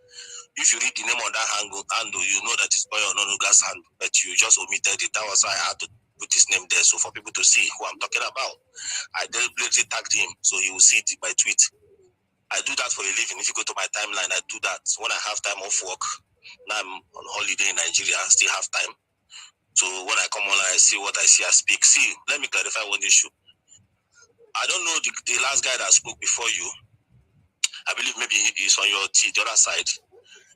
If you read the name of that handle, you know that it's Bayo Onanuga's handle, but you just omitted it. That was why I had to put his name there, so for people to see who I'm talking about. I deliberately tagged him so he will see my tweet. I do that for a living. If you go to my timeline, I do that when I have time off work. Now I'm on holiday in Nigeria, I still have time. So when I come online, I see what I see, I speak. See, let me clarify one issue. I don't know the last guy that spoke before you. I believe maybe he's on your the other side.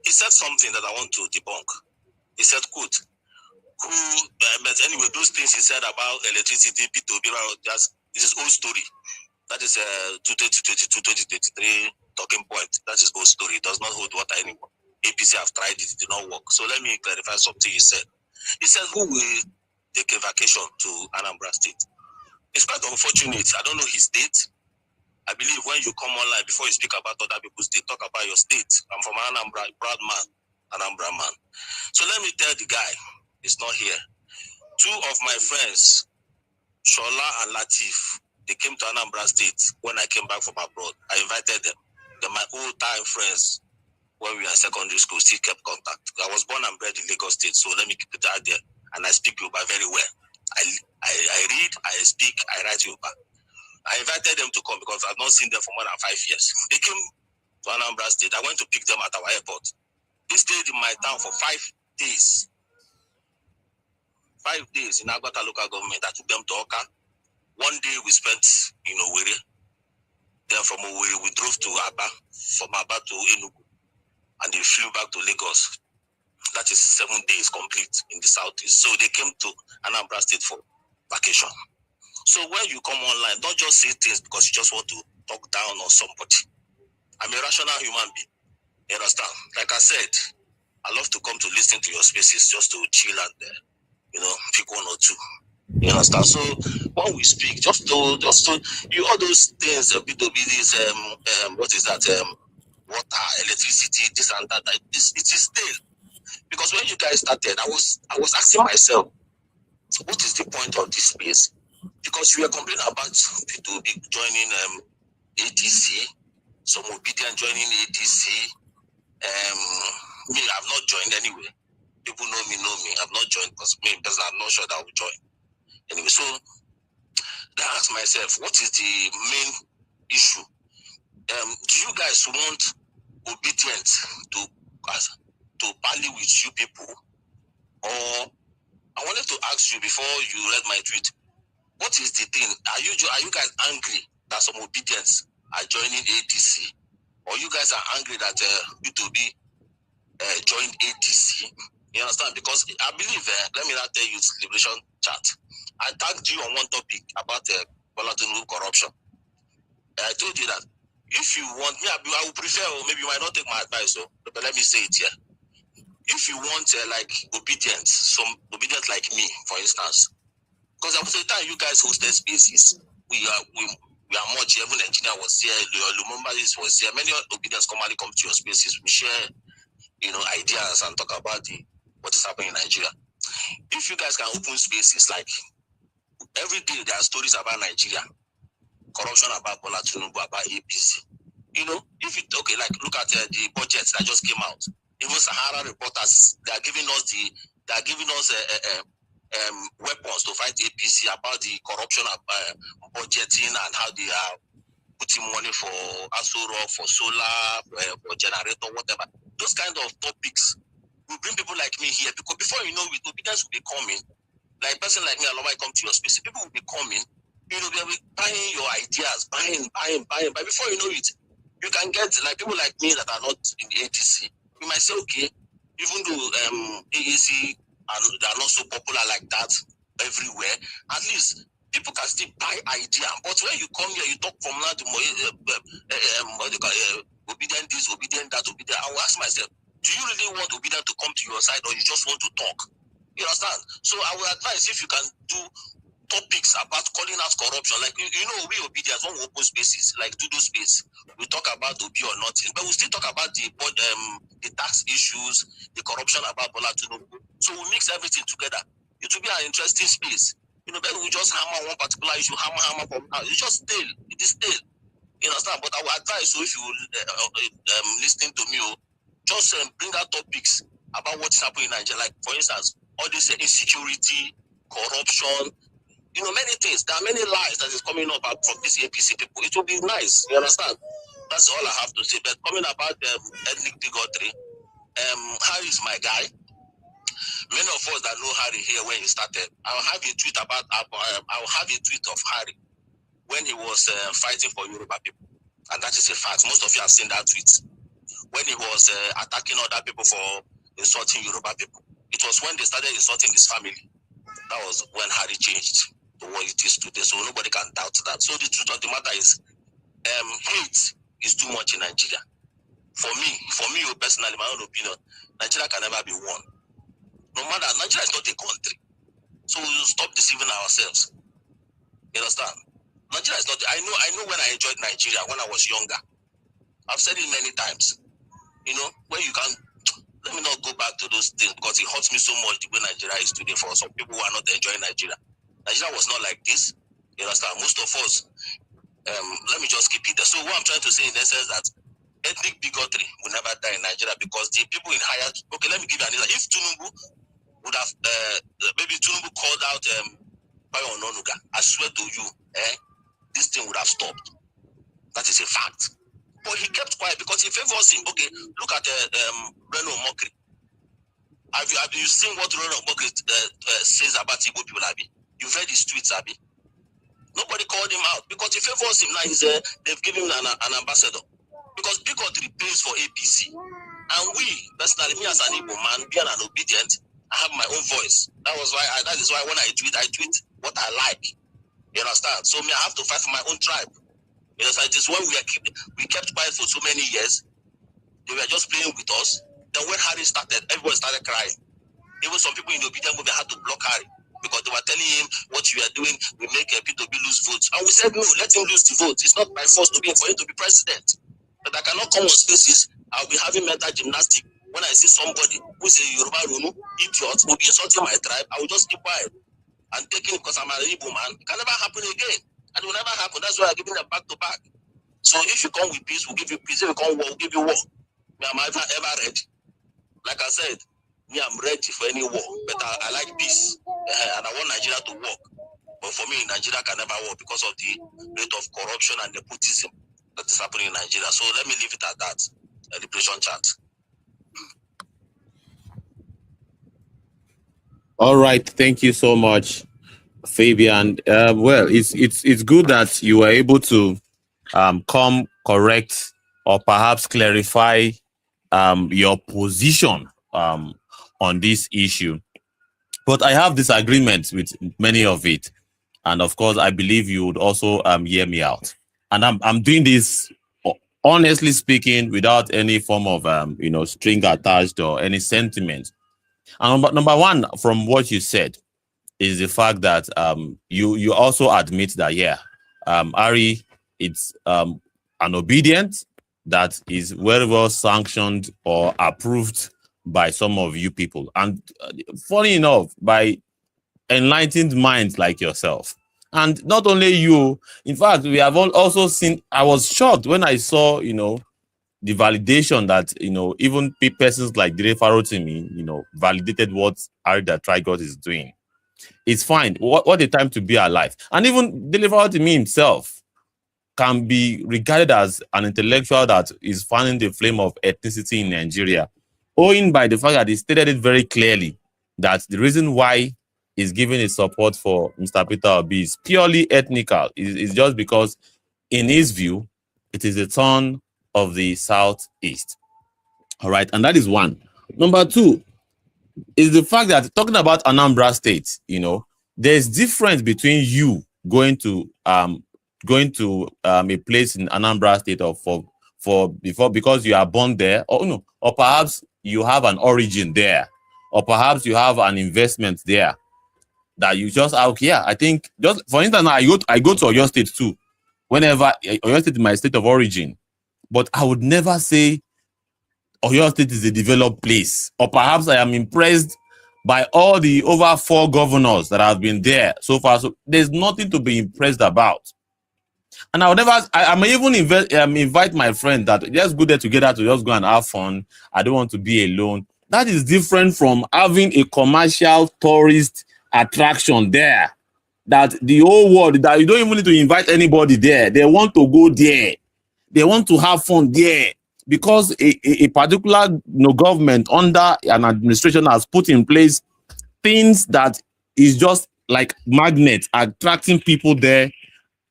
He said something that I want to debunk. He said, quote, but anyway, those things he said about electricity, P2B, this is old story. That is 2022, 2023 talking point. That is old story. It does not hold water anymore. APC have tried it, it did not work. So let me clarify something he said. He said, who will take a vacation to Anambra State? It's quite unfortunate. I don't know his state. I believe when you come online, before you speak about other people's state, talk about your state. I'm from Anambra, proud man, Anambra man. So let me tell the guy, he's not here. Two of my friends, Shola and Latif, they came to Anambra State when I came back from abroad. I invited them. They're my old-time friends. When we were in secondary school, still kept contact. I was born and bred in Lagos State, so let me keep it out there. And I speak Yoruba very well. I read, I speak, I write Yoruba. I invited them to come because I've not seen them for more than 5 years. They came to Anambra State. I went to pick them at our airport. They stayed in my town for 5 days. 5 days in Agbata local government. I took them to Oka. One day we spent in Owerri. Then from Owerri we drove to Aba. From Aba to Enugu. And they flew back to Lagos. That is 7 days complete in the southeast. So they came to Anambra State for vacation. So when you come online, don't just say things because you just want to talk down on somebody. I'm a rational human being. You understand? Like I said, I love to come to listen to your spaces just to chill and pick one or two. You understand? So when we speak, just to you all those things, this what is that? Water, electricity, this and that. It is still because when you guys started, I was asking myself, what is the point of this space? Because you were complaining about people joining ADC, some obedient joining ADC. Me, I've not joined anyway. People know me. I've not joined because I'm not sure that I will join. Anyway, so I asked myself, what is the main issue? Do you guys want obedient to parley with you people? Or I wanted to ask you before you read my tweet, what is the thing? Are you guys angry that some obedience are joining ADC? or you guys are angry that P2B joined ADC. You understand? Because I believe, let me not tell you, it's Liberation Chat. I tagged you on one topic about Bola Tinubu corruption. I told you that if you want me, I would prefer, or maybe you might not take my advice, but let me say it here. If you want like obedience, some obedience like me, for instance, because I was the time you guys hosted spaces, we are much. Even engineer was here, Lumumba was here. Many obedience commonly come to your spaces. We share, ideas and talk about what is happening in Nigeria. If you guys can open spaces like every day, there are stories about Nigeria, corruption about Bola Tinubu, about APC. If you like look at the budgets that just came out. Even Sahara reporters, they are giving us weapons to fight APC about the corruption of budgeting and how they are putting money for Asura, for solar, for generator, whatever. Those kind of topics will bring people like me here, because before you know it, obedience will be coming. Like a person like me, I come to your space. People will be coming. They'll be buying your ideas, buying. But before you know it, you can get like people like me that are not in the ATC. You might say, okay, even though AAC they are not so popular like that everywhere, at least people can still buy idea. But when you come here, you talk from now to obedient this, obedient that, obedient. I will ask myself, do you really want obedient to come to your side, or you just want to talk? You understand? So I will advise, if you can do topics about calling out corruption, like we obedience when we open spaces like Dodo Space, we talk about Obi or nothing, but we still talk about the tax issues, the corruption about Bola Tinubu. So we mix everything together. It will be an interesting space. Then we just hammer one particular issue, hammer from now. It's just stale. It is stale. You understand? But I will advise, so if you listening to me, just bring out topics about what's happening in Nigeria. Like for instance, all this insecurity, corruption. Many things. There are many lies that is coming up from these APC people. It will be nice. You understand? That's all I have to say. But coming about ethnic bigotry, Harry is my guy. Many of us that know Harry here when he started, I'll have a tweet of Harry when he was fighting for Yoruba people, and that is a fact. Most of you have seen that tweet when he was attacking other people for insulting Yoruba people. It was when they started insulting his family. That was when Harry changed to what it is today. So nobody can doubt that. So the truth of the matter is, hate is too much in Nigeria. For me personally, my own opinion, Nigeria can never be won. No matter, Nigeria is not a country. So we'll stop deceiving ourselves. You understand? Nigeria is not. I know when I enjoyed Nigeria when I was younger. I've said it many times. When you can. Let me not go back to those things, because it hurts me so much the way Nigeria is today for some people who are not enjoying Nigeria. Nigeria was not like this. You understand? Most of us, let me just keep it there. So what I'm trying to say in essence that ethnic bigotry will never die in Nigeria, because the people in higher... Okay, let me give you an example. If Tinubu would have... maybe Tinubu called out Bayo Ononuga, I swear to you, this thing would have stopped. That is a fact. But he kept quiet because he favors him. Okay, look at Reno Omokri. Have you seen what Reno Omokri says about Igbo people, Abi? You've read his tweets, Abi? Nobody called him out because he favors him. Now they've given him an ambassador. Because bigotry pays for APC. And we, personally, me as an Igbo man, being an obedient, I have my own voice. That is why when I tweet what I like. You understand? So I have to fight for my own tribe. You know, it is when we kept quiet for so many years. They were just playing with us. Then when Harry started, everyone started crying. Even some people in the obedient movement had to block Harry because they were telling him, what you are doing will make P2B lose votes. And we said, no, let him lose the vote. It's not by force for him to be president. But I cannot come on spaces. I'll be having mental gymnastics. When I see somebody who is a Yoruba Runu, idiot, will be insulting my tribe, I will just keep quiet and take him because I'm an Igbo man. It can never happen again. And it will never happen. That's why I'm giving them back to back. So if you come with peace, we'll give you peace. If you come war, we'll give you war. Me, I'm ever ready. Like I said, me, I'm ready for any war. But I like peace. And I want Nigeria to work. But for me, Nigeria can never work because of the rate of corruption and nepotism that is happening in Nigeria. So let me leave it at that. Liberation Chat. All right. Thank you so much, Fabian. Well, it's good that you were able to come correct or perhaps clarify your position on this issue. But I have disagreements with many of it. And of course, I believe you would also hear me out. And I'm doing this, honestly speaking, without any form of string attached or any sentiment. And number one, from what you said, is the fact that you also admit that Ari, it's an obedience that is very well sanctioned or approved by some of you people, and funny enough, by enlightened minds like yourself. And not only you, in fact, we have also seen. I was shocked when I saw, the validation that, even persons like Dele Farotimi, validated what Ari the Trigot is doing. It's fine. What a time to be alive. And even Dele Farotimi himself can be regarded as an intellectual that is fanning the flame of ethnicity in Nigeria, owing by the fact that he stated it very clearly that the reason why he's giving his support for Mr. Peter Obi is purely ethnical. It's just because, in his view, it is the turn of the Southeast. All right, and that is one. Number two is the fact that, talking about Anambra State, there's difference between you going to a place in Anambra State because you are born there, or perhaps you have an origin there, or perhaps you have an investment there that you just I think, just for instance, I go to Oyo State too. Whenever Oyo State is my state of origin, but I would never say Oyo State is a developed place, or perhaps I am impressed by all the over 4 governors that have been there so far. So there's nothing to be impressed about. And I would never, I may even invite my friend that let's go there together to just go and have fun. I don't want to be alone. That is different from having a commercial tourist attraction there. That the whole world, that you don't even need to invite anybody there. They want to go there. They want to have fun there because a particular government under an administration has put in place things that is just like magnets, attracting people there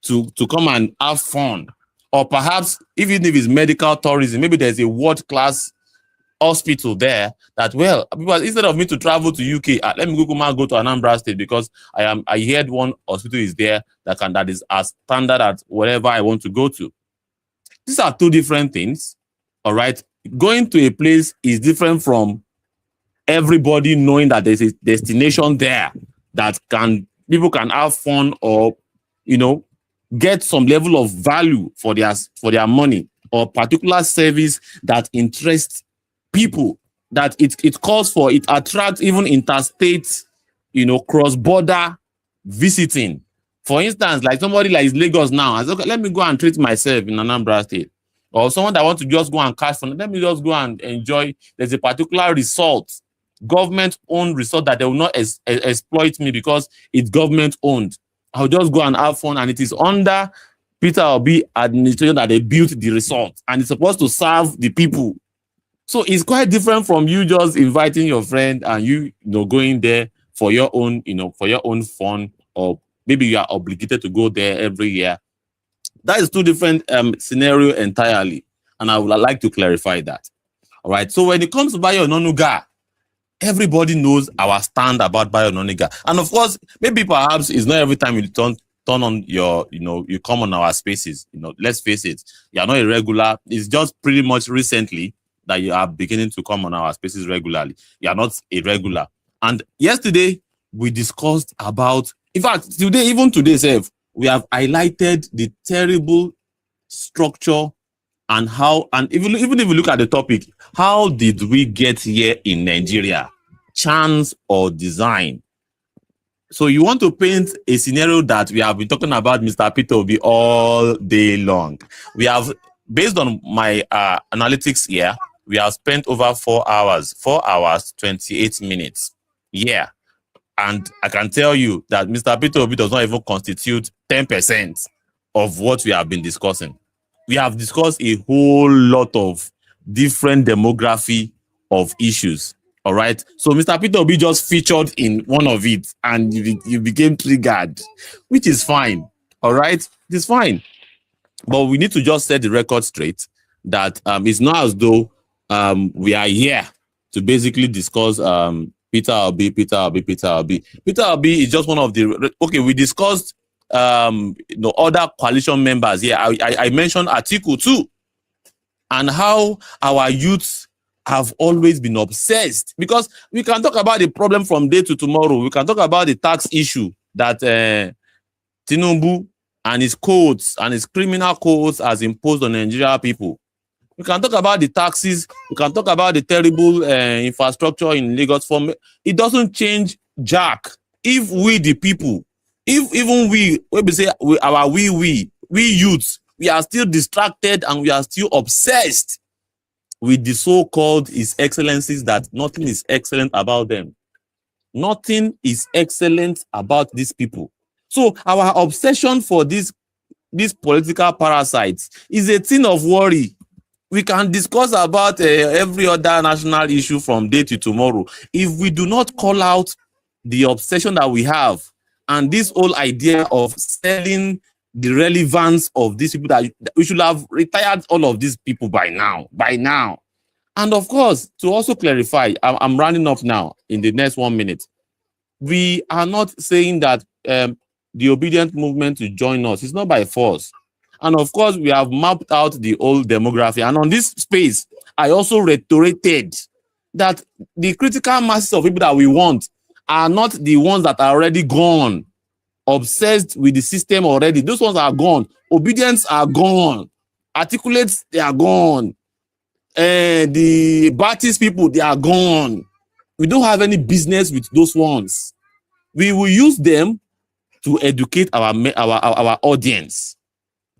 to come and have fun. Or perhaps even if it's medical tourism, maybe there's a world-class hospital there that, well, because instead of me to travel to UK, let me go to Anambra State because I heard one hospital is there that is as standard as wherever I want to go to. These are two different things. All right. Going to a place is different from everybody knowing that there's a destination there that people can have fun or, get some level of value for their money, or particular service that interests people, that it calls for, it attracts even interstate, cross-border visiting. For instance, like somebody like Lagos now, I said, okay, let me go and treat myself in Anambra State. Or someone that wants to just go and cash fund, let me just go and enjoy. There's a particular resort, government-owned resort, that they will not exploit me because it's government-owned. I'll just go and have fun, and it is under Peter Obi administration that they built the resort, and it's supposed to serve the people. So it's quite different from you just inviting your friend and you going there for your own, for your own fun, or maybe you are obligated to go there every year. That is two different scenario entirely, and I would like to clarify that. All right. So when it comes to Bayo Ononuga, everybody knows our stand about Bayo Ononuga, and of course, maybe perhaps it's not every time you turn on your, you come on our spaces. Let's face it, you are not a regular. It's just pretty much recently that you are beginning to come on our spaces regularly. You are not a regular. And yesterday we discussed about, in fact, even today, we have highlighted the terrible structure and how, and even if you look at the topic, how did we get here in Nigeria? Chance or design? So you want to paint a scenario that we have been talking about Mr. Peter Obi all day long. We have, based on my analytics here, we have spent over 4 hours, 28 minutes. Yeah. And I can tell you that Mr. Peter Obi does not even constitute 10% of what we have been discussing. We have discussed a whole lot of different demography of issues. All right. So Mr. Peter Obi just featured in one of it and you became triggered, which is fine. All right. It is fine. But we need to just set the record straight that it's not as though we are here to basically discuss Peter Obi. Peter Obi is just one of the, okay, we discussed other coalition members here. I mentioned Atiku too, and how our youths have always been obsessed, because we can talk about the problem from day to tomorrow. We can talk about the tax issue that Tinubu and his codes and his criminal codes has imposed on Nigeria people. We can talk about the taxes. We can talk about the terrible infrastructure in Lagos. It doesn't change jack. If we, the people, if even we say we youths, we are still distracted and we are still obsessed with the so-called His Excellencies, that nothing is excellent about them. Nothing is excellent about these people. So our obsession for these political parasites is a thing of worry. We can discuss about every other national issue from day to tomorrow. If we do not call out the obsession that we have and this whole idea of selling the relevance of these people, that we should have retired all of these people by now. And of course, to also clarify, I'm rounding off now in the next 1 minute. We are not saying that the obedient movement to join us. It's not by force. And of course, we have mapped out the old demography. And on this space, I also reiterated that the critical masses of people that we want are not the ones that are already gone, obsessed with the system already. Those ones are gone. Obedience are gone. Articulates, they are gone. The Baptist people, they are gone. We don't have any business with those ones. We will use them to educate our audience.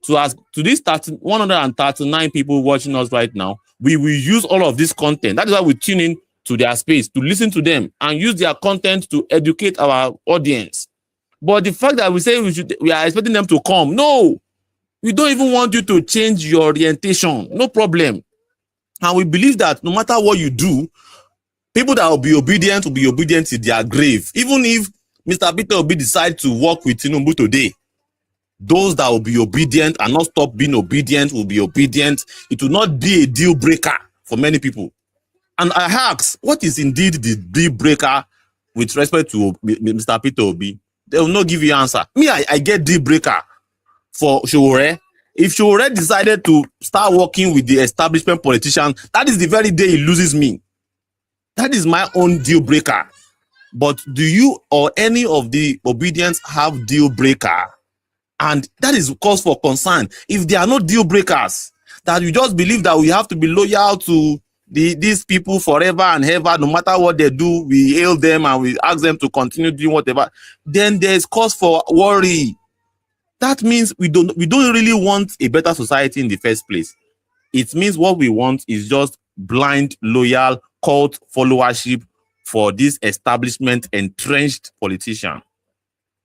So as to these 139 people watching us right now, we will use all of this content. That is why we tune in to their space, to listen to them and use their content to educate our audience. But the fact that we say we are expecting them to come, no, we don't even want you to change your orientation. No problem. And we believe that no matter what you do, people that will be obedient to their grave. Even if Mr. Peter Obi decide to work with Tinubu today, those that will be obedient and not stop being obedient will be obedient. It will not be a deal breaker for many people. And I ask, what is indeed the deal breaker with respect to Mr. Peter Obi? They will not give you answer. Me, I get deal breaker for Sowore. If Sowore decided to start working with the establishment politician, that is the very day he loses me. That is my own deal breaker. But do you or any of the obedience have deal breaker? And that is cause for concern. If there are no deal breakers, that you just believe that we have to be loyal to these people forever and ever, no matter what they do, we hail them and we ask them to continue doing whatever, then there is cause for worry. That means we don't really want a better society in the first place. It means what we want is just blind, loyal, cult followership for this establishment entrenched politician.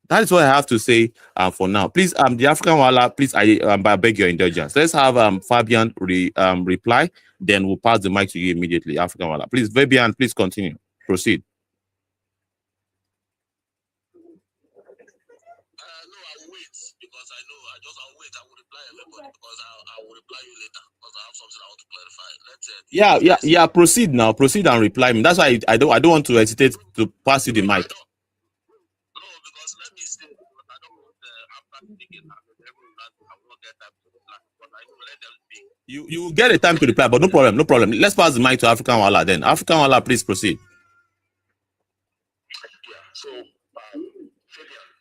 That is what I have to say for now. Please, the African Wala, please, I beg your indulgence. Let's have Fabian reply. Then we'll pass the mic to you immediately, African Wala. Please, Fabian, please continue. Proceed. Yeah. Proceed now. Proceed and reply me. That's why I don't want to hesitate to pass you the mic. You will get a time to reply, but no problem. Let's pass the mic to African Wala then. African Wala, please proceed. Yeah, so Fabian,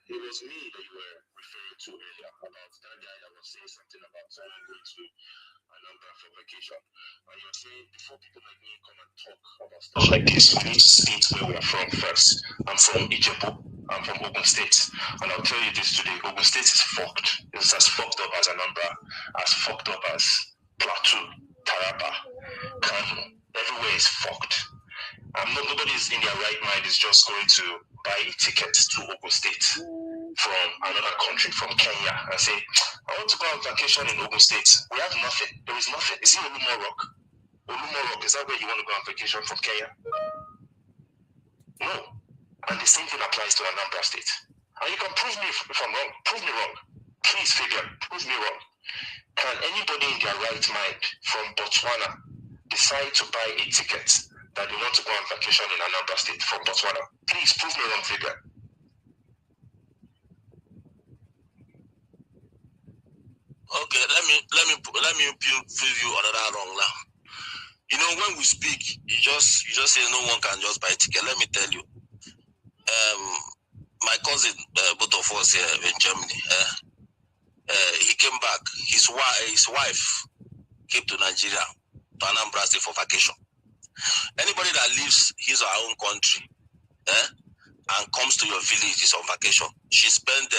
it was me that you were referring to earlier about that guy that was saying something about going to Anambra for vacation. And you were saying before people like me come and talk about stuff like this, we need to state where we are from first. I'm from Ijebu. I'm from Ogun State. And I'll tell you this today, Ogun State is fucked. It's as fucked up as Anambra, as fucked up as Plateau, Taraba, Kano. Everywhere is fucked. Nobody is in their right mind is just going to buy a ticket to Ogun State from another country, from Kenya, and say, I want to go on vacation in Ogun State. We have nothing. There is nothing. Is it Olumo Rock? Olumo Rock, is that where you want to go on vacation from Kenya? No. And the same thing applies to Anambra State. And you can prove me if I'm wrong. Prove me wrong. Please, Fabian, prove me wrong. Can anybody in their right mind from Botswana decide to buy a ticket that they want to go on vacation in Anambra State from Botswana? Please prove me one figure. Okay, let me prove you another wrong now. You know, when we speak, you just say no one can just buy a ticket. Let me tell you. My cousin, both of us here in Germany, he came back. His wife came to Nigeria, to Anambra State for vacation. Anybody that leaves his or her own country and comes to your village is on vacation. She spent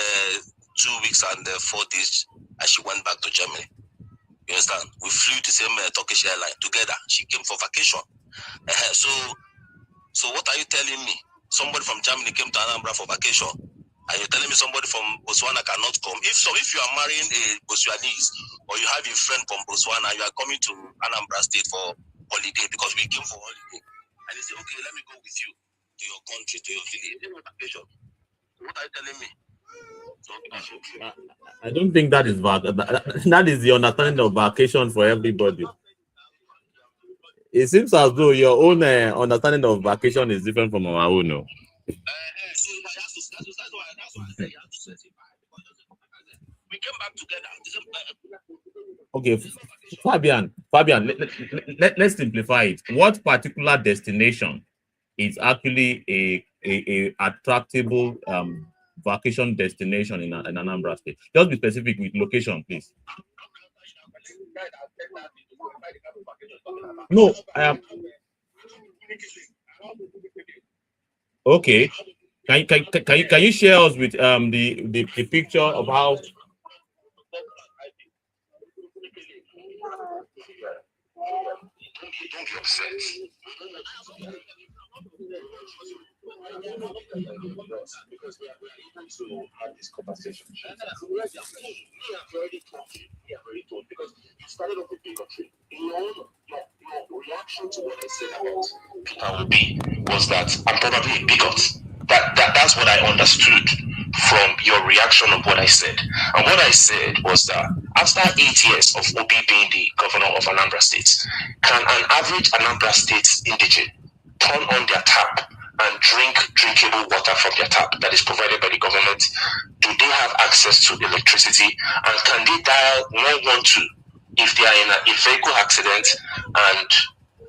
2 weeks and 4 days and she went back to Germany. You understand? We flew the same Turkish airline together. She came for vacation. So what are you telling me? Somebody from Germany came to Anambra for vacation, and you're telling me somebody from Botswana cannot come? If you are marrying a Botswanese or you have a friend from Botswana, you are coming to Anambra State for holiday because we came for holiday, and they say, okay, let me go with you to your country, to your village. Vacation. What are you telling me? I don't think that is that is the understanding of vacation for everybody. It seems as though your own understanding of vacation is different from our own. No? We came back together. Okay, Fabian, let's simplify it. What particular destination is actually a attractable vacation destination in Anambra State? Just be specific with location, please. No, okay. Can you share us with the picture of how? Don't be upset. Because we are ready to have this conversation. We are very told because you started off with bigotry. Your reaction to what I said about Peter Obi was that I'm probably a bigot. That's what I understood from your reaction of what I said. And what I said was that after 8 years of Obi being the governor of Anambra State, can an average Anambra State indigene turn on their tap and drink drinkable water from their tap that is provided by the government? Do they have access to electricity? And can they dial 112 if they are in a vehicle accident and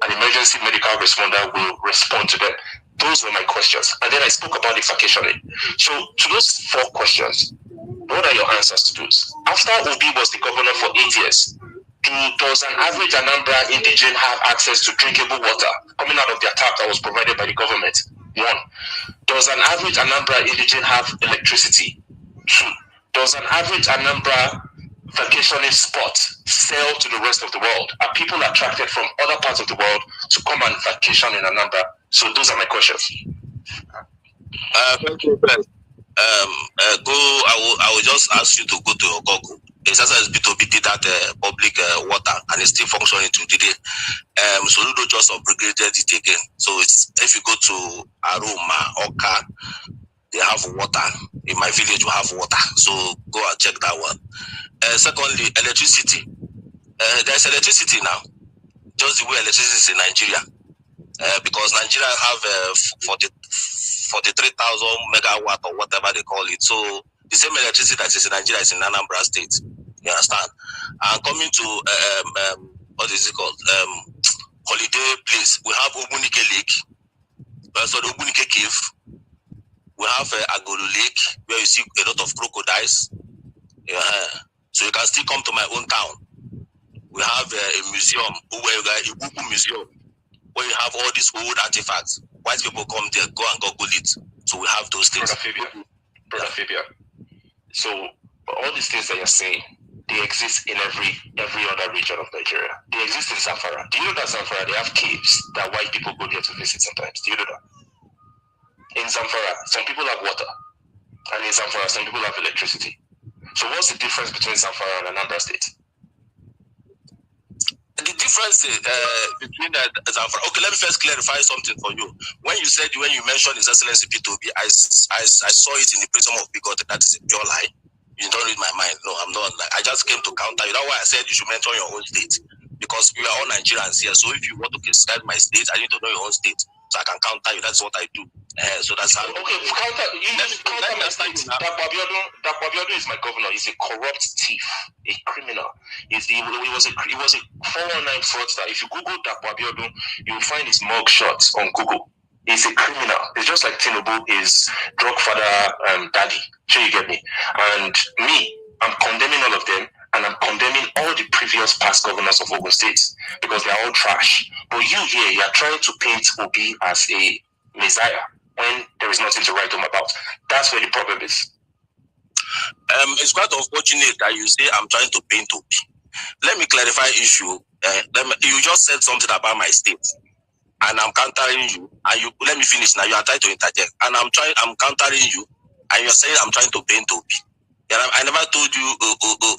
an emergency medical responder will respond to them? Those were my questions. And then I spoke about the vacationing. So to those 4 questions, what are your answers to those? After Obi was the governor for 8 years, does an average Anambra indigene have access to drinkable water coming out of their tap that was provided by the government? 1. Does an average Anambra indigene have electricity? 2. Does an average Anambra vacationing spot sell to the rest of the world? Are people attracted from other parts of the world to come and vacation in Anambra? So those are my questions. Thank you, Ben. I will just ask you to go to your Google. It's as B2B did that public water, and it's still functioning today. Soludo just upgraded it again. So it's, if you go to Aroma, Oka, they have water. In my village, we have water. So go and check that one. Secondly, electricity. There's electricity now, just the way electricity is in Nigeria. Because Nigeria have 43,000 megawatt or whatever they call it. So the same electricity that is in Nigeria is in Anambra State. You understand? And coming to what is it called? Holiday place. We have Ogbunike Lake. So the Ogbunike Cave. We have Agolo Lake, where you see a lot of crocodiles. Yeah. So you can still come to my own town. We have a museum, Ibuku Museum, where you have all these old artifacts. White people come there, go and Google it. So we have those things. Brother Fabian. So all these things that you're saying, they exist in every other region of Nigeria. They exist in Zamfara. Do you know that Zamfara, they have caves that white people go there to visit sometimes? Do you know that? In Zamfara, some people have water. And in Zamfara, some people have electricity. So what's the difference between Zamfara and Anambra State? The difference between Zamfara. Okay, let me first clarify something for you. When you mentioned His Excellency P2B, I saw it in the prism of bigot. That is a pure lie. You don't read my mind. No, I'm not. I just came to counter you. That's why I said you should mention your own state. Because we are all Nigerians here. So if you want to criticize my state, I need to know your own state. So I can counter you. That's what I do. So that's how. Okay, counter. You just counter my state. Dapo Abiodun is my governor. He's a corrupt thief, a criminal. He was a 419 fraudster. If you Google Dapo Abiodun, you will find his mug shots on Google. He's a criminal. It's just like Tinubu is drug father daddy. Sure, you get me? And me, I'm condemning all of them, and I'm condemning all the previous past governors of Ogun State because they're all trash. But you here, you're trying to paint Obi as a messiah when there is nothing to write home about. That's where the problem is. It's quite unfortunate that you say I'm trying to paint Obi. Let me clarify issue. You just said something about my state, and I'm countering you. And you let me finish now. You are trying to interject, and I'm countering you, and you're saying I'm trying to paint Obi. I never told you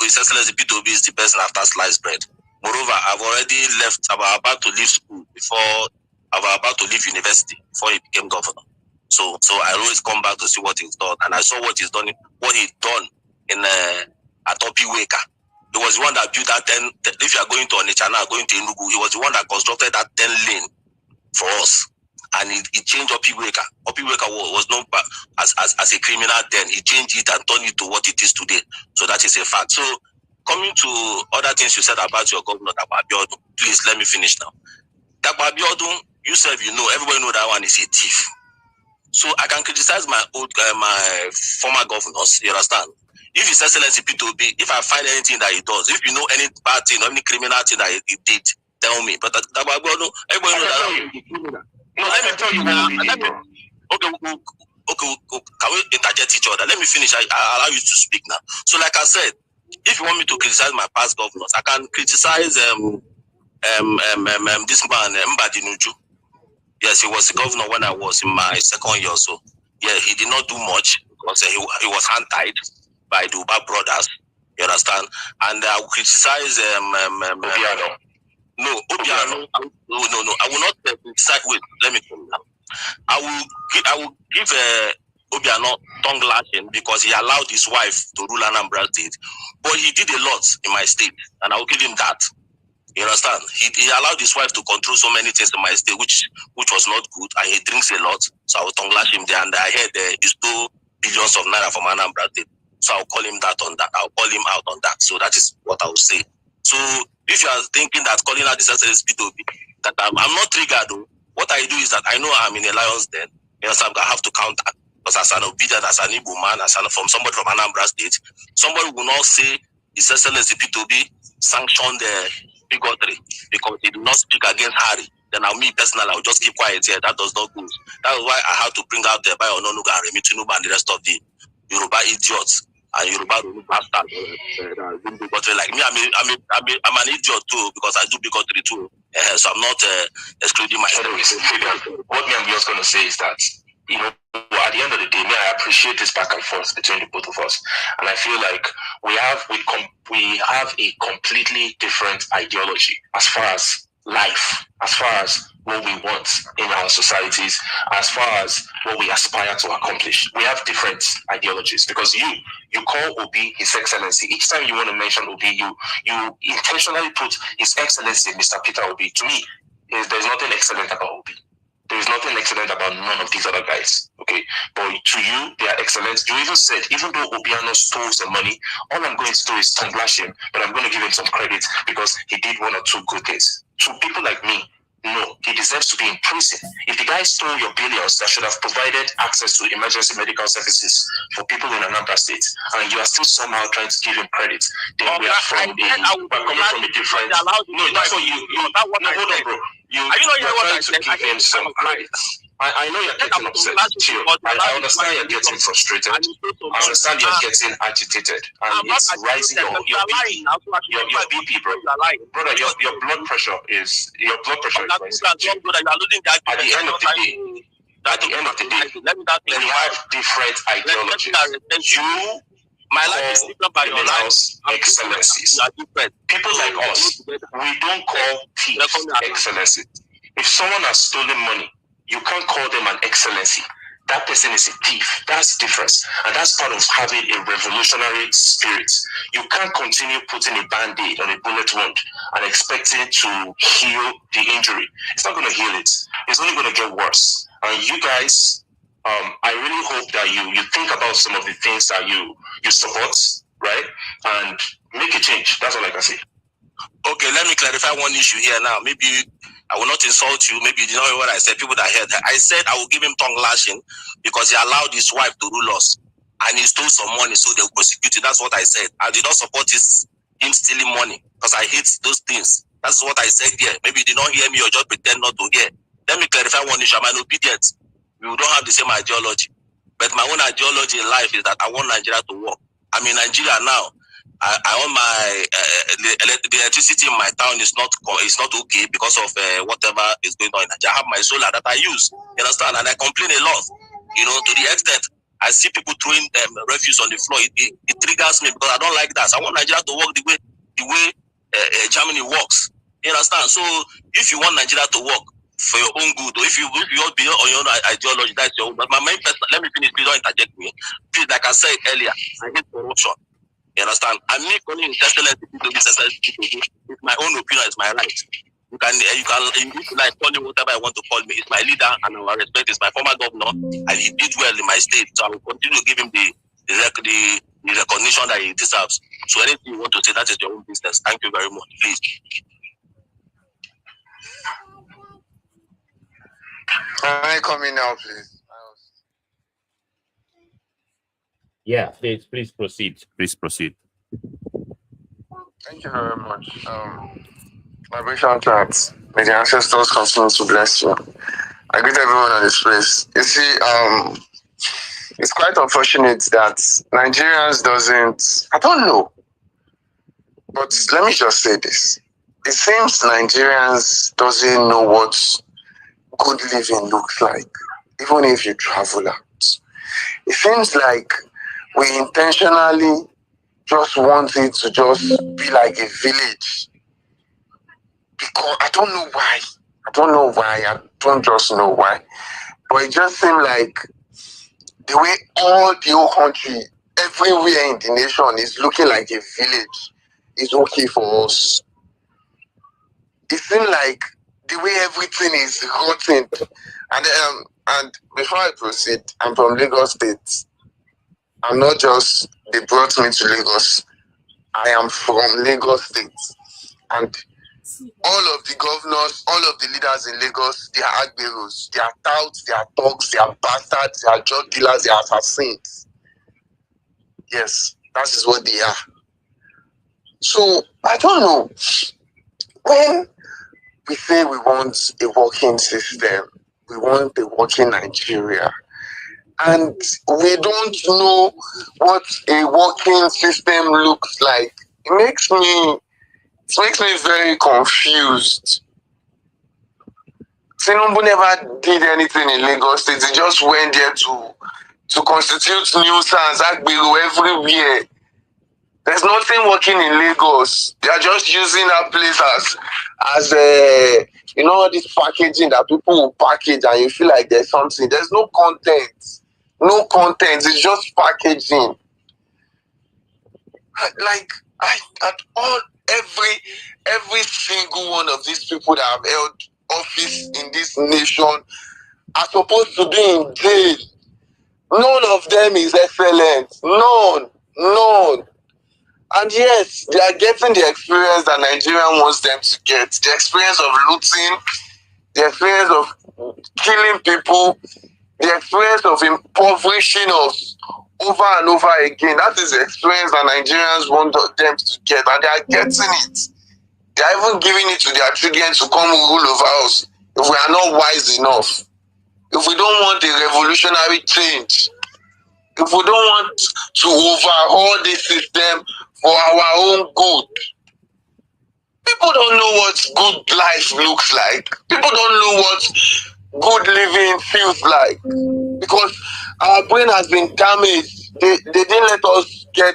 His Excellency Peter Obi is the person after sliced bread. Moreover, I've already left. I was about to leave school university before he became governor. So I always come back to see what he's done, and I saw what he's done in at Opiweka. He was the one that built that 10. If you are going to Onitsha now, going to Enugu, he was the one that constructed that 10 lane for us. And he changed Opiweka. Opiweka was known as a criminal then. He changed it and turned it to what it is today. So that is a fact. So coming to other things you said about your governor, Dapo Abiodun, please let me finish now. Dapo Abiodun, you said everybody know that one is a thief. So I can criticize my former governors, you understand? If His Excellency Peter Obi, if I find anything that he does, if you know any bad thing or any criminal thing that he did, tell me. But Dapo Abiodun, everybody know that. No, let me tell you what okay, can we interject each other? Let me finish. I allow you to speak now. So like I said, if you want me to criticize my past governors, I can criticize this man, Mbadi Nuju. Yes, he was the governor when I was in my second year or so. Yeah, he did not do much because he was hand-tied by the Uba brothers. You understand? And I will criticize Obiano. No, Obiano. No. I will not criticize. Wait, let me come now. I will give Obiano tongue lashing because he allowed his wife to rule Anambra State. But he did a lot in my state, and I will give him that. You understand? He allowed his wife to control so many things in my state, which was not good, and he drinks a lot. So I will tongue lash him there, and I heard he stole billions of naira from Anambra State. So I'll call him that on that. I'll call him out on that. So that is what I will say. So if you are thinking that calling out the Peter Obi, that I'm not triggered though. What I do is that I know I'm in a lion's den. You know, so I have to counter. Because as an obedient, as an Igbo man, from somebody from Anambra State, somebody will not say His Excellency Peter Obi sanctioned bigotry because he did not speak against Harry. Then me personally, I will just keep quiet here. That does not go. That is why I have to bring out the Bayo Ononuga and Remi Tinubu and the rest of the Yoruba idiots and Yoruba bastards. Like me, I'm an idiot too because I do bigotry too. So I'm not excluding myself. What I'm just going to say is that, you know, at the end of the day, I appreciate this back and forth between the both of us, and I feel like we have a completely different ideology as far as life, as far as what we want in our societies, as far as what we aspire to accomplish. We have different ideologies because you call Obi His Excellency. Each time you want to mention Obi, you intentionally put His Excellency Mr. Peter Obi. To me, there's nothing excellent about Obi. There is nothing excellent about none of these other guys, okay? But to you, they are excellent. You even said, even though Obiano stole some money, all I'm going to do is tongue lash him, but I'm going to give him some credit because he did one or two good things. To people like me, no, he deserves to be in prison. If the guy stole your billions that should have provided access to emergency medical services for people in Anambra State, and you are still somehow trying to give him credit, then we are coming from a different... No, that's what you no, hold on, bro. Are you not hearing what I said? Give him some credit. I know you're getting upset. Chill. I understand you're getting frustrated. I understand you're getting agitated. And it's rising your BP, bro. Brother, your blood pressure is rising. At the end of the day, we have different ideologies. My life is different by your life. Excellencies. People like us, we don't call thieves excellencies. If someone has stolen money, you can't call them an excellency. that person is a thief. That's the difference. And that's part of having a revolutionary spirit. You can't continue putting a band-aid on a bullet wound and expecting to heal the injury. It's not going to heal it. It's only going to get worse. And you guys, I really hope that you think about some of the things that you support, right? And make a change. That's all I can say. Okay, let me clarify one issue here now. Maybe I will not insult you. Maybe you did not hear what I said. People that heard that. I said I will give him tongue lashing because he allowed his wife to rule us. And he stole some money, so they will prosecute him. That's what I said. I did not support him stealing money because I hate those things. That's what I said here. Maybe you did not hear me or just pretend not to hear. Let me clarify one issue. I'm an obedient. We don't have the same ideology. But my own ideology in life is that I want Nigeria to work. I'm in Nigeria now. I want my the electricity in my town is not okay because of whatever is going on in Nigeria. I have my solar that I use, you understand, and I complain a lot, to the extent I see people throwing refuse on the floor. It triggers me because I don't like that. So I want Nigeria to work the way Germany works, you understand. So if you want Nigeria to work for your own good, or if you be on your own ideology, that's your own. But my main person, let me finish. Please don't interject me. Please, like I said earlier, I hate corruption. You understand? I'm not calling excellence to be excellent. It's my own opinion. It's my right. You can like call me whatever I want to call me. It's my leader, and I respect. It's my former governor, and he did well in my state. So I will continue to give him the recognition that he deserves. So anything you want to say, that is your own business. Thank you very much. Please. Can I come in now, please? Yeah, please proceed. Please proceed. Thank you very much. Vibration chats. May the ancestors continue to bless you. I greet everyone on this place. You see, it's quite unfortunate that Nigerians doesn't, I don't know, but let me just say this. It seems Nigerians doesn't know what good living looks like, even if you travel out. It seems like we intentionally just want it to just be like a village. Because I don't know why. I don't just know why. But it just seems like the way all the whole country, everywhere in the nation is looking like a village is okay for us. It seems like the way everything is rotten. And before I proceed, I'm from Lagos State. I'm not just, they brought me to Lagos. I am from Lagos State. And all of the governors, all of the leaders in Lagos, they are agberos, they are touts, they are thugs, they are bastards, they are drug dealers, they are assassins. Yes, that is what they are. So, I don't know. When we say we want a working system, we want a working Nigeria, and we don't know what a working system looks like, it makes me very confused. Tinubu never did anything in Lagos State. He just went there to constitute nuisance, agbero everywhere. There's nothing working in Lagos. They are just using that place as this packaging that people will package and you feel like there's something. There's no content. No content. It's just packaging. Like every single one of these people that have held office in this nation are supposed to be in jail. None of them is excellent. None. And yes, they are getting the experience that Nigeria wants them to get. The experience of looting, the experience of killing people, the experience of impoverishing us over and over again. That is the experience that Nigerians want them to get, and they are getting it. They are even giving it to their children to come rule over us if we are not wise enough. If we don't want a revolutionary change, if we don't want to overhaul this system for our own good. People don't know what good life looks like. People don't know what good living feels like. Because our brain has been damaged. They didn't let us get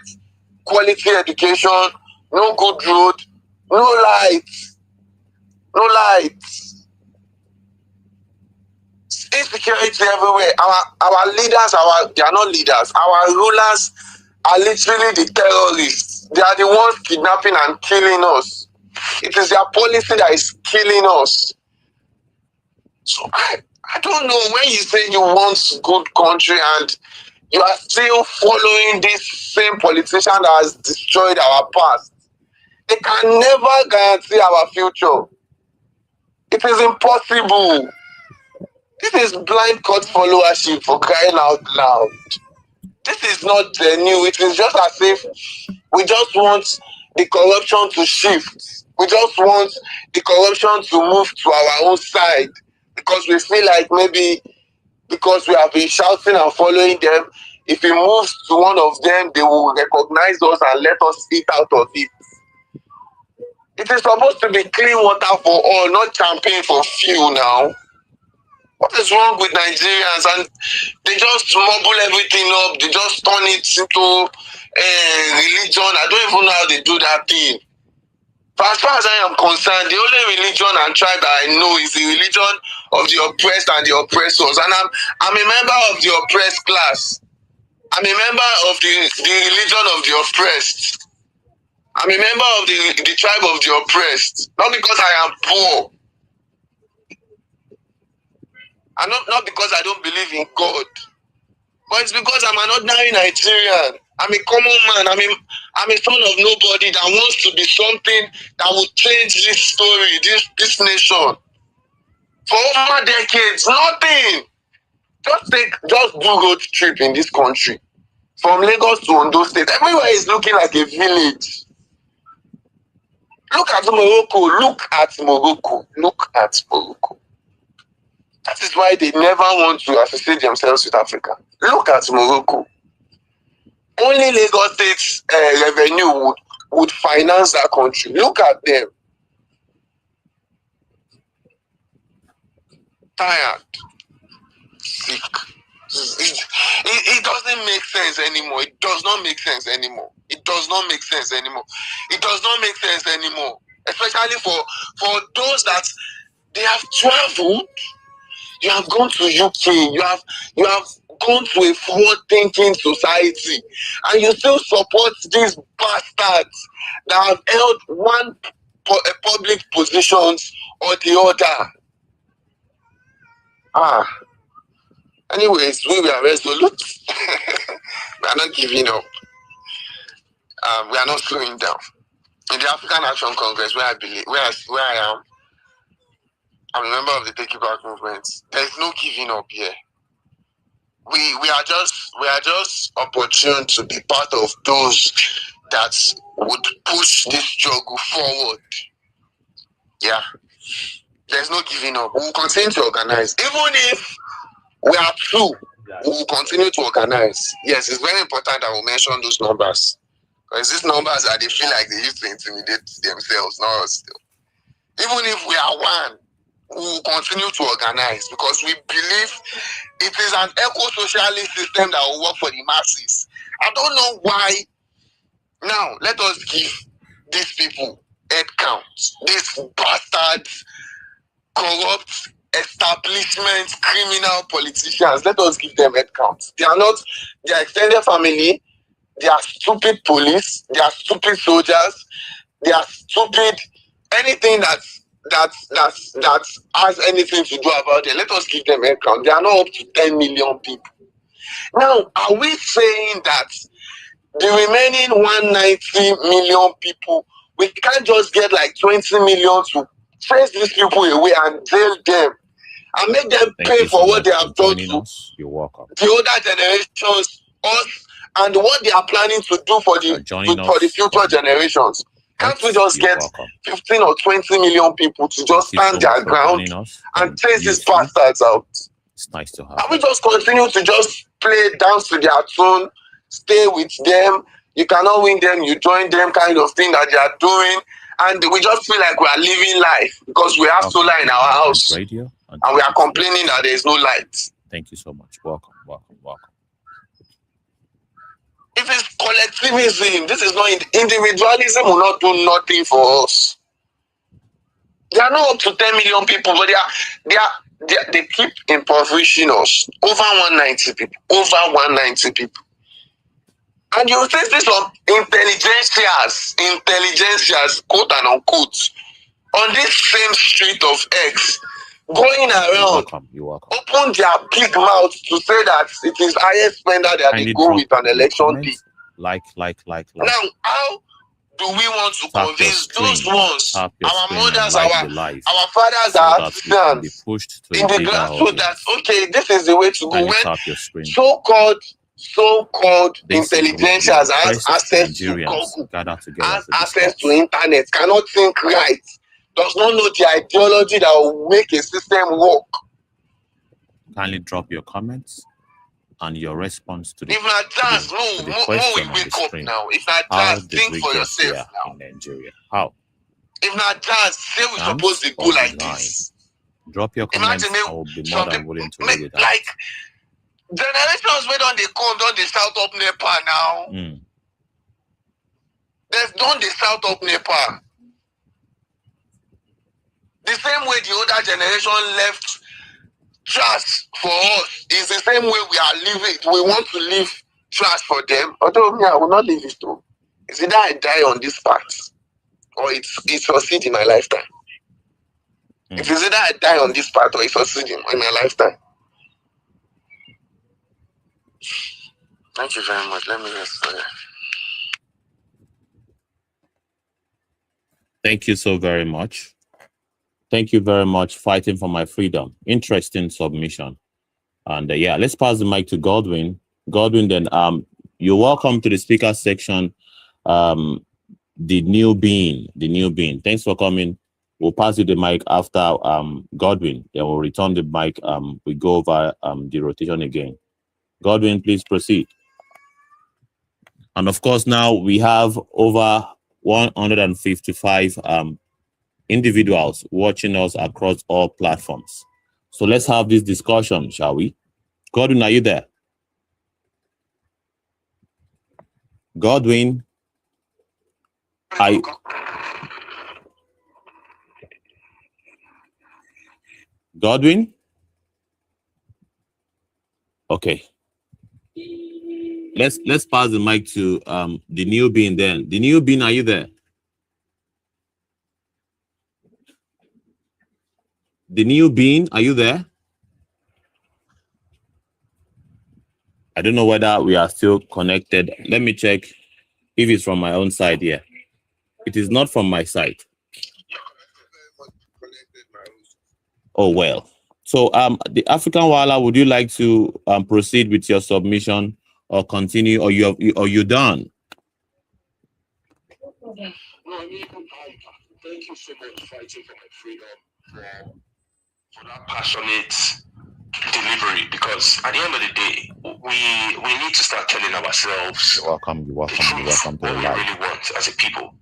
quality education, no good road, no light. Insecurity everywhere. Our leaders, they are not leaders. Our rulers are literally the terrorists. They are the ones kidnapping and killing us. It is their policy that is killing us. So I don't know, when you say you want good country and you are still following this same politician that has destroyed our past. They can never guarantee our future. It is impossible. This is blind cult followership, for crying out loud. This is not new. It is just as if we just want the corruption to shift. We just want the corruption to move to our own side because we feel like maybe because we have been shouting and following them, if we move to one of them, they will recognize us and let us eat out of it. It is supposed to be clean water for all, not champagne for few now. What is wrong with Nigerians? And they just mumble everything up. They just turn it into religion. I don't even know how they do that thing. But as far as I am concerned, the only religion and tribe that I know is the religion of the oppressed and the oppressors. And I'm a member of the oppressed class. I'm a member of the religion of the oppressed. I'm a member of the tribe of the oppressed. Not because I am poor. And not because I don't believe in God. But it's because I'm an ordinary Nigerian. I'm a common man. I'm a son of nobody that wants to be something that will change this story, this nation. For over decades, nothing. Just do road trip in this country. From Lagos to Ondo State, everywhere is looking like a village. Look at Morocco. Look at Morocco. Look at Morocco. That is why they never want to associate themselves with Africa. Look at Morocco. Only Lagos State's revenue would finance that country. Look at them. Tired. Sick. It doesn't make sense anymore. It does not make sense anymore. It does not make sense anymore. It does not make sense anymore. Especially for those that they have traveled. You have gone to UK. You have gone to a forward-thinking society, and you still support these bastards that have held one public positions or the other. Anyways, we are resolute. We are not giving up. We are not slowing down. In the African Action Congress, where I am, I'm a member of the Take It Back movement. There is no giving up here. We are just opportune to be part of those that would push this struggle forward. Yeah. There's no giving up. We will continue to organize. Even if we are two, we will continue to organize. Yes, it's very important that we mention those numbers. Because these numbers that they feel like they used to intimidate themselves, not us still. Even if we are one, we will continue to organize because we believe it is an eco-socialist system that will work for the masses. I don't know why. Now, let us give these people head count. These bastards, corrupt establishment, criminal politicians. Let us give them head count. They are not their extended family. They are stupid police. They are stupid soldiers. They are stupid anything that has anything to do about it. Let us give them head count. They are not up to 10 million people. Now, are we saying that the remaining 190 million people, we can't just get like 20 million to chase these people away and jail them and make them pay for what they have done to You're welcome. the older generations, us, and what they are planning to do for the future generations? Can't we just get 15 or 20 million people to just stand their ground and chase these bastards out? It's nice to have. And we just continue to just play, dance to their tune, stay with them. You cannot win them, you join them kind of thing that they are doing. And we just feel like we are living life because we have solar in our house. Radio and we are complaining that there is no light. Thank you so much. Welcome. If it's collectivism, this is not individualism will not do nothing for us. They are not up to 10 million people, but they keep impoverishing us. Over 190 people. Over 190 people. And you say this of intelligentsias, quote and unquote, on this same street of X, going around, You're welcome. open their big mouth to say that it is highest spender that they go with an election day. Like. Now, how do we want to convince those ones, our mothers, our fathers that are citizens in the grassroots that, okay, this is the way to go, when so-called intelligentsias has access to Google, has access to internet, cannot think right, does not know the ideology that will make a system work? Kindly drop your comments and your response to the, if not chance, question wake up screen. now. If not How chance, did think we for get yourself here now. in Nigeria? How? If not chance, say we Chance supposed to go or like design? this. Drop your comments. Imagine I will be more than willing to read it out. Like generations where don't they come, don't they shout up Nepal now? Don't they shout up Nepal? The same way the older generation left trash for us is the same way we are living. We want to leave trash for them. Although me, I will not leave it too. It's either I die on this path or it succeed in my lifetime. It is either I die on this path or it succeed in my lifetime. Thank you very much. Let me rest for that. Thank you so very much. Thank you very much, fighting for my freedom. Interesting submission. And yeah, let's pass the mic to Godwin. Godwin, then you're welcome to the speaker section. The new being. Thanks for coming. We'll pass you the mic after Godwin. Then we'll return the mic. We go over the rotation again. Godwin, please proceed. And of course, now we have over 155 individuals watching us across all platforms. So let's have this discussion, shall we? Godwin, are you there? Godwin, Godwin? Okay. Let's pass the mic to the new being then. The new being, are you there? The new being, are you there? I don't know whether we are still connected. Let me check if it's from my own side here. It is not from my side. Oh, well. So the African Wala, would you like to proceed with your submission or continue, or you're done? No, thank you so much for fighting for my freedom, for that passionate delivery, because at the end of the day, we need to start telling ourselves you're welcome to what the we live. really want as a people.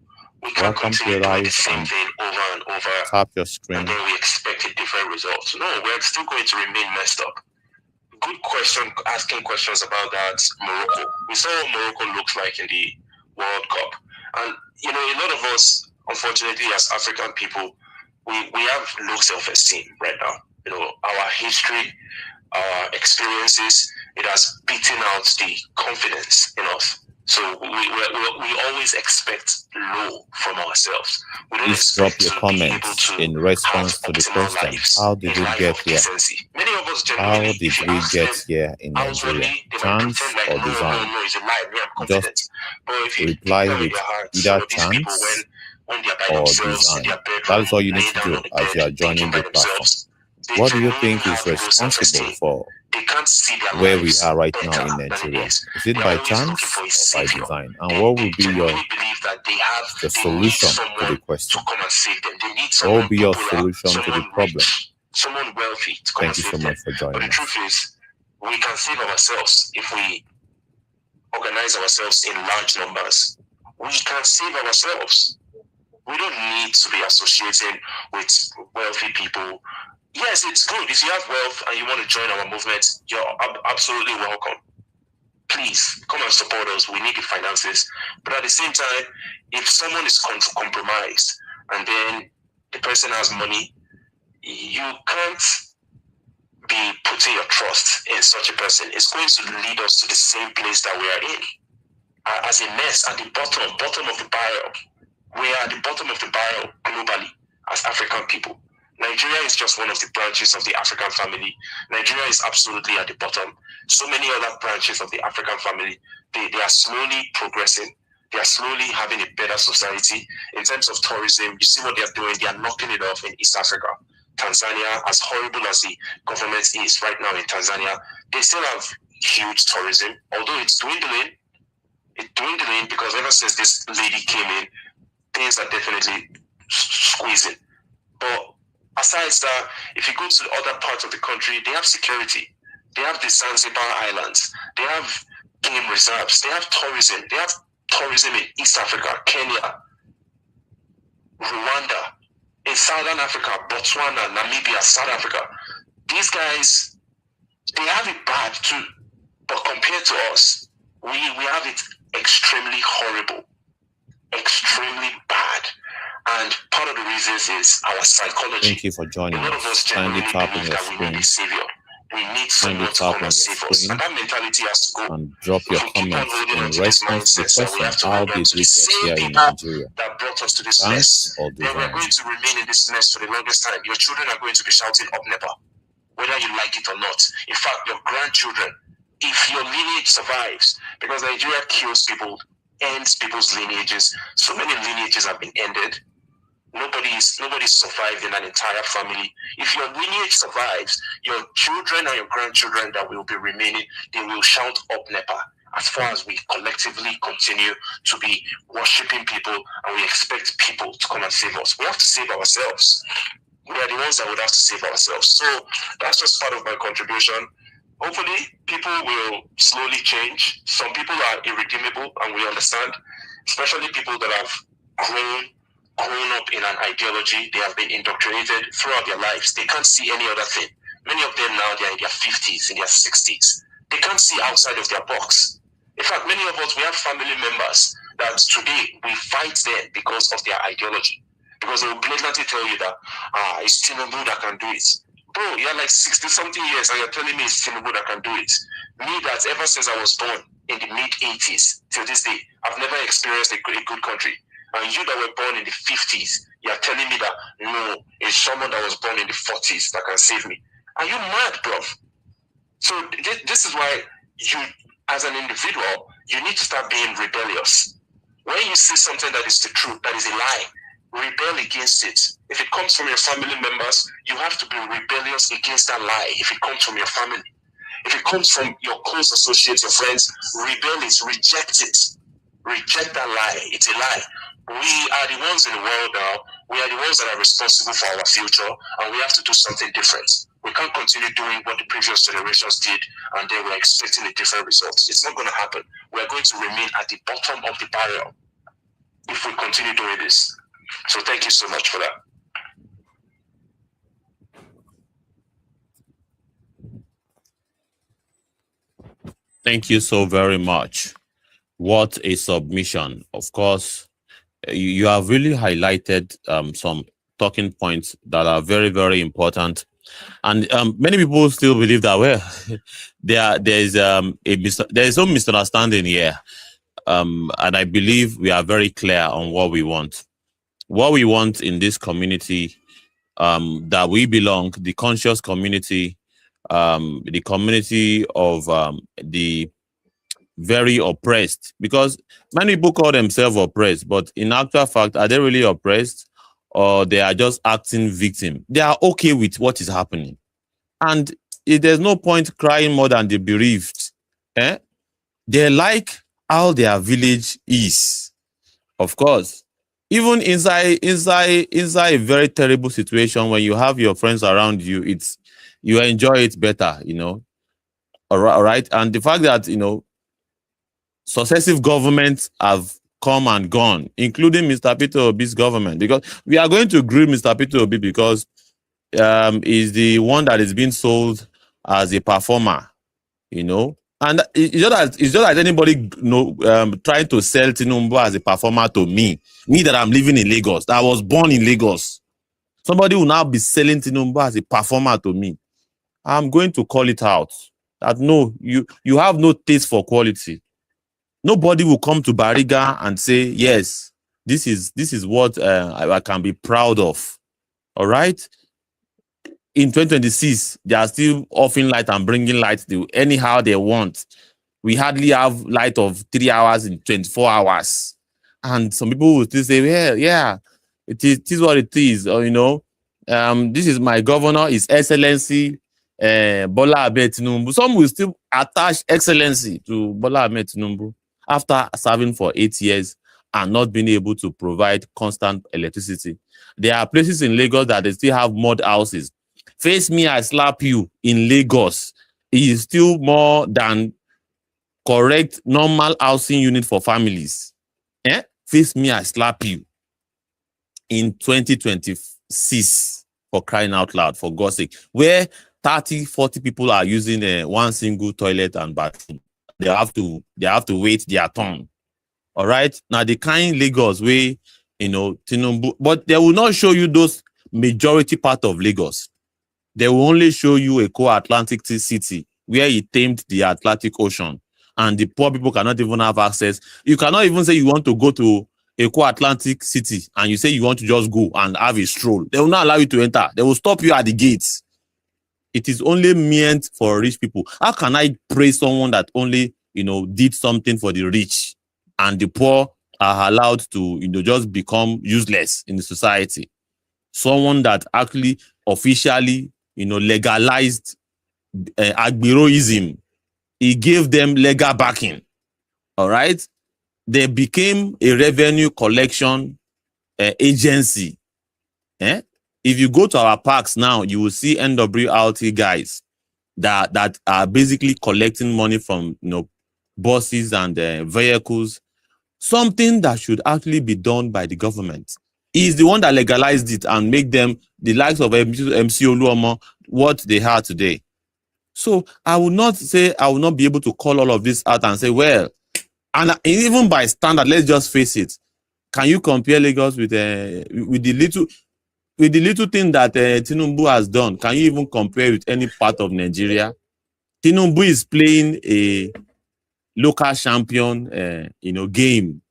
We can't Welcome to continue the doing the live same and thing over and over, tap your screen. and then we expect a different result. No, we're still going to remain messed up. Good question, asking questions about that Morocco. We saw what Morocco looks like in the World Cup. And, you know, a lot of us, unfortunately, as African people, we have low self-esteem right now. You know, our history, our experiences, it has beaten out the confidence in us. So we always expect low from ourselves. We don't Please drop expect your to comments be able to in response to the optimal question. lives How did in we life get of here? decency. Many of us How genuinely, did if you we ask get them here in Nigeria? outwardly, they might Chance pretend or like, no, design? it's a lie, me, I'm confident. Just But if you reply tell with your heart, either these people, chance when they're by or themselves in design. their bedroom, That is all you need laying to down do on the as you are bed, joining thinking by the platform. themselves, they What do you genuinely think is have low responsible self-esteem. for They can't see their where we lives are right now better in than it Nigeria? is. Is it They are by always looking chance for a or by savior. design? And They what would be your genuinely believe that they need solution to someone the to question? come and save them. They need What someone would be your popular, solution to the someone problem? rich, someone wealthy to come Thank and you save so them. much for But joining the us. truth is, we can save ourselves if we organize ourselves in large numbers. We can save ourselves. We don't need to be associated with wealthy people. Yes, it's good. If you have wealth and you want to join our movement, you're absolutely welcome. Please come and support us. We need the finances. But at the same time, if someone is compromised and then the person has money, you can't be putting your trust in such a person. It's going to lead us to the same place that we are in. As a mess at the bottom of the barrel. We are at the bottom of the barrel globally as African people. Nigeria is just one of the branches of the African family. Nigeria is absolutely at the bottom. So many other branches of the African family, they are slowly progressing. They are slowly having a better society. In terms of tourism, you see what they are doing. They are knocking it off in East Africa. Tanzania, as horrible as the government is right now in Tanzania, they still have huge tourism, although it's dwindling. It's dwindling because ever since this lady came in, things are definitely squeezing. But aside that, if you go to other parts of the country, they have security. They have the Zanzibar Islands. They have game reserves. They have tourism. They have tourism in East Africa, Kenya, Rwanda, in Southern Africa, Botswana, Namibia, South Africa. These guys, they have it bad too. But compared to us, we have it extremely horrible, extremely bad. And part of the reasons is our psychology. Thank you for joining A lot of us genuinely believe that we need a savior. We need someone to come and save us. And that mentality has to go. And drop your comments in response to the question, how did we get here in Nigeria? That brought us to this mess. Or Then we're going to remain in this mess for the longest time. Your children are going to be shouting up never, whether you like it or not. In fact, your grandchildren, if your lineage survives, because Nigeria kills people, ends people's lineages. So many lineages have been ended. Nobody's survived in an entire family. If your lineage survives, your children and your grandchildren that will be remaining, they will shout up Nepa as far as we collectively continue to be worshipping people and we expect people to come and save us. We have to save ourselves. We are the ones that would have to save ourselves. So that's just part of my contribution. Hopefully, people will slowly change. Some people are irredeemable, and we understand, especially people that have grown up in an ideology. They have been indoctrinated throughout their lives. They can't see any other thing. Many of them now, they're in their 50s, in their 60s. They can't see outside of their box. In fact, many of us, we have family members that today we fight them because of their ideology. Because they will blatantly tell you that, it's Tinubu that can do it. Bro, you're like 60-something years and you're telling me it's Tinubu that can do it. Me, that ever since I was born in the mid-80s till this day, I've never experienced a good country. And you that were born in the 50s, you're telling me that, no, it's someone that was born in the 40s that can save me. Are you mad, bro? So this is why you, as an individual, you need to start being rebellious. When you see something that is the truth, that is a lie, rebel against it. If it comes from your family members, you have to be rebellious against that lie. If it comes from your family, if it comes from your close associates, your friends, rebel it, reject it. Reject that lie. It's a lie. We are the ones in the world now. We are the ones that are responsible for our future, and we have to do something different. We can't continue doing what the previous generations did, and then we're expecting a different result. It's not going to happen. We're going to remain at the bottom of the barrel if we continue doing this. So thank you so much for that. Thank you so very much. What a submission. Of course, you have really highlighted some talking points that are very, very important. And many people still believe that, well, there is some misunderstanding here. And I believe we are very clear on what we want. What we want in this community that we belong, the conscious community, the community of the very oppressed, because many people call themselves oppressed, but in actual fact, are they really oppressed, or they are just acting victim? They are okay with what is happening, and there's no point crying more than the bereaved. They like how their village is. Of course, even inside a very terrible situation, when you have your friends around you, you enjoy it better, you know. All right, and the fact that, you know, successive governments have come and gone, including Mr. Peter Obi's government, because we are going to grill Mr. Peter Obi because he's the one that is being sold as a performer, you know. And it's just like anybody, you know, trying to sell Tinubu as a performer to me that I'm living in Lagos, that I was born in Lagos. Somebody will now be selling Tinubu as a performer to me. I'm going to call it out that no, you have no taste for quality. Nobody will come to Bariga and say, yes, this is what I can be proud of. All right. In 2026, they are still offering light and bringing light to anyhow they want. We hardly have light of 3 hours in 24 hours. And some people will still say, well, yeah, it is what it is. Or, this is my governor, His Excellency Bola Ahmed Tinubu. Some will still attach excellency to Bola Ahmed Tinubu after serving for 8 years and not being able to provide constant electricity. There are places in Lagos that they still have mud houses. Face me, I slap you in Lagos is still more than correct normal housing unit for families. Face me, I slap you in 2026, for crying out loud, for God's sake, where 30, 40 people are using one single toilet and bathroom. They have to wait their turn. All right. Now the kind Lagos way, Tinubu, but they will not show you those majority part of Lagos. They will only show you a co-Atlantic city where he tamed the Atlantic Ocean, and the poor people cannot even have access. You cannot even say you want to go to a co-Atlantic city and you say you want to just go and have a stroll. They will not allow you to enter. They will stop you at the gates. It is only meant for rich people. How can I praise someone that only, did something for the rich and the poor are allowed to, just become useless in the society? Someone that actually officially, legalized agbiroism. He gave them legal backing. All right. They became a revenue collection agency. If you go to our parks now, you will see NWRT guys that are basically collecting money from buses and vehicles. Something that should actually be done by the government. He's the one that legalized it and make them the likes of MC Oluomo what they are today. So I will not be able to call all of this out and say, well, and even by standard, let's just face it. Can you compare Lagos with the little thing that Tinubu has done? Can you even compare with any part of Nigeria? Tinubu is playing a local champion, game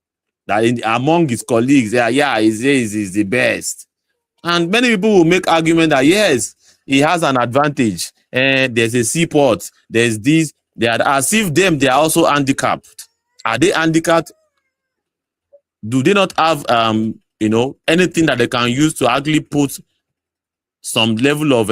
that among his colleagues, he's the best. And many people will make argument that yes, he has an advantage. There's a seaport. There's this. They are as if they are also handicapped. Are they handicapped? Do they not have anything that they can use to actually put some level of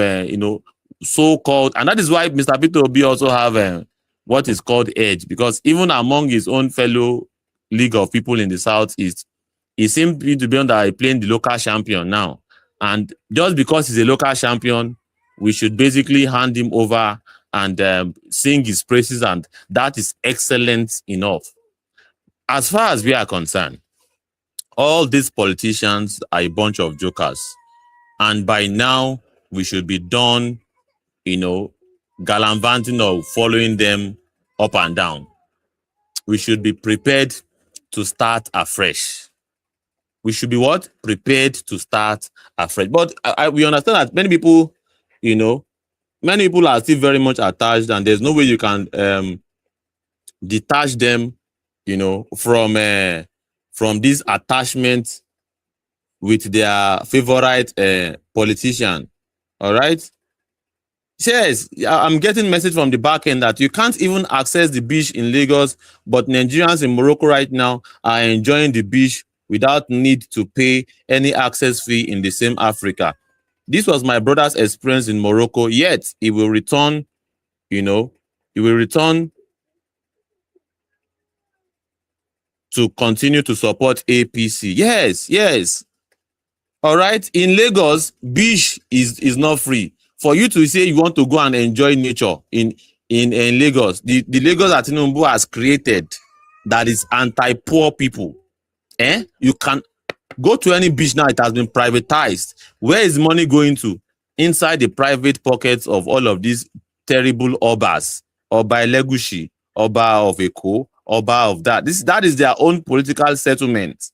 so-called, and that is why Mr. Peter Obi also have what is called edge, because even among his own fellow league of people in the Southeast, he seems to be playing the local champion now. And just because he's a local champion, we should basically hand him over and sing his praises, and that is excellent enough. As far as we are concerned, all these politicians are a bunch of jokers. And by now, we should be done, gallivanting or following them up and down. We should be prepared to start afresh. We should be what? Prepared to start afresh. But we understand that many people, many people are still very much attached, and there's no way you can detach them, from this attachment with their favorite politician. All right. Yes, I'm getting message from the back end that you can't even access the beach in Lagos, but Nigerians in Morocco right now are enjoying the beach without need to pay any access fee in the same Africa. This was my brother's experience in Morocco, yet he will return, to continue to support APC. Yes. All right. In Lagos, beach is not free. For you to say you want to go and enjoy nature in Lagos, the Lagos that Tinubu has created that is anti-poor people. You can go to any beach now, it has been privatized. Where is money going to? Inside the private pockets of all of these terrible Obas, Oba Elegushi, Oba of Eko, Oba of that. That is their own political settlement.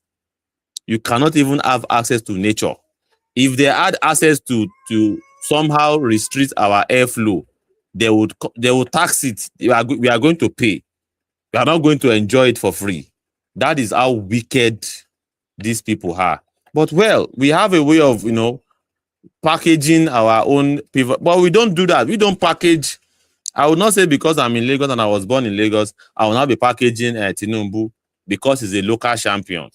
You cannot even have access to nature. If they had access to somehow restrict our airflow, they will tax it. We are going to pay. We are not going to enjoy it for free. That is how wicked these people are. But well, we have a way of, packaging our own people, but we don't do that. We don't package. I would not say because I'm in Lagos and I was born in Lagos, I will not be packaging Tinubu because he's a local champion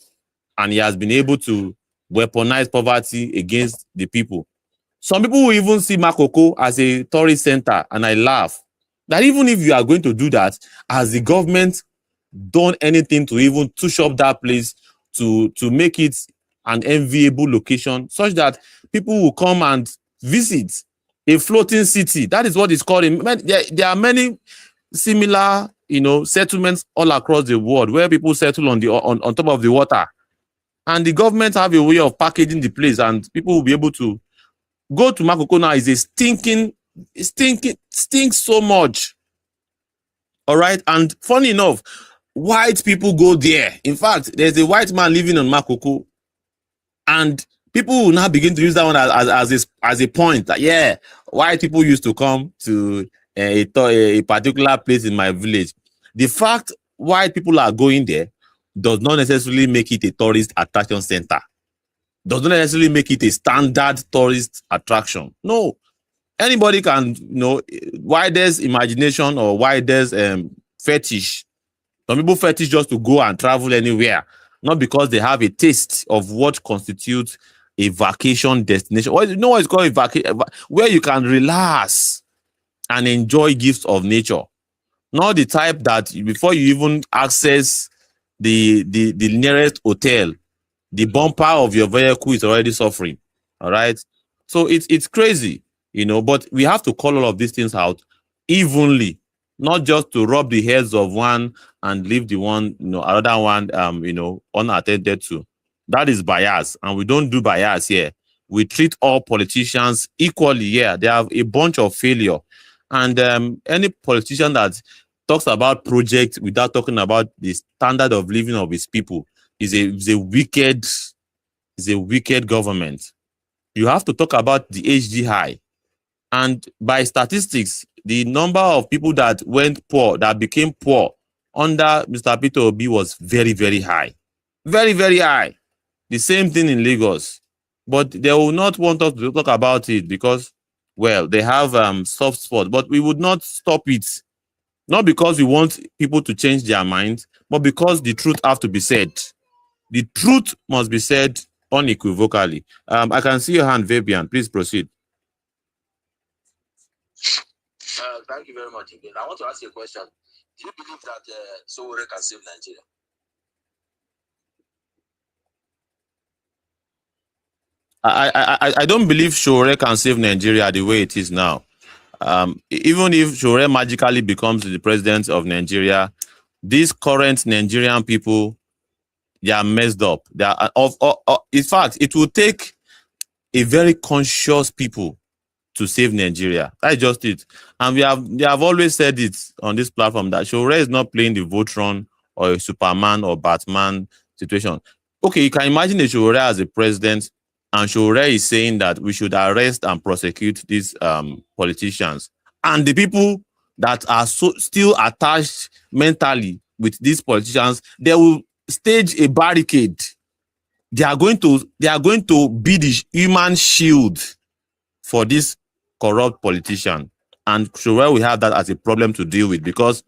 and he has been able to weaponize poverty against the people. Some people will even see Makoko as a tourist center, and I laugh. That even if you are going to do that, has the government done anything to even touch up that place to make it an enviable location such that people will come and visit a floating city? That is what it's called. There are many similar, settlements all across the world where people settle on top of the water, and the government have a way of packaging the place, and people will be able to go to Makoko now. Is a stinks so much. All right, and funny enough, white people go there. In fact, there's a white man living on Makoko, and people will now begin to use that one as a point that white people used to come to a particular place in my village. The fact white people are going there does not necessarily make it a tourist attraction center. Does not necessarily make it a standard tourist attraction. No, anybody can, why there's imagination or why there's fetish. Some people fetish just to go and travel anywhere, not because they have a taste of what constitutes a vacation destination. What it's called? A vacation, where you can relax and enjoy gifts of nature. Not the type that before you even access the nearest hotel, the bumper of your vehicle is already suffering. All right. So it's crazy, but we have to call all of these things out evenly, not just to rub the heads of one and leave the one, another one, unattended to. That is bias, and we don't do bias here. We treat all politicians equally. Yeah, they have a bunch of failure, and any politician that talks about projects without talking about the standard of living of his people is a wicked government. You have to talk about the HDI, and by statistics, the number of people that went poor, that became poor under Mr. Peter Obi was very, very high. Very, very high. The same thing in Lagos. But they will not want us to talk about it because, well, they have soft spot. But we would not stop it. Not because we want people to change their minds, but because the truth have to be said. The truth must be said unequivocally. I can see your hand, Fabian. Please proceed. Thank you very much again. I want to ask you a question. Do you believe that Sowore can save Nigeria? I don't believe Sowore can save Nigeria the way it is now. Even if Sowore magically becomes the president of Nigeria, these current Nigerian people, they are messed up. They are, in fact, it will take a very conscious people to save Nigeria. That's just it. And we have always said it on this platform that Sowore is not playing the Voltron or a Superman or Batman situation. Okay, you can imagine a Sowore as a president, and Sowore is saying that we should arrest and prosecute these politicians. And the people that are still attached mentally with these politicians, they will stage a barricade. They are going to be the human shield for this corrupt politician. And Sowore will have that as a problem to deal with, because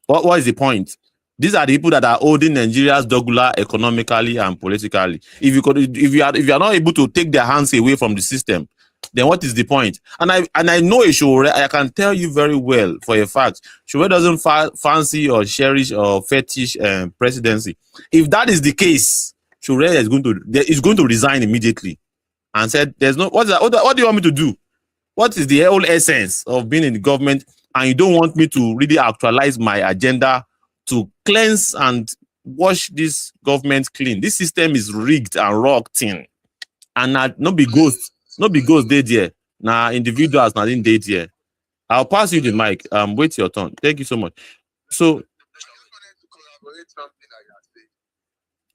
what is the point? These are the people that are holding Nigeria's jugular economically and politically. If you are not able to take their hands away from the system, then what is the point? And I know a Sowore, I can tell you very well for a fact, Sowore doesn't fancy or cherish or fetish presidency. If that is the case, Sowore is going to resign immediately and said, "There's no what do you want me to do? What is the whole essence of being in the government? And you don't want me to really actualize my agenda to cleanse and wash this government clean. This system is rigged and rotten, and not be ghosts dead here. Now individuals not in dead here." I'll pass you the mic. Wait your turn. Thank you so much. So,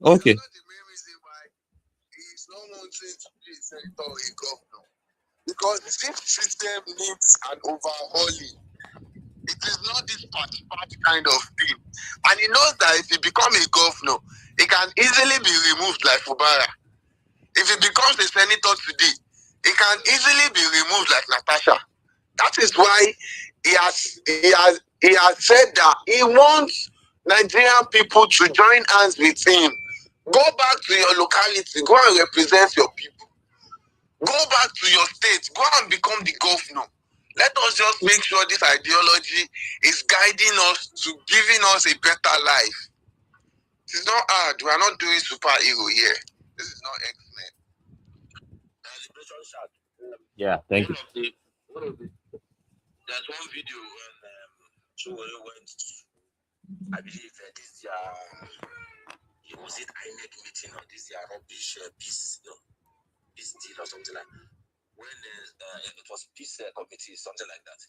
okay. Because this system needs an overhauling. It is not this party kind of thing. And he knows that if he becomes a governor, he can easily be removed like Fubara. If he becomes a senator today, he can easily be removed like Natasha. That is why he has said that he wants Nigerian people to join hands with him. Go back to your locality, go and represent your people. Go back to your state, go and become the governor. Let us just make sure this ideology is guiding us to giving us a better life. It's not hard. We are not doing superhero here. This is not X-Men. Yeah, thank you. There's one video when Sowore went, I believe this year, was it INEC meeting or this year rubbish peace, peace deal or something like that. When it was peace committee, something like that.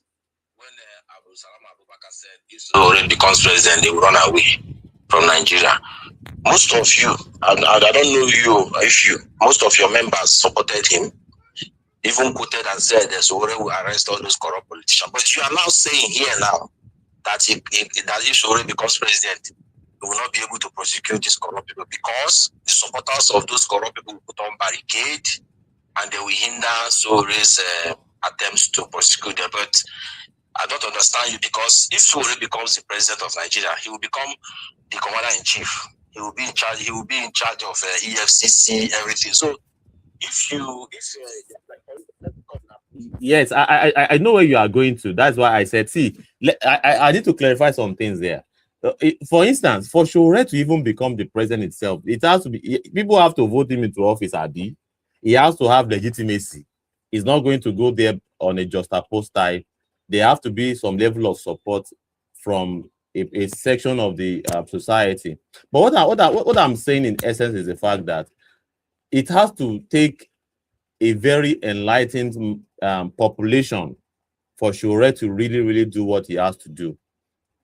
When Abu Salam Abubakar said if Sowore becomes president, they will run away from Nigeria. Most of you, and I don't know you, most of your members supported him, even quoted and said that Sowore will arrest all those corrupt politicians. But you are now saying here now that if Sowore becomes president, he will not be able to prosecute these corrupt people because the supporters of those corrupt people will put on barricade and they will hinder Sowore's attempts to prosecute them. But I don't understand you, because if Sowore becomes the president of Nigeria, he will become the commander-in-chief. He will be in charge. He will be in charge of EFCC, everything. So, Yes, I know where you are going to. That's why I said, see, I need to clarify some things there. For instance, for Sowore to even become the president itself, it has to be, people have to vote him into office, Abi. He has to have legitimacy. He's not going to go there on a just post type. There have to be some level of support from a section of the society. But what I'm saying in essence is the fact that it has to take a very enlightened population for Sowore to really do what he has to do,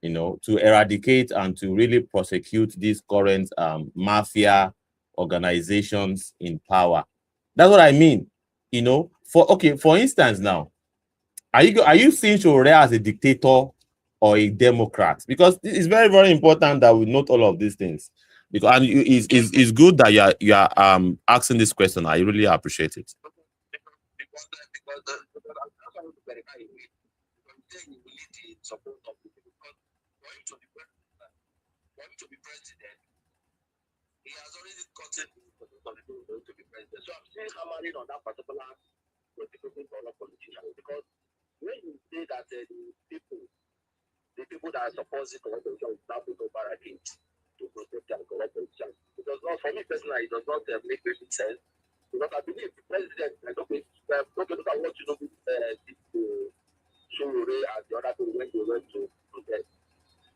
to eradicate and to really prosecute these current mafia organizations in power. That's what I mean. For instance, now, are you seeing Sowore as a dictator or a democrat? Because it's very, very important that we note all of these things. Because it's good that you are asking this question. I really appreciate it. He has already gotten to be president. So I'm still hammering on that particular politician, because when you say that the people that are supposing corruption will now put on barricade to protect their corruption, because for me personally, it does not make any sense. Because I believe the president, look at what did to Sowore and the other people when they went to protest.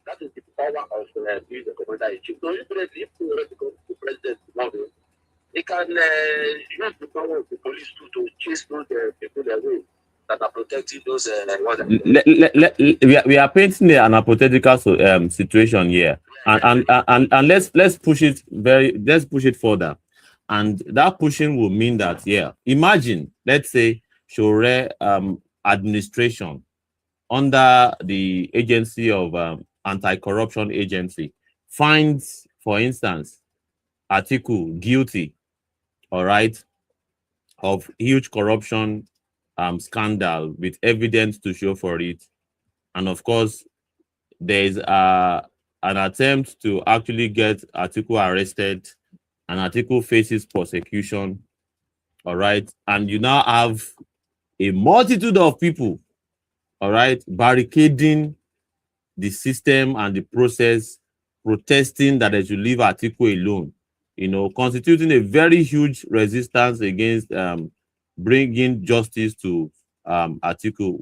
That is the power of being the commander-in-chief. So if Sowore becomes the president tomorrow, he can use the power of the police to chase those people away that are protecting those. We are painting an hypothetical situation here, and let's push it further, and that pushing will mean that imagine, let's say Sowore administration under the agency of anti-corruption agency finds, for instance, Atiku guilty, all right, of huge corruption scandal with evidence to show for it. And of course, there is an attempt to actually get Atiku arrested, and Atiku faces prosecution, all right? And you now have a multitude of people, all right, barricading the system and the process, protesting that they should leave Atiku alone, constituting a very huge resistance against bringing justice to Atiku.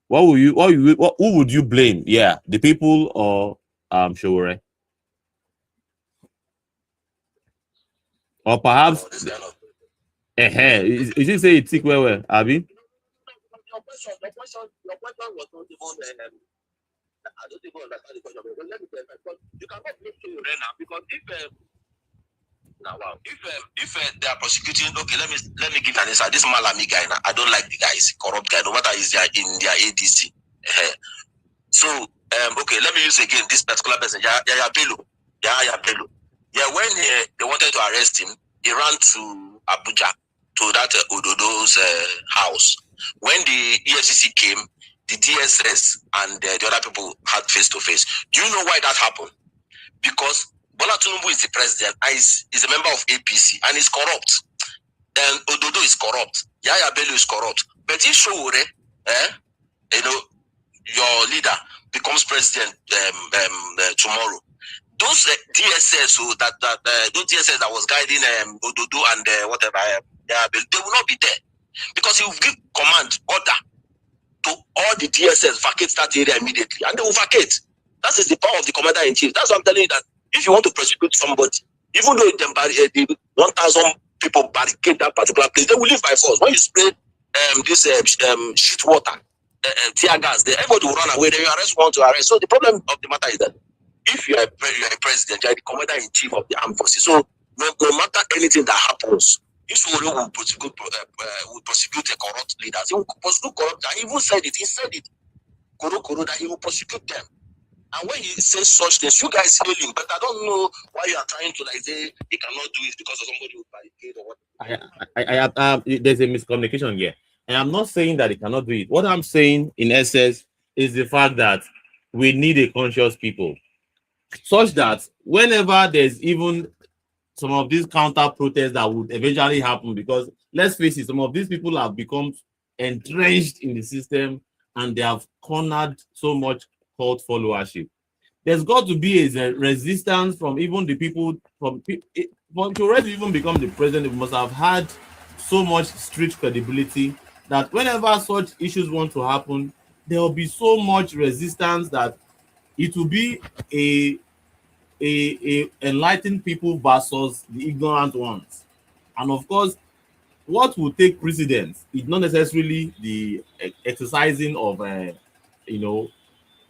Who would you blame? Yeah, the people or Sowore? Or perhaps is it say it well, Abi? Your question was not even I don't even understand the question. But let me tell you, you cannot blame Sowore now, because if they are prosecuting, okay, let me give an answer. This Malami guy now, I don't like the guy. He's a corrupt guy. No matter he's in their ADC, So, okay, let me use again this particular person, Yaya Bello. Yeah, when they wanted to arrest him, he ran to Abuja, to that Ododo's house. When the EFCC came, the DSS and the other people had face-to-face. Do you know why that happened? Because Bola Tinubu is the president, and is a member of APC, and is corrupt. And Ododo is corrupt. Yaya Bello is corrupt. But if Sowore, your leader becomes president tomorrow, those DSS those DSS that was guiding Ododo and whatever, they will not be there, because he will give command order to all the DSS vacate that area immediately, and they will vacate. That is the power of the commander in chief. That's what I'm telling you, that if you want to prosecute somebody, even though the 1,000 people barricade that particular place, they will leave by force. When you spray this shit water, tear gas, everybody will run away. Then you arrest one to arrest. So the problem of the matter is that if you are a president, you are the commander in chief of the armed forces. So no matter anything that happens, if someone will prosecute a corrupt leader, he will prosecute corrupt. He even said it. He said it. Koro, that he will prosecute them. And when he says such things, you guys hear him, but I don't know why you are trying to say he cannot do it because of somebody who barricade or what. There's a miscommunication here. And I'm not saying that he cannot do it. What I'm saying, in essence, is the fact that we need a conscious people, such that whenever there's even some of these counter protests that would eventually happen, because let's face it, some of these people have become entrenched in the system and they have cornered so much cult followership. There's got to be a resistance from even the people, to already even become the president. We must have had so much street credibility that whenever such issues want to happen, there will be so much resistance that it will be a enlightened people versus the ignorant ones. And of course, what will take precedence is not necessarily the exercising of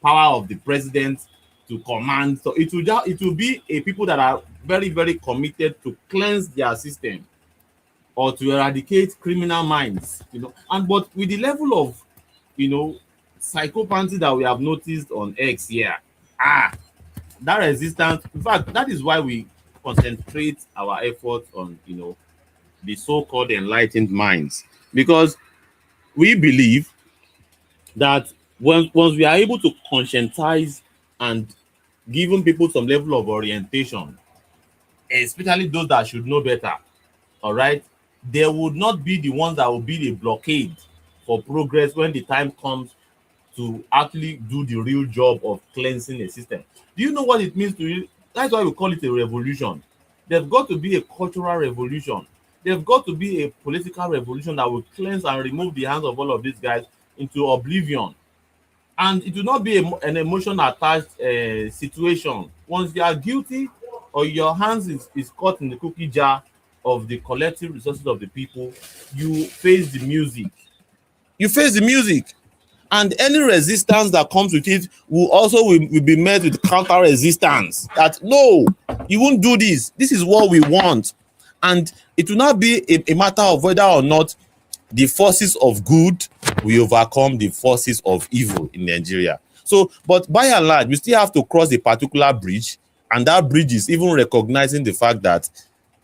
power of the president to command. So it will be a people that are very, very committed to cleanse their system or to eradicate criminal minds, and but with the level of psychopathy that we have noticed on X here, that resistance, in fact, that is why we concentrate our efforts on the so-called enlightened minds, because we believe that once we are able to conscientize and giving people some level of orientation, especially those that should know better, all right, there would not be the ones that will be the blockade for progress when the time comes to actually do the real job of cleansing a system. Do you know what it means to you? That's why we call it a revolution. There's got to be a cultural revolution. There's got to be a political revolution that will cleanse and remove the hands of all of these guys into oblivion. And it will not be an emotion-attached situation. Once you are guilty or your hands is caught in the cookie jar of the collective resources of the people, you face the music. You face the music. And any resistance that comes with it will be met with counter resistance. That no, you won't do this. This is what we want. And it will not be a matter of whether or not the forces of good will overcome the forces of evil in Nigeria. So, but by and large, we still have to cross a particular bridge, and that bridge is even recognizing the fact that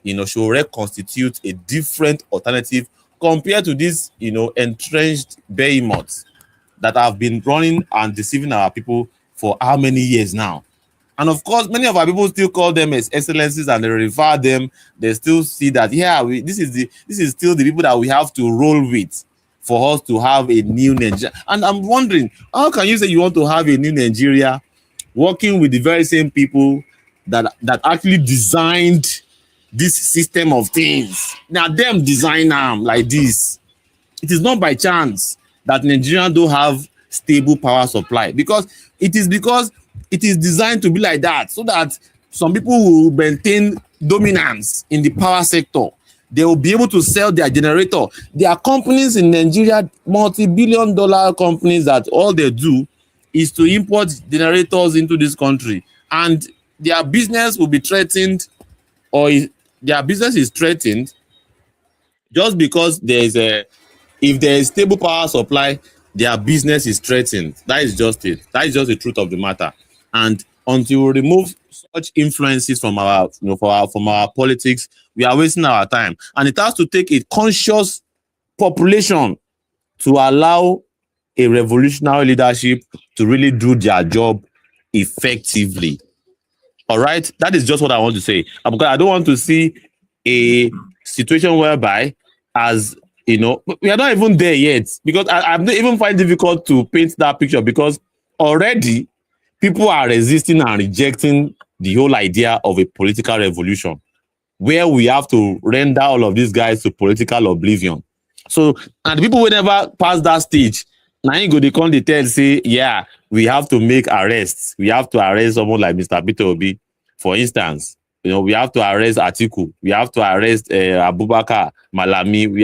Sowore constitutes a different alternative compared to these entrenched behemoths that have been running and deceiving our people for how many years now. And of course, many of our people still call them as excellencies and they refer them. They still see that, this is still the people that we have to roll with for us to have a new Nigeria. And I'm wondering, how can you say you want to have a new Nigeria working with the very same people that actually designed this system of things? Now, them design them like this. It is not by chance that Nigerians don't have stable power supply, because it is designed to be like that, so that some people will maintain dominance in the power sector. They will be able to sell their generator. There are companies in Nigeria, multi-billion-dollar companies, that all they do is to import generators into this country, and their business will be threatened, or their business is threatened just because if there is stable power supply, their business is threatened. That is just it. That is just the truth of the matter. And until we remove such influences from our, from our politics, we are wasting our time. And it has to take a conscious population to allow a revolutionary leadership to really do their job effectively. All right, that is just what I want to say. Because I don't want to see a situation whereby, as you know, we are not even there yet. Because I'm not even find it difficult to paint that picture, because already people are resisting and rejecting the whole idea of a political revolution, where we have to render all of these guys to political oblivion. So, and people will never pass that stage. Now you go, they come, they tell, say, yeah, we have to make arrests. We have to arrest someone like Mr. Peter Obi, for instance. You know, we have to arrest Atiku. We have to arrest Abubakar Malami. We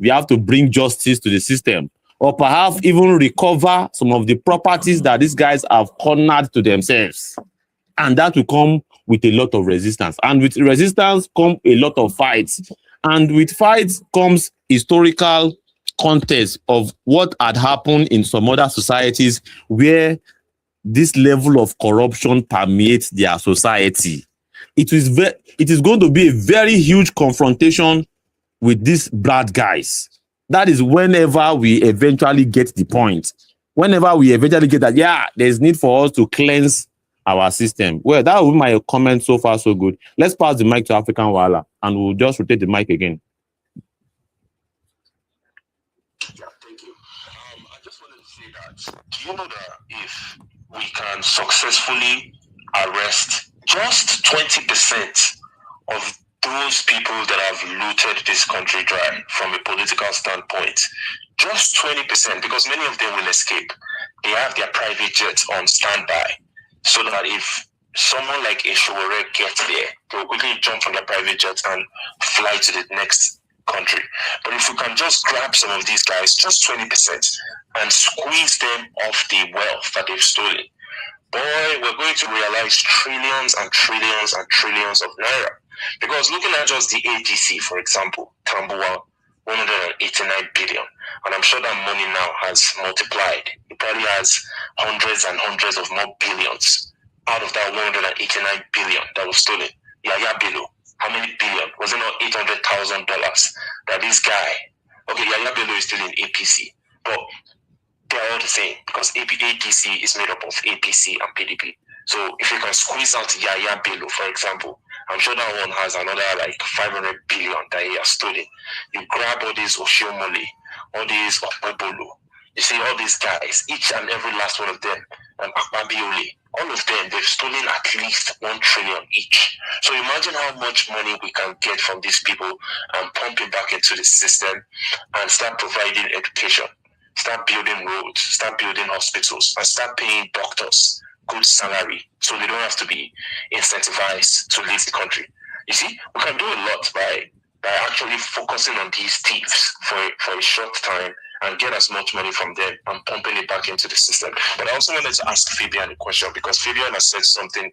have to bring justice to the system, or perhaps even recover some of the properties that these guys have cornered to themselves. And that will come with a lot of resistance. And with resistance come a lot of fights. And with fights comes historical context of what had happened in some other societies where this level of corruption permeates their society. It is going to be a very huge confrontation with these bad guys. That is whenever we eventually get the point. Whenever we eventually get that, yeah, there's need for us to cleanse our system. Well, that will be my comment so far, so good. Let's pass the mic to African Wala, and we'll just rotate the mic again. Yeah, thank you. I just wanted to say that, do you know that if we can successfully arrest just 20% of those people that have looted this country dry from a political standpoint, just 20%, because many of them will escape. They have their private jets on standby, so that if someone like Eshowore gets there, they'll quickly jump from their private jets and fly to the next country. But if we can just grab some of these guys, just 20%, and squeeze them off the wealth that they've stolen, boy, we're going to realize trillions and trillions and trillions of naira. Because looking at just the ADC, for example, Tambuwal, 189 billion. And I'm sure that money now has multiplied. It probably has hundreds and hundreds of more billions out of that 189 billion that was stolen. Yaya Bello, how many billion? Was it not $800,000 that this guy, okay, Yaya Bello is still in APC, but they're all the same, because ADC is made up of APC and PDP. So if you can squeeze out Yaya Bello, for example, I'm sure that one has another like 500 billion that he has stolen. You grab all these Oshiomole, all these Okpebolo, you see all these guys, each and every last one of them, and Akpabiole, all of them, they've stolen at least 1 trillion each. So imagine how much money we can get from these people and pump it back into the system and start providing education, start building roads, start building hospitals, and start paying doctors good salary, so they don't have to be incentivized to leave the country. You see, we can do a lot by actually focusing on these thieves for a short time and get as much money from them and pumping it back into the system. But I also wanted to ask Fabian a question, because Fabian has said something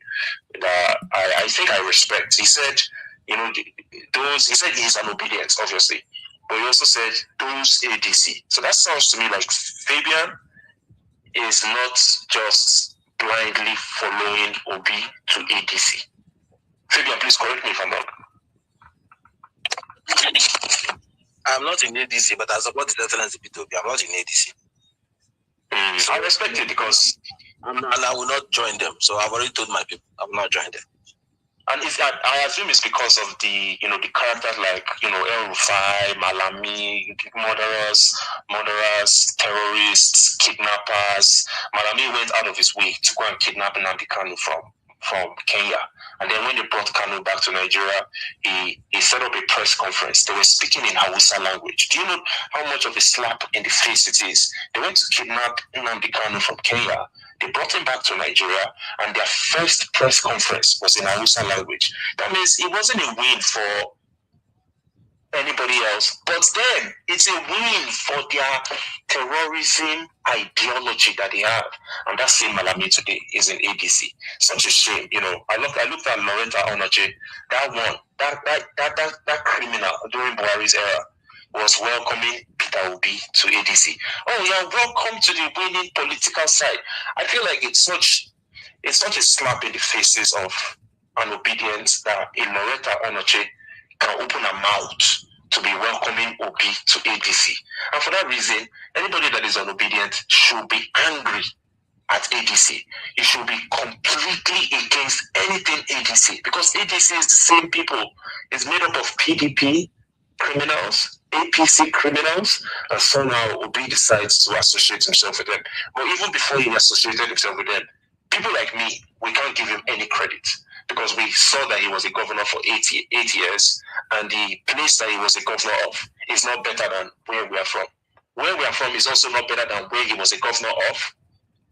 that I think I respect. He said, you know, he said he's an obedience, obviously, but he also said those ADC. So that sounds to me like Fabian is not just blindly following Obi to ADC. Fabian, please correct me if I'm wrong. I'm not in ADC, but I support the Excellency Peter Obi. I'm not in ADC. So I respect it, because and I will not join them. So I've already told my people I will not join them. And I assume it's because of the, you know, the characters like, you know, El Rufai, Malami, murderers, terrorists, kidnappers. Malami went out of his way to go and kidnap Nnamdi Kanu from Kenya. And then when they brought Kanu back to Nigeria, he set up a press conference. They were speaking in Hausa language. Do you know how much of a slap in the face it is? They went to kidnap Nnamdi Kanu from Kenya. They brought him back to Nigeria, and their first press conference was in Hausa language. That means it wasn't a win for anybody else, but then it's a win for their terrorism ideology that they have. And that same Malami today is in ADC. Such a shame, you know. I looked at Loretta Onaje, that one, that criminal during Buhari's era. was welcoming Peter Obi to ADC. Oh, you're welcome to the winning political side. I feel like it's such a slap in the faces of an obedience that a Loretta Onoche can open her mouth to be welcoming Obi to ADC. And for that reason, anybody that is unobedient should be angry at ADC. You should be completely against anything ADC, because ADC is the same people. It's made up of PDP criminals, APC criminals, and somehow Obi decides to associate himself with them. But even before he associated himself with them, people like me, we can't give him any credit, because we saw that he was a governor for 8 years, and the place that he was a governor of is not better than where we are from. Where we are from is also not better than where he was a governor of.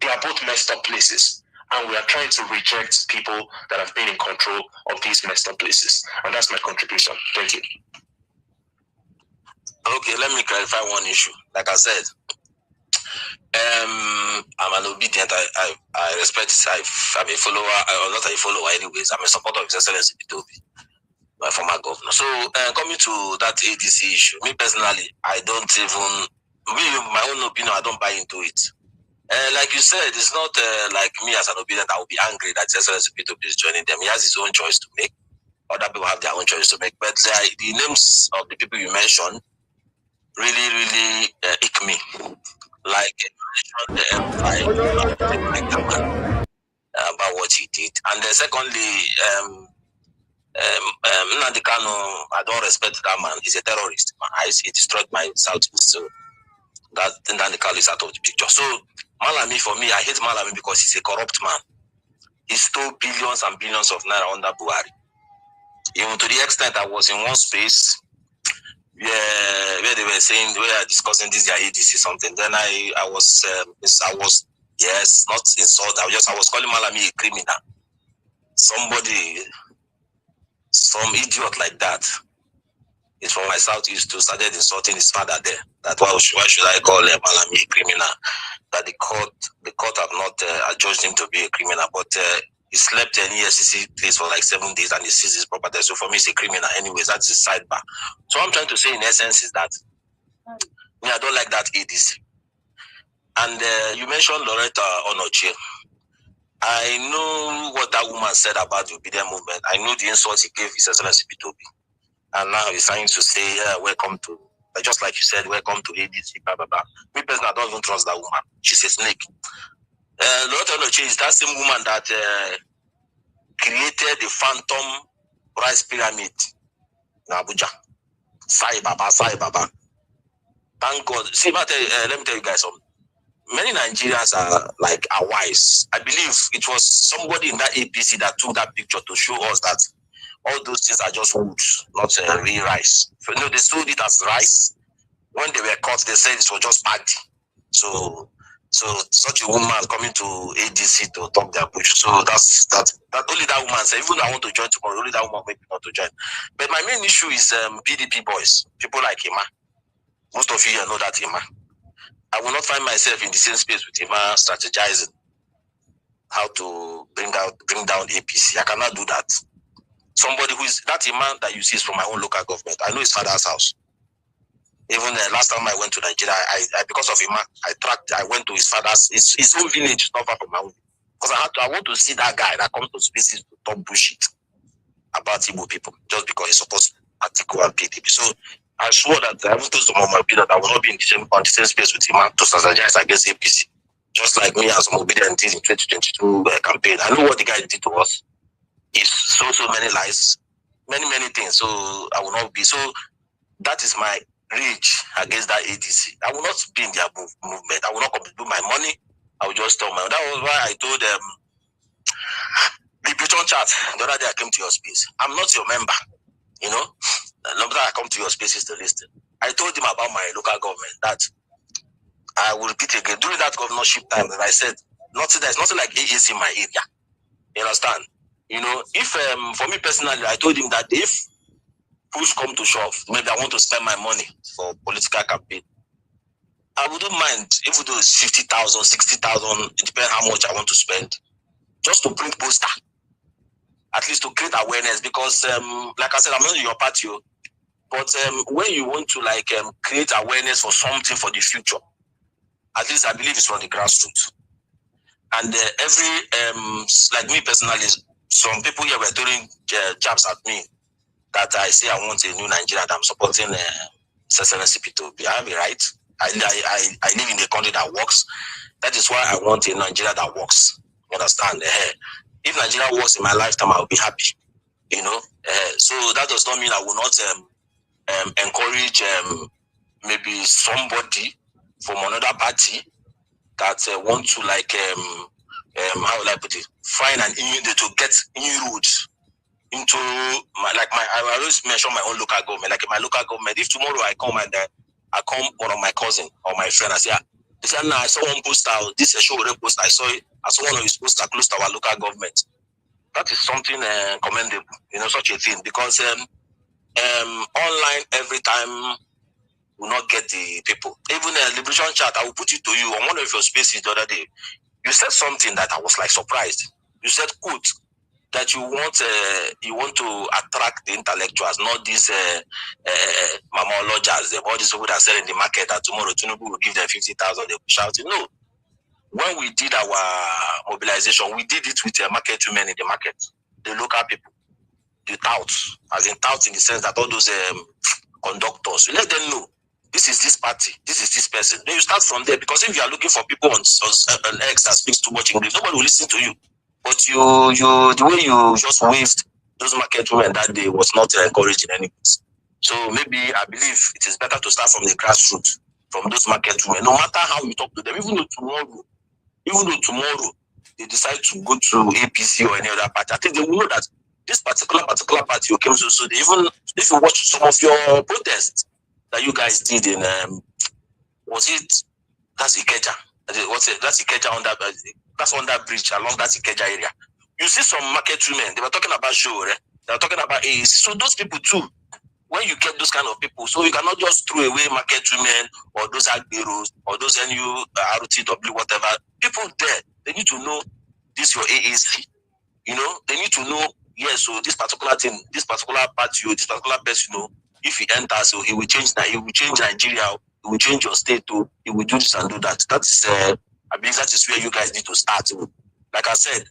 They are both messed up places, and we are trying to reject people that have been in control of these messed up places. And that's my contribution. Thank you. Okay, let me clarify one issue. Like I said, I'm an obedient. I respect it. I'm a follower, or not a follower anyways. I'm a supporter of His Excellency Peter Obi, my former governor. So coming to that ADC issue, me personally, I don't even, my own opinion, I don't buy into it. Like you said, it's not like me as an obedient, I will be angry that His Excellency Peter Obi is joining them. He has his own choice to make. Other people have their own choice to make. But the names of the people you mentioned really ick me. Like you mentioned about what he did. And then secondly, Nnamdi Kanu, I don't respect that man. He's a terrorist. He destroyed my Southeast. So that Nnamdi Kanu is out of the picture. So Malami, for me, I hate Malami because he's a corrupt man. He stole billions and billions of naira under Buhari. Even to the extent I was in one space where they were saying, we are discussing this, their ADC something. Then I was yes, not insult. I was calling Malami a criminal. Somebody, some idiot like that, is from my Southeast too, started insulting his father there. That why should I call Malami a criminal? That the court have not adjudged him to be a criminal, but he slept in EFCC place for like 7 days and he seized his property. So for me, he's a criminal. Anyways, that's his sidebar. So what I'm trying to say in essence is that me, I don't like that ADC. And you mentioned Loretta Onoche. I know what that woman said about the obedient movement. I know the insult he gave His Excellency Peter Obi. And now he's trying to say, welcome to, just like you said, welcome to ADC, blah, blah, blah. Me personally, I don't even trust that woman. She's a snake. Loretta Onoche is that same woman that created the phantom rice pyramid in Abuja. Sai Baba. Thank God. See, let me tell you guys something. Many Nigerians are wise. I believe it was somebody in that APC that took that picture to show us that all those things are just woods, not real rice. So, they sold it as rice. When they were caught, they said it was just paddy. So such a woman coming to ADC to talk their bush. So that only that woman said, even though I want to join tomorrow, only that woman made me not to join. But my main issue is PDP boys, people like Ima. Most of you know that Ima. I will not find myself in the same space with Ima strategizing how to bring down APC. I cannot do that. Somebody who is that Ima that you see is from my own local government. I know his father's house. Even last time I went to Nigeria, I because of Ima, I went to his father's, his own village, not far from my own. Because I want to see that guy that comes to spaces to talk bullshit about Igbo people, just because he's supposed to article and PDP. So I swore that I haven't told some of my people that I will not be on the same space with Ima to strategize against APC. Just like me as Obedient did in 2022 campaign. I know what the guy did to us. It's so many lies, many things. So I will not be. So that is my rage against that ADC. I will not be in their movement. I will not contribute my money. I will just tell my. That was why I told them the Patreon chat the other day I came to your space. I'm not your member, you know. The number that I come to your space is to listen. I told him about my local government that I will repeat again during that governorship time that I said there's nothing like AAC in my area. You understand? You know, if for me personally, I told him that if push come to shove, maybe I want to spend my money for political campaign, I wouldn't mind if it was 50,000, 60,000, it depends how much I want to spend, just to print poster, at least to create awareness. Because, like I said, I'm not in your party, But when you want to like create awareness for something for the future, at least I believe it's from the grassroots. And like me personally, some people here were throwing jabs at me that I say I want a new Nigeria, that I'm supporting SSNSCP to be. I have a right. I live in a country that works. That is why I want a Nigeria that works. You understand? If Nigeria works in my lifetime, I'll be happy. You know? So that does not mean I will not encourage maybe somebody from another party that want to like how will I put it, find an to get inroads into I always mention my own local government. Like in my local government, if tomorrow I come and I come one of my cousin or my friend, I say, nah, I saw one poster, this show post, I saw one of his poster close to our local government. That is something commendable, you know, such a thing, because online every time will not get the people. Even a Liberation Chat, I will put it to you on one of your spaces the other day. You said something that I was like surprised. You said, quote, that you want to attract the intellectuals, not these mamologists, all these people that sell in the market that tomorrow Tinubu will give them 50,000, they will shout it. No. When we did our mobilization, we did it with market women in the market, the local people, the touts, as in touts in the sense that all those conductors, you let them know, this is this party, this is this person. Then you start from there, because if you are looking for people on X that speaks too much English, nobody will listen to you. But the way you just waved those market women that day was not encouraging anything. So maybe I believe it is better to start from the grassroots, from those market women. No matter how you talk to them, even though tomorrow they decide to go to APC or any other party, I think they will know that this particular party came to. So they even, if you watch some of your protests that you guys did in that's Ikeja. That's Ikeja on that. That's on that bridge along that Ikeja area. You see some market women, they were talking about show, right? They were talking about AAC. So those people too, when you get those kind of people, so you cannot just throw away market women or those agberos or those NU, RTW, whatever. People there, they need to know this your AAC. You know, they need to know, yes, so this particular thing, this particular party, this particular person, you know, if he enters, so he will change that, he will change Nigeria, he will change your state too, he will do this and do that. That's I believe that is where you guys need to start. Like I said,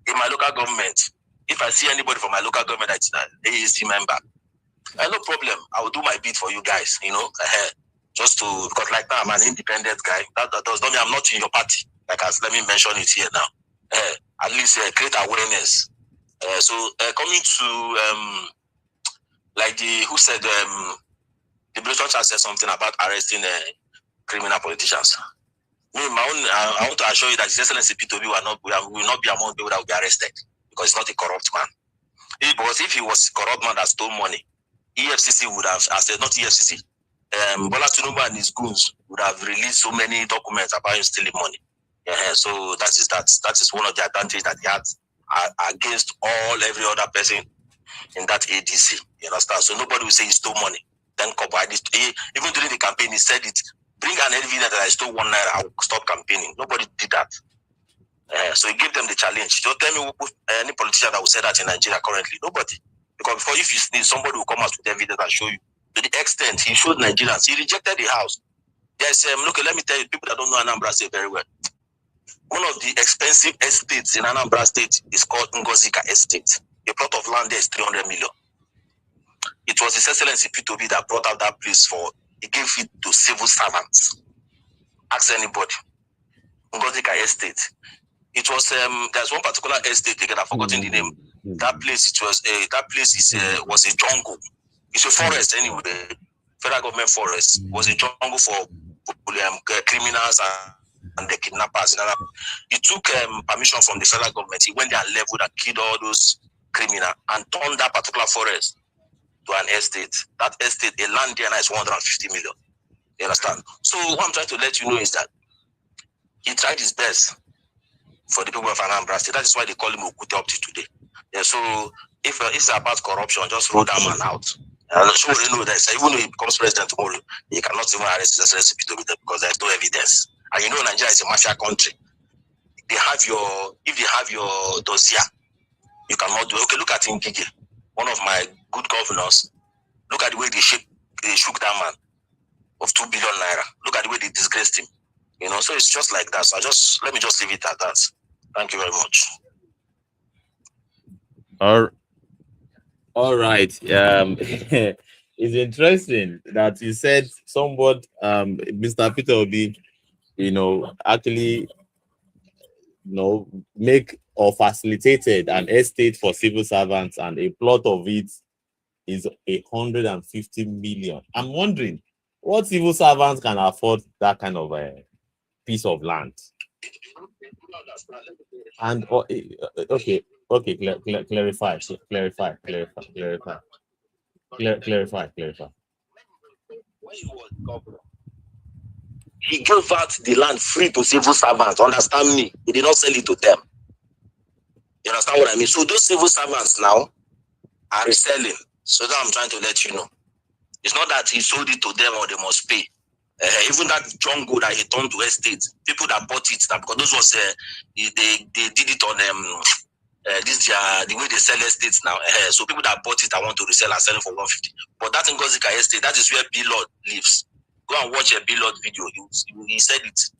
in my local government, if I see anybody from my local government that's an AAC member, no problem. I will do my bit for you guys, you know, just to, because like now I'm an independent guy. That does not mean I'm not in your party. Let me mention it here now. At least create awareness. So coming to like who said the British Church said something about arresting criminal politicians. Me, I want to assure you that His Excellency P2B will not be among people that will be arrested, because he's not a corrupt man. Because if he was a corrupt man that stole money, EFCC would have, not EFCC, Bola Tinubu and his goons would have released so many documents about him stealing money. So that is one of the advantages that he had against every other person in that ADC. You understand? So nobody will say he stole money. Then even during the campaign, he said it. Bring an evidence that I stole 1 naira, I will stop campaigning. Nobody did that. So he gave them the challenge. Don't tell me any politician that will say that in Nigeria currently. Nobody. Because before, if you sneeze, somebody will come out with evidence and show you. To the extent he showed Nigerians, he rejected the house. There's look, let me tell you, people that don't know Anambra State very well. One of the expensive estates in Anambra State is called Ngozika Estate. A plot of land there is 300 million. It was His Excellency P2B that brought out that place for. He gave it to civil servants. Ask anybody. Ngozika Estate. It was there's one particular estate again. I've forgotten the name. That place was a jungle. It's a forest anyway. Federal government forest was a jungle for criminals and the kidnappers. He took permission from the federal government. He went there and leveled and killed all those criminals and turned that particular forest to an estate. That estate, a land there now is 150 million. You understand? So what I'm trying to let you know is that he tried his best for the people of Anambra State. That is why they call him Okute up to today. Yeah, so if it's about corruption, just roll that man out. And I'm sure you know that even though he becomes president tomorrow, he cannot even arrest His Excellency P2B because there's no evidence. And you know Nigeria is a mafia country. If they have your dossier, you cannot do it. Okay, look at Ngige, one of my good governors. Look at the way they shook that man of 2 billion naira. Look at the way they disgraced him. You know, so it's just like that. So let me just leave it at that. Thank you very much. All right. It's interesting that you said somewhat, Mr. Peter Obi, actually, make or facilitated an estate for civil servants, and a plot of it is 150 million. I'm wondering what civil servants can afford that kind of a piece of land. And okay, clarify. When he was governor, he gave out the land free to civil servants. Understand me? He did not sell it to them. You understand what I mean? So those civil servants now are reselling. So that I'm trying to let you know. It's not that he sold it to them or they must pay. Even that jungle that he turned to estate, people that bought it, because those was they did it on the way they sell estates now. So people that bought it, I want to resell, are selling for 150. But that in Ngozika estate, that is where B-Lord lives. Go and watch a B-Lord video. He said it.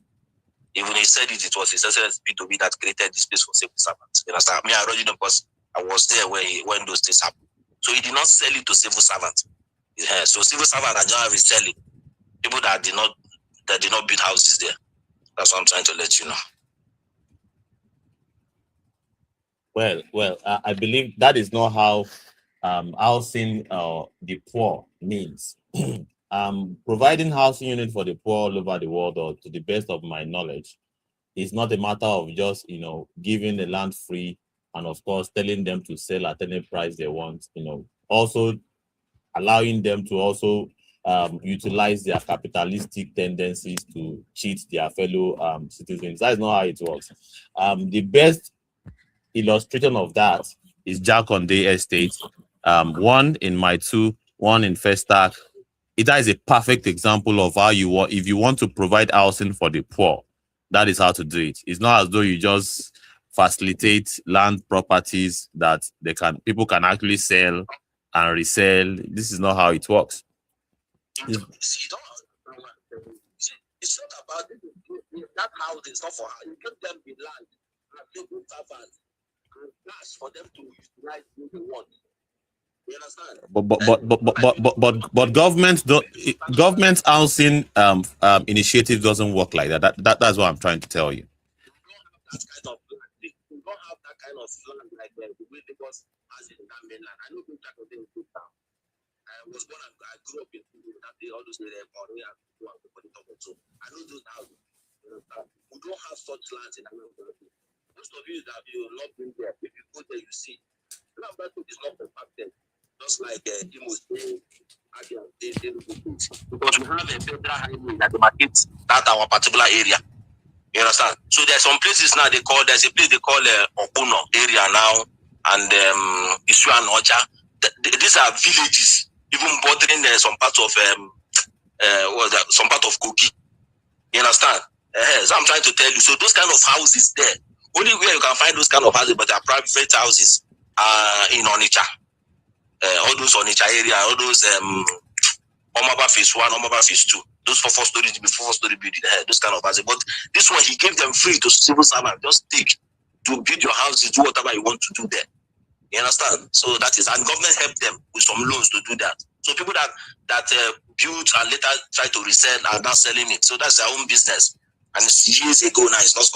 Even he said it was his SSB2B that created this place for civil servants. You understand? I mean, I already know because I was there when those things happened. So he did not sell it to civil servants. So civil servants are generally reselling. People that did not build houses there. That's what I'm trying to let you know. Well, I believe that is not how housing the poor means. Providing housing unit for the poor all over the world, or to the best of my knowledge, is not a matter of just giving the land free and of course telling them to sell at any price they want. Also allowing them to also utilize their capitalistic tendencies to cheat their fellow citizens. That is not how it works. The best illustration of that is Jakonde Estate. One in Mile 2, one in Festac. It is a perfect example of how if you want to provide housing for the poor, that is how to do it. It's not as though you just facilitate land properties that people can actually sell and resell. This is not how it works. It's not about that house is not for her. You give them the land and people servants and cash for them to utilize what they want. You understand? But government housing initiative doesn't work like that. That's what I'm trying to tell you. We don't have that kind of land like the way Lagos has in that mainland. I know people that are in Cape Town. I was born and I grew up in all those areas. I know those houses. We don't have such lands in America. Most of you that you have not been there, if you go there, you see. Number two is not compacted. Just like Imo State, because we have a federal highway that demarcates that our particular area. You understand? So there's some places now there's a place they call Okuno area now, and Isu and Ocha. These are villages, even bordering some parts of some part of Kogi. You understand? So I'm trying to tell you. So those kind of houses there, only where you can find those kind of houses, but they are private houses in Onitsha. All those Onitsha area, all those Omaba phase 1, Omaba phase 2, those four-story building, those kind of houses. But this one, he gave them free to civil servants. Just take to build your houses, do whatever you want to do there. You understand? So that is, and government helped them with some loans to do that. So people that built and later try to resell are now selling it. So that's their own business. And it's years ago now, it's not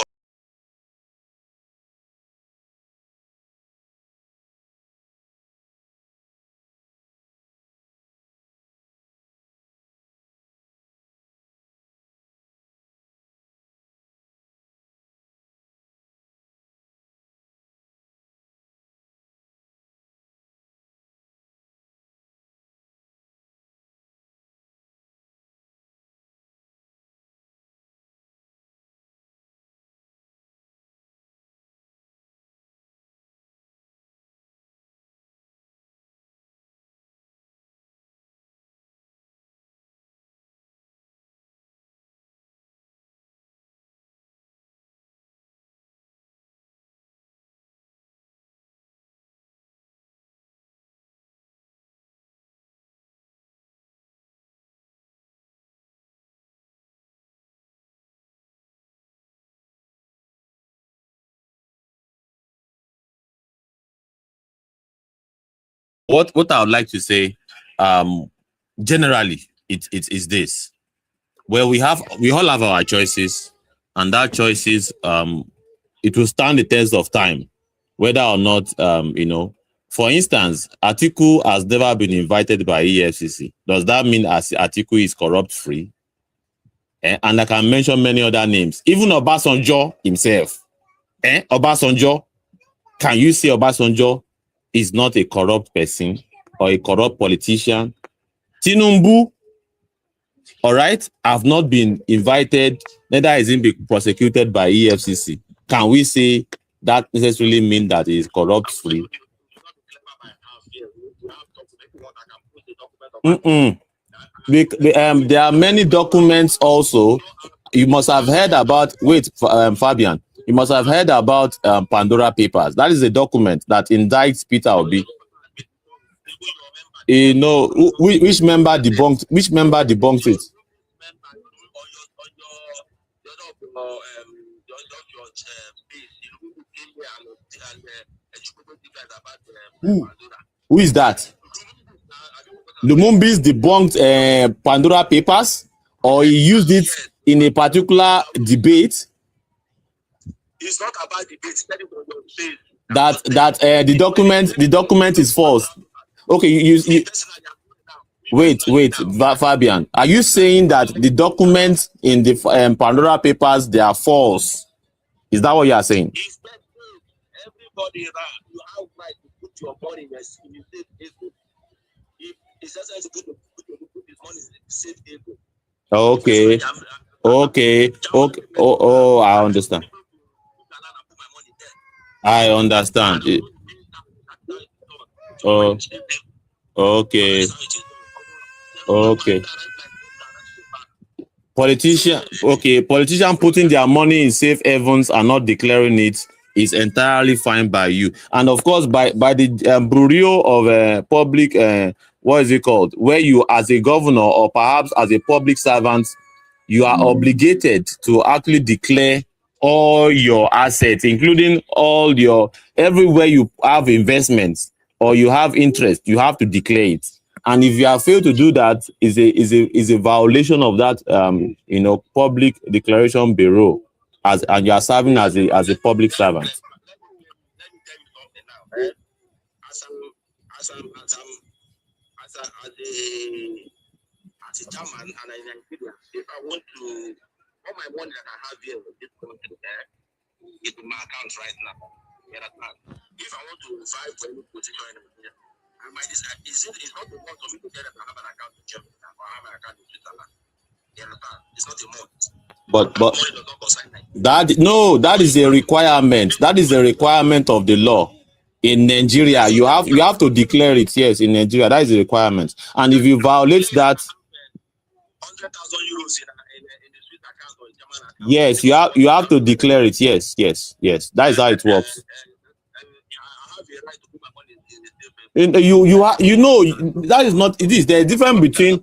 what I would like to say, generally, it is this. Well, we all have our choices, and that choices, it will stand the test of time, whether or not, for instance, Atiku has never been invited by EFCC. Does that mean Atiku is corrupt free? And I can mention many other names. Even Obasanjo himself. Obasanjo, can you say Obasanjo is not a corrupt person or a corrupt politician? Tinubu, all right, have not been invited, neither is he being prosecuted by EFCC. Can we say that necessarily mean that he is corrupt free? There are many documents also. You must have heard about, Fabian, you must have heard about Pandora Papers. That is a document that indicts Peter Obi. Which member debunked it? Who is that? Lumumbis debunked Pandora Papers, or he used it in a particular debate? It's not about debate. That the document is false. Okay, you wait, Fabian. Are you saying that the documents in the Pandora Papers, they are false? Is that what you are saying? Everybody, you have right to put your money in a safe haven. If it's necessary to put his money in a safe haven. Okay. Oh, I understand. I understand. Okay. Politician putting their money in safe havens and not declaring it is entirely fine by you. And of course, by the Bureau of Public, what is it called? Where you, as a governor or perhaps as a public servant, you are obligated to actually declare all your assets, including everywhere you have investments or you have interest, you have to declare it. And if you have failed to do that, is a violation of that Public Declaration Bureau, and you are serving as a public servant. As a chairman and in Nigeria, if I want to, all my money that I have here with this country, it's in my account right now. If I want to vie for any position in Nigeria, it's not a month for me to tell them I have an account in Germany or I have an account in Switzerland. It's not a month. That is a requirement. That is a requirement of the law. In Nigeria, you have to declare it. Yes, in Nigeria, that is a requirement. And if you violate that, 100,000 euros in the Swiss account or in German account. Yes, you have to declare it. Yes. That is how it works. I have a right to put my money in the that is not it is. There's a difference between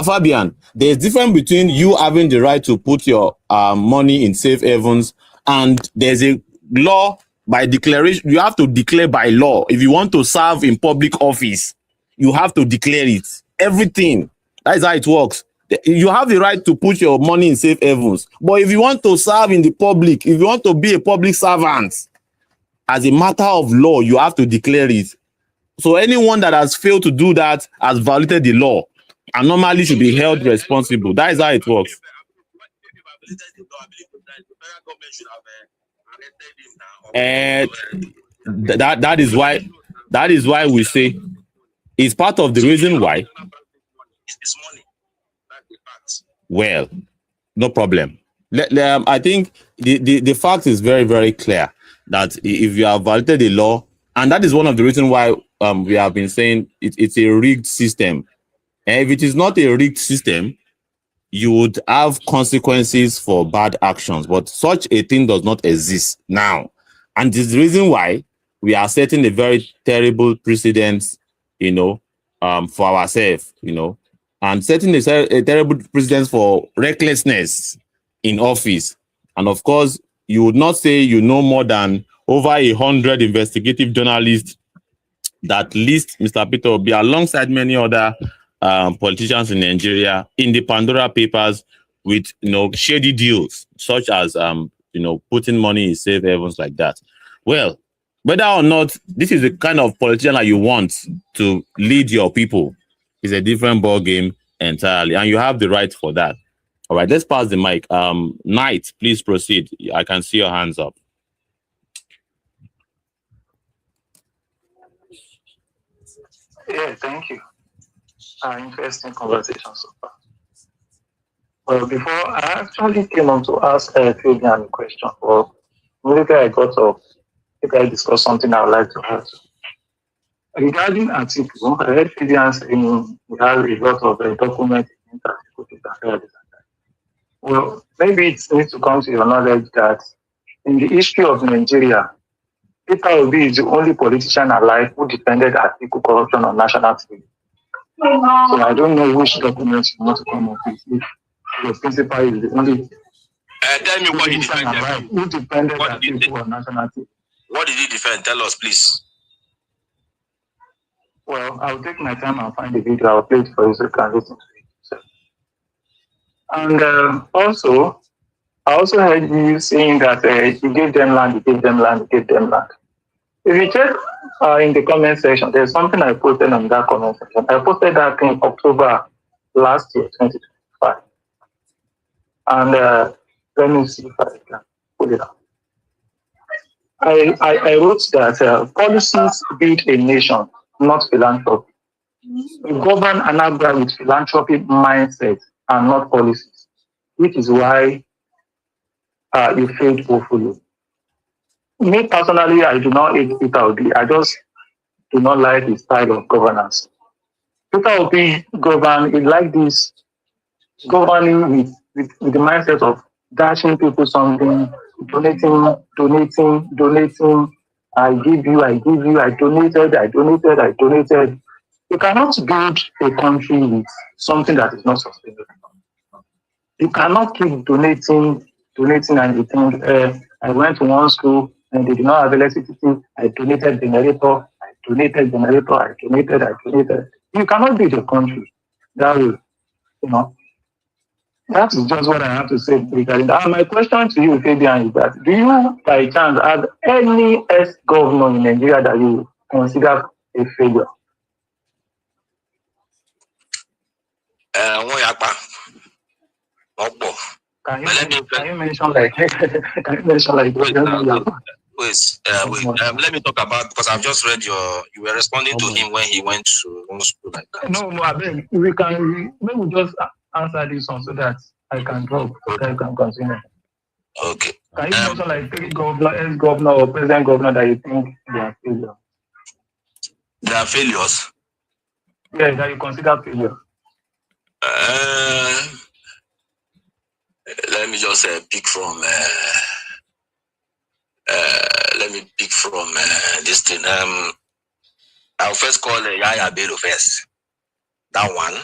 Fabian. There's a difference between you having the right to put your money in safe havens, and there's a law by declaration. You have to declare by law. If you want to serve in public office, you have to declare it. Everything. That is how it works. You have the right to put your money in safe havens. But if you want to serve in the public, if you want to be a public servant, as a matter of law, you have to declare it. So anyone that has failed to do that has violated the law and normally should be held responsible. That is how it works. That is why we say it's part of the reason why. Well, no problem. I think the fact is very, very clear that if you have violated the law, and that is one of the reasons why we have been saying it's a rigged system. And if it is not a rigged system, you would have consequences for bad actions. But such a thing does not exist now. And this is the reason why we are setting a very terrible precedent, for ourselves, and setting a terrible precedent for recklessness in office. And of course, you would not say you know more than over 100 investigative journalists that list Mr. Peter Obi alongside many other politicians in Nigeria in the Pandora Papers with shady deals, such as putting money in safe havens like that. Well, whether or not this is the kind of politician that you want to lead your people is a different ball game entirely, and you have the right for that. All right, let's pass the mic. Knight, please proceed. I can see your hands up. Yeah, thank you. Interesting conversation so far. Well, before I actually came on to ask Fabian a question, well, maybe I got off. If I discuss something I would like to ask. Regarding Atiku, I heard Fabian saying we have a lot of documents in Atiku. Well, maybe it needs to come to your knowledge that in the history of Nigeria, Peter Obi is the only politician alive who defended Atiku corruption on national TV. So I don't know which documents you want to come up with. If the principal is the only tell me what he defended. Who defended Atiku on national TV? What did he defend? Tell us, please. Well, I'll take my time and find the video. I'll play it for you so you can listen to it. And also, I also heard you saying that you gave them land, you gave them land, you gave them land. If you check in the comment section, there's something I posted on that comment section. I posted that in October last year, 2025. And let me see if I can pull it up. I wrote that policies build a nation, not philanthropy. We govern Anambra with philanthropic mindset and not policies, which is why you failed woefully. Me personally, I do not hate Peter Obi. I just do not like his style of governance. Peter Obi govern is like this, governing with the mindset of dashing people something, donating. I give you, I donated. You cannot build a country with something that is not sustainable. You cannot keep donating, and you think, I went to one school and they did not have electricity. I donated generator. You cannot build a country that way, That is just what I have to say regarding that. And my question to you, Fabian, is that do you, by chance, have any ex-governor in Nigeria that you consider a failure? Can you mention like let me talk about, because I've just read you were responding to him when he went to one school like that. No, I beg, we just answer this one so that I can drop, so that I can continue. Okay. Can you mention like three ex-governor or president governor that you think they are failures? They are failures? Yeah, that you consider failure. Let me just pick from this thing. I'll first call Yaya Bello first. That one.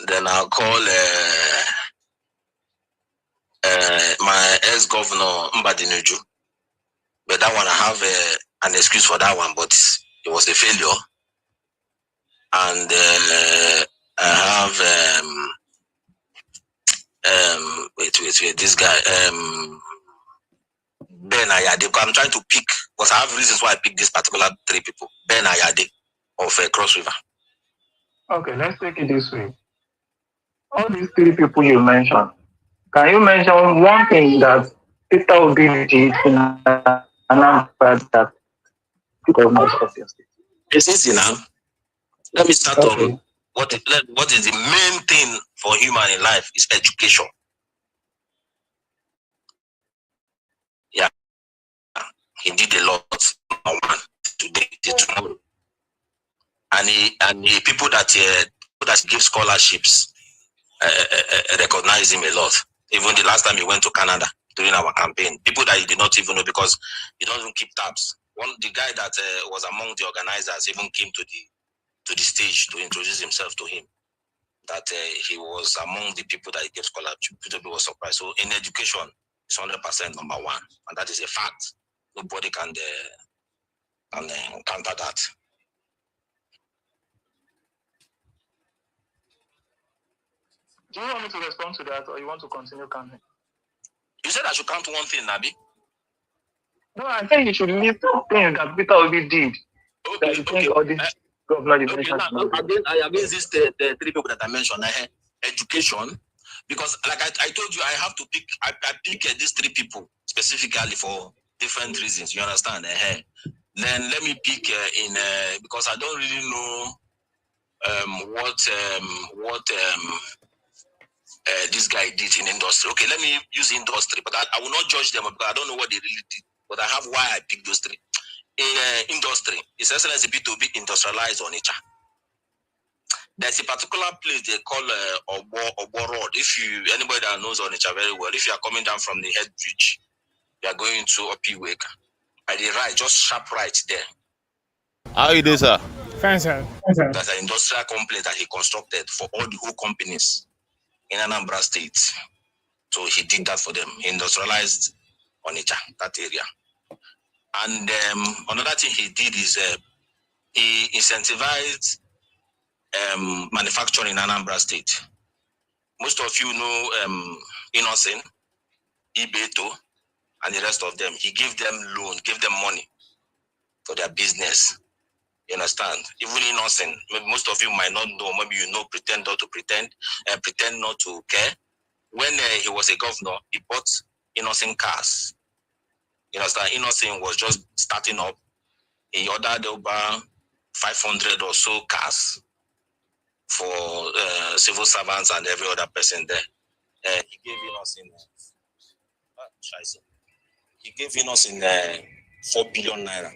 Then I'll call my ex-governor Mbadinuju. But that one I have an excuse for that one, but it was a failure. And I have wait, this guy Ben Ayade. I'm trying to pick because I have reasons why I picked this particular three people. Ben Ayade of Cross River. Okay, let's take it this way. All these three people you mentioned, can you mention one thing that Peter Obi did in Anambra that people must of your state? It's easy now. Let me start on what is the main thing for human in life is education. Yeah, he did a lot. One today, tomorrow, and he people that give scholarships recognize him a lot. Even the last time he went to Canada during our campaign, people that he did not even know because he doesn't keep tabs. The guy that was among the organizers even came to the stage to introduce himself to him. That he was among the people that he gave scholarship. People was surprised. So in education, it's 100% number one, and that is a fact. Nobody can and counter that. Do you want me to respond to that, or you want to continue counting? You said I should count one thing, Nabi. No, I think you should leave the thing that Peter Obi did. Okay, okay. Against these the three people that I mentioned, education, because like I told you, I have to pick. I pick these three people specifically for different reasons. You understand? Then let me pick because I don't really know what this guy did in industry. Okay, let me use industry, but I will not judge them because I don't know what they really did. But I have why I picked those three. In industry, His Excellency B2B industrialized Onitsha. There's a particular place they call Obo Road. If anybody that knows Onitsha very well, if you are coming down from the head bridge, you are going to Opiweka. At the right, just sharp right there. How it is, sir? Fine, sir. That's an industrial complex that he constructed for all the whole companies in Anambra State. So he did that for them. He industrialized Onitsha, that area. And another thing he did is he incentivized manufacturing in Anambra State. Most of you know Innocent, Ibeto, and the rest of them. He gave them loan, gave them money for their business. You understand? Even Innocent, maybe most of you might not know, maybe you know, pretend not to care. When he was a governor, he bought Innocent cars. You understand? Innocent was just starting up. He ordered over 500 or so cars for civil servants and every other person there. He gave Innocent 4 billion naira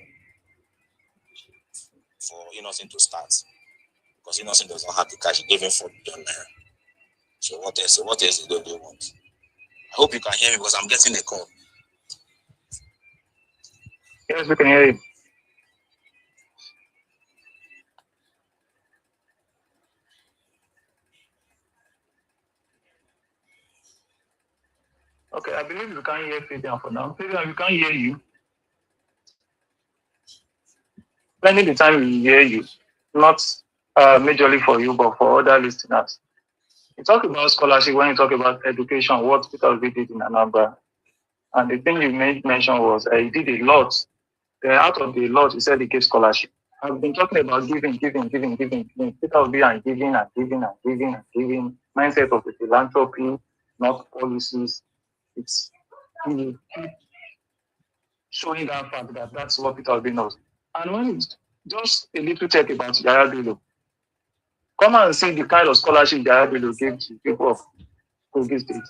for Innocent to start. Because Innocent does not have the cash. He gave him 4 billion naira. So what else? What else do they want? I hope you can hear me because I'm getting a call. Yes, we can hear you. Okay, I believe we can't hear Fabian for now. Fabian, we can't hear you. Spending the time we hear you, not majorly for you, but for other listeners. You talk about scholarship when you talk about education, what Peter Obi did in Anambra. And the thing you mention was he did a lot. Out of the lot, he said he gave scholarship. I've been talking about giving. Peter Obi and giving. Mindset of the philanthropy, not policies. It's showing that fact that that's what Peter Obi knows. And when it's just a little check about Yaya Bello, come and see the kind of scholarship Yaya Bello gave to people of Kogi State.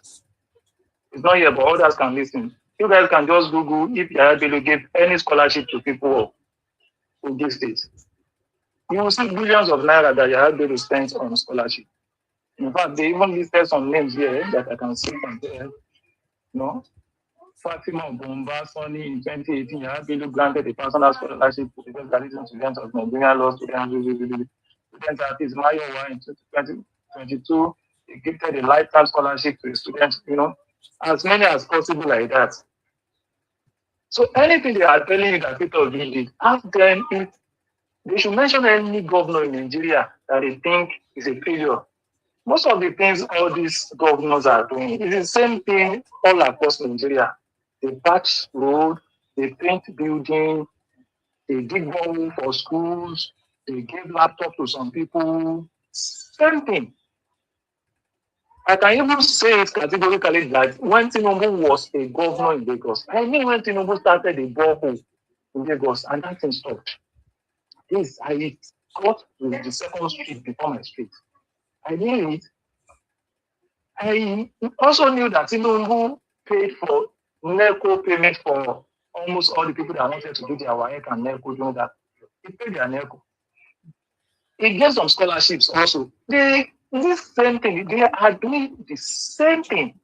It's not here, but others can listen. You guys can just Google if Yaya Bello gave any scholarship to people of Kogi State. You will see billions of naira that Yaya Bello spent on scholarship. In fact, they even listed some names here that I can see from there. No? Fatima Bomba Sonny in 2018, Yaya Bello granted a personal scholarship to the graduating students of Nigerian law students artist Mayowa in 2022. He gifted a lifetime scholarship to the students, as many as possible like that. So anything they are telling you that Peter Obi did, ask them if they should mention any governor in Nigeria that they think is a failure. Most of the things all these governors are doing is the same thing all across Nigeria. They patch road, they paint building, they dig borehole for schools, they give laptop to some people. Same thing. I can even say it categorically that when Tinubu was a governor in Lagos, I mean when Tinubu started a borehole in Lagos and that thing stopped. Yes, I got to the second street before my street. I knew it. I also knew that Tinubu paid for NECO payment for almost all the people that wanted to do their WAEC and NECO doing that. He paid their NECO. He gave some scholarships also. This same thing, they are doing the same thing.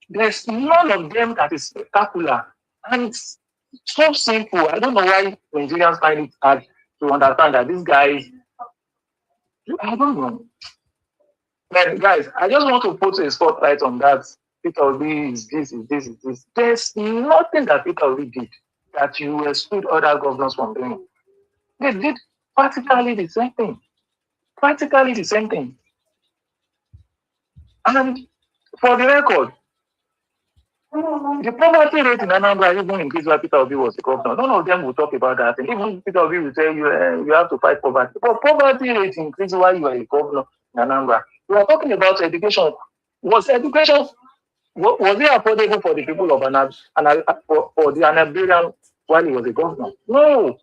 There's none of them that is spectacular. And it's so simple. I don't know why Nigerians find it hard to understand that these guys, I don't know. But guys, I just want to put a spotlight on that. Peter Obi is this. There's nothing that Peter Obi did that you exclude other governors from doing. They did practically the same thing. Practically the same thing. And for the record, the poverty rate in Anambra even increased while Peter Obi was the governor. None of them will talk about that. And even Peter Obi will say you have to fight poverty. But poverty rate increased while you are a governor in Anambra. We are talking about education. Was it affordable for the people of for the Anambra while he was a governor? No.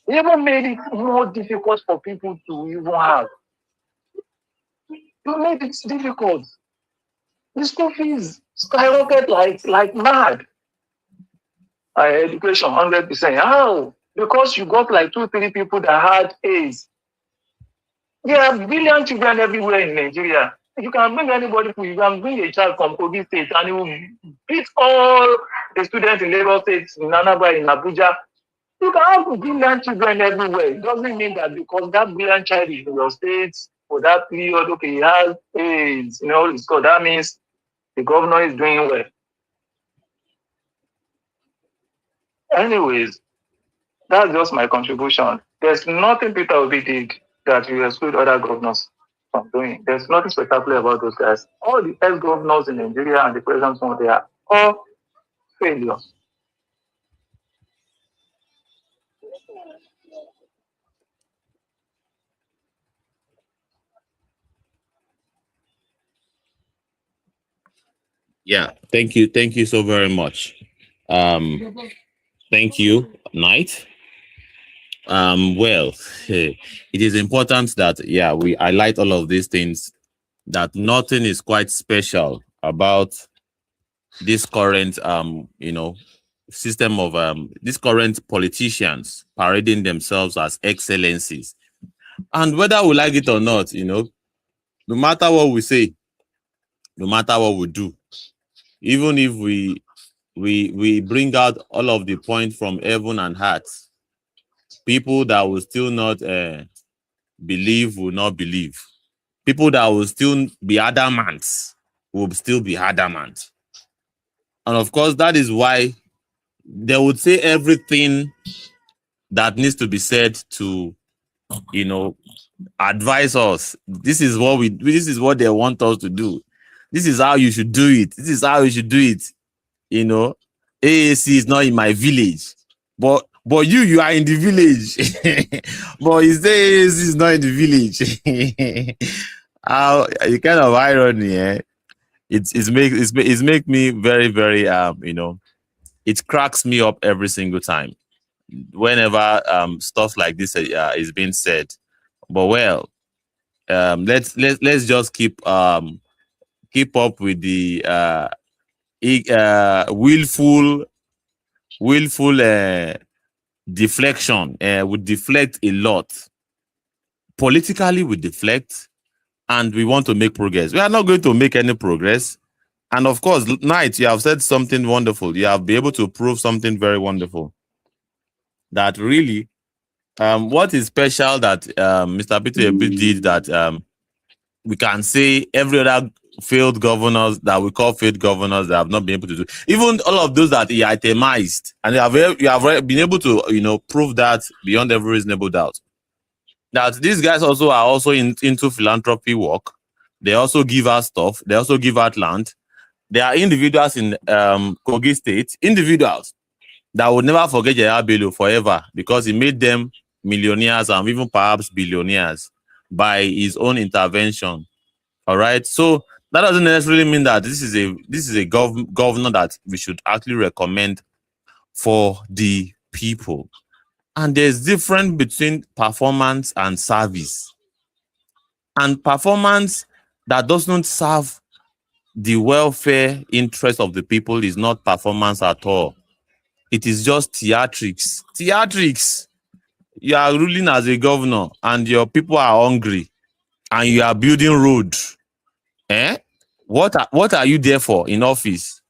He even made it more difficult for people to even have. You made it difficult. The school fees skyrocket like mad. Education 100%. How? Because you got like 2-3 people that had A's. There are billion children everywhere in Nigeria. You can bring anybody, you can bring a child from Kogi State and he will beat all the students in Lagos State, in Anambra, in Abuja. You can have billion children everywhere. It doesn't mean that because that billion child is in your state for that period, okay, he has AIDS, so that means the governor is doing well. Anyways, that's just my contribution. There's nothing Peter Obi did that will exclude other governors from doing. There's nothing spectacular about those guys. All the ex-governors in Nigeria and the present one, they are all failures. Yeah, thank you so very much. Thank you, Knight. Well, it is important that we highlight all of these things, that nothing is quite special about this current system of these current politicians parading themselves as excellencies. And whether we like it or not, no matter what we say, no matter what we do, even if we bring out all of the points from heaven and heart, people that will still not believe will not believe. People that will still be adamant will still be adamant. And of course, that is why they would say everything that needs to be said to, advise us. This is what they want us to do. This is how you should do it. This is how you should do it. AAC is not in my village, but you are in the village. But you say AAC is not in the village. How the kind of irony, it's make me very, very it cracks me up every single time whenever stuff like this is being said. But well, let's just keep up with the willful deflection. We deflect a lot. Politically, we deflect, and we want to make progress. We are not going to make any progress. And of course, Knight, you have said something wonderful. You have been able to prove something very wonderful. That really, what is special that Mr. Peter Obi did that we can say every other failed governors that we call failed governors that have not been able to do, even all of those that he itemized, and you have been able to prove that beyond every reasonable doubt, that these guys also are also into philanthropy work. They also give out stuff. They also give out land. There are individuals in Kogi State, individuals that would never forget Yaya Bello forever, because he made them millionaires and even perhaps billionaires by his own intervention. All right, so that doesn't necessarily mean that this is a governor that we should actually recommend for the people. And there's difference between performance and service. And performance that doesn't serve the welfare interest of the people is not performance at all. It is just theatrics. Theatrics. You are ruling as a governor and your people are hungry and you are building roads. What are you there for in office?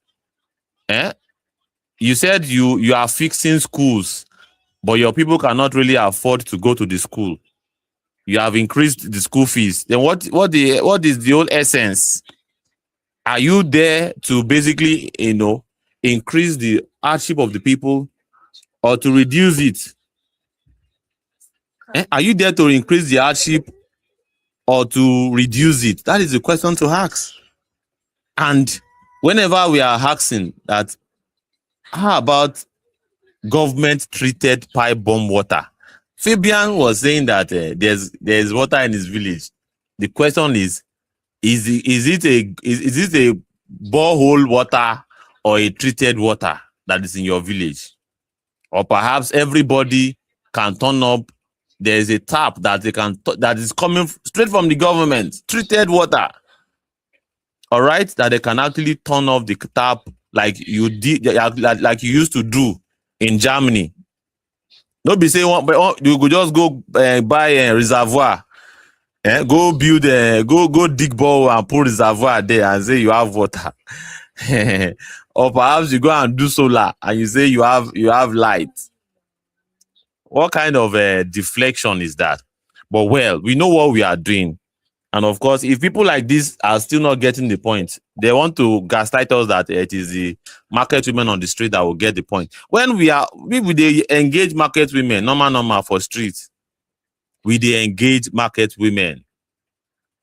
You said you are fixing schools, but your people cannot really afford to go to the school. You have increased the school fees. Then what is the whole essence? Are you there to basically, increase the hardship of the people or to reduce it? Are you there to increase the hardship or to reduce it? That is the question to ask. And whenever we are asking that, how about government treated pipe bomb water? Fabian was saying that there's water in his village. The question is it a borehole water or a treated water that is in your village? Or perhaps everybody can turn up. There's a tap that that is coming straight from the government, treated water. All right, that they can actually turn off the tap like you did, like you used to do in Germany. Don't be saying you could just go buy a reservoir, go build go dig bore and put reservoir there and say you have water. Or perhaps you go and do solar and you say you have light. What kind of deflection is that? But well, we know what we are doing. And of course, if people like this are still not getting the point, they want to gaslight us that it is the market women on the street that will get the point. When we they engage market women, normal for streets, we they engage market women.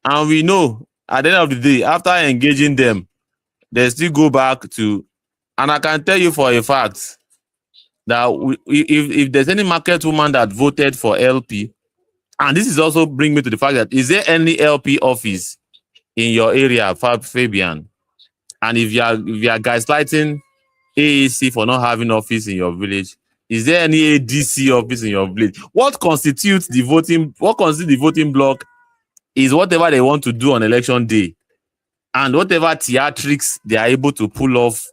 And we know at the end of the day, after engaging them, they still go back to, and I can tell you for a fact that if there's any market woman that voted for LP, and this is also bring me to the fact that, is there any LP office in your area, Fabian? And if you are gaslighting AAC for not having office in your village, is there any ADC office in your village? What constitutes the voting block is whatever they want to do on election day and whatever theatrics they are able to pull off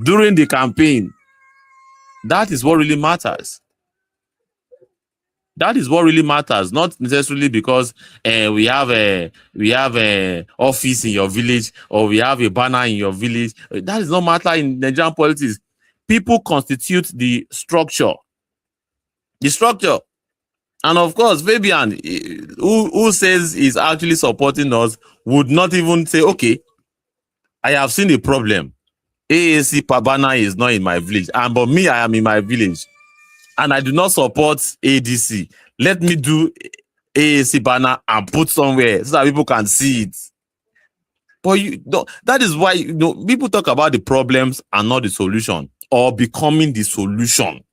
during the campaign. That is what really matters. That is what really matters, not necessarily because we have a office in your village or we have a banner in your village. That does not matter in Nigerian politics. People constitute the structure. The structure. And of course, Fabian, who says he's actually supporting us, would not even say, okay, I have seen a problem. AAC banner is not in my village. But me, I am in my village. And I do not support ADC. Let me do AAC banner and put somewhere so that people can see it. But that is why people talk about the problems and not the solution, or becoming the solution.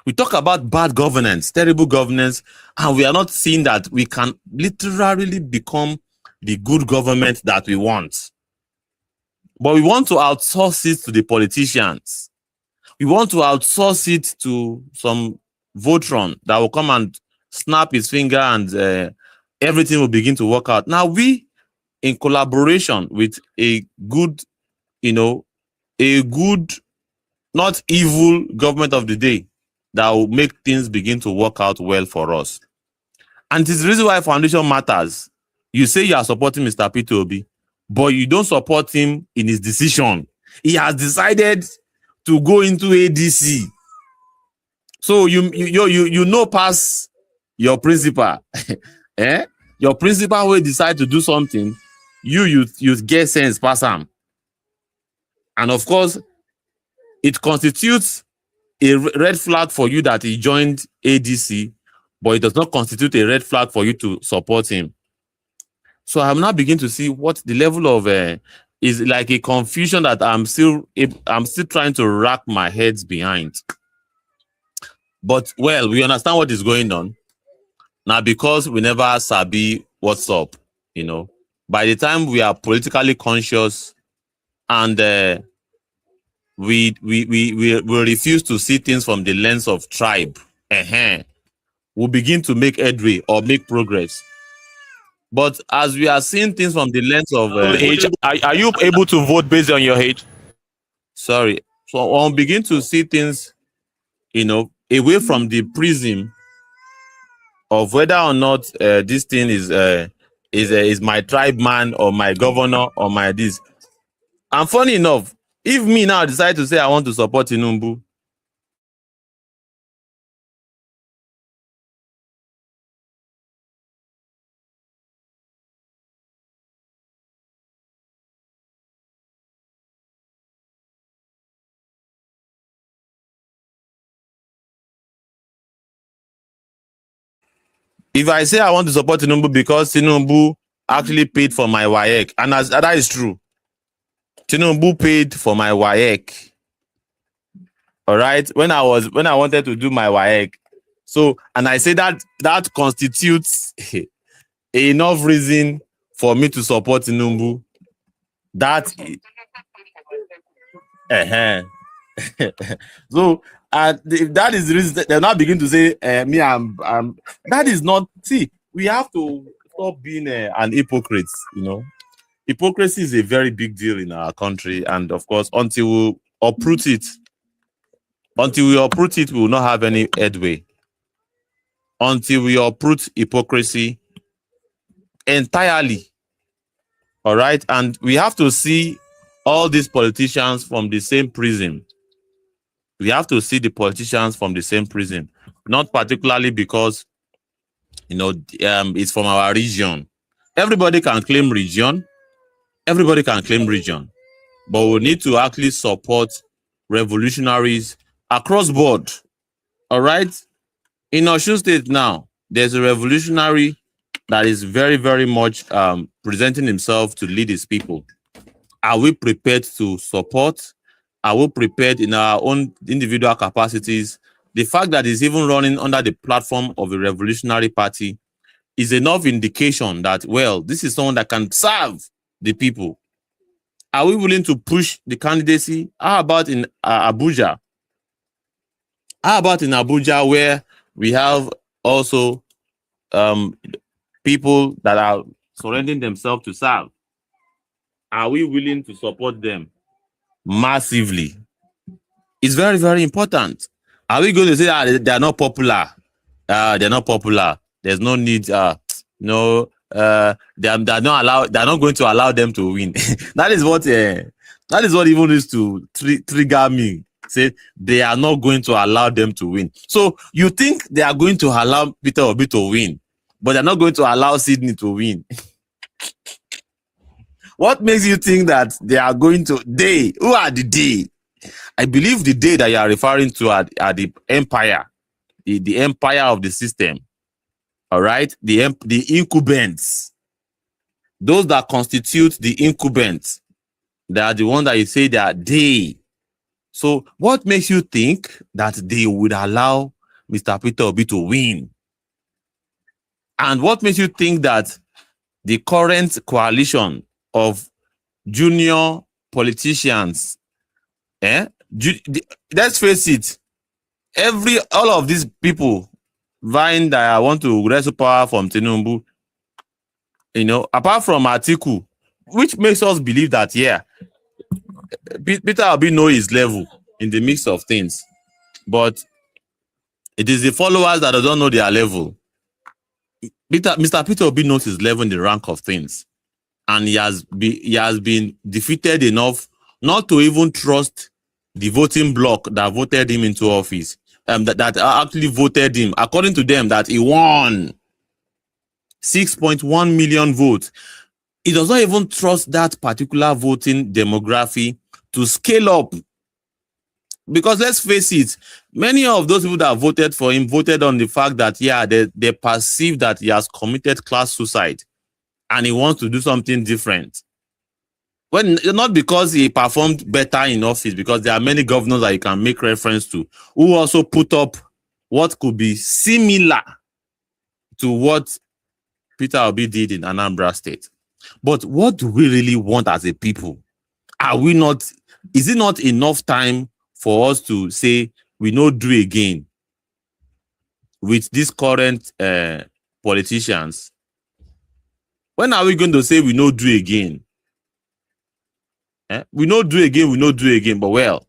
We talk about bad governance, terrible governance, and we are not seeing that we can literally become the good government that we want. But we want to outsource it to the politicians. We want to outsource it to some Votron that will come and snap his finger and everything will begin to work out. Now we, in collaboration with a good, not evil government of the day, that will make things begin to work out well for us. And it is the reason why foundation matters. You say you are supporting Mr. Peter Obi, but you don't support him in his decision. He has decided to go into ADC. So you pass your principal. Your principal will decide to do something. You get sense pass him. And of course, it constitutes a red flag for you that he joined ADC, but it does not constitute a red flag for you to support him. So I'm now beginning to see what the level of is like a confusion that I'm still trying to rack my heads behind. But well, we understand what is going on now because we never sabi what's up. By the time we are politically conscious and we refuse to see things from the lens of tribe, we'll begin to make headway or make progress. But as we are seeing things from the lens of age, are you able to vote based on your age? Sorry. So we'll begin to see things, away from the prism of whether or not this thing is my tribe man or my governor or my this. And funny enough, if me now decide to say I want to support Tinubu, If I say I want to support Tinubu because Tinubu actually paid for my WAEC, and that is true. Tinubu paid for my WAEC. All right, when I wanted to do my WAEC, so and I say that constitutes enough reason for me to support Tinubu. That so that is the reason they're not begin to say me. I'm that is not. See, we have to stop being an hypocrite. You know, hypocrisy is a very big deal in our country, and of course, until we uproot it, we will not have any headway. Until we uproot hypocrisy entirely. All right, and we have to see all these politicians from the same prism. We have to see the politicians from the same prism, not particularly because, you know, it's from our region. Everybody can claim region. Everybody can claim region, but we need to actually support revolutionaries across board. All right, in Osun State now, there's a revolutionary that is very, very much presenting himself to lead his people. Are we prepared to support? Are we prepared in our own individual capacities? The fact that he's even running under the platform of a revolutionary party is enough indication that, well, this is someone that can serve the people. Are we willing to push the candidacy? How about in Abuja? How about in Abuja, where we have also people that are surrendering themselves to serve? Are we willing to support them massively? It's very, very important. Are we going to say they are not popular? They're not popular. There's no need. They're not allowed. They're not going to allow them to win. That is what even is to trigger me. Say they are not going to allow them to win. So you think they are going to allow Peter Obi to win, but they're not going to allow Sydney to win. What makes you think that they are going to? They, who are the they? I believe the they that you are referring to are the empire, the empire of the system. All right, the incumbents, those that constitute the incumbents, they are the ones that you say they are they. So what makes you think that they would allow Mr. Peter Obi to win? And what makes you think that the current coalition of junior politicians, let's face it, all of these people vying that I want to wrestle power from Tinubu, you know, apart from Atiku, which makes us believe that, yeah, Peter Obi knows his level in the mix of things, but it is the followers that don't know their level. Mr. Peter Obi knows his level in the rank of things, and he has been defeated enough not to even trust the voting bloc that voted him into office, that actually voted him, according to them, that he won 6.1 million votes. He does not even trust that particular voting demography to scale up. Because let's face it, many of those people that voted for him voted on the fact that, yeah, they perceive that he has committed class suicide and he wants to do something different. Well, not because he performed better in office, because there are many governors that you can make reference to who also put up what could be similar to what Peter Obi did in Anambra State. But what do we really want as a people? Is it not enough time for us to say we no do again with these current politicians? When are we going to say we no do again? We no do again, but well,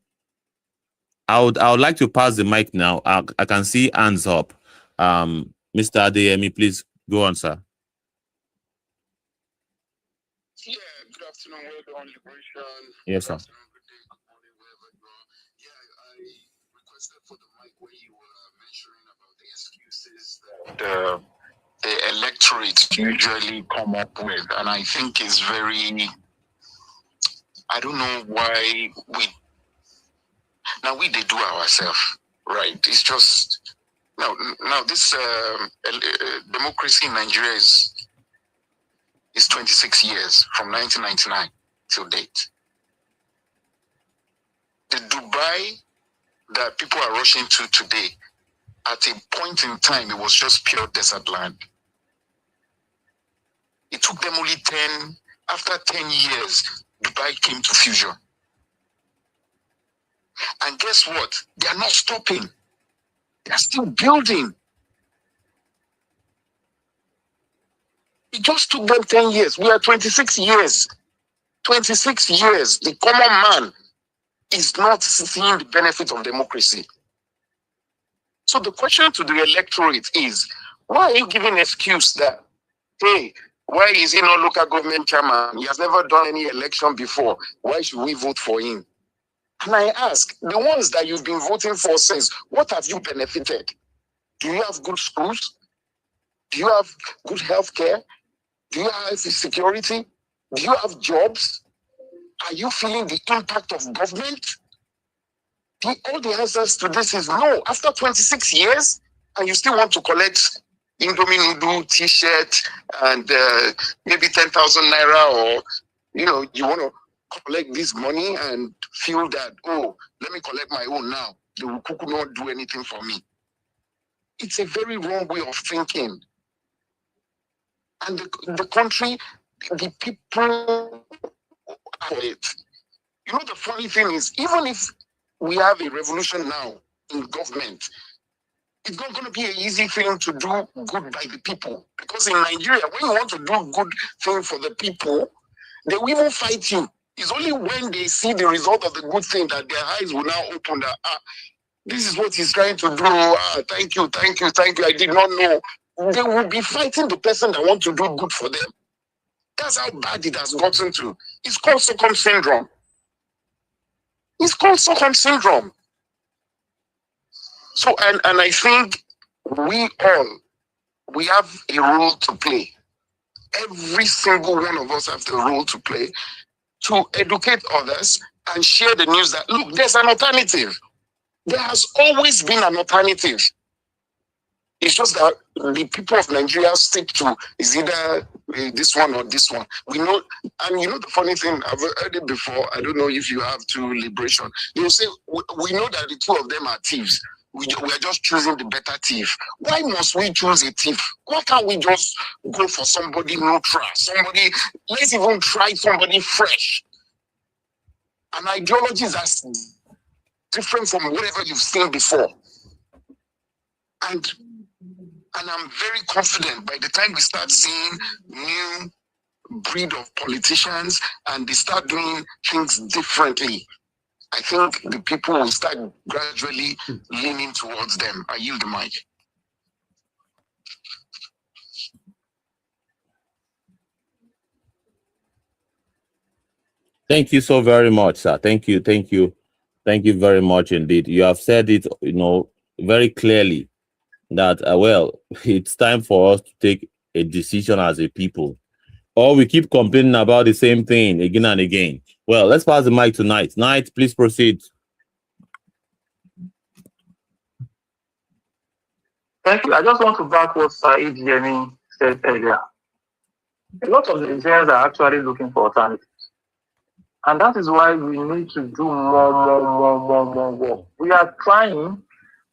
I would like to pass the mic now. I can see hands up. Mr. Adeyemi, please go on, sir. Yeah, good afternoon, well done, Liberation. Yes, sir. The electorate usually come up with, and I think is very, I don't know why we do ourselves, right? It's just Now this democracy in Nigeria is 26 years from 1999 till date. The Dubai that people are rushing to today, at a point in time, it was just pure desert land. It took them only after 10 years, Dubai came to fusion. And guess what? They are not stopping. They are still building. It just took them 10 years. We are 26 years. 26 years. The common man is not seeing the benefit of democracy. So the question to the electorate is, why are you giving excuse that, hey, why is he not local government chairman? He has never done any election before. Why should we vote for him? And I ask, the ones that you've been voting for since, what have you benefited? Do you have good schools? Do you have good health care? Do you have security? Do you have jobs? Are you feeling the impact of government? All the answers to this is no. After 26 years, and you still want to collect Indomie noodle, T-shirt, and maybe 10,000 naira, or you want to collect this money and feel that, oh, let me collect my own now. They will not do anything for me. It's a very wrong way of thinking. And the country, the people for it. The funny thing is, even if we have a revolution now in government, it's not going to be an easy thing to do good by the people. Because in Nigeria, when you want to do good thing for the people, they will even fight you. It's only when they see the result of the good thing that their eyes will now open that, this is what he's trying to do. Thank you. I did not know. They will be fighting the person that wants to do good for them. That's how bad it has gotten to. It's called Stockholm Syndrome. So, and I think we have a role to play. Every single one of us have the role to play to educate others and share the news that, look, there's an alternative. There has always been an alternative. It's just that the people of Nigeria stick to is either this one or this one. We know, and the funny thing, I've heard it before. I don't know if you have to Liberation. You say, we know that the two of them are thieves. We are just choosing the better thief. Why must we choose a thief? Why can't we just go for somebody neutral? Let's even try somebody fresh. An ideology that's different from whatever you've seen before. And I'm very confident by the time we start seeing new breed of politicians and they start doing things differently, I think the people will start gradually leaning towards them. I yield the mic. Thank you so very much, sir. Thank you very much indeed. You have said it, very clearly that it's time for us to take a decision as a people, or we keep complaining about the same thing again and again. Well, let's pass the mic to Knight. Knight, please proceed. Thank you. I just want to back what Said Yemi said earlier. A lot of the Nigerians are actually looking for alternatives. And that is why we need to do more. We are trying,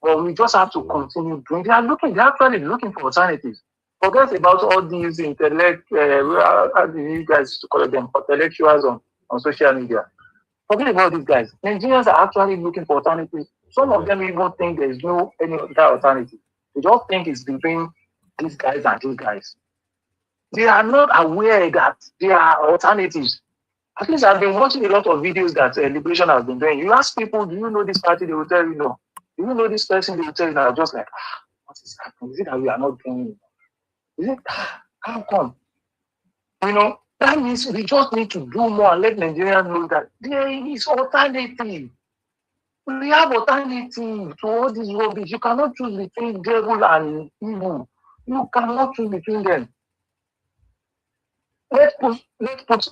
but we just have to continue doing. They're actually looking for alternatives. Forget about all these how do you guys call them, intellectuals on social media. Forget about these guys. Nigerians are actually looking for alternatives. Some of them even think there is no any other alternative. They just think it's between these guys and these guys. They are not aware that there are alternatives. At least I've been watching a lot of videos that Liberation has been doing. You ask people, do you know this party? They will tell you no. Do you know this person? They will tell you no. Just like, what is happening? Is it that we are not doing it? Is it? How come? That means we just need to do more and let Nigerians know that there is alternative. We have alternative to all these rubbish. You cannot choose between devil and evil. You cannot choose between them. Let's put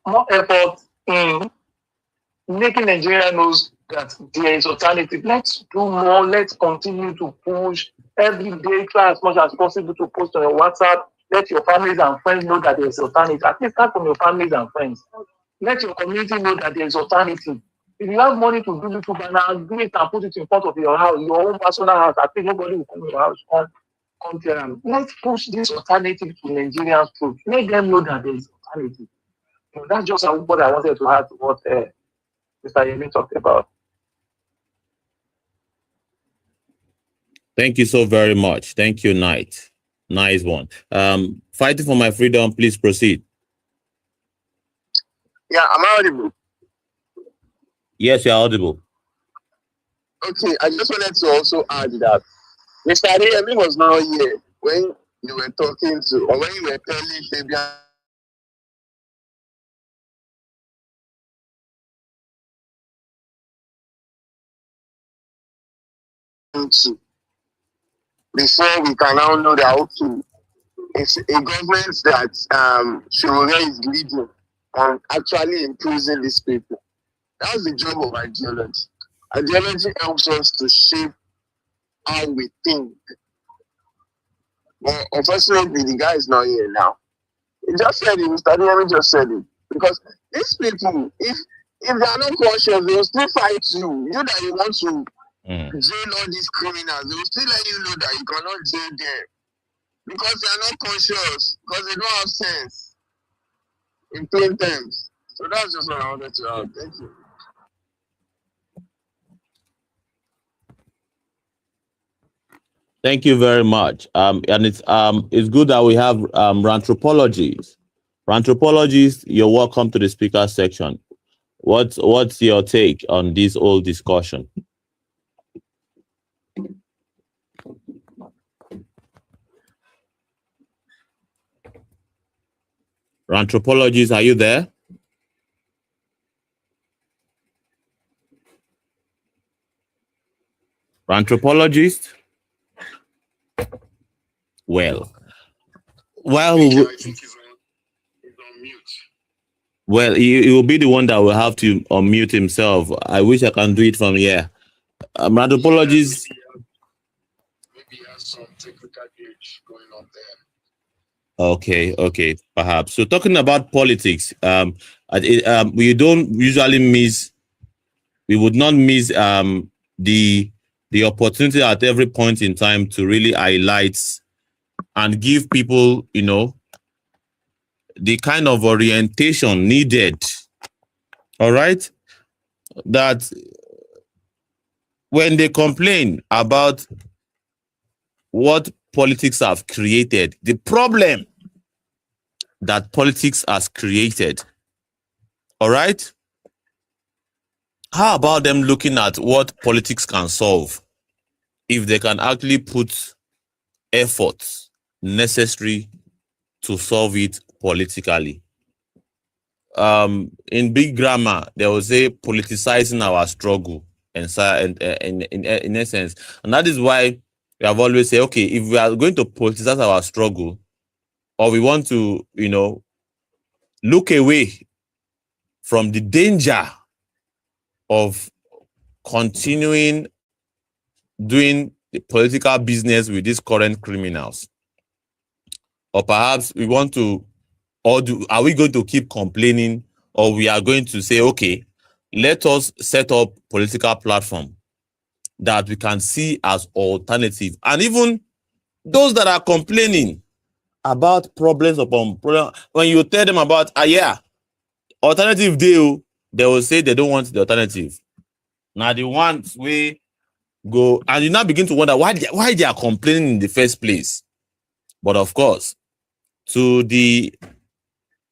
more effort in making Nigeria knows that there is alternative. Let's do more. Let's continue to push every day. Try as much as possible to post on your WhatsApp. Let your families and friends know that there is alternative. At least start from your families and friends. Let your community know that there is alternative. If you have money to do YouTube banner, do it and put it in front of your house, your own personal house. I think nobody will come to your house. Come tell them. Let's push this alternative to Nigerians too. Let them know that there is alternative. So that's just what I wanted to add to what Mr. Yemi talked about. Thank you so very much. Thank you, Knight. Nice one. Fighting for my freedom, please proceed. Yeah, am I audible? Yes, you're audible. Okay, I just wanted to also add that Mr. Adeyemi was not here when you were talking to, or when you were telling Fabian to, before we can now know that, okay, it's a government that Shirore is leading and actually imprisoning these people. That's the job of ideology. Ideology helps us to shape how we think. But unfortunately, the guy is not here now. He just said it, Mr. Adeyemi just said it. Because these people, if they are not conscious, they will still fight you. You that you want to jail all these criminals, they will still let you know that you cannot jail them. Because they are not conscious, because they don't have sense. In plain terms. So that's just what I wanted to add. Thank you. Thank you very much. And it's good that we have Ranthropologists. Ranthropologists, you're welcome to the speaker section. What's your take on this whole discussion? Ranthropologists, are you there? Ranthropologist? Well, he will be the one that will have to unmute himself. I wish I can do it from here. Ranthropologists. Maybe he has some technical glitch going on there. Okay, perhaps. So talking about politics, we don't usually miss. We would not miss the opportunity at every point in time to really highlight and give people, the kind of orientation needed. All right, that when they complain about what politics have created, the problem that politics has created, all right, how about them looking at what politics can solve if they can actually put efforts necessary to solve it politically? In big grammar, they will say politicizing our struggle, in essence. And that is why we have always said, okay, if we are going to politicize our struggle, or we want to, look away from the danger of continuing doing the political business with these current criminals, or perhaps we want to, are we going to keep complaining, or we are going to say, okay, let us set up political platform that we can see as alternative. And even those that are complaining about problems upon problems, when you tell them about, alternative deal, they will say they don't want the alternative. Now the ones we go, and you now begin to wonder why they are complaining in the first place. But of course, to the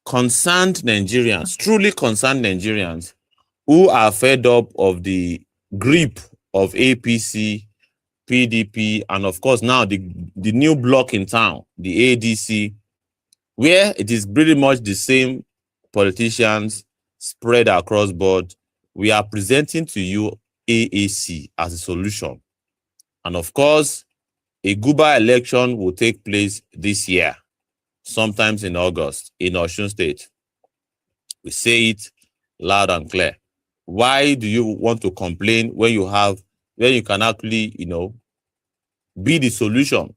concerned Nigerians, truly concerned Nigerians, who are fed up of the grip of APC, PDP, and of course now the new bloc in town, the ADC, where it is pretty much the same politicians spread across board, we are presenting to you AAC as a solution. And of course, a Guba election will take place this year, sometimes in August, in Osun State. We say it loud and clear. Why do you want to complain when you can actually, be the solution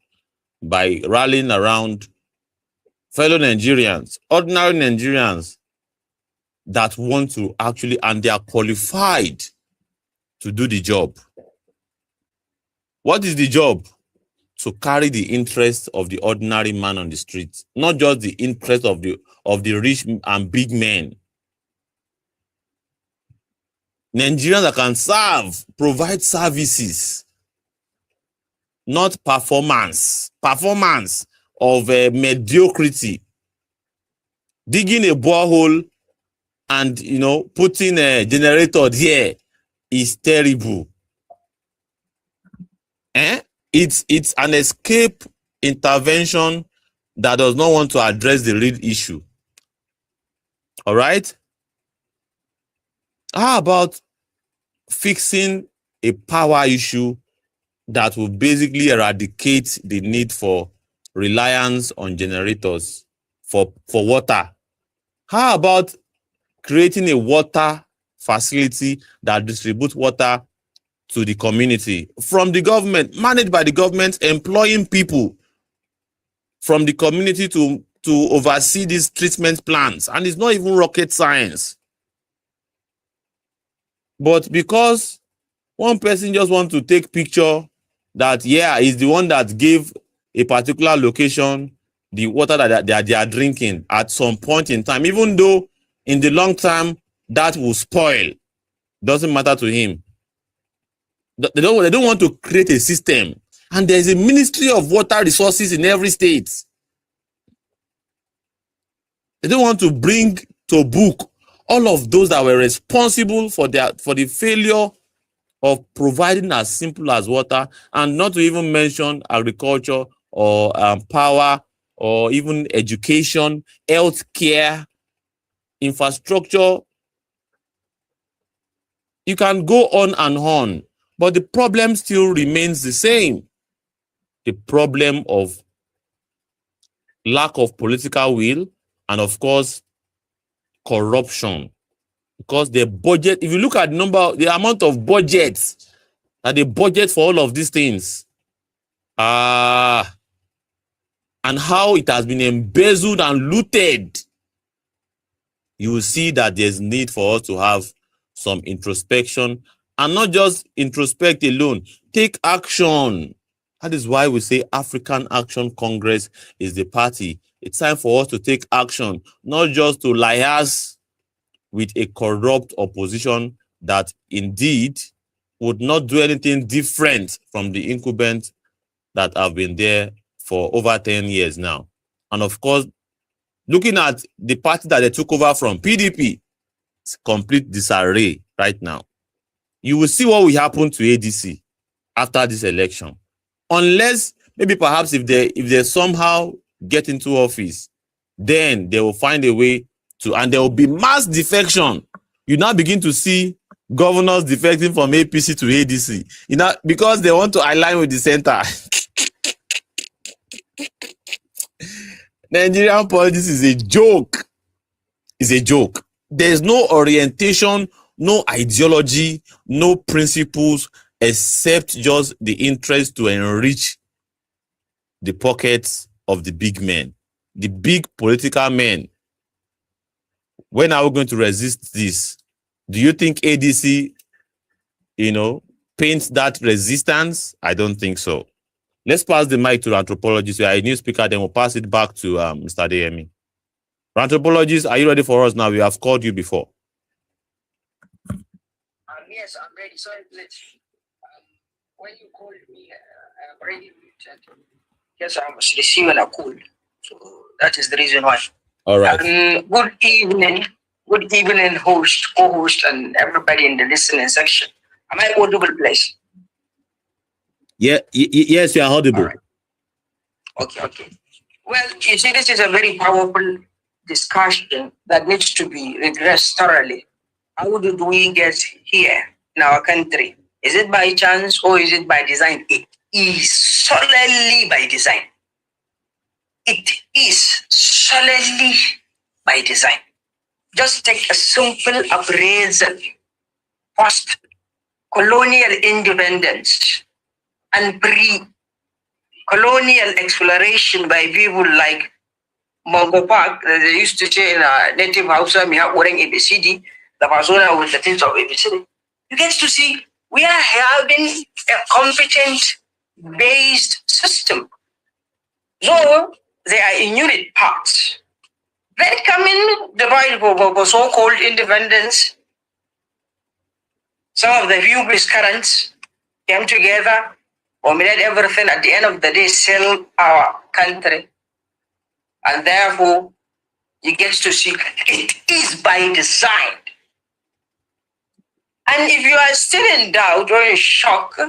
by rallying around fellow Nigerians, ordinary Nigerians that want to actually, and they are qualified to do the job. What is the job? To carry the interest of the ordinary man on the street, not just the interest of the rich and big men. Nigerians that can serve, provide services, not performance of mediocrity. Digging a borehole and putting a generator there is terrible. It's an escape intervention that does not want to address the real issue. All right? How about fixing a power issue that will basically eradicate the need for reliance on generators for water? How about creating a water facility that distributes water to the community from the government, managed by the government, employing people from the community to oversee these treatment plants? And it's not even rocket science. But because one person just wants to take picture that, is the one that gave a particular location the water that they are drinking at some point in time, even though in the long term that will spoil, doesn't matter to him. They don't want to create a system. And there's a Ministry of Water Resources in every state. They don't want to bring to book all of those that were responsible for the failure of providing as simple as water, and not to even mention agriculture or power or even education, healthcare, infrastructure. You can go on and on, but the problem still remains the same. The problem of lack of political will and, of course, corruption. Because the budget, if you look at the amount of budgets that they budget for all of these things, and how it has been embezzled and looted, you will see that there's need for us to have some introspection, and not just introspect alone. Take action. That is why we say African Action Congress is the party. It's time for us to take action, not just to liaise with a corrupt opposition that indeed would not do anything different from the incumbents that have been there for over 10 years now. And of course, looking at the party that they took over from, PDP, it's complete disarray right now. You will see what will happen to ADC after this election. Unless, maybe perhaps if they somehow get into office, then they will find a way to, and there will be mass defection. You now begin to see governors defecting from APC to ADC, because they want to align with the center. Nigerian politics is a joke. It's a joke. There's no orientation, no ideology, no principles, except just the interest to enrich the pockets of the big men, the big political men. When are we going to resist this? Do you think ADC, paints that resistance? I don't think so. Let's pass the mic to the anthropologist. We are a new speaker, then we'll pass it back to Mr. Adeyemi. Anthropologist, are you ready for us now? We have called you before. Yes, I'm ready. Sorry, please. When you called me, I'm ready. Yes, I was receiving a call. So that is the reason why. All right. Good evening, host, co-host, and everybody in the listening section. Am I audible, please? Yeah, yes, you are audible. Right. Okay. Well, you see, this is a very powerful discussion that needs to be addressed thoroughly. How did we get here in our country? Is it by chance or is it by design? It is solely by design. It is solely by design. Just take a simple appraisal post-colonial independence and pre-colonial exploration by people like Mongo Park, they used to say in native Hausa, Miha Orang ABCD, the persona with the things of ABCD. You get to see we are having a competence-based system. So they are in unit parts. Then come in the right for so-called independence. Some of the few currents came together, dominated everything. At the end of the day, sell our country. And therefore, you get to see it is by design. And if you are still in doubt or in shock,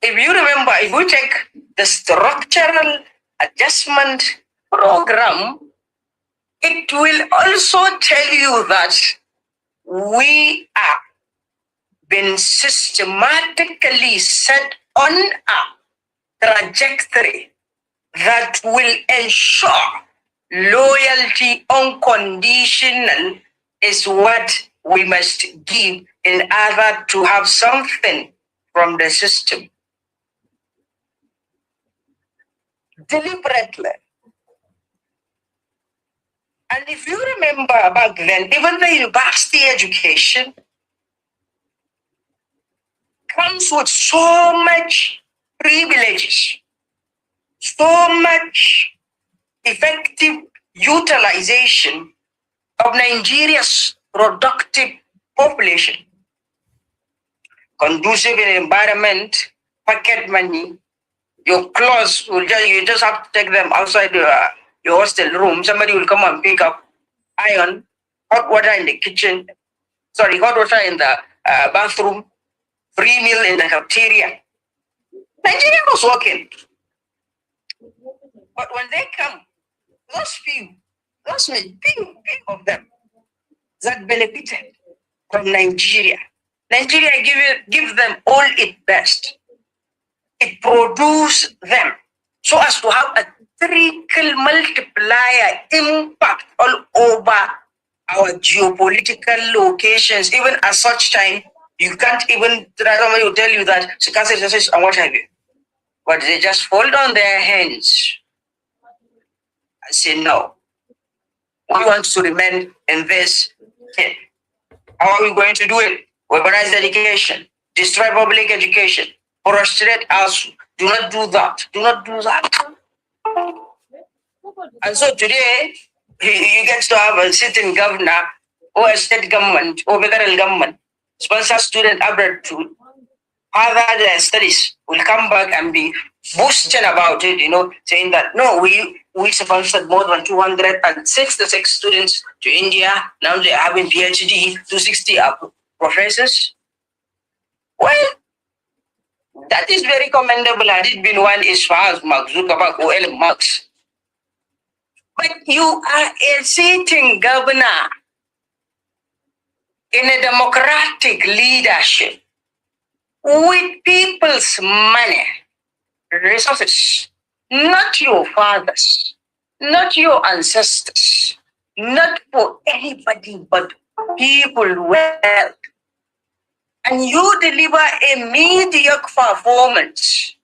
if you remember, if we take the structural adjustment program, it will also tell you that we are been systematically set on a trajectory that will ensure loyalty unconditional is what we must give in order to have something from the system. Deliberately. And if you remember back then, even the university education comes with so much privileges, so much effective utilization of Nigeria's productive population, conducive environment, pocket money. Your clothes will you just have to take them outside your hostel room. Somebody will come and pick up, iron, hot water in the kitchen, hot water in the bathroom, free meal in the cafeteria. Nigeria was working. But when they come, those few of them that benefited from Nigeria, give them all its best. It produces them so as to have a trickle multiplier impact all over our geopolitical locations. Even at such time, you can't even, somebody will tell you that and what have you. But they just fold on their hands and say, no, we want to remain in this thing. How are we going to do it? Weaponize education, destroy public education, frustrate us. Do not do that. Do not do that. And so today, you get to have a sitting governor or a state government or federal government sponsor student abroad to further their studies, will come back and be boasting about it, saying that, no, we sponsored more than 266 students to India. Now they are having PhD, 260 professors. Well, that is very commendable. Had it been one as far as Mark Zuckerberg or Elon Musk. But you are a sitting governor in a democratic leadership with people's money, resources, not your fathers, not your ancestors, not for anybody but people wealth. And you deliver a mediocre performance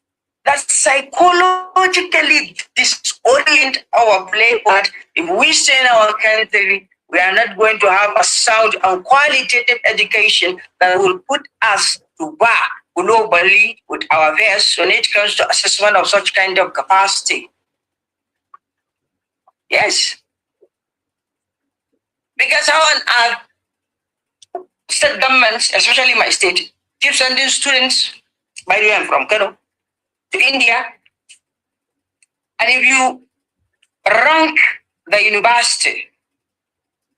that psychologically disorient our playboard. If we stay in our country, we are not going to have a sound and qualitative education that will put us to bar globally with our affairs when it comes to assessment of such kind of capacity. Yes. Because how on earth state governments, especially my state, keep sending students, by the way, I'm from Kano, to India. And if you rank the university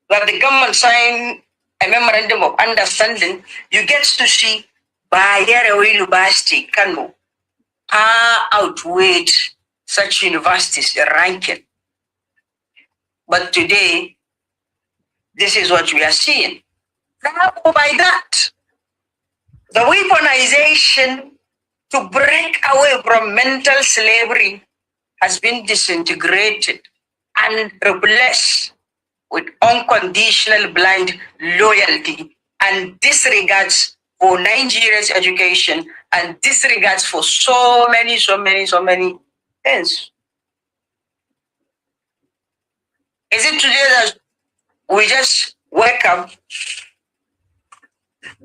that the government signed a memorandum of understanding, you get to see Bayero University, Kano, far outweighed such universities ranking. But today, this is what we are seeing. By that, the weaponization to break away from mental slavery has been disintegrated and replaced with unconditional blind loyalty and disregards for Nigeria's education and disregards for so many things. Is it today that we just wake up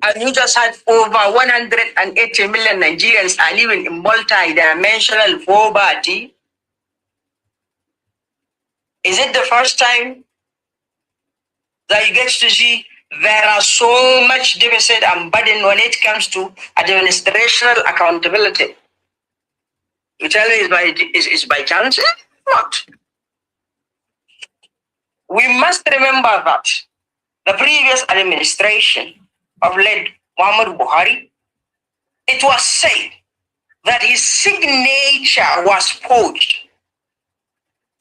and you just had over 180 million Nigerians are living in multi-dimensional poverty? Is it the first time that you get to see there are so much deficit and burden when it comes to administrational accountability? You tell me it's by chance? Not. We must remember that the previous administration of late Muhammad Buhari, it was said that his signature was forged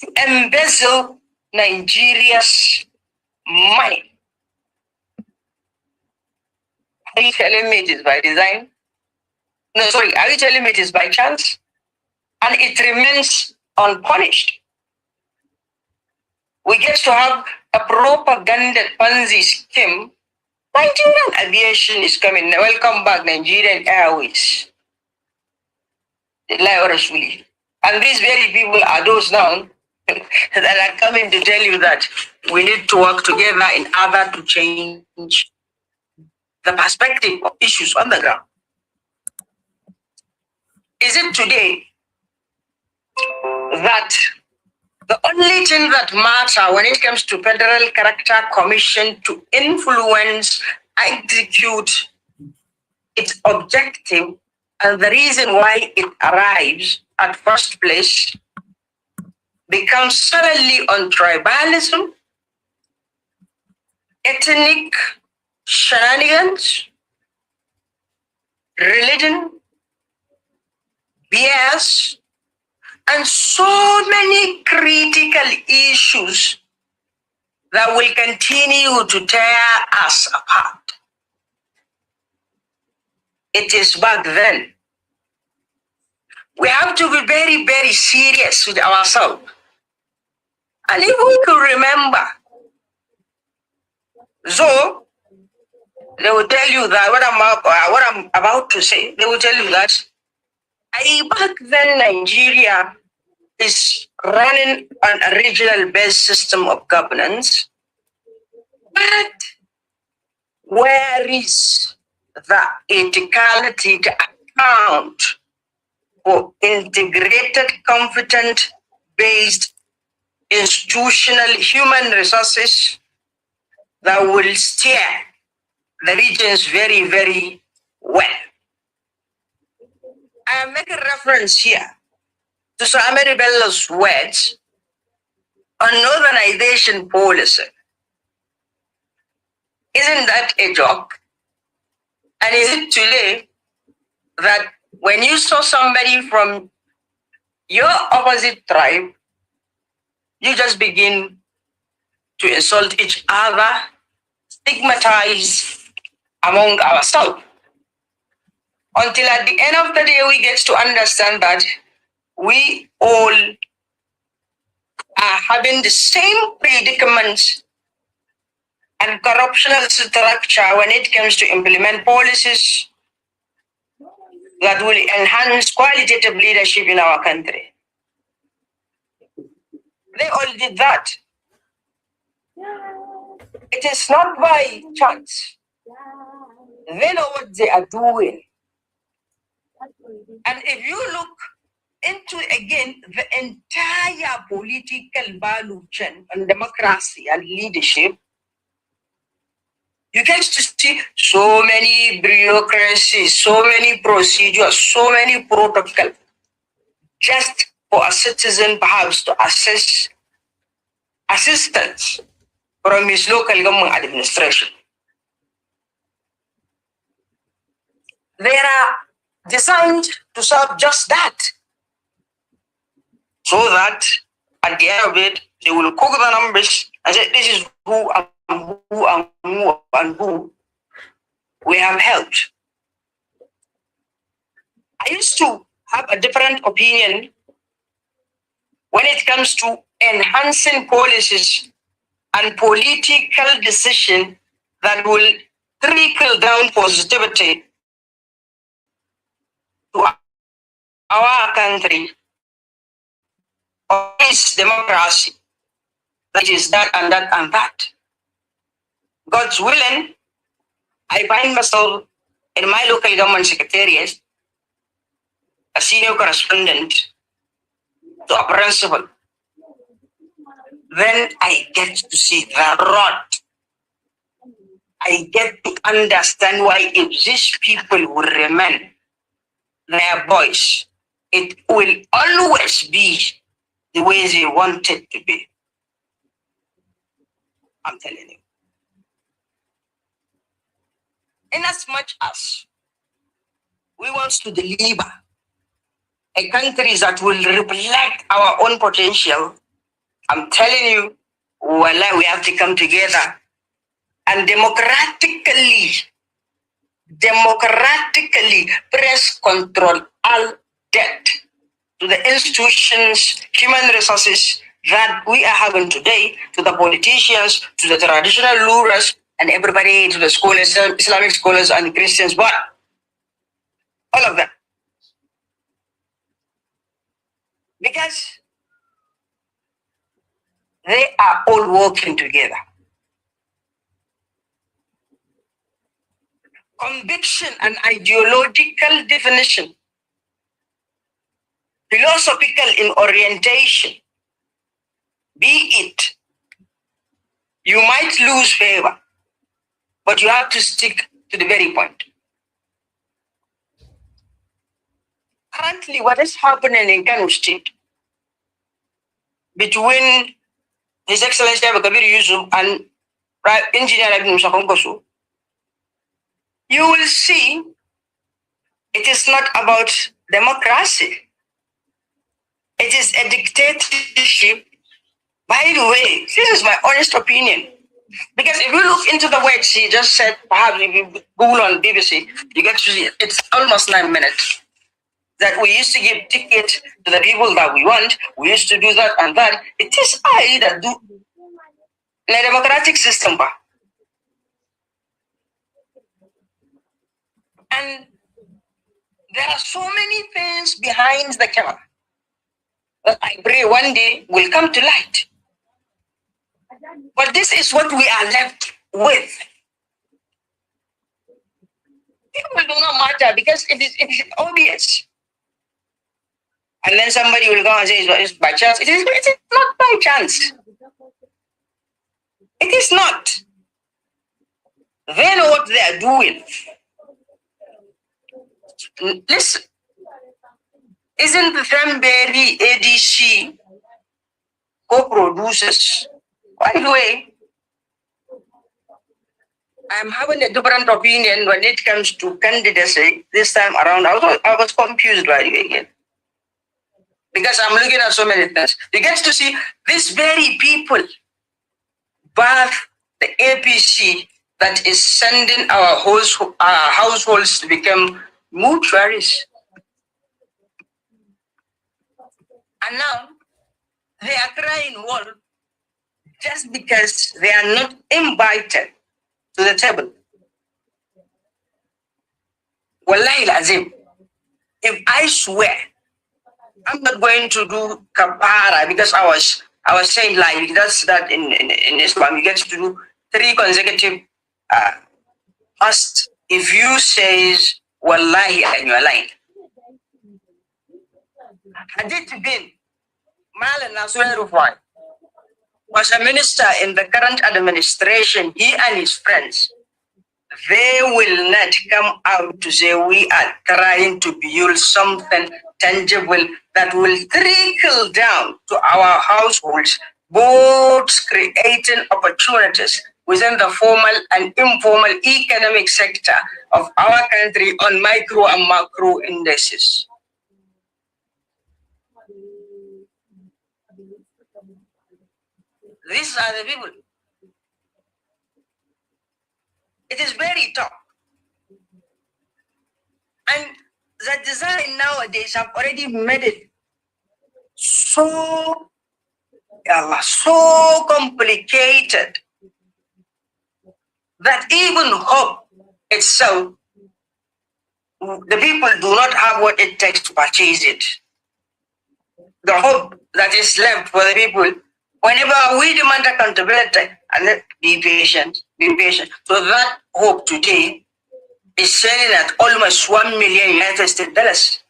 to embezzle Nigeria's money. Are you telling me it is by design? No, sorry, are you telling me it is by chance? And it remains unpunished. We get to have a propaganda Ponzi scheme. Nigerian aviation is coming. Welcome back, Nigerian Airways. And these very people are those now that are coming to tell you that we need to work together in order to change the perspective of issues on the ground. Is it today that the only thing that matters when it comes to Federal Character Commission to influence, execute its objective, and the reason why it arrives at first place becomes suddenly on tribalism, ethnic shenanigans, religion, bias, and so many critical issues that will continue to tear us apart. It is back then. We have to be very, very serious with ourselves. And if we could remember, so they will tell you that what I'm about to say, they will tell you that back then Nigeria is running on a regional-based system of governance, but where is the ethicality to account for integrated, competent-based institutional human resources that will steer the regions very, very well? I am making reference here to Samari Bello's words on northernization policy. Isn't that a joke? And is it today that when you saw somebody from your opposite tribe, you just begin to insult each other, stigmatize among ourselves? Until at the end of the day, we get to understand that we all are having the same predicaments and corruptional structure when it comes to implement policies that will enhance qualitative leadership in our country. They all did that. It is not by chance. They know what they are doing. And if you look into, again, the entire political value chain on democracy and leadership, you get to see so many bureaucracies, so many procedures, so many protocols, just for a citizen perhaps to assess assistance from his local government administration. They are designed to serve just that, so that at the end of it, they will cook the numbers and say, this is who and who and who and who we have helped. I used to have a different opinion when it comes to enhancing policies and political decisions that will trickle down positivity to our country or is democracy. That is that and that and that. God's willing, I find myself in my local government secretariat, a senior correspondent to a principal. Then I get to see the rot. I get to understand why if these people will remain their voice, it will always be the way they want it to be. I'm telling you. Inasmuch as we want to deliver a country that will reflect our own potential, I'm telling you, well, we have to come together and democratically press control all debt to the institutions, human resources that we are having today, to the politicians, to the traditional rulers, and everybody, to the scholars, Islamic scholars and Christians, but all of them. Because they are all working together. Conviction and ideological definition, philosophical in orientation, be it, you might lose favor, but you have to stick to the very point. Currently, what is happening in Kano State between His Excellency Abu Kabir Yusuf and Engineer Ibn Musa Kongosu, you will see it is not about democracy. It is a dictatorship. By the way, this is my honest opinion. Because if you look into the words he just said, perhaps if you Google on BBC, you get to see it. It's almost 9 minutes. That we used to give tickets to the people that we want. We used to do that and that. It is I that do in a democratic system. And there are so many things behind the camera that I pray one day will come to light. But this is what we are left with. People do not matter because it is obvious. And then somebody will go and say it's by chance. It is not by chance. It is not. They know what they are doing. Listen, isn't the Themberry ADC co-producers? By the way, I'm having a different opinion when it comes to candidacy this time around. I was confused by the way again. Because I'm looking at so many things. You get to see these very people birth the APC that is sending our households to become mortuaries. And now they are crying wolf just because they are not invited to the table. Wallahi lazim, if I swear, I'm not going to do kapara because I was saying like that's that in Islam you get to do 3 consecutive fast. If you says wallahi and you are lying. Hadith bin Mal Nasir Rufai was a minister in the current administration. He and his friends, they will not come out to say we are trying to build something tangible that will trickle down to our households, both creating opportunities within the formal and informal economic sector of our country on micro and macro indices. These are the people. It is very tough. And the design nowadays have already made it so complicated that even hope itself, the people do not have what it takes to purchase it. The hope that is left for the people, whenever we demand accountability, and then be patient. So that hope today is selling at almost $1 million United States dollars.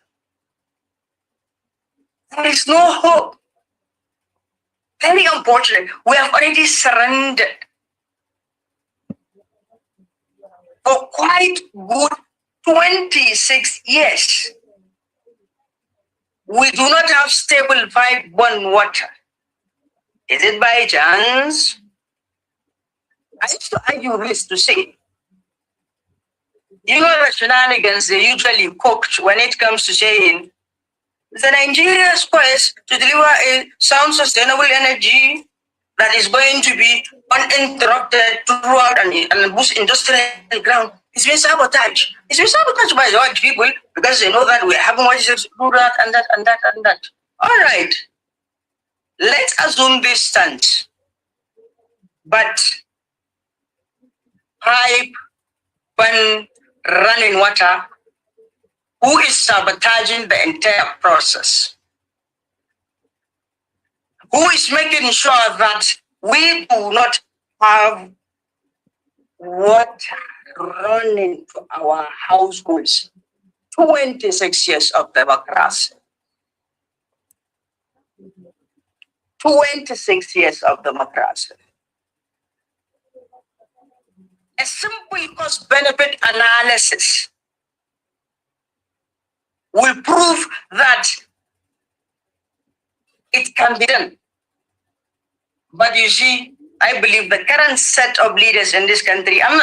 There is no hope. Very unfortunate. We have already surrendered for quite good 26 years. We do not have stable pipe-borne water. Is it by chance? I used to argue this to say, you know the shenanigans they usually cooked when it comes to saying the Nigeria's quest to deliver a sound, sustainable energy that is going to be uninterrupted throughout and boost industrial ground. It's been sabotaged. It's been sabotaged by the white people because they know that we haven't wanted to do that and that and that and that. All right. Let's assume this stands. But pipe, when running water, who is sabotaging the entire process? Who is making sure that we do not have water running to our households? 26 years of democracy. 26 years of democracy. A simple cost-benefit analysis will prove that it can be done. But you see, I believe the current set of leaders in this country, I'm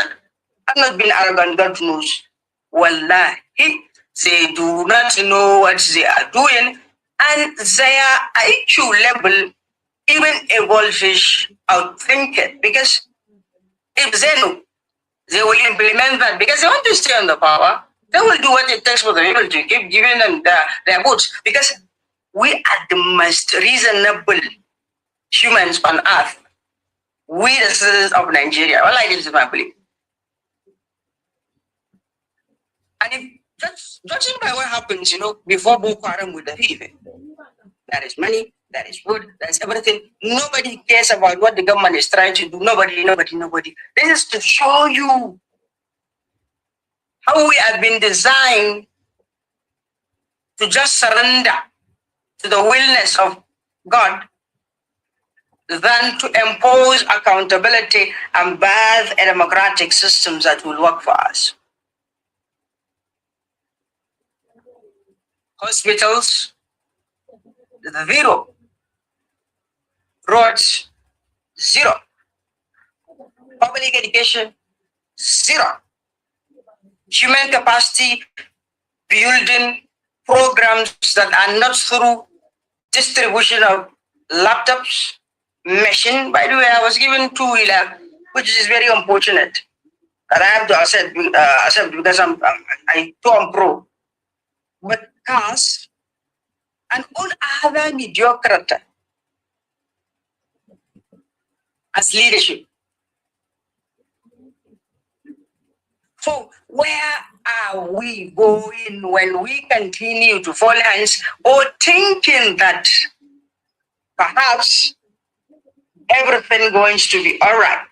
not being arrogant, God knows. Wallahi, they do not know what they are doing, and their IQ level even evolves outthink it. Because if they know, they will implement that because they want to stay on the power. They will do what it takes for the people to keep giving them their votes. Because we are the most reasonable humans on earth. We, the citizens of Nigeria. Well, this is my belief. And if judging by what happens, before Boko Haram with the people, there is money, there is food, there is everything. Nobody cares about what the government is trying to do. Nobody. This is to show you how we have been designed to just surrender to the willness of God than to impose accountability and birth a democratic systems that will work for us. Hospitals, 0. Roads, 0. Public education, 0. Human capacity building programs that are not through distribution of laptops, machine. By the way, I was given 2-wheeler, which is very unfortunate. That I have to accept because I'm pro. But cars and all other mediocrity as leadership. So where are we going when we continue to fall hands or thinking that perhaps everything going to be all right?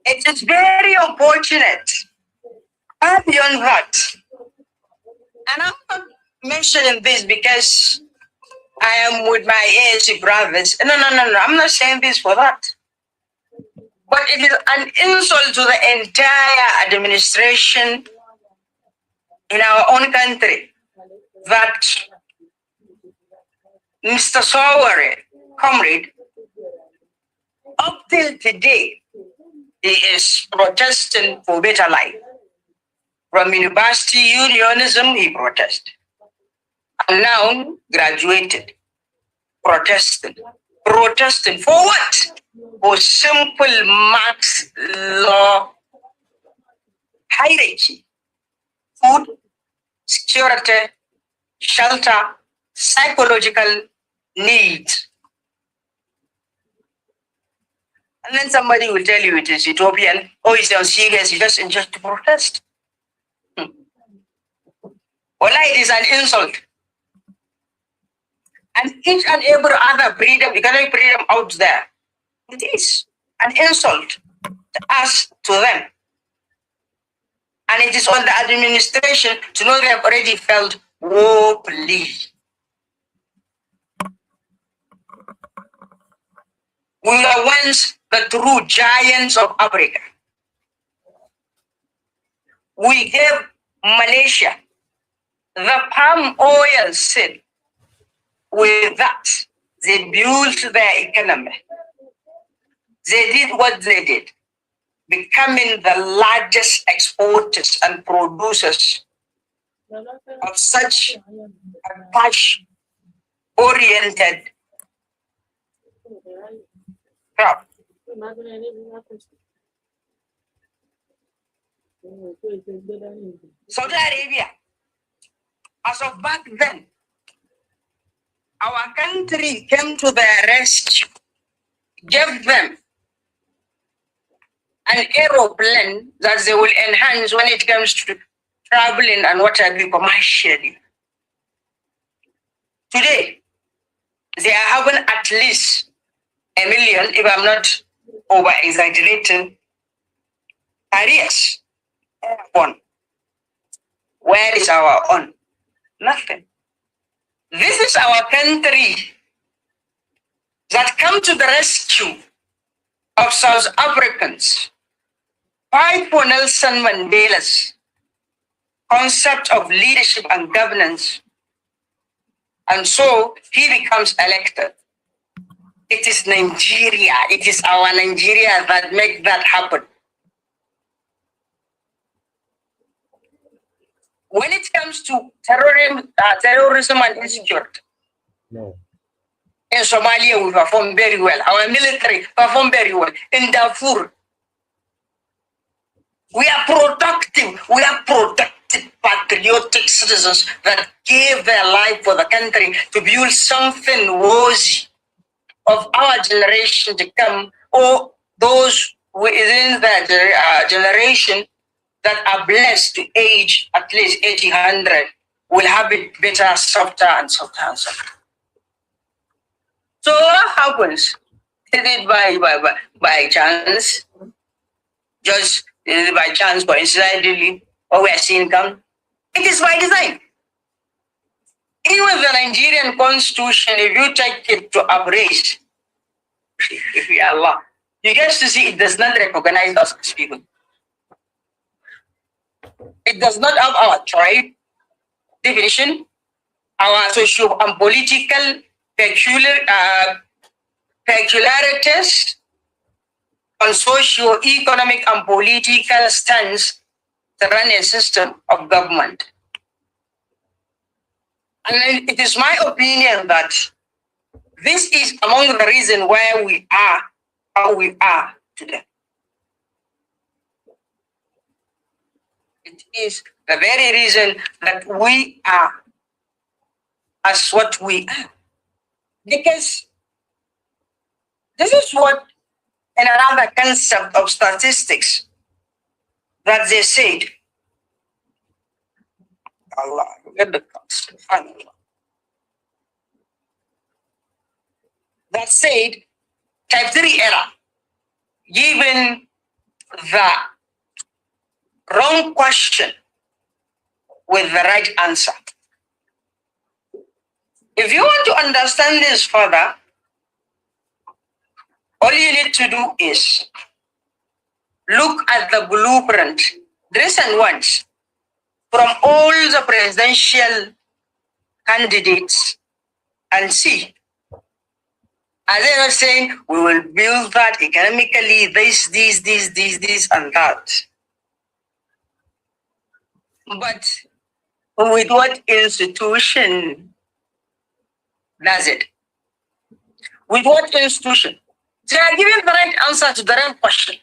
It is very unfortunate. And beyond that, and I'm not mentioning this because I am with my ANC brothers. No, I'm not saying this for that. But it is an insult to the entire administration in our own country that Mr. Sowore, comrade, up till today, he is protesting for better life. From university unionism, he protested. And now graduated, protesting. Protesting for what? For simple Marx law hierarchy. Food, security, shelter, psychological needs. And then somebody will tell you it is utopian. Oh, it's not serious. You just to protest. Well, it is an insult. And each and every other freedom, economic freedom out there, it is an insult to us, to them. And it is on the administration to know they have already felt woefully. We were once the true giants of Africa. We gave Malaysia the palm oil seed. With that, they built their economy. They did what they did, becoming the largest exporters and producers of such a cash-oriented crop. Saudi Arabia, as of back then, our country came to their rescue, gave them an aeroplane that they will enhance when it comes to traveling and what have you commercially. Today, they are having at least 1 million, if I'm not over-exaggerating, carriers. Airborne. Where is our own? Nothing. This is our country that come to the rescue of South Africans, fight for Nelson Mandela's concept of leadership and governance, and so he becomes elected. It is Nigeria, it is our Nigeria that make that happen. When it comes to terrorism and insecurity, in Somalia we perform very well. Our military perform very well. In Darfur, we are productive. We are protected, patriotic citizens that gave their life for the country to build something worthy of our generation to come, or those within that generation that are blessed to age at least 100 will have it better, softer, and softer and softer. So what happens? Is it by chance? Just by chance, coincidentally, what we are seeing come? It is by design. Even the Nigerian constitution, if you take it to embrace, if you Allah, you get to see it does not recognize us as people. It does not have our tribe definition, our social and political peculiarities, on socio-economic and political stance to run a system of government. And it is my opinion that this is among the reasons why we are how we are today. It is the very reason that we are as what we are. Because this is what, in another concept of statistics, that they said, Allah, get the concept, that said, type 3 error, given the wrong question with the right answer. If you want to understand this further, all you need to do is look at the blueprint, recent ones, from all the presidential candidates and see. As they were saying, we will build that economically, this, and that. But with what institution does it? With what institution? They are giving the right answer to the right question.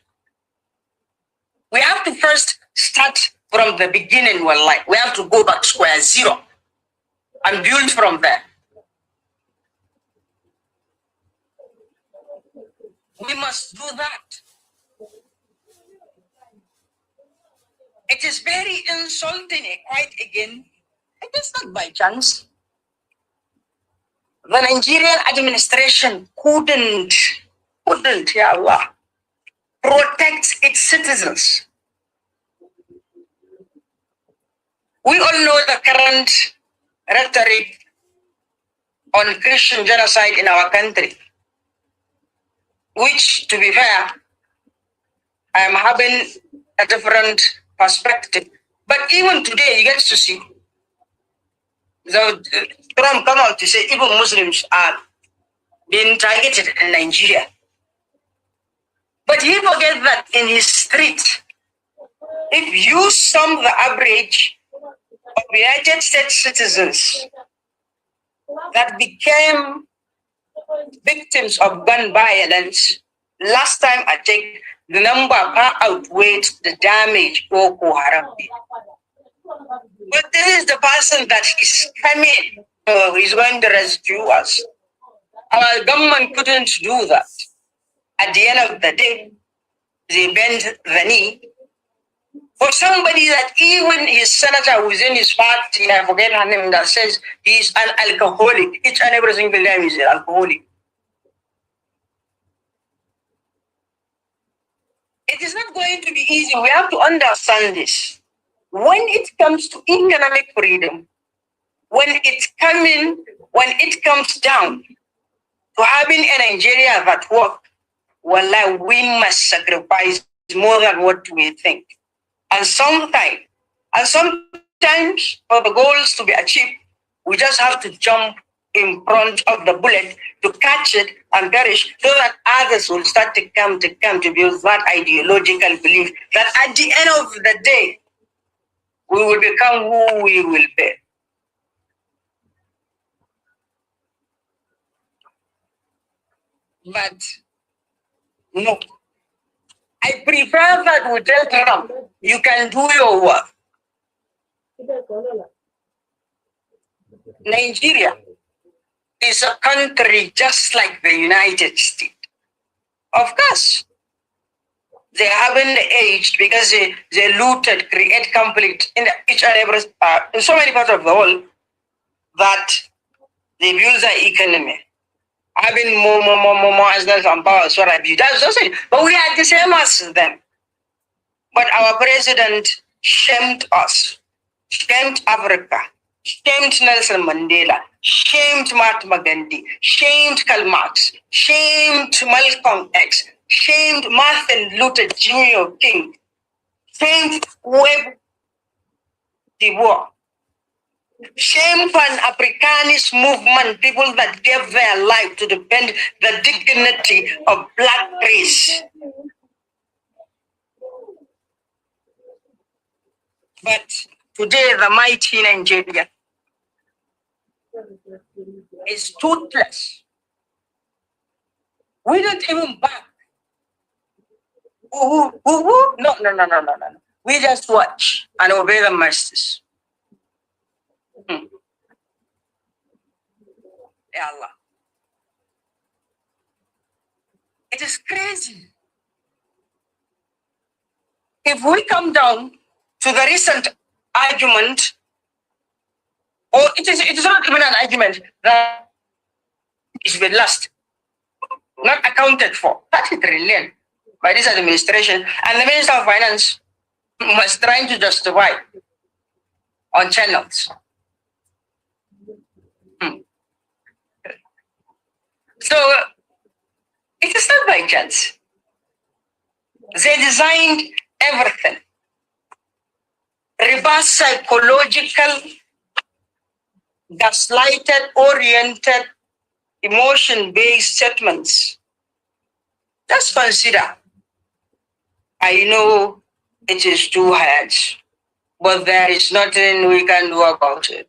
We have to first start from the beginning. Well, like we have to go back square zero and build from there. We must do that. It is very insulting, quite again. It is not by chance. The Nigerian administration couldn't, ya Allah, protect its citizens. We all know the current rhetoric on Christian genocide in our country, which, to be fair, I am having a different perspective. But even today, you get to see Trump come out to say even Muslims are being targeted in Nigeria. But he forgets that in his street, if you sum the average of United States citizens that became victims of gun violence, last time I checked, the number far outweighed the damage Boko Haram did. But this is the person that is coming, he's going to rescue us. Our government couldn't do that. At the end of the day, they bent the knee for somebody that even his senator who's in his party, I forget her name, that says he's an alcoholic. Each and every single time he's an alcoholic. It is not going to be easy. We have to understand this. When it comes to economic freedom, when it comes down to having a Nigeria that works, well, we must sacrifice more than what we think. And sometimes for the goals to be achieved, we just have to jump in front of the bullet to catch it and perish, so that others will start to come to build that ideological belief that at the end of the day, we will become who we will be. But no, I prefer that we tell Trump, you can do your work. Nigeria is a country just like the United States. Of course, they haven't aged because they looted, create conflict in each and every in so many parts of the world that they build their economy. Having more assets and power, so that's just it. But we are the same as them. But our president shamed us, shamed Africa, shamed Nelson Mandela, shamed Mahatma Gandhi, shamed Karl Marx, shamed Malcolm X, shamed Martin Luther Jr. King, shamed Webb de Boer, shamed Pan-Africanist movement, people that gave their life to defend the dignity of black race. But today, the mighty Nigeria is toothless. We don't even back. No. We just watch and obey the masters. Ya Allah. It is crazy. If we come down to the recent argument, or it is not even an argument that is been lost, not accounted for, 30 trillion by this administration, and the Minister of Finance was trying to justify on channels. So it is not by chance. They designed everything. Reverse psychological, gaslighted, oriented, emotion-based statements. Just consider. I know it is too hard, but there is nothing we can do about it.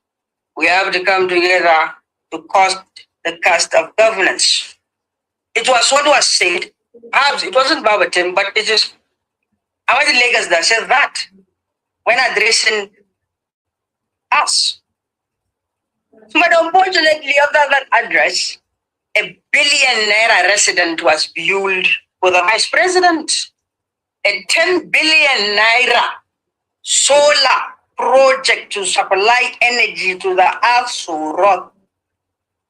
We have to come together to cost the cost of governance. It was what was said. Perhaps it wasn't verbatim, but it is Ahmad Lagos that said that when addressing us. But unfortunately, after that address, a billion naira resident was built with the Vice President, a 10 billion naira solar project to supply energy to the Aso Rock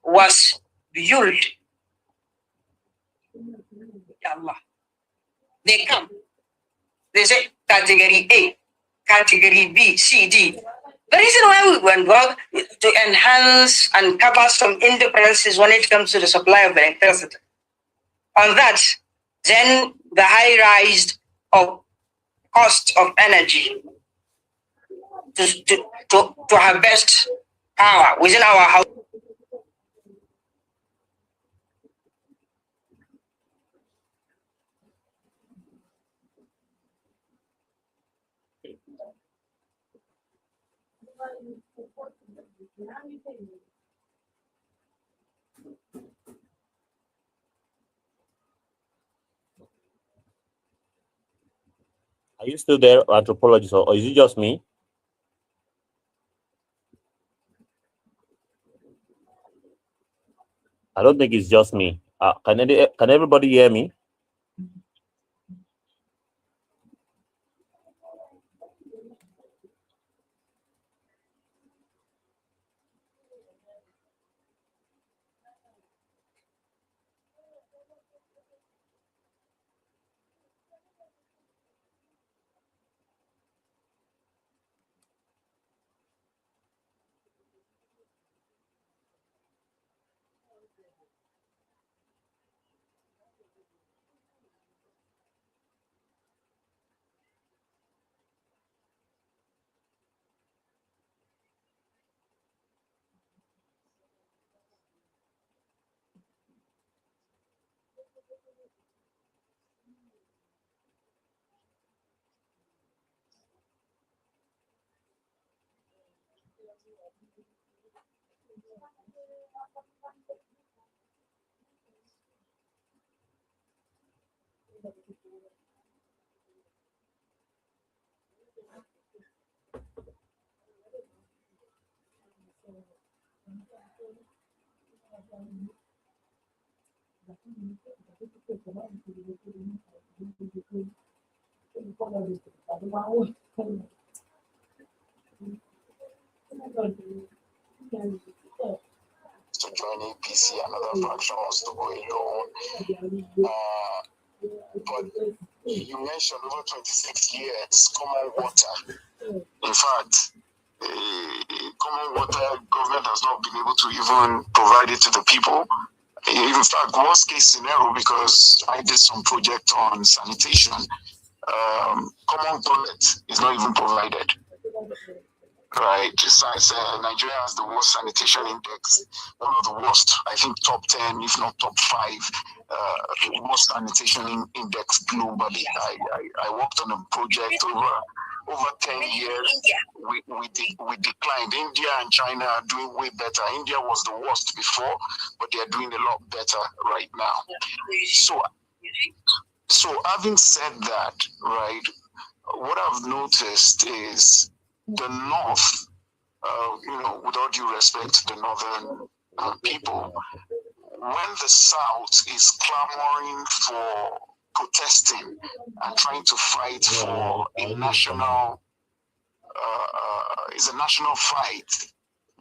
was built. Allah. They come. They say category A, category B, C, D. The reason why we went back to enhance and cover some indifferences when it comes to the supply of electricity. On that, then the high rise of cost of energy to harvest power within our house. Are you still there, anthropologist, or is it just me? I don't think it's just me. Can everybody hear me? To join APC, another faction wants to go alone. But you mentioned over 26 years, common water. In fact, common water, government has not been able to even provide it to the people. In fact, worst case scenario, because I did some project on sanitation, common toilet is not even provided. Right, besides Nigeria has the worst sanitation index, one of the worst, I think top 10, if not top 5, worst sanitation index globally. I worked on a project over 10 years. We declined. India and China are doing way better. India was the worst before, but they are doing a lot better right now. So having said that, right, what I've noticed is the North, with all due respect to the Northern people, when the South is clamoring for protesting and trying to fight for a national, is a national fight,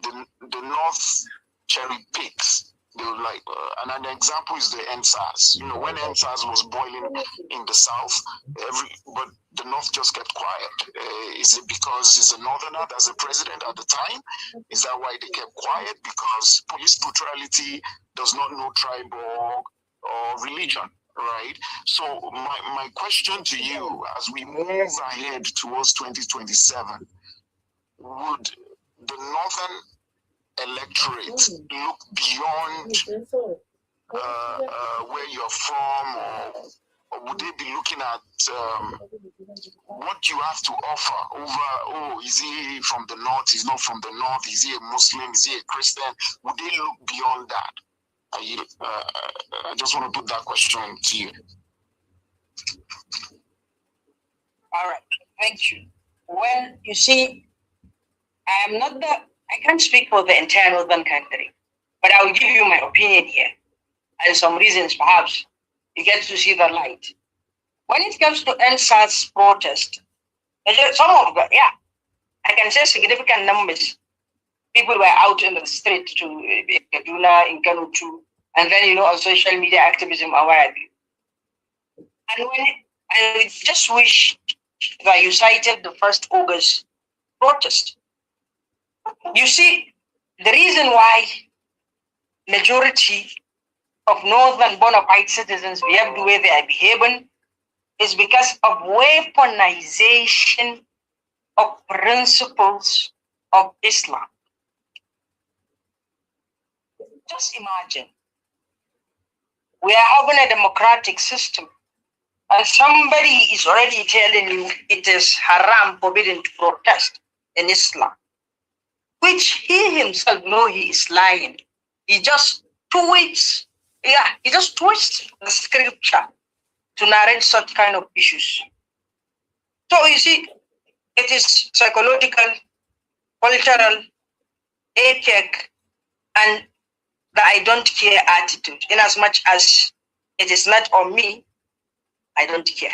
the North cherry picks. They were like, and an example is the NSAS. When NSAS was boiling in the South, but the North just kept quiet. Is it because he's a Northerner that's the president at the time? Is that why they kept quiet? Because police brutality does not know tribe or religion, right? So my question to you, as we move ahead towards 2027, would the Northern electorate look beyond where you're from, or would they be looking at what you have to offer over, is he from the North, he's not from the North, is he a Muslim, is he a Christian? Would they look beyond that? I just want to put that question to you. All right, thank you. Well, you see, I can't speak for the entire Northern country, but I will give you my opinion here and some reasons perhaps you get to see the light. When it comes to NSAS protest, some of them, yeah, I can say significant numbers. People were out in the street to Kaduna, in Kano too, and then, on social media activism, and what have you. And I just wish that you cited the 1st August protest. You see, the reason why majority of northern bona fide citizens behave the way they are behaving is because of weaponization of principles of Islam. Just imagine, we are having a democratic system, and somebody is already telling you it is haram, forbidden to protest in Islam, which he himself knows he is lying. He just twists the scripture to narrate such kind of issues. So you see, it is psychological, cultural, ethnic, and the I don't care attitude. In as much as it is not on me, I don't care.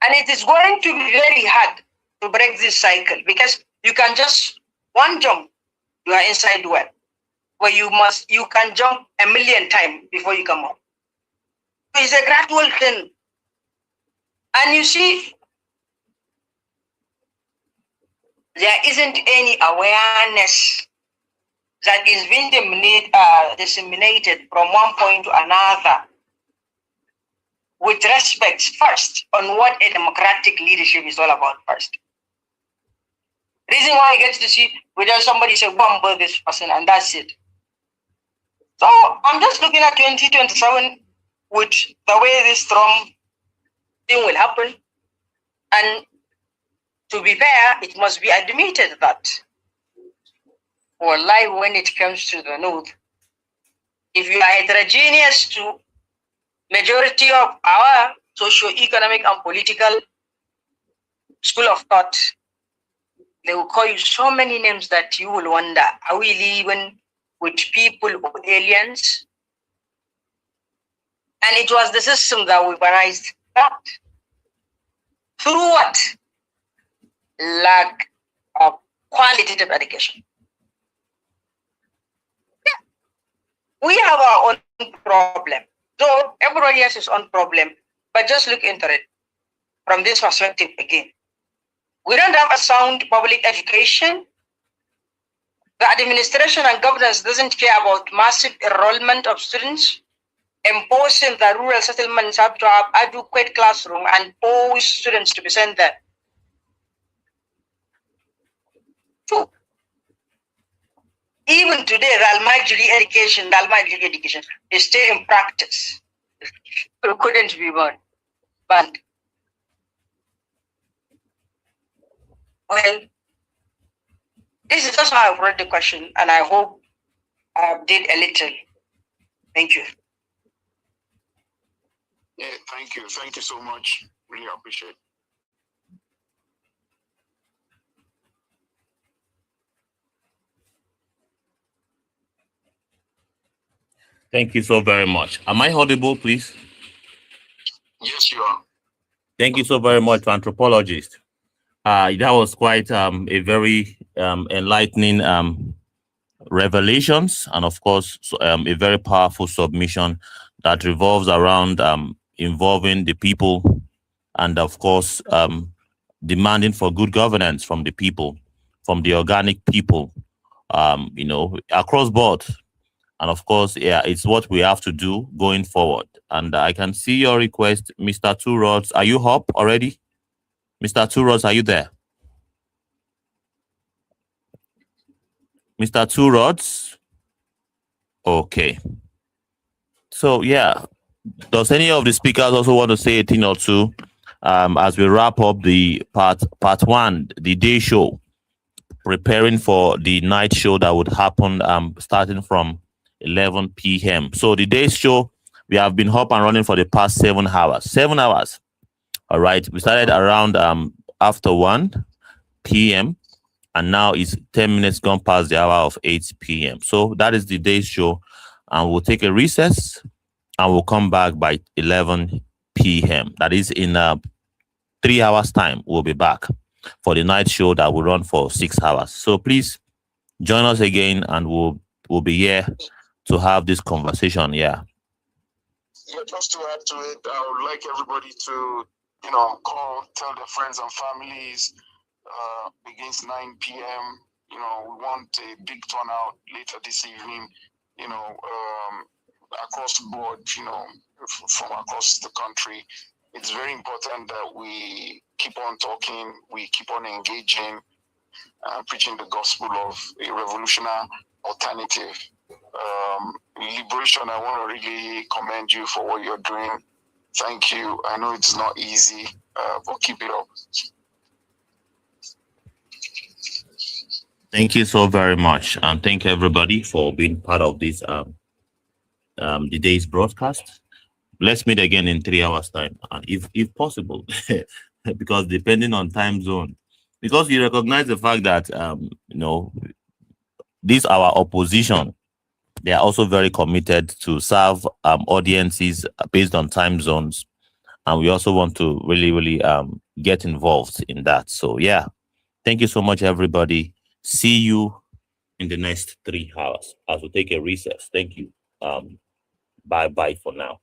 And it is going to be very hard to break this cycle, because you can just one jump, you are inside the well, where you can jump 1,000,000 times before you come out. It's a gradual thing. And you see, there isn't any awareness that is being disseminated from one point to another with respect first on what a democratic leadership is all about first. Reason why I get to see whether somebody say, bomb this person, and that's it. So I'm just looking at 2027 with the way this Trump thing will happen. And to be fair, it must be admitted that when it comes to the North, if you are heterogeneous to majority of our socio-economic and political school of thought, they will call you so many names that you will wonder, are we living with people or aliens? And it was the system that weaponized that. Through what? Lack of qualitative education. Yeah. We have our own problem. So everybody has his own problem, but just look into it from this perspective again. We don't have a sound public education. The administration and governance doesn't care about massive enrollment of students, imposing the rural settlements have to have adequate classroom and all students to be sent there. So, even today, the Al-Majri education is still in practice. It couldn't be banned. Well, this is just how I've read the question, and I hope I did a little. Thank you. Yeah, thank you. Thank you so much. Really appreciate it. Thank you so very much. Am I audible, please? Yes, you are. Thank you so very much, anthropologist. That was quite a very enlightening revelations, and of course, a very powerful submission that revolves around involving the people, and of course, demanding for good governance from the people, from the organic people, across board. And of course, yeah, it's what we have to do going forward. And I can see your request, Mr. Two Rods. Are you up already? Mr. Two Rods, are you there? Mr. Two Rods? Okay. So, yeah. Does any of the speakers also want to say a thing or two as we wrap up the part one, the day show, preparing for the night show that would happen starting from 11 p.m. So the day's show, we have been up and running for the past 7 hours. 7 hours. All right. We started around after 1 p.m. and now it's 10 minutes gone past the hour of 8 p.m. So that is the day's show. And we'll take a recess and we'll come back by 11 p.m. That is in 3 hours time. We'll be back for the night show that will run for 6 hours. So please join us again, and we'll be here to have this conversation. Yeah, just to add to it, I would like everybody to, call, tell their friends and families against 9 p.m. We want a big turnout later this evening, across the board, from across the country. It's very important that we keep on talking, we keep on engaging, preaching the gospel of a revolutionary alternative. Liberation, I want to really commend you for what you're doing. Thank you. I know it's not easy, but keep it up. thank you so very much, and thank everybody for being part of this the day's broadcast. Let's meet again in 3 hours time, and if possible, because depending on time zone, because you recognize the fact that this our opposition, they are also very committed to serve audiences based on time zones, and we also want to really get involved in that. So yeah, thank you so much, everybody. See you in the next 3 hours as we take a recess. Thank you. Bye for now.